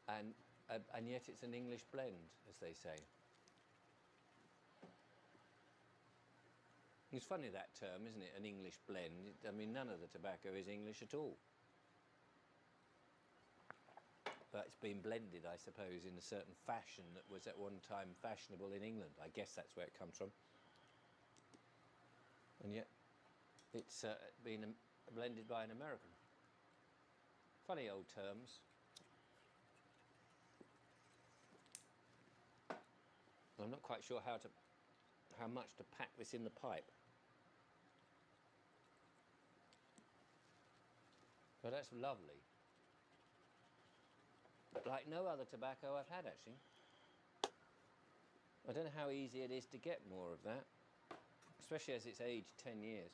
And yet it's an English blend, as they say. It's funny, that term, isn't it? An English blend. I mean, none of the tobacco is English at all. But it's been blended, I suppose, in a certain fashion that was at one time fashionable in England. I guess that's where it comes from. And yet it's been blended by an American. Funny old terms. I'm not quite sure how much to pack this in the pipe. But that's lovely. Like no other tobacco I've had, actually. I don't know how easy it is to get more of that, especially as it's aged 10 years.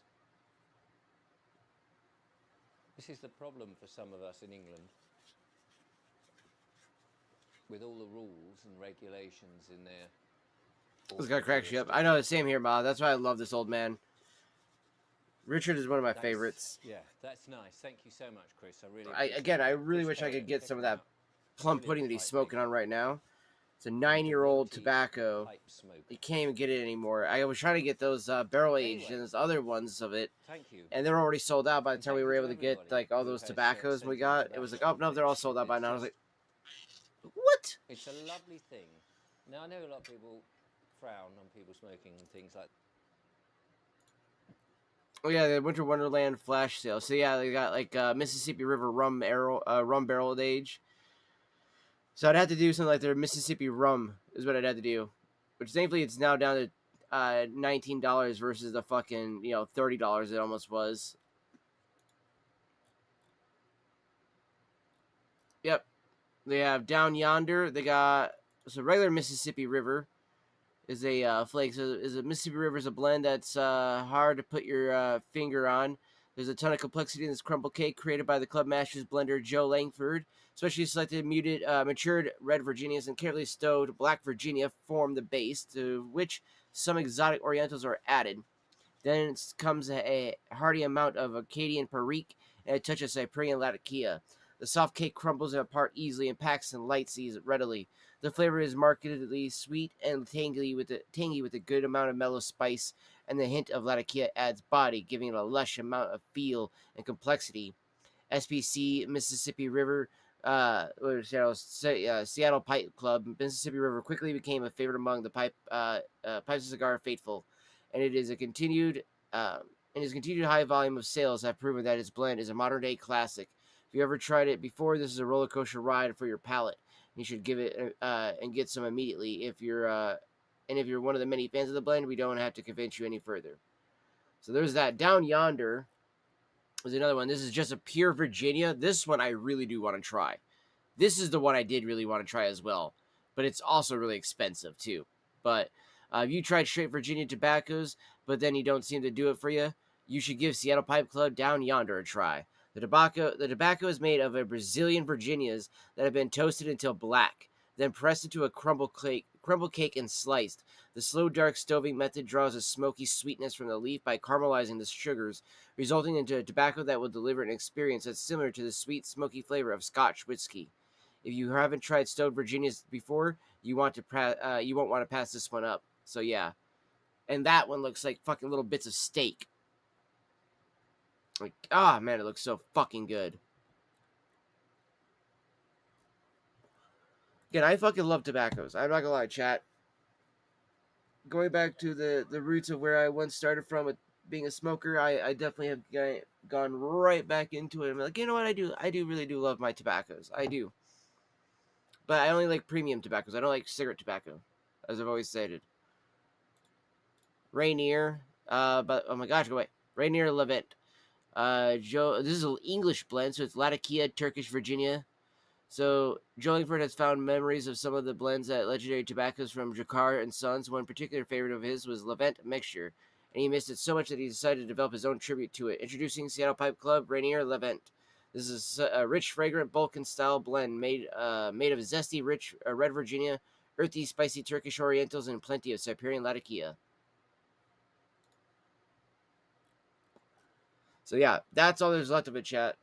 This is the problem for some of us in England, with all the rules and regulations in there. This guy cracks you up. I know, the same here, Bob. That's why I love this old man. Richard is one of my favorites. Yeah, that's nice. Thank you so much, Chris. I really wish I could get some of that plum pudding that he's smoking on right now. It's a 9-year-old tobacco. You can't even get it anymore. I was trying to get those barrel aged and those other ones of it, and they were already sold out by the time we were able to get like all those tobaccos we got. It was like, oh no, they're all sold out by now. I was like, what? It's a lovely thing. Now I know a lot of people frown on people smoking and things like. Oh yeah, the Winter Wonderland flash sale. So yeah, they got like Mississippi River rum barrel age. So I'd have to do something like their Mississippi rum is what I'd have to do. Which thankfully it's now down to $19 versus the fucking $30 it almost was. Yep, they have Down Yonder. They got regular Mississippi River. Is a flake. So is a Mississippi River is a blend that's hard to put your finger on. There's a ton of complexity in this crumble cake created by the Club Masters blender Joe Langford. Especially selected matured red Virginias and carefully stowed black Virginia form the base, to which some exotic Orientals are added. Then comes a hearty amount of Acadian Perique and a touch of Cyprian Latakia. The soft cake crumbles apart easily and packs and lights these readily. The flavor is markedly sweet and tangy with a good amount of mellow spice, and the hint of Latakia adds body, giving it a lush amount of feel and complexity. SPC Mississippi River, Seattle Pipe Club, Mississippi River quickly became a favorite among the pipes and cigar faithful, and it is a continued high volume of sales have proven that its blend is a modern day classic. If you ever tried it before, this is a roller coaster ride for your palate. You should give it and get some immediately. If you're one of the many fans of the blend, we don't have to convince you any further. So there's that. Down Yonder is another one. This is just a pure Virginia. This one I really do want to try. This is the one I did really want to try as well, but it's also really expensive too. But if you tried straight Virginia tobaccos, but then you don't seem to do it for you, you should give Seattle Pipe Club Down Yonder a try. The tobacco is made of a Brazilian Virginias that have been toasted until black, then pressed into a crumble cake and sliced. The slow dark stoving method draws a smoky sweetness from the leaf by caramelizing the sugars, resulting into a tobacco that will deliver an experience that's similar to the sweet, smoky flavor of Scotch whiskey. If you haven't tried stowed Virginias before, you won't want to pass this one up. So yeah, and that one looks like fucking little bits of steak. Like, man, it looks so fucking good. Again, I fucking love tobaccos. I'm not gonna lie, chat. Going back to the roots of where I once started from with being a smoker, I definitely have gone right back into it. I'm like, you know what, I do really love my tobaccos. I do. But I only like premium tobaccos. I don't like cigarette tobacco, as I've always stated. Rainier, but oh my gosh, go away. Rainier Levant. This is an English blend, so it's Latakia, Turkish Virginia. So Joe Langford has found memories of some of the blends at legendary tobaccos from Jacquard and Sons. One particular favorite of his was Levant Mixture, and he missed it so much that he decided to develop his own tribute to it. Introducing Seattle Pipe Club Rainier Levant. This is a rich, fragrant Balkan style blend made of zesty, rich red Virginia, earthy, spicy Turkish Orientals, and plenty of Siberian Latakia. So yeah, that's all there's left of it, chat.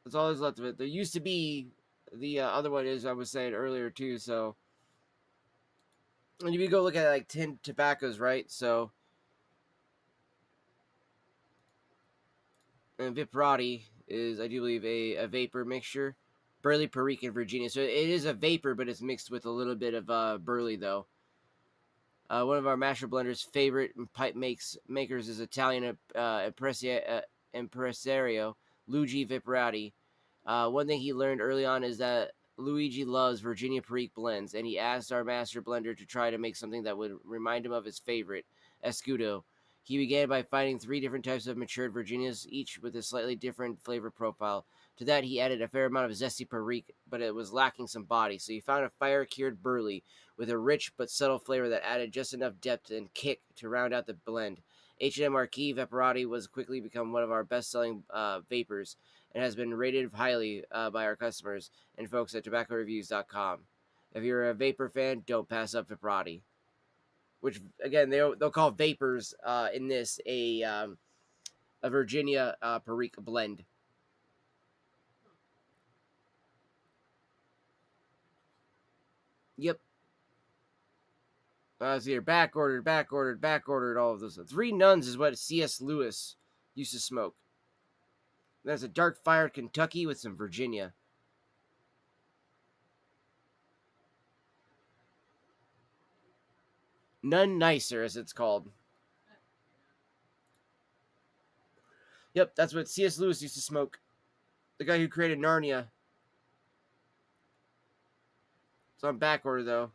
That's all there's left of it. There used to be the other one, as I was saying earlier too. So, and if you go look at like 10 tobaccos, right? So, and Viparati is, I do believe, a vapor mixture. Burley, Perique, and Virginia. So it is a vapor, but it's mixed with a little bit of burley, though. One of our master blenders' favorite pipe makers is Italian impresario Luigi Viparati. One thing he learned early on is that Luigi loves Virginia Perique blends, and he asked our master blender to try to make something that would remind him of his favorite, Escudo. He began by finding 3 different types of matured Virginias, each with a slightly different flavor profile. To that, he added a fair amount of zesty Perique, but it was lacking some body, so he found a fire-cured Burley with a rich but subtle flavor that added just enough depth and kick to round out the blend. H&M Marquis Viparati was quickly become one of our best-selling vapors and has been rated highly by our customers and folks at tobaccoreviews.com. If you're a vapor fan, don't pass up Viparati. Which, again, they'll call vapors in this a Virginia Perique blend. Yep. Let's see here. Back ordered, all of those. 3 Nuns is what C.S. Lewis used to smoke. That's a dark fired Kentucky with some Virginia. None Nicer, as it's called. Yep, that's what C.S. Lewis used to smoke. The guy who created Narnia. It's on back order, though.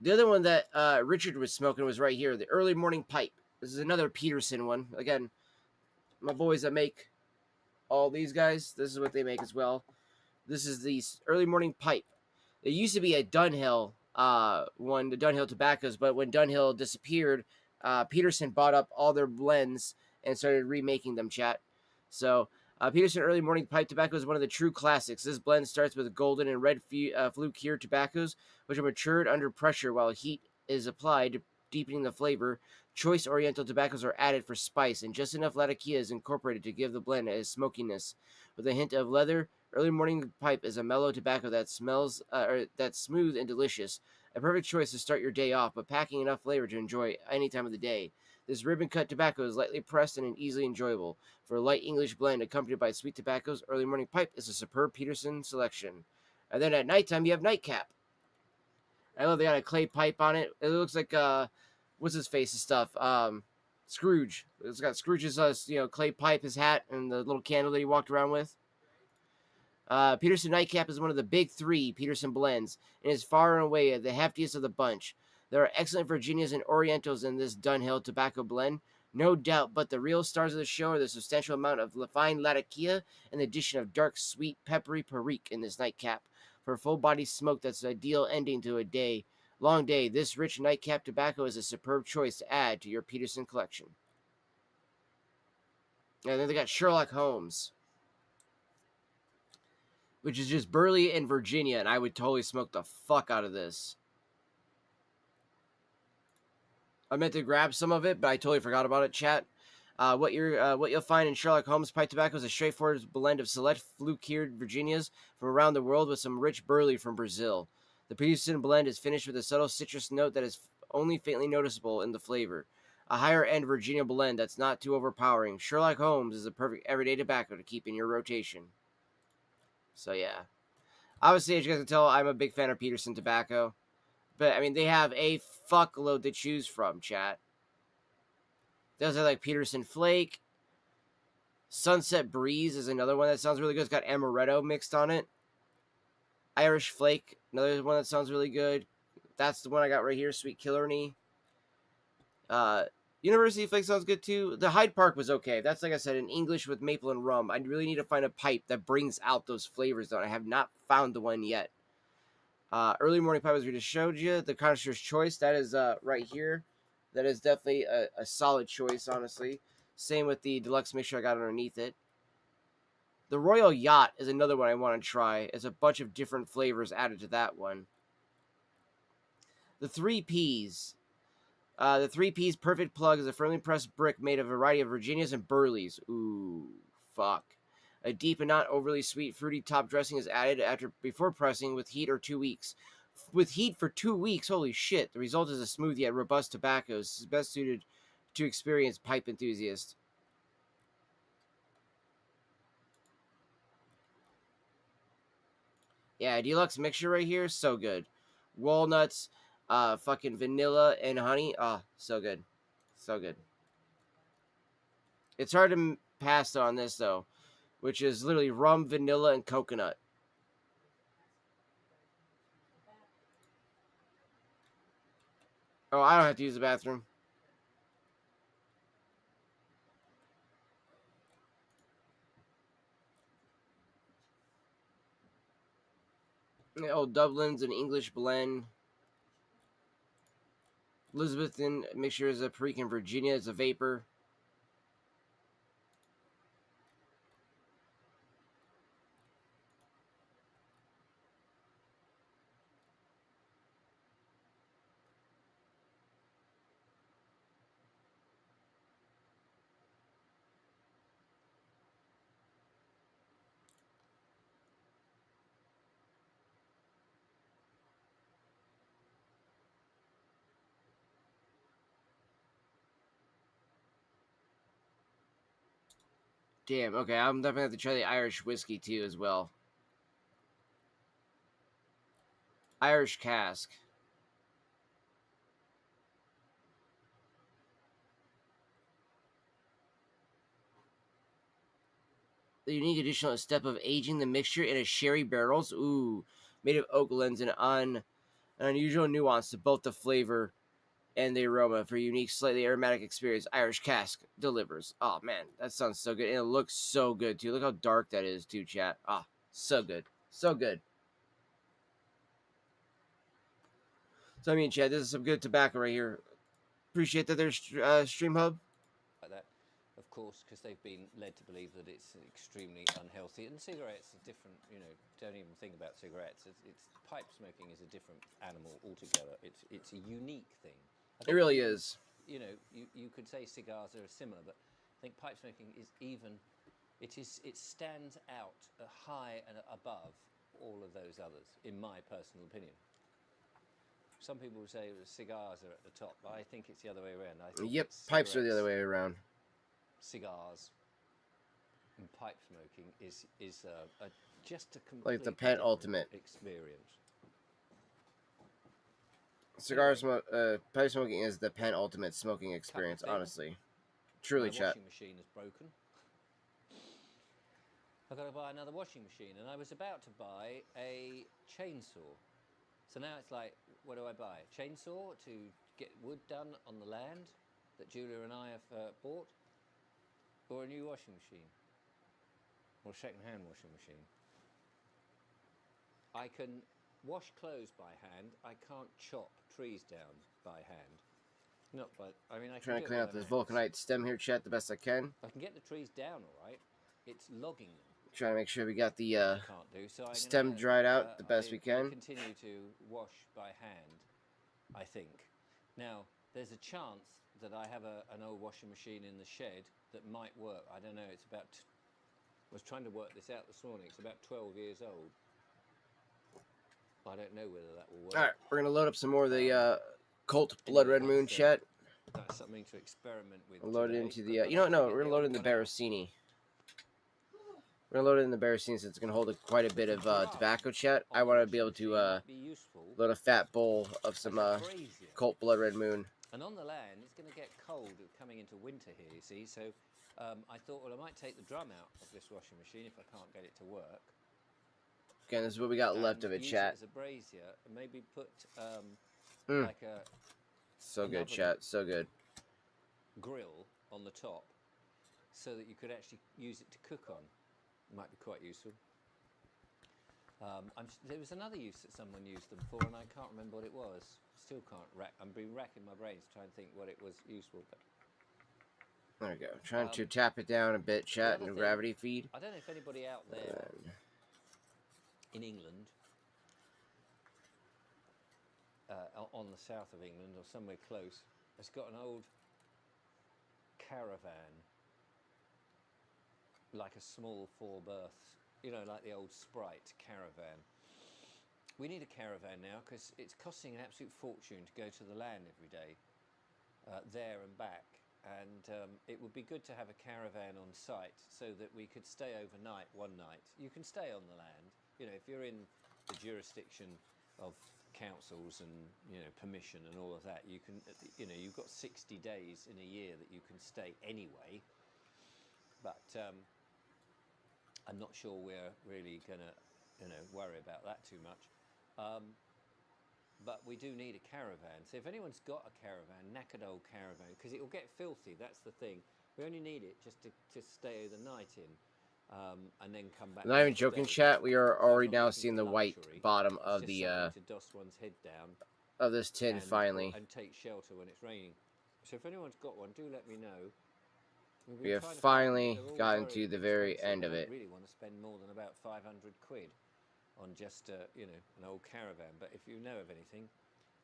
The other one that Richard was smoking was right here, the Early Morning Pipe. This is another Peterson one. Again, my boys that make all these guys, this is what they make as well. This is the Early Morning Pipe. It used to be a Dunhill one, the Dunhill tobaccos, but when Dunhill disappeared, Peterson bought up all their blends and started remaking them, chat. So, Peterson Early Morning Pipe Tobacco is one of the true classics. This blend starts with golden and red flue-cured tobaccos, which are matured under pressure while heat is applied, deepening the flavor. Choice Oriental tobaccos are added for spice, and just enough Latakia is incorporated to give the blend a smokiness. With a hint of leather, Early Morning Pipe is a mellow tobacco that smells that's smooth and delicious. A perfect choice to start your day off, but packing enough flavor to enjoy any time of the day. This ribbon-cut tobacco is lightly pressed and easily enjoyable. For a light English blend accompanied by sweet tobaccos, Early Morning Pipe is a superb Peterson selection. And then at nighttime, you have Nightcap. I love they got a clay pipe on it. It looks like, what's his face and stuff? Scrooge. It's got Scrooge's, clay pipe, his hat, and the little candle that he walked around with. Peterson Nightcap is one of the big 3 Peterson blends, and is far and away the heftiest of the bunch. There are excellent Virginias and Orientals in this Dunhill tobacco blend, no doubt, but the real stars of the show are the substantial amount of fine Latakia and the addition of dark, sweet, peppery Perique in this Nightcap. For a full-body smoke that's an ideal ending to a long day, this rich Nightcap tobacco is a superb choice to add to your Peterson collection. And then they got Sherlock Holmes, which is just Burley and Virginia, and I would totally smoke the fuck out of this. I meant to grab some of it, but I totally forgot about it, chat. What you'll find in Sherlock Holmes pipe tobacco is a straightforward blend of select flue-cured Virginias from around the world with some rich Burley from Brazil. The Peterson blend is finished with a subtle citrus note that is only faintly noticeable in the flavor. A higher-end Virginia blend that's not too overpowering. Sherlock Holmes is a perfect everyday tobacco to keep in your rotation. So, yeah. Obviously, as you guys can tell, I'm a big fan of Peterson tobacco. But, I mean, they have a fuckload to choose from, chat. There's like Peterson Flake. Sunset Breeze is another one that sounds really good. It's got amaretto mixed on it. Irish Flake, another one that sounds really good. That's the one I got right here, Sweet Killarney. University Flake sounds good too. The Hyde Park was okay. That's, like I said, in English with maple and rum. I really need to find a pipe that brings out those flavors, though. I have not found the one yet. Early Morning Pipe, as we just showed you. The Connoisseur's Choice, that is right here. That is definitely a solid choice, honestly. Same with the deluxe mixture I got underneath it. The Royal Yacht is another one I want to try. There's a bunch of different flavors added to that one. The 3Ps. The 3Ps Perfect Plug is a firmly pressed brick made of a variety of Virginias and Burleys. Ooh, fuck. A deep and not overly sweet fruity top dressing is added before pressing with heat or 2 weeks. With heat for 2 weeks, holy shit. The result is a smooth yet robust tobacco. This is best suited to experienced pipe enthusiasts. Yeah, deluxe mixture right here, so good. Walnuts, fucking vanilla and honey. Ah, so good. So good. It's hard to pass on this, though, which is literally rum, vanilla, and coconut. Oh, I don't have to use the bathroom. Oh, Dublin's an English blend. Elizabethan mixture is a Perique and Virginia. It's a vapor. Damn, okay, I'm definitely have to try the Irish whiskey too as well. Irish cask. The unique additional step of aging the mixture in a sherry barrels. Ooh, made of oak lends an unusual nuance to both the flavor and the aroma for a unique, slightly aromatic experience. Irish cask delivers. Oh man, that sounds so good. And it looks so good too. Look how dark that is too, chat. Ah, so good. So good. So I mean, chat, this is some good tobacco right here. Appreciate that there's Stream Hub. Like that, of course, because they've been led to believe that it's extremely unhealthy. And cigarettes are different. You know, don't even think about cigarettes. It's pipe smoking is a different animal altogether. It's a unique thing. It really is. You know, you could say cigars are similar, but I think pipe smoking is even. It stands out high and above all of those others, in my personal opinion. Some people would say cigars are at the top, but I think it's the other way around. I think Yep, pipes are the other way around. Cigars and pipe smoking is just a completely Like the penultimate experience. Pipe smoking is the penultimate smoking experience, honestly. Truly, My chat. washing machine is broken. I've got to buy another washing machine, and I was about to buy a chainsaw. So now it's like, what do I buy? A chainsaw to get wood done on the land that Julia and I have bought? Or a new washing machine? Or a second-hand washing machine? I can wash clothes by hand. I can't chop trees down by hand. Not by, I mean, I can Trying to clean out this vulcanite stem here, chat, the best I can. I can get the trees down all right. It's logging them. Trying to make sure we got the Can't do. So stem dried out the best we can. Continue to wash by hand, I think. Now, there's a chance that I have an old washing machine in the shed that might work. I don't know. It's about. I was trying to work this out this morning. It's about 12 years old. I don't know whether that will work. All right, we're gonna load up some more of the Colt Blood Red Moon, chat. That's something to experiment with. We'll load it today, into but the. You know what? No, we're gonna load it in the Barosini. We're gonna load it in the Barosini since it's gonna hold quite a bit of tobacco, chat. I want to be able to load a fat bowl of some Colt Blood Red Moon. And on the land, it's going to get cold coming into winter here, you see. So I thought, well, I might take the drum out of this washing machine if I can't get it to work. Again, this is what we got left of it, chat. Use it as a brazier, and maybe put like a so good, chat. So good. Grill on the top, so that you could actually use it to cook on. Might be quite useful. There was another use that someone used them for, and I can't remember what it was. Still can't rack. I've been racking my brains trying to think what it was useful. But there we go. Trying to tap it down a bit, chat, and gravity feed. I don't know if anybody out there in England, on the south of England or somewhere close, has got an old caravan, like a small 4 berths, you know, like the old Sprite caravan. We need a caravan now because it's costing an absolute fortune to go to the land every day, there and back. And it would be good to have a caravan on site so that we could stay overnight one night. You can stay on the land, you know, if you're in the jurisdiction of councils and, you know, permission and all of that, you can, you know, you've got 60 days in a year that you can stay anyway. But I'm not sure we're really going to, you know, worry about that too much. But we do need a caravan. So if anyone's got a caravan, knackered old caravan, because it will get filthy, that's the thing. We only need it just to stay the night in, and then come back. I'm not even joking, chat. We are already now seeing the white bottom of the to doss one's head down of this tin finally. And take shelter when it's raining. So if anyone's got one, do let me know. We have finally gotten to the very end of it. I really want to spend more than about 500 quid on just, you know, an old caravan. But if you know of anything,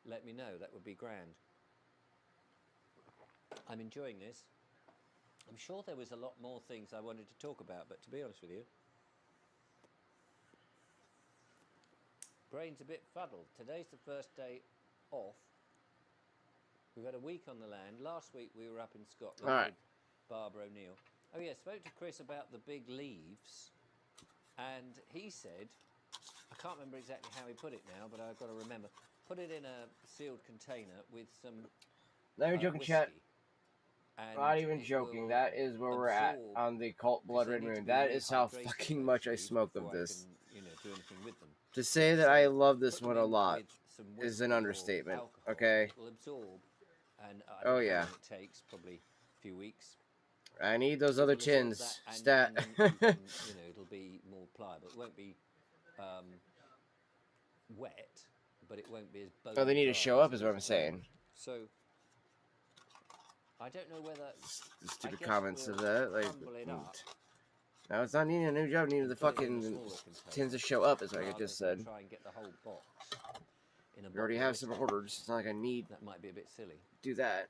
let me know. That would be grand. I'm enjoying this. I'm sure there was a lot more things I wanted to talk about, but to be honest with you, brain's a bit fuddled. Today's the first day off. We've had a week on the land. Last week we were up in Scotland with Barbara O'Neill. Oh yeah, spoke to Chris about the big leaves, and he said, I can't remember exactly how he put it now, but I've got to remember. Put it in a sealed container with some Not even joking, chat. Not even joking. That is where we're at on the Cult Blood Red Moon. That is how fucking much I smoke of this. You know, do anything with them. To say that I love this one a lot is an understatement. Okay. It will absorb, and oh yeah. It takes probably a few weeks. I need those other tins. Stat. And you know, it'll be more pliable. It won't be wet, but it won't be as bone. Oh, they need to show up, is what I'm saying. So I don't know whether the stupid comments of that, like, no, it's not needing a new job. Needed the fucking tins to show up, is what I just said. Try and get the whole box in a we already have some orders. It's not like I need. That might be a bit silly. Do that.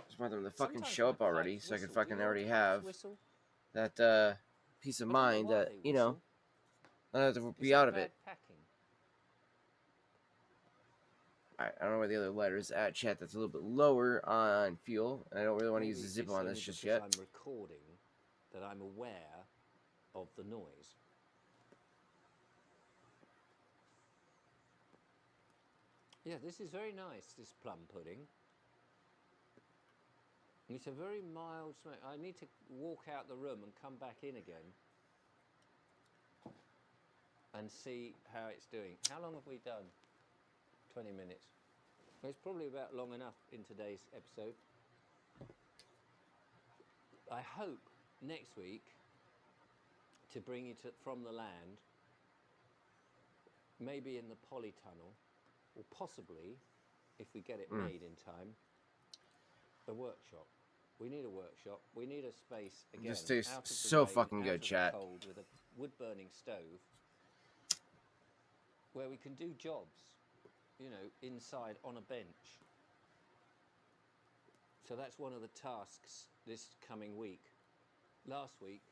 Just want them to fucking show up already, so I can fucking already have that peace of mind that, you know, I don't have to be out of it. Alright, I don't know where the other letter is at, chat. That's a little bit lower on fuel, and I don't really want to use the zip on this just yet. I'm recording that I'm aware of the noise. Yeah, this is very nice, this plum pudding. It's a very mild smoke. I need to walk out the room and come back in again and see how it's doing. How long have we done? 20 minutes. It's probably about long enough in today's episode. I hope next week to bring you from the land, maybe in the polytunnel, or possibly, if we get it made in time, a workshop. We need a workshop. We need a space again. This tastes so fucking good, chat. Cold, with a wood-burning stove, where we can do jobs, you know, inside on a bench. So that's one of the tasks this coming week. Last week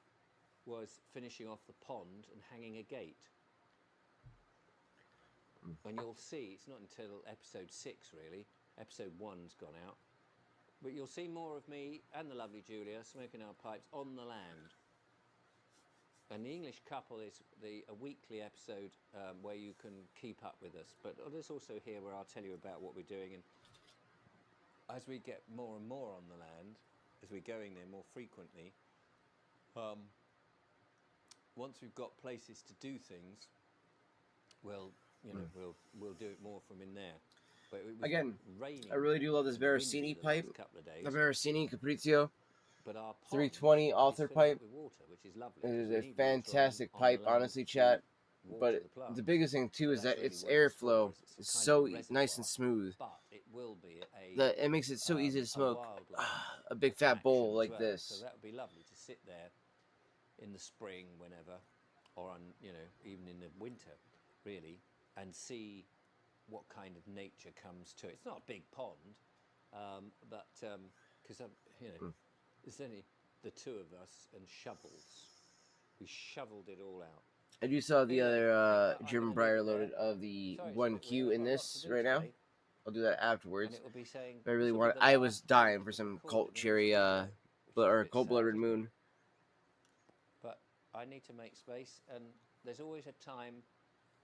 was finishing off the pond and hanging a gate. And you'll see, it's not until episode 6 really, episode 1's gone out, but you'll see more of me and the lovely Julia smoking our pipes on the land. And the English Couple is a weekly episode where you can keep up with us. But there's also here where I'll tell you about what we're doing. And as we get more and more on the land, as we're going there more frequently, once we've got places to do things, we'll do it more from in there. But again, I really do love this Veracini pipe. The Veracini Capriccio. But our pond 320 is author filled up pipe. with water, which is lovely. It 'cause is we a need water fantastic on pipe, the land honestly, to chat. water But the plants. the biggest thing too So is that's that really its what it's airflow for, is it's a so kind of nice and reservoir. smooth. But it will be It makes it so easy to a smoke wildlife a big fat bowl attraction as like well. this. So that would be lovely to sit there in the spring, whenever, or on, you know, even in the winter, really, and see what kind of nature comes to it. It's not a big pond, but because you know, there's only the two of us and shovels. We shoveled it all out. And you saw the Anyway, other I'm German gonna leave Briar it there. loaded of the Sorry, 1Q in I've got lots this to do right now. today, I'll do that and afterwards. it will be saying But I this really will be want. the I last was one dying that for was some recorded Cult in this Cherry, video, which is a or bit Cold sad, Blooded isn't it? Moon. But I need to make space, and there's always a time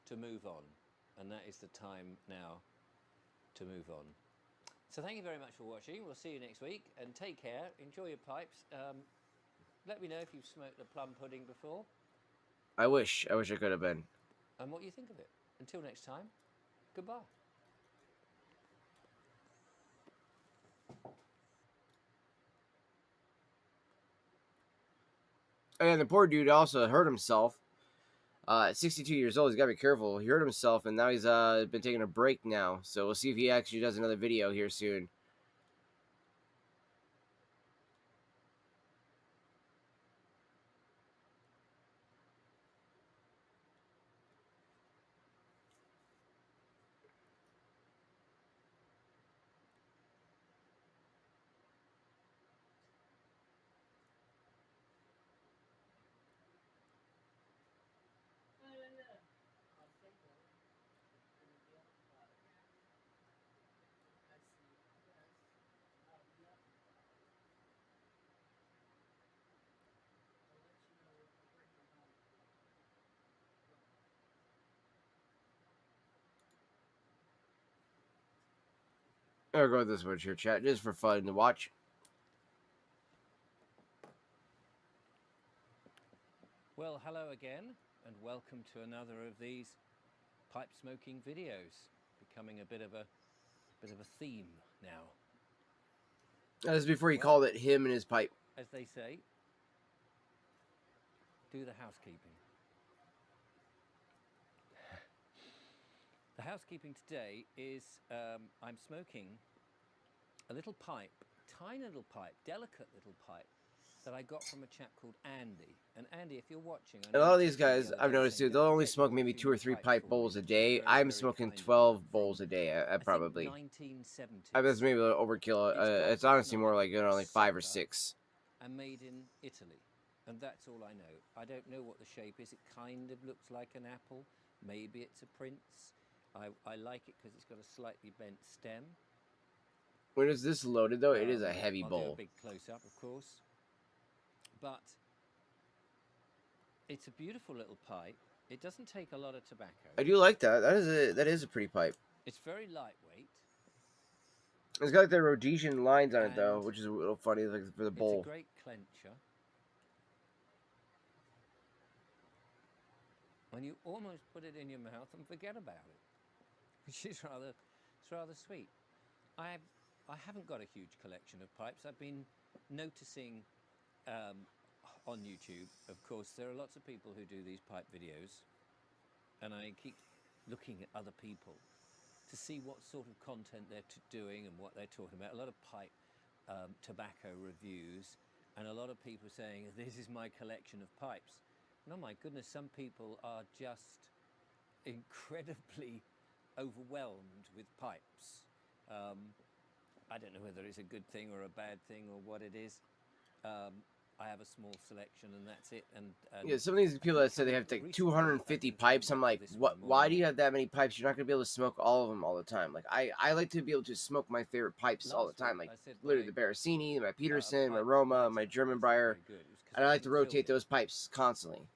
to move on, and that is the time now to move on. So thank you very much for watching. We'll see you next week, and take care. Enjoy your pipes. Let me know if you've smoked the plum pudding before, I wish I could have been. and what you think of it. Until next time, goodbye. And the poor dude also hurt himself. At 62 years old, he's got to be careful. He hurt himself, and now he's been taking a break now. So we'll see if he actually does another video here soon. I'll go with this one here, chat, just for fun to watch. Well, hello again, and welcome to another of these pipe smoking videos, becoming a bit of a theme now. That was before he Well, called it him and his pipe. As they say, do the housekeeping. The housekeeping today is I'm smoking a little pipe, tiny little pipe, delicate little pipe that I got from a chap called Andy. And Andy, if you're watching, I And a know lot of you these texted me the guys, other I've day noticed saying, too, they'll "Can I only get smoke you a maybe few 2 or more 3 pipes pipe for bowls me?" a Which was day. very, I'm very smoking kind of 12 him. bowls a day, I think probably. 1970s. That's maybe a little overkill. It's got It's honestly more like, nice like 5 or centre 6. and made in Italy. And that's all I know. I don't know what the shape is. It kind of looks like an apple. Maybe it's a prince. I like it because it's got a slightly bent stem. When is this loaded, though? It is a heavy I'll do a bowl. big close-up, of course. But it's a beautiful little pipe. It doesn't take a lot of tobacco. I do like that. That is a pretty pipe. It's very lightweight. It's got the Rhodesian lines on it, though, And which is a little funny, like for the It's bowl. a great clencher. And you almost put it in your mouth and forget about it, which is rather sweet. I haven't got a huge collection of pipes. I've been noticing on YouTube, of course, there are lots of people who do these pipe videos, and I keep looking at other people to see what sort of content they're doing and what they're talking about. A lot of pipe tobacco reviews, and a lot of people saying, "This is my collection of pipes." And oh my goodness, some people are just incredibly overwhelmed with pipes. I don't know whether it's a good thing or a bad thing or what it is. I have a small selection and that's it. And Yeah, some of these people that say they have like 250 pipes, I'm like, what? Why do you have that many pipes? You're not gonna be able to smoke all of them all the time. Like I like to be able to smoke my favorite pipes all the time. Like literally the Barasini, my Peterson, my Roma, my German Briar, and I like to rotate those pipes constantly.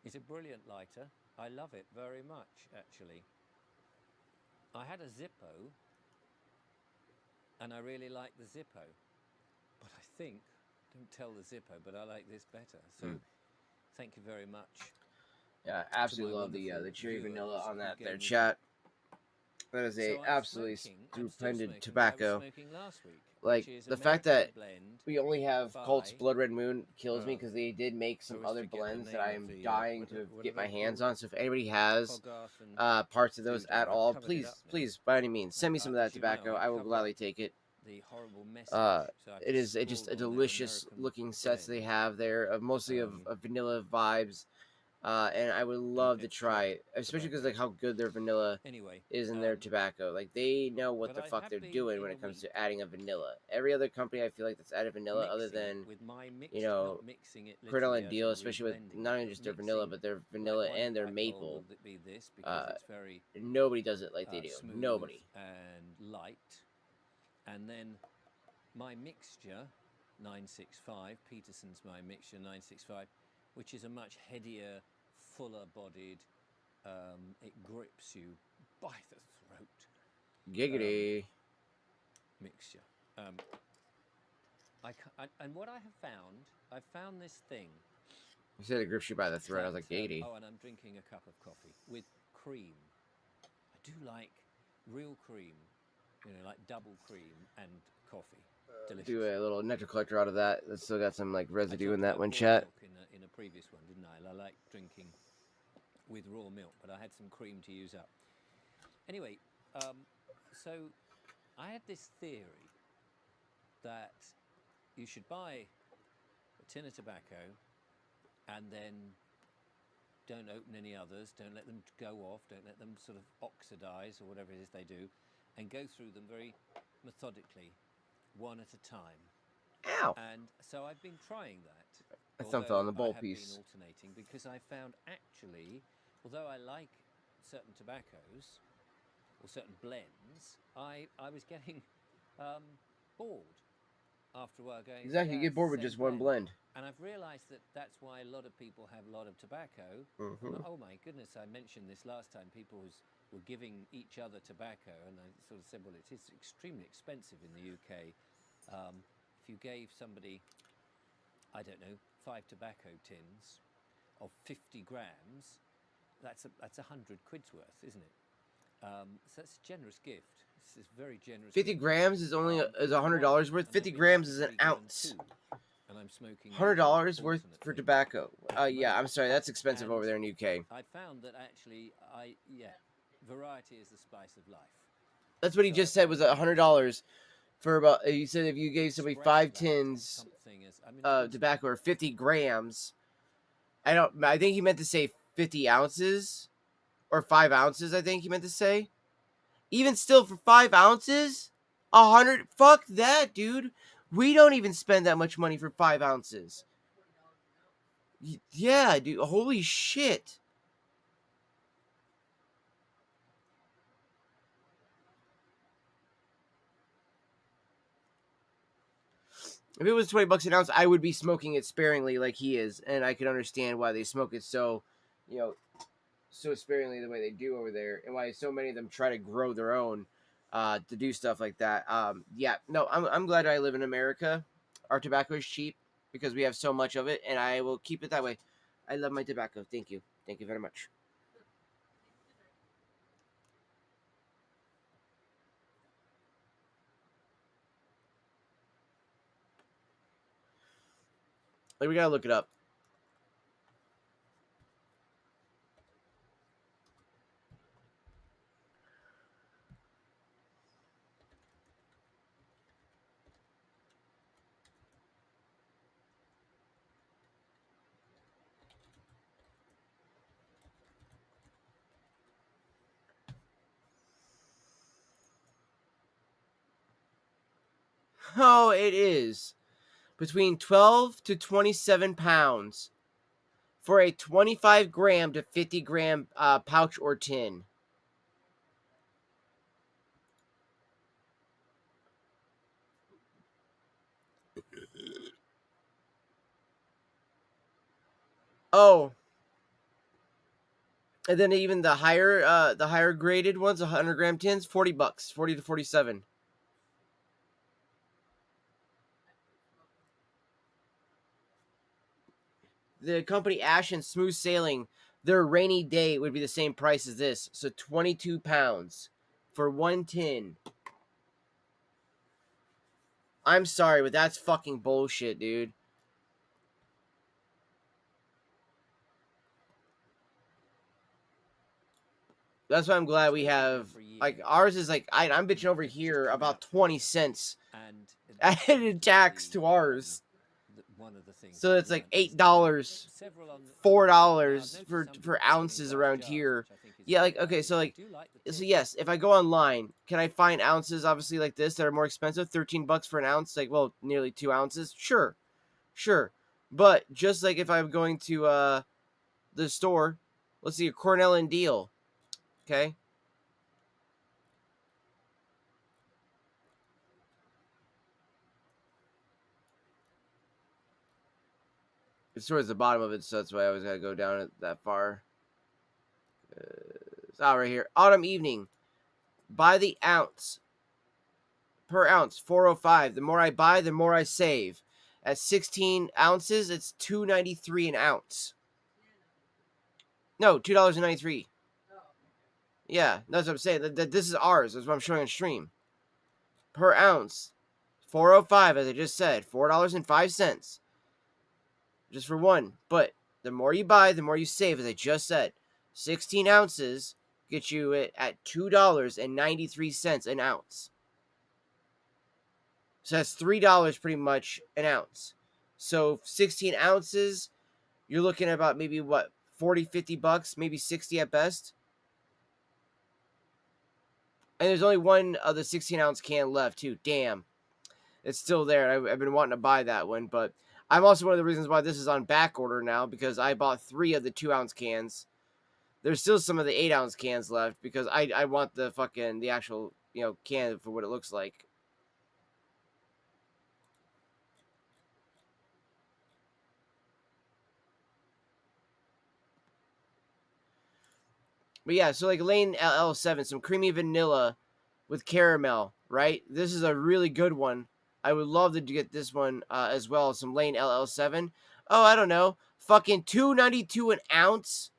It's a brilliant lighter. I love it very much, actually. I had a Zippo, and I really like the Zippo, but I think, don't tell the Zippo, but I like this better. So, thank you very much. Yeah, I absolutely love the cherry vanilla on that there, chat. That is a So I'm absolutely smoking, I'm still stupendous smoking what I was tobacco. smoking last week, Like which is the fact that American blend we only have Colt's by, Blood Red Moon kills me I because they did make some always other forget the blends that name I of am the, dying what to are get they my hands called? on. So if anybody has Hogarth and parts of those Doodah. at I've all, covered it please, up now. please, by any means, send me some of that As you know, tobacco. I I will covered gladly up take it. the horrible message. So I've It is just scrawled a on there delicious American looking sets they blend. have there, of mostly of vanilla vibes. And I would And love to it's try chopped it, especially because tobacco. like how good their vanilla Anyway, is in their tobacco. Like they know what but the I fuck have they're been doing in when a it comes week to adding a vanilla. Every other company I feel like that's added vanilla, other mixing it than with my mixture, you know not mixing it Kernel literally and as Deal, in especially with reblending not it, only but just their vanilla, mixing but their like vanilla one and their pipe bowl maple. will be this because it's very Nobody does it like they do. smooth Nobody. and light. And then my mixture 965, Peterson's my mixture 965, which is a much headier, fuller bodied, it grips you by the throat Giggity. mixture. And what I have found this thing. You said it grips you by the throat. I was like, giggity. Oh, and I'm drinking a cup of coffee with cream. I do like real cream, like double cream and coffee. Delicious. Do a little nectar collector out of that. That's still got some like residue in I that talked one, about chat. raw milk in a previous one, didn't I? I like drinking with raw milk, but I had some cream to use up. Anyway, so I had this theory that you should buy a tin of tobacco and then don't open any others, don't let them go off, don't let them sort of oxidize or whatever it is they do, and go through them very methodically, one at a time. Ow! And so I've been trying that. I thumped on the bowl I have piece. been alternating because I found actually, although I like certain tobaccos or certain blends, I was getting bored after a while going. Exactly, you "Yeah, get bored it's with the just same one blend. And I've realised that that's why a lot of people have a lot of tobacco. Mhm. Oh my goodness, I mentioned this last time. People were giving each other tobacco, and I sort of said, well, it is extremely expensive in the UK. If you gave somebody, I don't know, 5 tobacco tins of 50 grams, that's 100 quid's worth, isn't it? So that's a generous gift. This is very generous. 50 gift. grams is only is $100 worth. And 50 I've been grams lucky is to an be given ounce. 2, and I'm smoking $100 worth for alternately. tobacco. Yeah, I'm sorry, that's expensive And over there in UK. I found that actually, variety is the spice of life. That's what he just said was $100 for about. You said if you gave somebody Express 5 that tins something as, I mean, of tobacco or 50 grams. I think he meant to say 50 ounces or 5 ounces. I think he meant to say. Even still, for 5 ounces, 100. Fuck that, dude. We don't even spend that much money for 5 ounces. Yeah, dude. Holy shit. If it was $20 an ounce, I would be smoking it sparingly like he is, and I could understand why they smoke it so, so sparingly the way they do over there, and why so many of them try to grow their own, to do stuff like that. Yeah, no, I'm glad I live in America. Our tobacco is cheap because we have so much of it, and I will keep it that way. I love my tobacco. Thank you very much. Like, we gotta look it up. Oh, it is between 12 to 27 pounds for a 25 gram to 50 gram pouch or tin. Oh, and then even the higher graded ones, 100 gram tins, $40, 40 to 47. The company Ash and Smooth Sailing, their rainy day would be the same price as this, so 22 pounds for one tin. I'm sorry, but that's fucking bullshit, dude. That's why I'm glad we have, like, ours is like, I'm bitching over here about 20 cents And added tax to ours. one of the things. So it's like $8, $4 for ounces around here. Yeah, like, okay, so like, so yes, if I go online, can I find ounces obviously like this that are more expensive? $13 for an ounce, like, well, nearly 2 ounces. Sure, but just like if I'm going to the store, let's see, a Cornell and Deal. Okay. It's towards the bottom of it, so that's why I always gotta go down it that far. It's out right here. Autumn Evening. By the ounce. Per ounce, 405. The more I buy, the more I save. At 16 ounces, it's $2.93 an ounce. No, $2.93. Yeah, that's what I'm saying. This is ours. That's what I'm showing on stream. Per ounce, 405, as I just said, $4.05. Just for one. But the more you buy, the more you save, as I just said. 16 ounces get you it at $2.93 an ounce. So that's $3 pretty much an ounce. So 16 ounces, you're looking at about maybe what, 40, 50 bucks, maybe 60 at best. And there's only one of the 16 ounce can left too. Damn. It's still there. I've been wanting to buy that one, but I'm also one of the reasons why this is on back order now, because I bought 3 of the 2 ounce cans. There's still some of the 8 ounce cans left because I want the actual, can for what it looks like. But yeah, so like Lane LL7, some creamy vanilla with caramel, right? This is a really good one. I would love to get this one as well. Some Lane LL7. Oh, I don't know. Fucking $2.92 an ounce.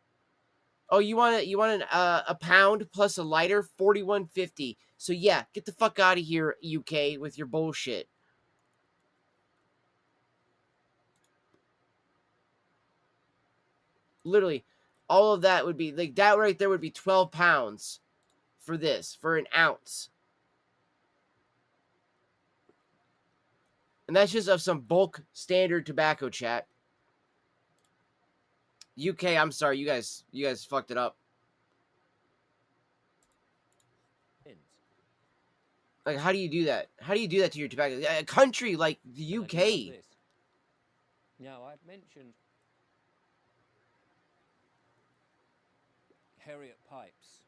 Oh, you want a pound plus a lighter? $41.50. So yeah, get the fuck out of here, UK, with your bullshit. Literally, all of that would be like that right there would be 12 pounds for this, for an ounce. And that's just of some bulk standard tobacco, chat. UK, I'm sorry, you guys fucked it up. Like, how do you do that? How do you do that to your tobacco? A country like the UK. Now, I've mentioned Harriet Pipes,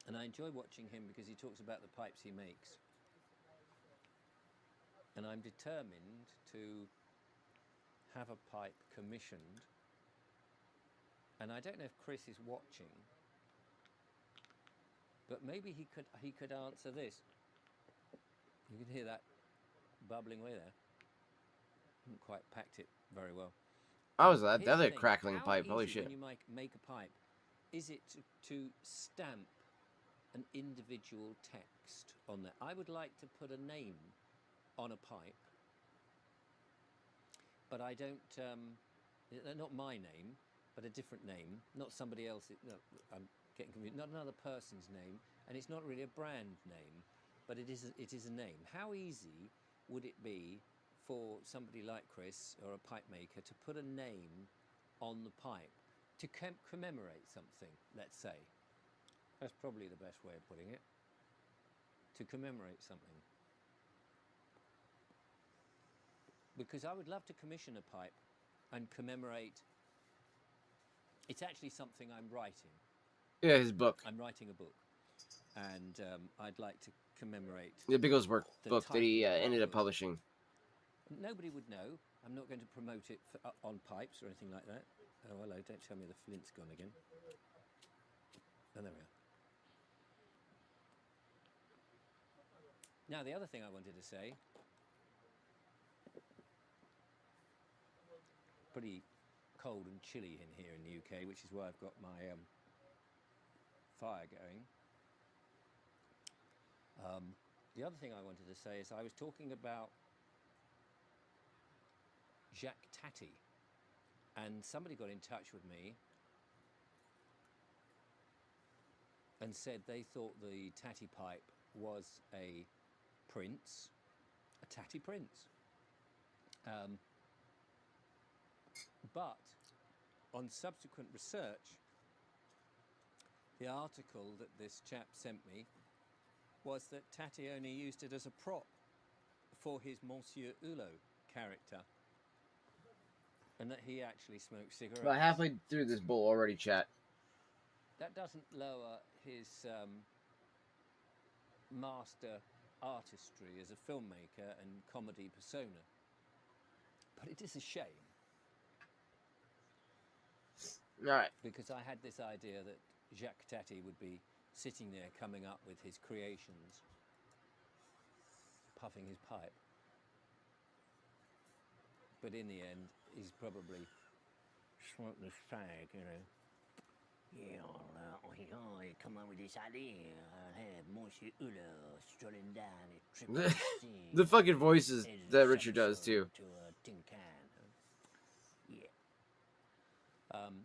and I enjoy watching him because he talks about the pipes he makes. And I'm determined to have a pipe commissioned. And I don't know if Chris is watching, but maybe he could answer this. You can hear that bubbling away there. Haven't quite packed it very well. How was that? That's a crackling pipe. Holy shit. When you make a pipe, is it to stamp an individual text on there? I would like to put a name on a pipe, but I don't, not my name, but a different name, not somebody else. No, I'm getting confused. Not another person's name, and it's not really a brand name, but it is a name. How easy would it be for somebody like Chris or a pipe maker to put a name on the pipe to commemorate something, let's say? That's probably the best way of putting it. To commemorate something. Because I would love to commission a pipe and commemorate. It's actually something I'm writing. Yeah, his book. I'm writing a book, and I'd like to commemorate the Biggles book that he ended up publishing. Nobody would know. I'm not going to promote it on pipes or anything like that. Oh, hello, don't tell me the flint's gone again. Oh, there we are. Now, the other thing I wanted to say, pretty cold and chilly in here in the UK, which is why I've got my fire going. The other thing I wanted to say is I was talking about Jacques Tati, and somebody got in touch with me and said they thought the Tati pipe was a prince, a Tati prince. But on subsequent research, the article that this chap sent me was that Tati only used it as a prop for his Monsieur Hulot character, and that he actually smoked cigarettes. About halfway through this bowl already, chat. That doesn't lower his master artistry as a filmmaker and comedy persona, but it is a shame. All right. Because I had this idea that Jacques Tati would be sitting there coming up with his creations, puffing his pipe. But in the end, he's probably smoked the fag, you know. Yeah, I come up with this idea. I have Monsieur Hulot strolling down a triple The fucking voices that Richard does too. To a tin can. Yeah. Hasn't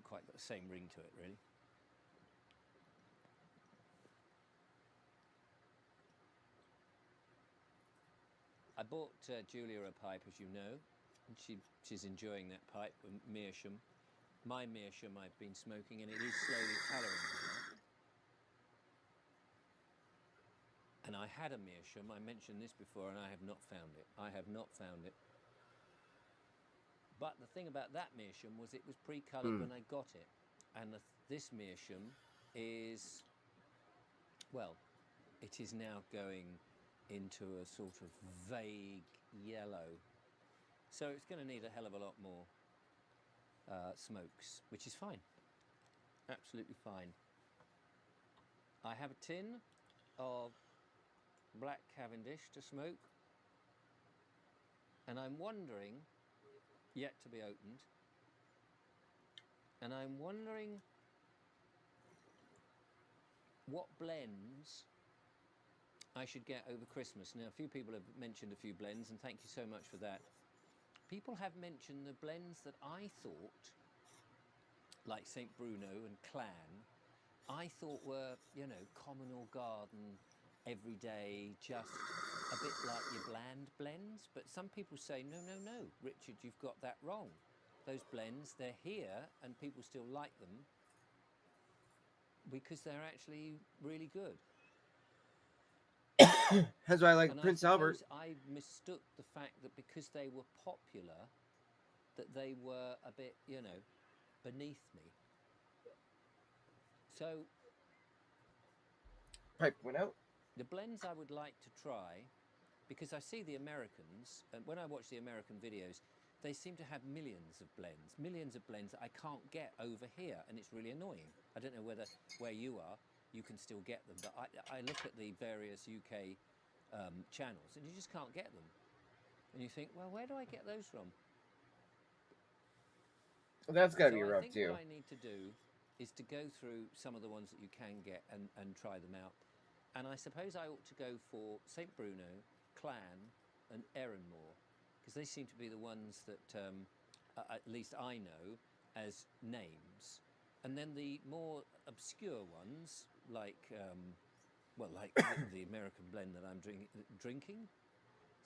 quite got the same ring to it, really. I bought Julia a pipe, as you know, and she's enjoying that pipe, Meerschaum. My Meerschaum I've been smoking, and it is slowly colouring now. And I had a Meerschaum, I mentioned this before, and I have not found it. I have not found it. But the thing about that Meerschaum was it was pre-coloured when I got it. And this Meerschaum is, well, it is now going into a sort of vague yellow. So it's going to need a hell of a lot more smokes, which is fine. Absolutely fine. I have a tin of black Cavendish to smoke, and I'm wondering, yet to be opened, and I'm wondering what blends I should get over Christmas. Now, a few people have mentioned a few blends, and thank you so much for that. People have mentioned the blends that I thought, like St. Bruno and Clan, I thought were, you know, common or garden, everyday, just a bit like your bland blends. But some people say, no, no, no, Richard, you've got that wrong. Those blends, they're here, and people still like them because they're actually really good. That's why I like And Prince I Albert. I mistook the fact that because they were popular, that they were a bit, you know, beneath me. So Pipe went out. the blends I would like to try, because I see the Americans, and when I watch the American videos, they seem to have millions of blends that I can't get over here, and it's really annoying. I don't know whether where you are, you can still get them, but I look at the various UK channels, and you just can't get them. And you think, well, where do I get those from? That's gotta So be I rough think too. what I need to do is to go through some of the ones that you can get and try them out. And I suppose I ought to go for St. Bruno, Clan, and Erinmore, because they seem to be the ones that at least I know as names. And then the more obscure ones, like like the American blend that I'm drinking,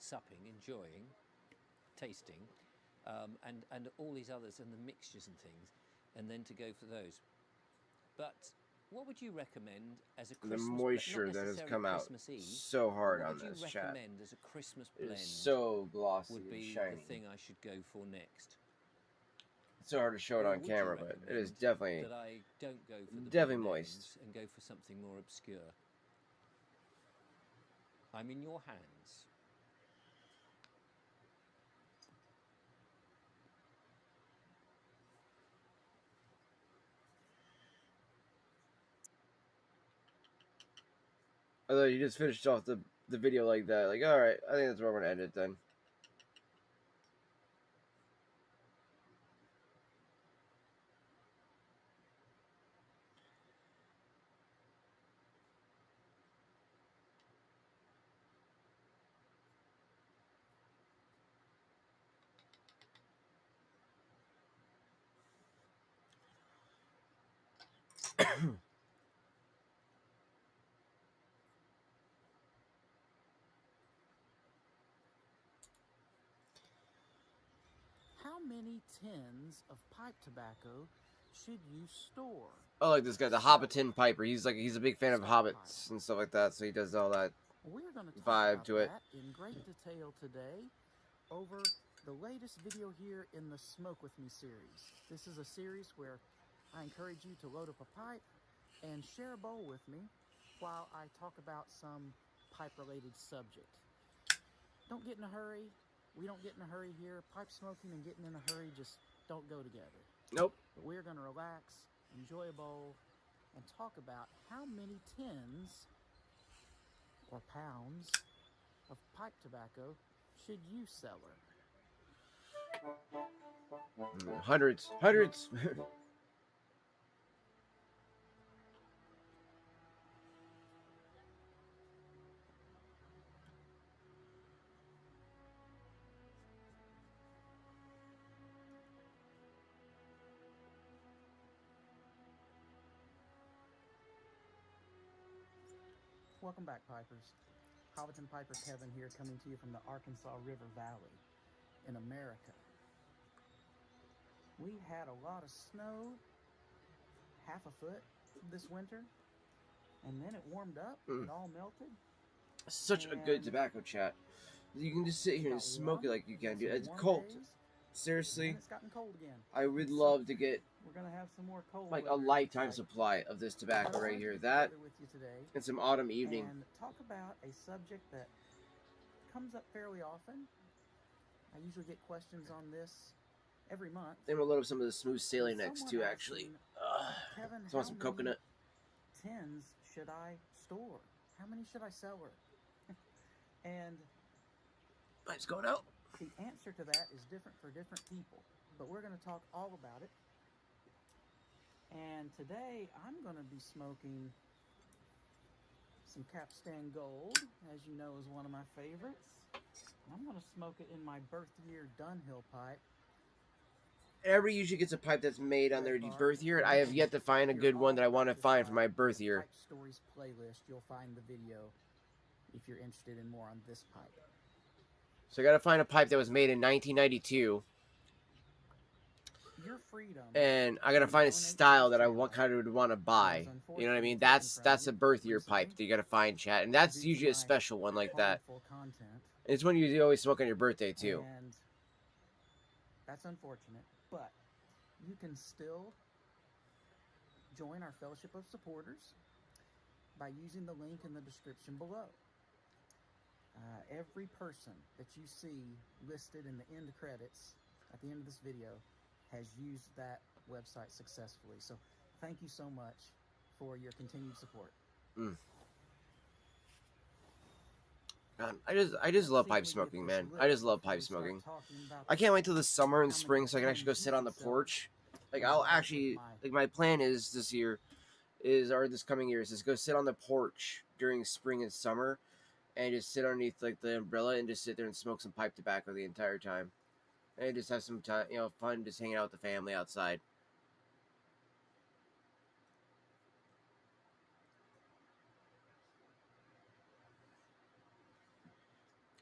supping, enjoying, tasting, and all these others and the mixtures and things, and then to go for those. But what would you recommend as a Christmas The blend? moisture Not that has necessarily come out Christmas Eve, so hard what on would you this chat. recommend as a Christmas It blend is so glossy would and be shiny. the thing I should go for next? It's so hard to show it Or on would you camera, but it is recommend definitely that I don't go for the definitely big moist. names and go for something more obscure? I'm in your hands. Although you just finished off the video like that, like alright, I think that's where we're gonna end it then. How many tins of pipe tobacco should you store? Oh, like this guy, the Sell Hobbiton Piper. He's a big fan of stockpile. hobbits and stuff like that. So he does all that. We're going to talk Vibe about to it. that in great detail today over the latest video here in the Smoke With Me series. This is a series where I encourage you to load up a pipe and share a bowl with me while I talk about some pipe-related subject. Don't get in a hurry. We don't get in a hurry here. Pipe smoking and getting in a hurry just don't go together. Nope. But we're going to relax, enjoy a bowl, and talk about how many tins or pounds of pipe tobacco should you cellar? Hundreds. Welcome back, Pipers. Hobbiton Piper Kevin here, coming to you from the Arkansas River Valley in America. We had a lot of snow, half a foot this winter, and then it warmed up, it all melted. Such a good tobacco chat. You can just sit here and smoke it like you can, dude. It's cold. Seriously, It's gotten cold again. I would love to get We're gonna have some more cold like a weather, lifetime like- supply of this tobacco But I right wanted here. to That gather with you today and some autumn evening. and talk about a subject that comes up fairly often. I usually get questions on this every month. And we'll load up some of the smooth sailing Someone next too, asked actually. me, Kevin, So want some how many coconut. tins should I store? How many should I cellar? And Pipes going out. the answer to that is different for different people, but we're going to talk all about it. And today I'm going to be smoking some Capstan Gold, as you know is one of my favorites. I'm going to smoke it in my birth year Dunhill pipe. Everybody usually gets a pipe that's made on their birth year, and I have yet to find a good one that I want to find for my birth year. Pipe Stories playlist, you'll find the video if you're interested in more on this pipe. So I gotta find a pipe that was made in 1992, Your freedom. and I gotta find a style that I kind of would want to buy. You know what I mean? That's a birth year pipe that you gotta find, chat, and that's usually a special one like that. Content. It's one you always smoke on your birthday too. And that's unfortunate, but you can still join our Fellowship of Supporters by using the link in the description below. Every person that you see listed in the end credits at the end of this video has used that website successfully. So thank you so much for your continued support. God, I just love pipe smoking, man. I just love pipe smoking. I can't wait till the summer and spring so I can actually go sit on the porch. Like I'll actually, like my plan is this year or this coming year is just go sit on the porch during spring and summer and just sit underneath like the umbrella and just sit there and smoke some pipe tobacco the entire time. And just have some time, fun just hanging out with the family outside.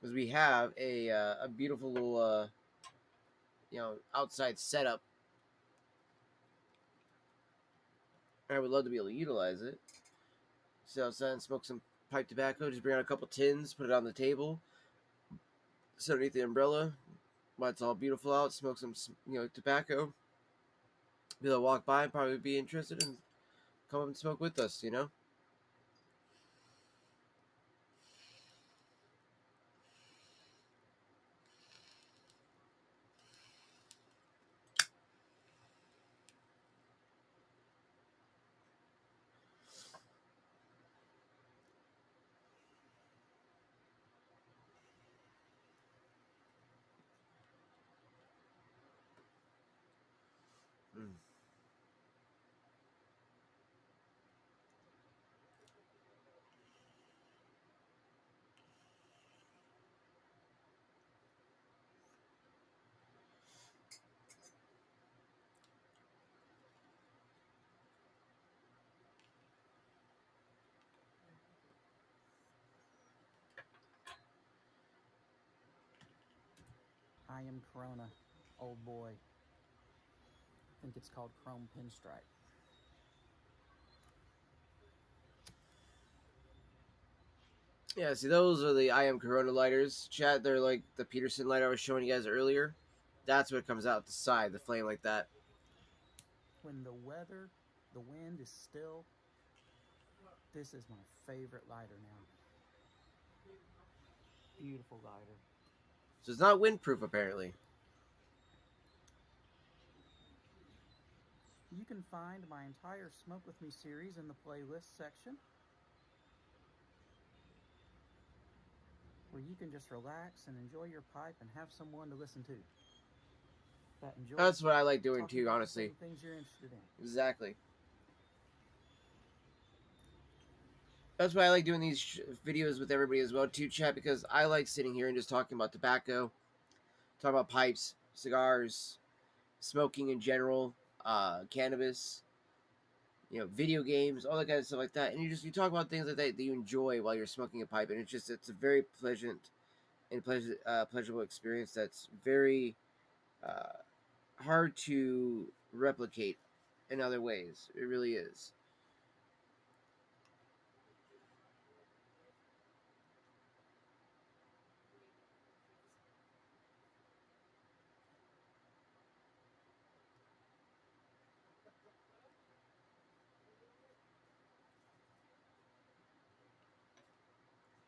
Because we have a beautiful little outside setup. I would love to be able to utilize it. Sit outside and smoke some pipe tobacco. Just bring out a couple tins, put it on the table, sit underneath the umbrella while it's all beautiful out. Smoke some tobacco. People that walk by probably be interested and come up and smoke with us. Am Corona Old Boy. I think it's called Chrome Pinstripe. Yeah, see, those are the I Am Corona lighters. Chat, they're like the Peterson lighter I was showing you guys earlier. That's what comes out the side, the flame like that. When the wind is still, this is my favorite lighter now. Beautiful lighter. So it's not windproof, apparently. You can find my entire Smoke With Me series in the playlist section, where you can just relax and enjoy your pipe and have someone to listen to. That's what I like doing too, honestly. Things you're interested in. Exactly. That's why I like doing these videos with everybody as well too, chat, because I like sitting here and just talking about tobacco, talking about pipes, cigars, smoking in general, cannabis, video games, all that kind of stuff like that. And you talk about things like that you enjoy while you're smoking a pipe, and it's a very pleasant and pleasurable experience that's very hard to replicate in other ways. It really is.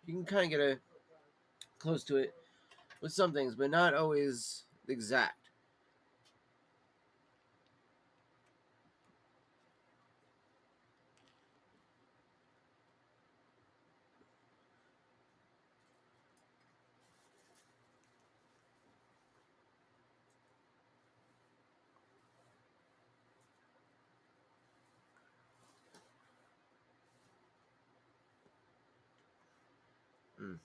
You can kind of get close to it with some things, but not always exact. Mm.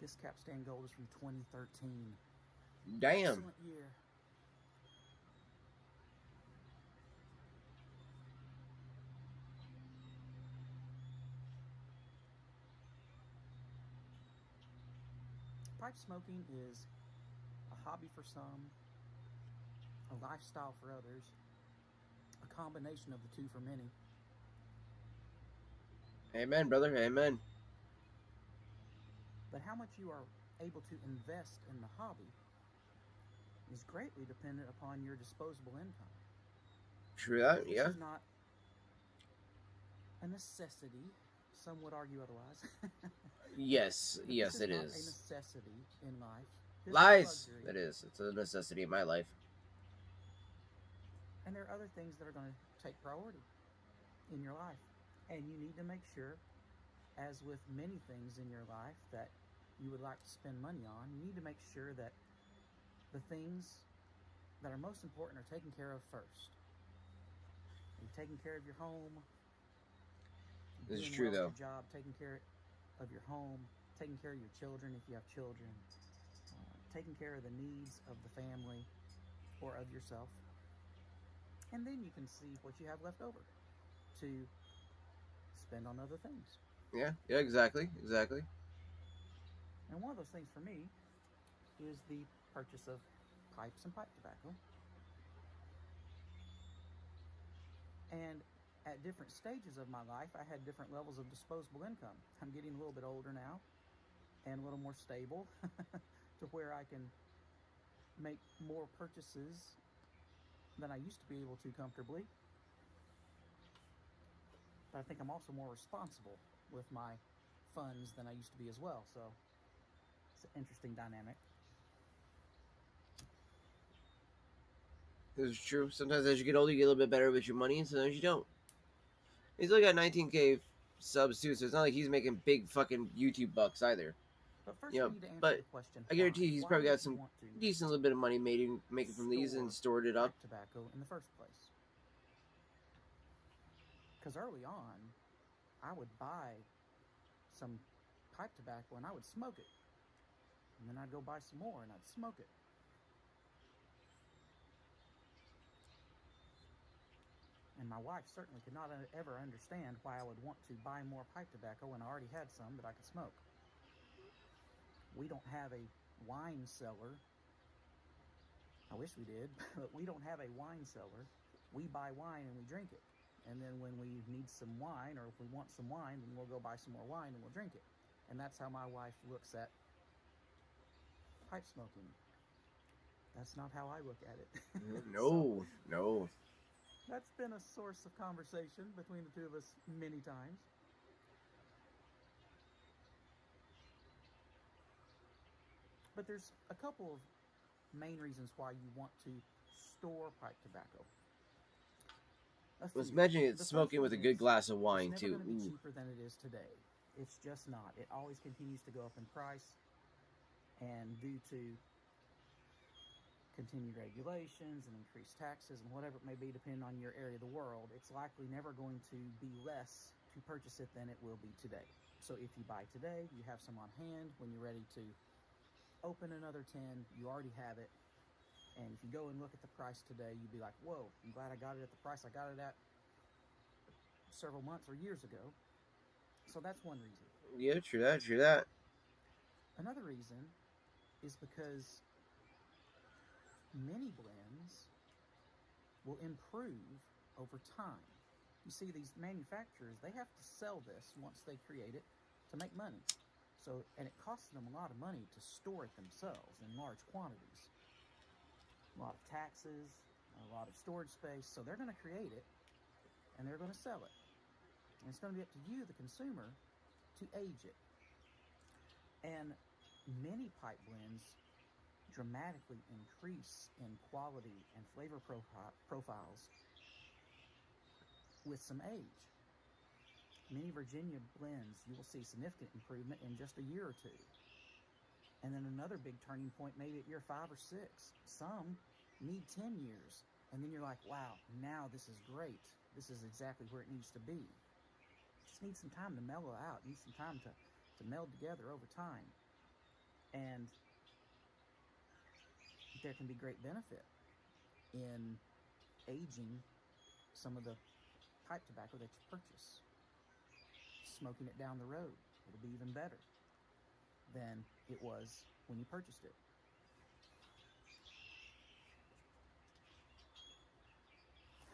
This capstan gold is from 2013. Damn. Excellent year. Pipe smoking is a hobby for some, a lifestyle for others, a combination of the two for many. Amen, brother. Amen. But how much you are able to invest in the hobby is greatly dependent upon your disposable income. True that, This yeah. is not a necessity. Some would argue otherwise. Yes, yes, it This is not a is. necessity in life. This is Lies. luxury. That is. It's a necessity in my life. And there are other things that are going to take priority in your life. And you need to make sure, as with many things in your life that you would like to spend money on, you need to make sure that the things that are most important are taken care of first. You're taking care of your home. This is doing true, well though. at your job, taking care of your home, taking care of your children if you have children, taking care of the needs of the family or of yourself. And then you can see what you have left over to spend on other things. Yeah, exactly. And one of those things for me is the purchase of pipes and pipe tobacco. And at different stages of my life, I had different levels of disposable income. I'm getting a little bit older now and a little more stable to where I can make more purchases than I used to be able to comfortably. But I think I'm also more responsible with my funds than I used to be as well. So it's an interesting dynamic. This is true. Sometimes as you get older, you get a little bit better with your money, and sometimes you don't. He's only got 19K subs too, so it's not like he's making big fucking YouTube bucks either. But first, You know, we need to answer but the question. I guarantee he's why probably would got you some want to decent little bit of money making from these and stored it up. pipe tobacco in the first place? Because early on, I would buy some pipe tobacco and I would smoke it. And then I'd go buy some more and I'd smoke it. And my wife certainly could not ever understand why I would want to buy more pipe tobacco when I already had some that I could smoke. We don't have a wine cellar. I wish we did, but we don't have a wine cellar. We buy wine and we drink it. And then when we need some wine, or if we want some wine, then we'll go buy some more wine and we'll drink it. And that's how my wife looks at pipe smoking. That's not how I look at it. No, no. That's been a source of conversation between the two of us many times. But there's a couple of main reasons why you want to store pipe tobacco. Let's mention it's The smoking first with a one good is glass of wine, it's too. never going to be Ooh. cheaper than it is today. It's just not. It always continues to go up in price, and due to continued regulations and increased taxes and whatever it may be, depending on your area of the world, it's likely never going to be less to purchase it than it will be today. So if you buy today, you have some on hand. When you're ready to open another 10, you already have it. And if you go and look at the price today, you'd be like, whoa, I'm glad I got it at the price I got it at several months or years ago. So that's one reason. Yeah, true that, true that. Another reason is because many blends will improve over time. You see, these manufacturers, they have to sell this once they create it to make money. So, and it costs them a lot of money to store it themselves in large quantities. A lot of taxes, a lot of storage space. So they're going to create it and they're going to sell it. And it's going to be up to you, the consumer, to age it. And many pipe blends dramatically increase in quality and flavor profiles with some age. Many Virginia blends, you will see significant improvement in just a year or two. And then another big turning point maybe at year 5 or 6. Some need 10 years. And then you're like, wow, now this is great. This is exactly where it needs to be. Just needs some time to mellow out. Needs some time to meld together over time. And there can be great benefit in aging some of the pipe tobacco that you purchase. Smoking it down the road, it'll be even better than it was when you purchased it.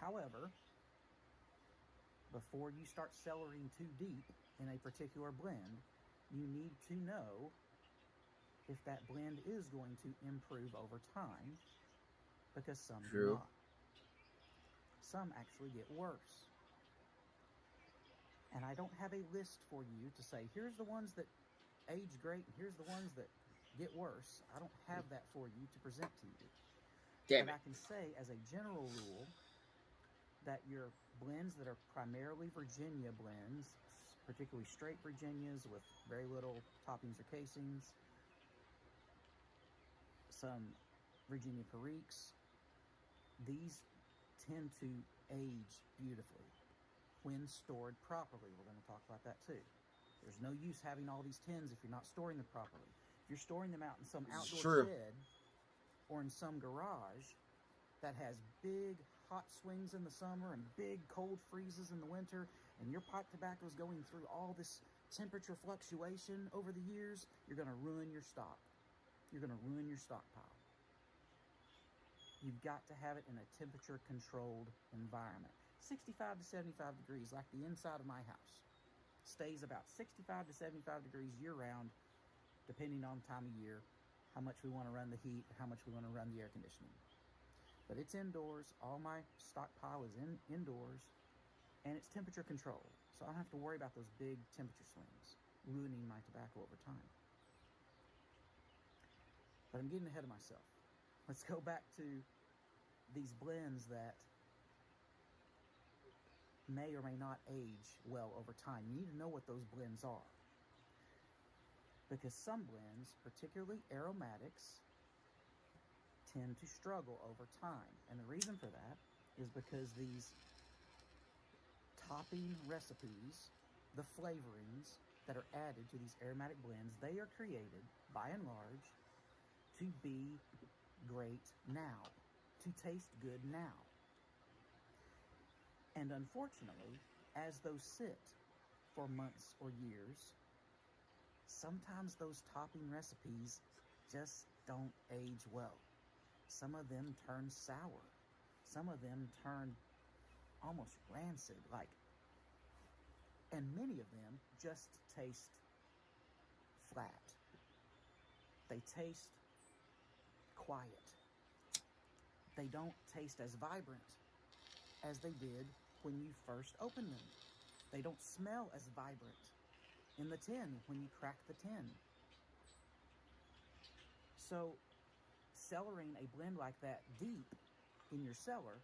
However, before you start cellaring too deep in a particular blend, you need to know if that blend is going to improve over time, because some do not. Some actually get worse. And I don't have a list for you to say, here's the ones that age great and here's the ones that get worse. I don't have that for you to present to you. Damn but it. I can say, as a general rule, that your blends that are primarily Virginia blends, particularly straight Virginias with very little toppings or casings, some Virginia Periques, these tend to age beautifully when stored properly. We're going to talk about that too. There's no use having all these tins if you're not storing them properly. If you're storing them out in some outdoor shed or in some garage that has big hot swings in the summer and big cold freezes in the winter, and your pipe tobacco is going through all this temperature fluctuation over the years, you're going to ruin your stock. You're going to ruin your stockpile. You've got to have it in a temperature-controlled environment. 65 to 75 degrees, like the inside of my house. Stays about 65 to 75 degrees year-round, depending on time of year, how much we want to run the heat, how much we want to run the air conditioning. But it's indoors. All my stockpile is indoors, and it's temperature controlled. So I don't have to worry about those big temperature swings ruining my tobacco over time. But I'm getting ahead of myself. Let's go back to these blends that may or may not age well over time. You need to know what those blends are. Because some blends, particularly aromatics, tend to struggle over time. And the reason for that is because these topping recipes, the flavorings that are added to these aromatic blends, they are created, by and large, to be great now, to taste good now. And unfortunately, as those sit for months or years, sometimes those topping recipes just don't age well. Some of them turn sour. Some of them turn almost rancid, and many of them just taste flat. They taste quiet. They don't taste as vibrant as they did when you first opened them. They don't smell as vibrant in the tin when you crack the tin. So, cellaring a blend like that deep in your cellar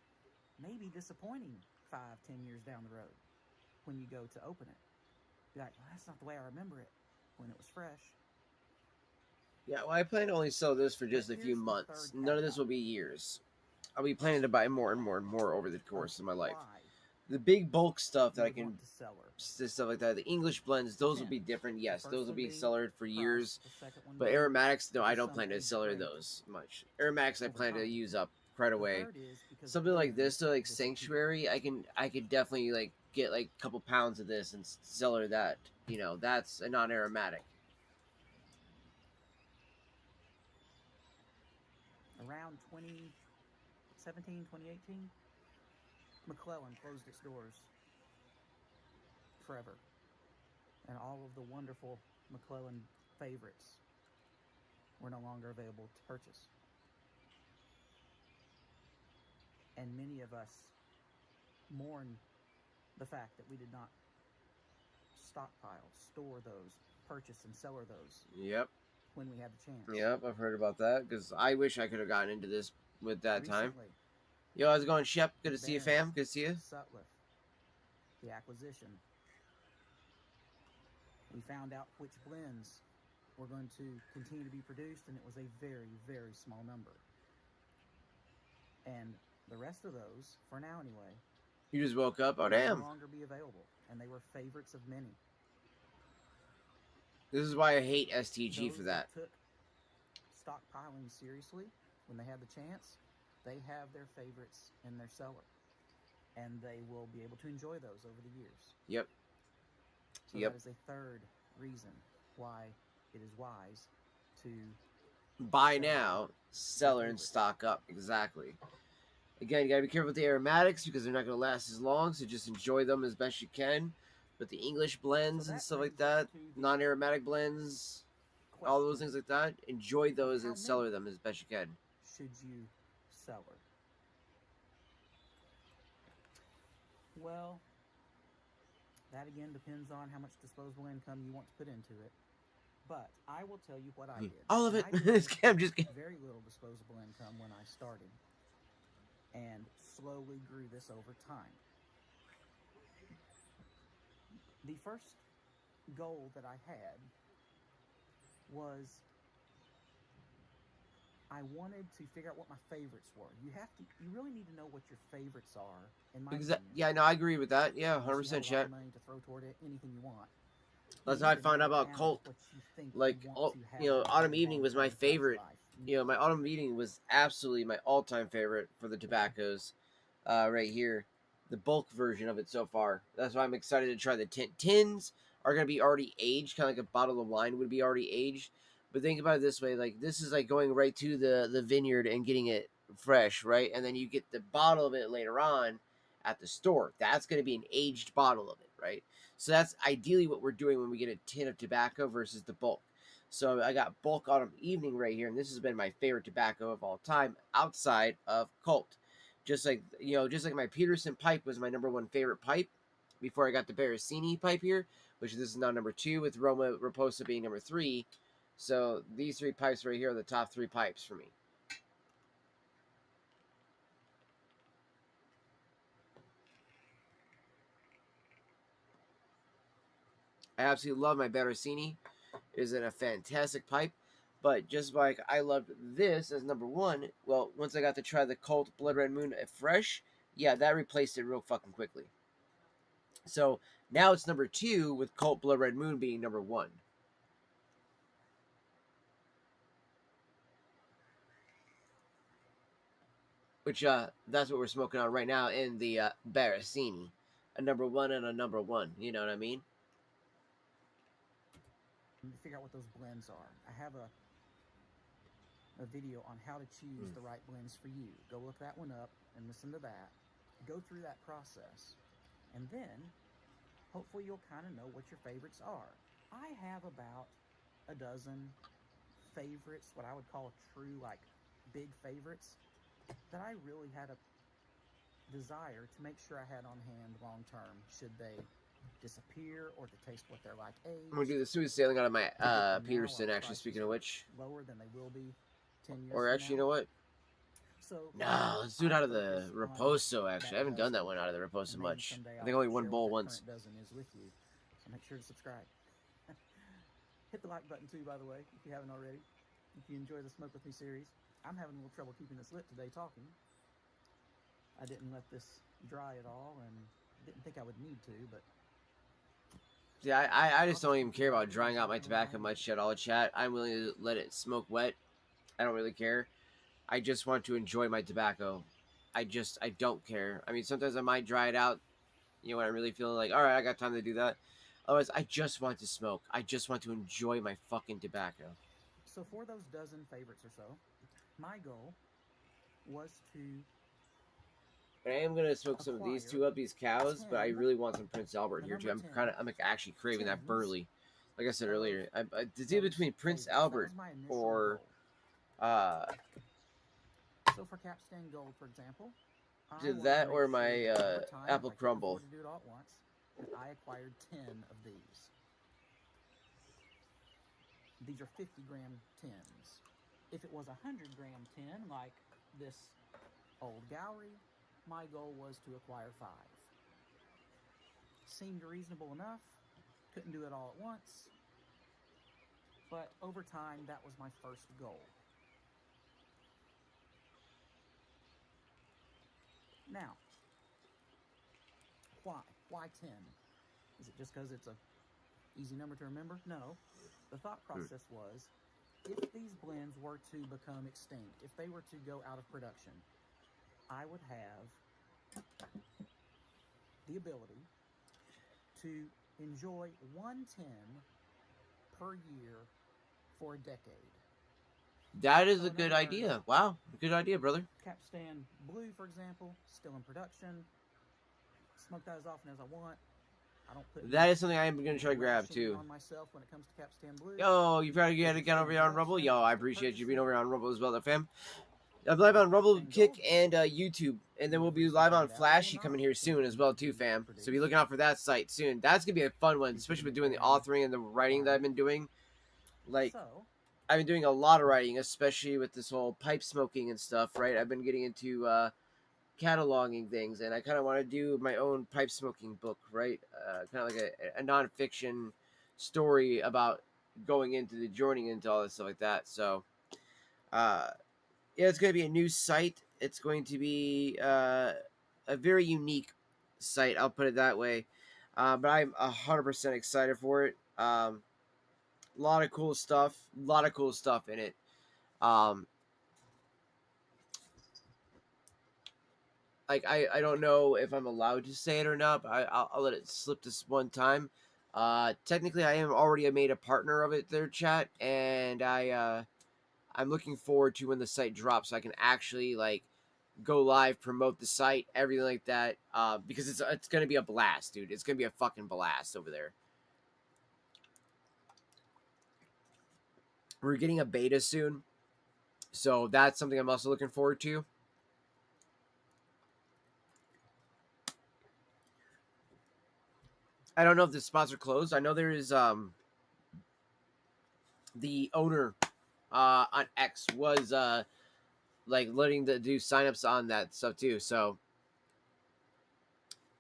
may be disappointing 5, 10 years down the road when you go to open it. Be like, well, that's not the way I remember it when it was fresh. Yeah, well, I plan to only sell this for just a few months. None of this will be years. I'll be planning to buy more and more and more over the course of my life. The big bulk stuff that I can, stuff like that, the English blends, those will be different. Yes, those will be cellared for years. But aromatics, no, I don't plan to cellar those much. Aromatics, I plan to use up right away. Something like this, though, like Sanctuary, I could definitely like get like a couple pounds of this and cellar that. You know, that's a non-aromatic. Around 2017, 2018, McClellan closed its doors forever. And all of the wonderful McClellan favorites were no longer available to purchase. And many of us mourn the fact that we did not stockpile, store those, purchase and cellar those. Yep. When we had the chance. Yep, I've heard about that because I wish I could have gotten into this with that time. Yo, how's it going, Shep? Good to see you, fam. Good to see you. Sutliff, the acquisition. We found out which blends were going to continue to be produced, and it was a very, very small number. And the rest of those, for now anyway, you just woke up? Oh, damn. No longer be available, and they were favorites of many. This is why I hate STG for that. Took stockpiling seriously when they had the chance. They have their favorites in their cellar, and they will be able to enjoy those over the years. Yep. So that is a third reason why it is wise to buy now, cellar, and stock up. Exactly. Again, you gotta be careful with the aromatics because they're not gonna last as long. So just enjoy them as best you can. But the English blends and stuff like that, non-aromatic blends, all those things like that, enjoy those and cellar them as best you can. Should you cellar? Well, that again depends on how much disposable income you want to put into it. But I will tell you what I did. All of it. I'm just kidding. Very little disposable income when I started, and slowly grew this over time. The first goal that I had was I wanted to figure out what my favorites were. You really need to know what your favorites are. In my opinion. Yeah, no, I agree with that. Yeah, 100%, Chet. Money to throw toward it, anything you want. That's how I found out about Colt. Like, you know, Autumn Evening was my favorite. You know, my Autumn Evening was absolutely my all-time favorite for the tobaccos. Right here. The bulk version of it so far. That's why I'm excited to try the tins are going to be already aged, kind of like a bottle of wine would be already aged. But think about it this way, like this is like going right to the vineyard and getting it fresh, right? And then you get the bottle of it later on at the store. That's going to be an aged bottle of it, right? So that's ideally what we're doing when we get a tin of tobacco versus the bulk. So I got bulk Autumn Evening right here, and this has been my favorite tobacco of all time outside of Colt. Just like, you know, just like my Peterson pipe was my #1 favorite pipe before I got the Barricini pipe here, which this is now #2 with Roma Raposa being #3. So these 3 pipes right here are the top 3 pipes for me. I absolutely love my Barricini. It is a fantastic pipe. But just like I loved this as #1, well, once I got to try the Colt Blood Red Moon fresh, yeah, that replaced it real fucking quickly. So now it's #2 with Colt Blood Red Moon being #1. which that's what we're smoking on right now in the Barasini, a number 1 and a number 1. You know what I mean? To figure out what those blends are. I have a video on how to choose the right blends for you. Go look that one up and listen to that. Go through that process. And then, hopefully you'll kind of know what your favorites are. I have about a dozen favorites, what I would call true, like, big favorites, that I really had a desire to make sure I had on hand long term, should they disappear or to taste what they're like aged. I'm gonna do the smooth sailing out of my Peterson, actually, speaking of which. Lower than they will be 10 years Or from actually, you now. know what? So, No, let's do it out of the Reposo, actually. I haven't done that one out of the Reposo much. I think only one bowl once. Dozen is with you, so make sure to subscribe. Hit the like button too, by the way, if you haven't already. If you enjoy the Smoke With Me series. I'm having a little trouble keeping this lit today talking. I didn't let this dry at all, and didn't think I would need to, but... Yeah, I just don't even care about drying out my tobacco much at all, chat. I'm willing to let it smoke wet. I don't really care. I just want to enjoy my tobacco. I don't care. I mean, sometimes I might dry it out, you know, when I'm really feeling like, all right, I got time to do that. Otherwise, I just want to smoke. I just want to enjoy my fucking tobacco. So for those dozen favorites or so, my goal was to... I am gonna smoke some of these two up, these cows, but I really want some Prince Albert here too. I'm actually craving that burley. Like I said earlier, it's either between Prince Albert or So for Capstan Gold, for example, did that or my apple crumble. To do it all at once, and I acquired 10 of these. These are 50-gram tins. If it was a 100-gram tin, like this old Gowrie, my goal was to acquire 5. Seemed reasonable enough. Couldn't do it all at once. But over time, that was my first goal. Now, why? Why 10? Is it just because it's a easy number to remember? No. The thought process was, if these blends were to become extinct, if they were to go out of production, I would have the ability to enjoy 110 per year for a decade. That is a good idea. Wow, good idea, brother. Capstan Blue, for example, still in production. Smoke that as often as I want. I don't put that is something I am going to try to grab too. On myself when it comes to Capstan Blue. Yo, you've got to get over here on Rumble. Yo, I appreciate you being over here on Rumble as well, fam. I'm live on Rumble, Kick, and YouTube, and then we'll be live on Flashy coming here soon as well too, fam. So be looking out for that site soon. That's gonna be a fun one, especially with doing the authoring and the writing that I've been doing. Like, I've been doing a lot of writing, especially with this whole pipe smoking and stuff, right? I've been getting into cataloging things, and I kind of want to do my own pipe smoking book, right? Kind of like a nonfiction story about going into the joining into all this stuff like that. So, yeah, it's going to be a new site. It's going to be a very unique site, I'll put it that way. But I'm 100% excited for it. A lot of cool stuff. A lot of cool stuff in it. Like, I don't know if I'm allowed to say it or not, but I'll let it slip this one time. Technically, I am already made a partner of it there, chat, and I'm looking forward to when the site drops so I can actually, like, go live, promote the site, everything like that, because it's going to be a blast, dude. It's going to be a fucking blast over there. We're getting a beta soon, so that's something I'm also looking forward to. I don't know if the spots are closed. I know there is the owner on X was like letting the do signups on that stuff too. So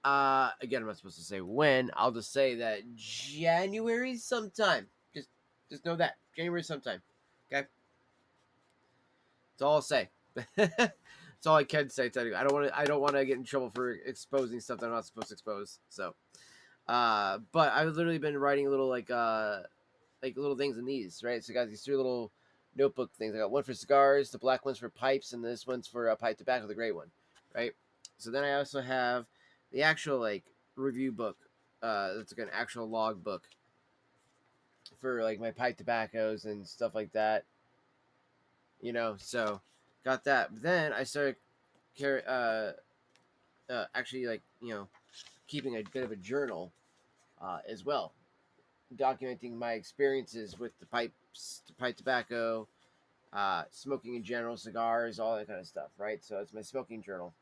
again, I'm not supposed to say when. I'll just say that January sometime. Just know that January sometime. Okay, that's all I'll say. That's all I can say. I don't want to get in trouble for exposing stuff that I'm not supposed to expose. So. But I've literally been writing little like little things in these, right? So guys, these 3 little notebook things. I got one for cigars, the black one's for pipes, and this one's for pipe tobacco, the gray one, right? So then I also have the actual like review book. That's like an actual log book for like my pipe tobaccos and stuff like that. You know, so got that. But then I started actually like keeping a bit of a journal as well, documenting my experiences with the pipes, the pipe tobacco, smoking in general, cigars, all that kind of stuff, right? So it's my smoking journal.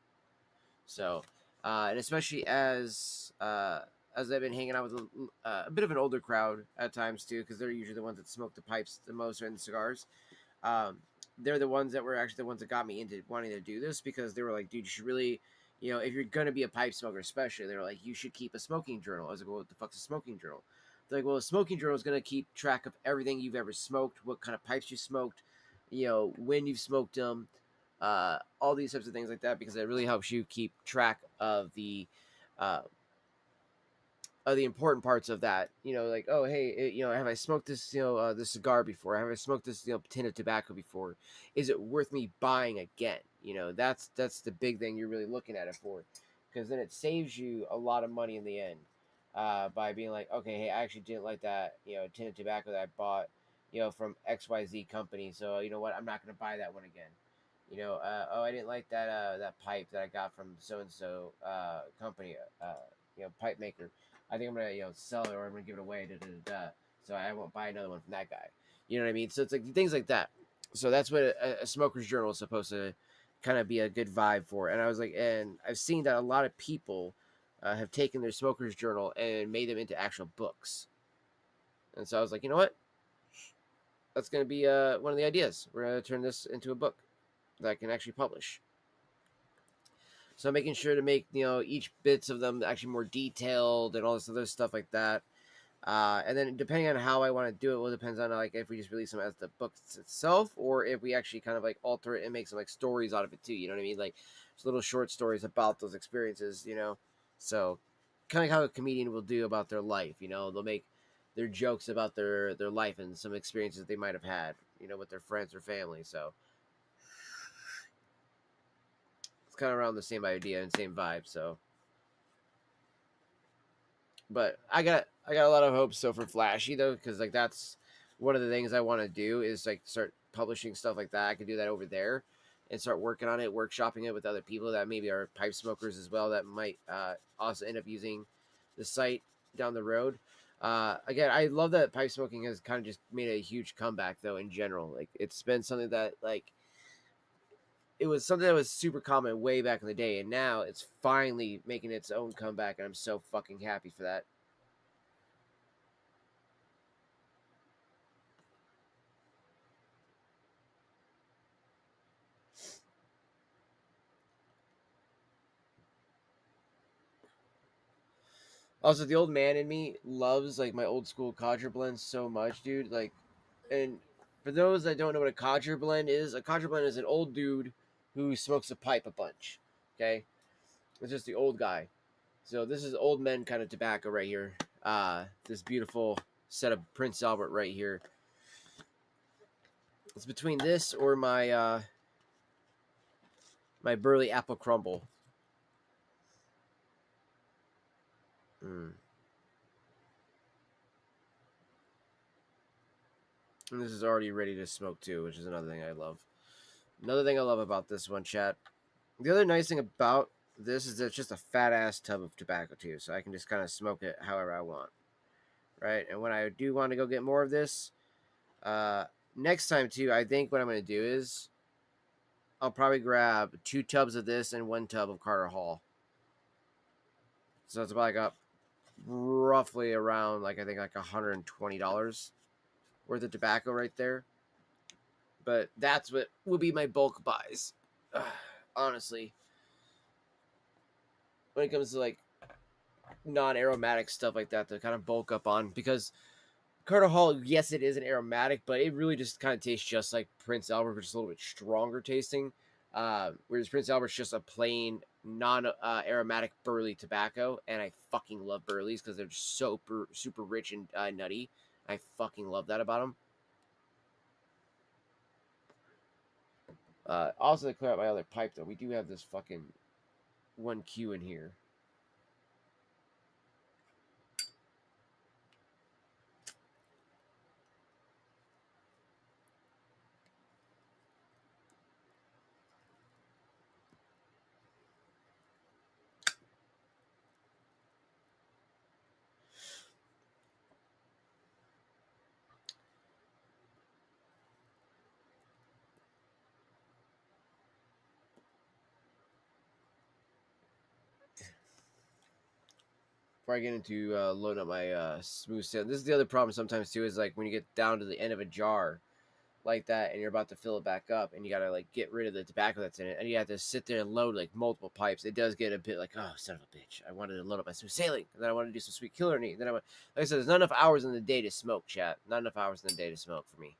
So, and especially as I've been hanging out with a bit of an older crowd at times too, because they're usually the ones that smoke the pipes the most and the cigars. They're the ones that were actually the ones that got me into wanting to do this, because they were like, dude, you should really, if you're going to be a pipe smoker, especially, they were like, you should keep a smoking journal. I was like, well, what the fuck's a smoking journal? They're like, well, a smoking journal is going to keep track of everything you've ever smoked, what kind of pipes you smoked, when you've smoked them, all these types of things like that, because it really helps you keep track uh, of the important parts of that. Like, oh, hey, have I smoked this, the cigar before? Have I smoked this, tin of tobacco before? Is it worth me buying again? That's the big thing you're really looking at it for, because then it saves you a lot of money in the end, by being like, okay, hey, I actually didn't like that, tin of tobacco that I bought, from XYZ company. So you know what? I'm not going to buy that one again. Oh, I didn't like that pipe that I got from so and so company, pipe maker. I think I'm gonna sell it, or I'm gonna give it away. So I won't buy another one from that guy. You know what I mean? So it's like things like that. So that's what a smoker's journal is supposed to kind of be a good vibe for. And I was like, and I've seen that a lot of people have taken their smoker's journal and made them into actual books. And so I was like, you know what? That's gonna be one of the ideas. We're gonna turn this into a book that I can actually publish. So making sure to make each bits of them actually more detailed and all this other stuff like that. And then depending on how I want to do it, will depends on like if we just release them as the book itself, or if we actually kind of like alter it and make some like stories out of it too. You know what I mean? Like just little short stories about those experiences. So kind of how a comedian will do about their life. They'll make their jokes about their life and some experiences they might have had. With their friends or family. So it's kind of around the same idea and same vibe. So, but I got a lot of hopes so for Flashy though, because like that's one of the things I want to do is like start publishing stuff like that. I could do that over there and start working on it, workshopping it with other people that maybe are pipe smokers as well, that might also end up using the site down the road. Again, I love that pipe smoking has kind of just made a huge comeback though in general. Like it's been something that like it was something that was super common way back in the day, and now it's finally making its own comeback, and I'm so fucking happy for that. Also, the old man in me loves like my old school codger blend so much, dude. Like, and for those that don't know what a codger blend is, a codger blend is an old dude who smokes a pipe a bunch. Okay, it's just the old guy. So this is old men kind of tobacco right here. This beautiful set of Prince Albert right here. It's between this or my my Burley Apple Crumble. Mm. And this is already ready to smoke too, which is another thing I love. Another thing I love about this one, chat. The other nice thing about this is that it's just a fat ass tub of tobacco too, so I can just kind of smoke it however I want, right? And when I do want to go get more of this, next time too, I think what I'm going to do is I'll probably grab 2 tubs of this and 1 tub of Carter Hall. So it's about like roughly around like I think like $120 worth of tobacco right there. But that's what will be my bulk buys. Honestly, when it comes to like non-aromatic stuff like that to kind of bulk up on, because Carter Hall, yes, it is an aromatic, but it really just kind of tastes just like Prince Albert, but just a little bit stronger tasting. Whereas Prince Albert's just a plain non-aromatic burley tobacco, and I fucking love burleys because they're just super rich and nutty. I fucking love that about them. Also, to clear out my other pipe, though, we do have this fucking 1Q in here. Before I get into loading up my smooth sail, this is the other problem sometimes too. Is like when you get down to the end of a jar like that, and you're about to fill it back up, and you gotta like get rid of the tobacco that's in it, and you have to sit there and load like multiple pipes. It does get a bit like, oh, son of a bitch! I wanted to load up my smooth sailing, and then I wanted to do some sweet killer neat. Then like I said, there's not enough hours in the day to smoke, chat. Not enough hours in the day to smoke for me.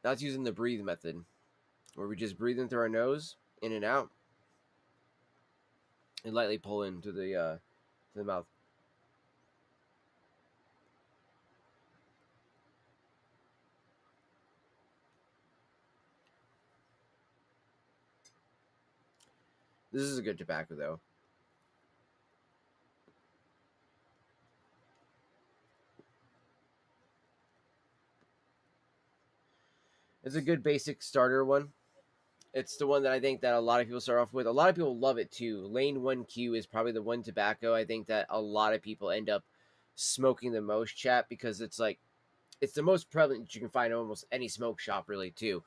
That's using the breathe method, where we just breathe in through our nose, in and out, and lightly pull into the mouth. This is a good tobacco, though. It's a good basic starter one. It's the one that I think that a lot of people start off with. A lot of people love it too. Lane 1Q is probably the one tobacco I think that a lot of people end up smoking the most, chat, because it's like it's the most prevalent that you can find in almost any smoke shop, really, too.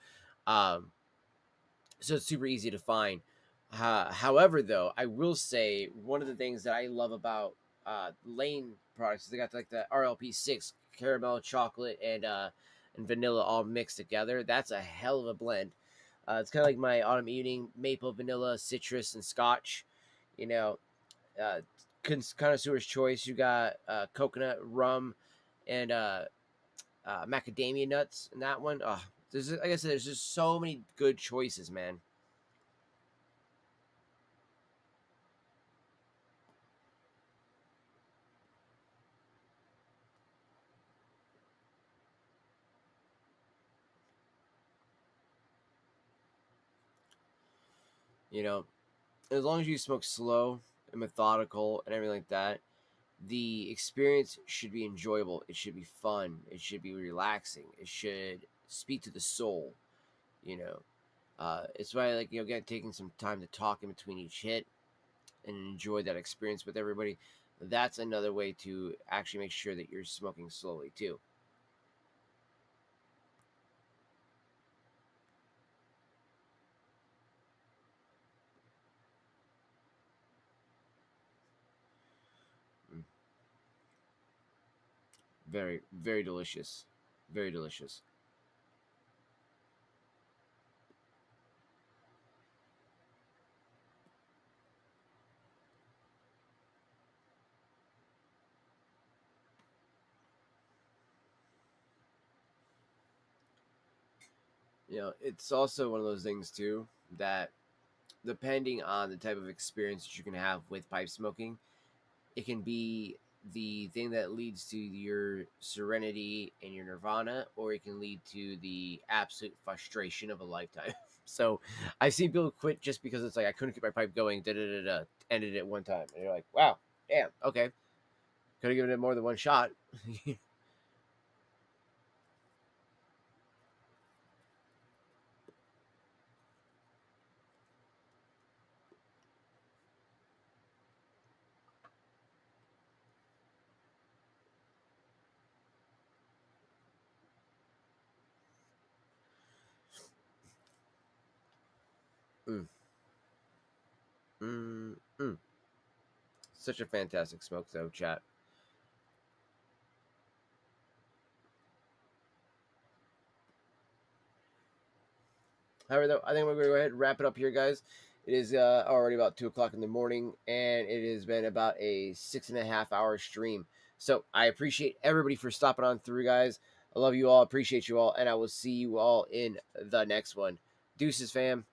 Um, so it's super easy to find. However, though, I will say one of the things that I love about Lane products is they got like the RLP6 caramel, chocolate, and vanilla all mixed together. That's a hell of a blend. It's kind of like my autumn evening maple, vanilla, citrus, and scotch. You know, uh, connoisseur's choice. You got coconut, rum, and macadamia nuts in that one. Oh, like I said, there's just so many good choices, man. You know, as long as you smoke slow and methodical and everything like that, the experience should be enjoyable. It should be fun. It should be relaxing. It should speak to the soul. You know, it's why I like again taking some time to talk in between each hit and enjoy that experience with everybody. That's another way to actually make sure that you're smoking slowly too. Mm. Very, very delicious. Very delicious. It's also one of those things too that depending on the type of experience that you can have with pipe smoking, it can be the thing that leads to your serenity and your nirvana, or it can lead to the absolute frustration of a lifetime. So I've seen people quit just because it's like I couldn't keep my pipe going, da da da da, ended it one time, and you're like, wow, damn, okay, could have given it more than one shot. Mm. Mm. Mm. Such a fantastic smoke, though, chat. However, though, I think we're going to go ahead and wrap it up here, guys. It is already about 2 o'clock in the morning, and it has been about a 6.5 hour stream. So I appreciate everybody for stopping on through, guys. I love you all, appreciate you all, and I will see you all in the next one. Deuces, fam.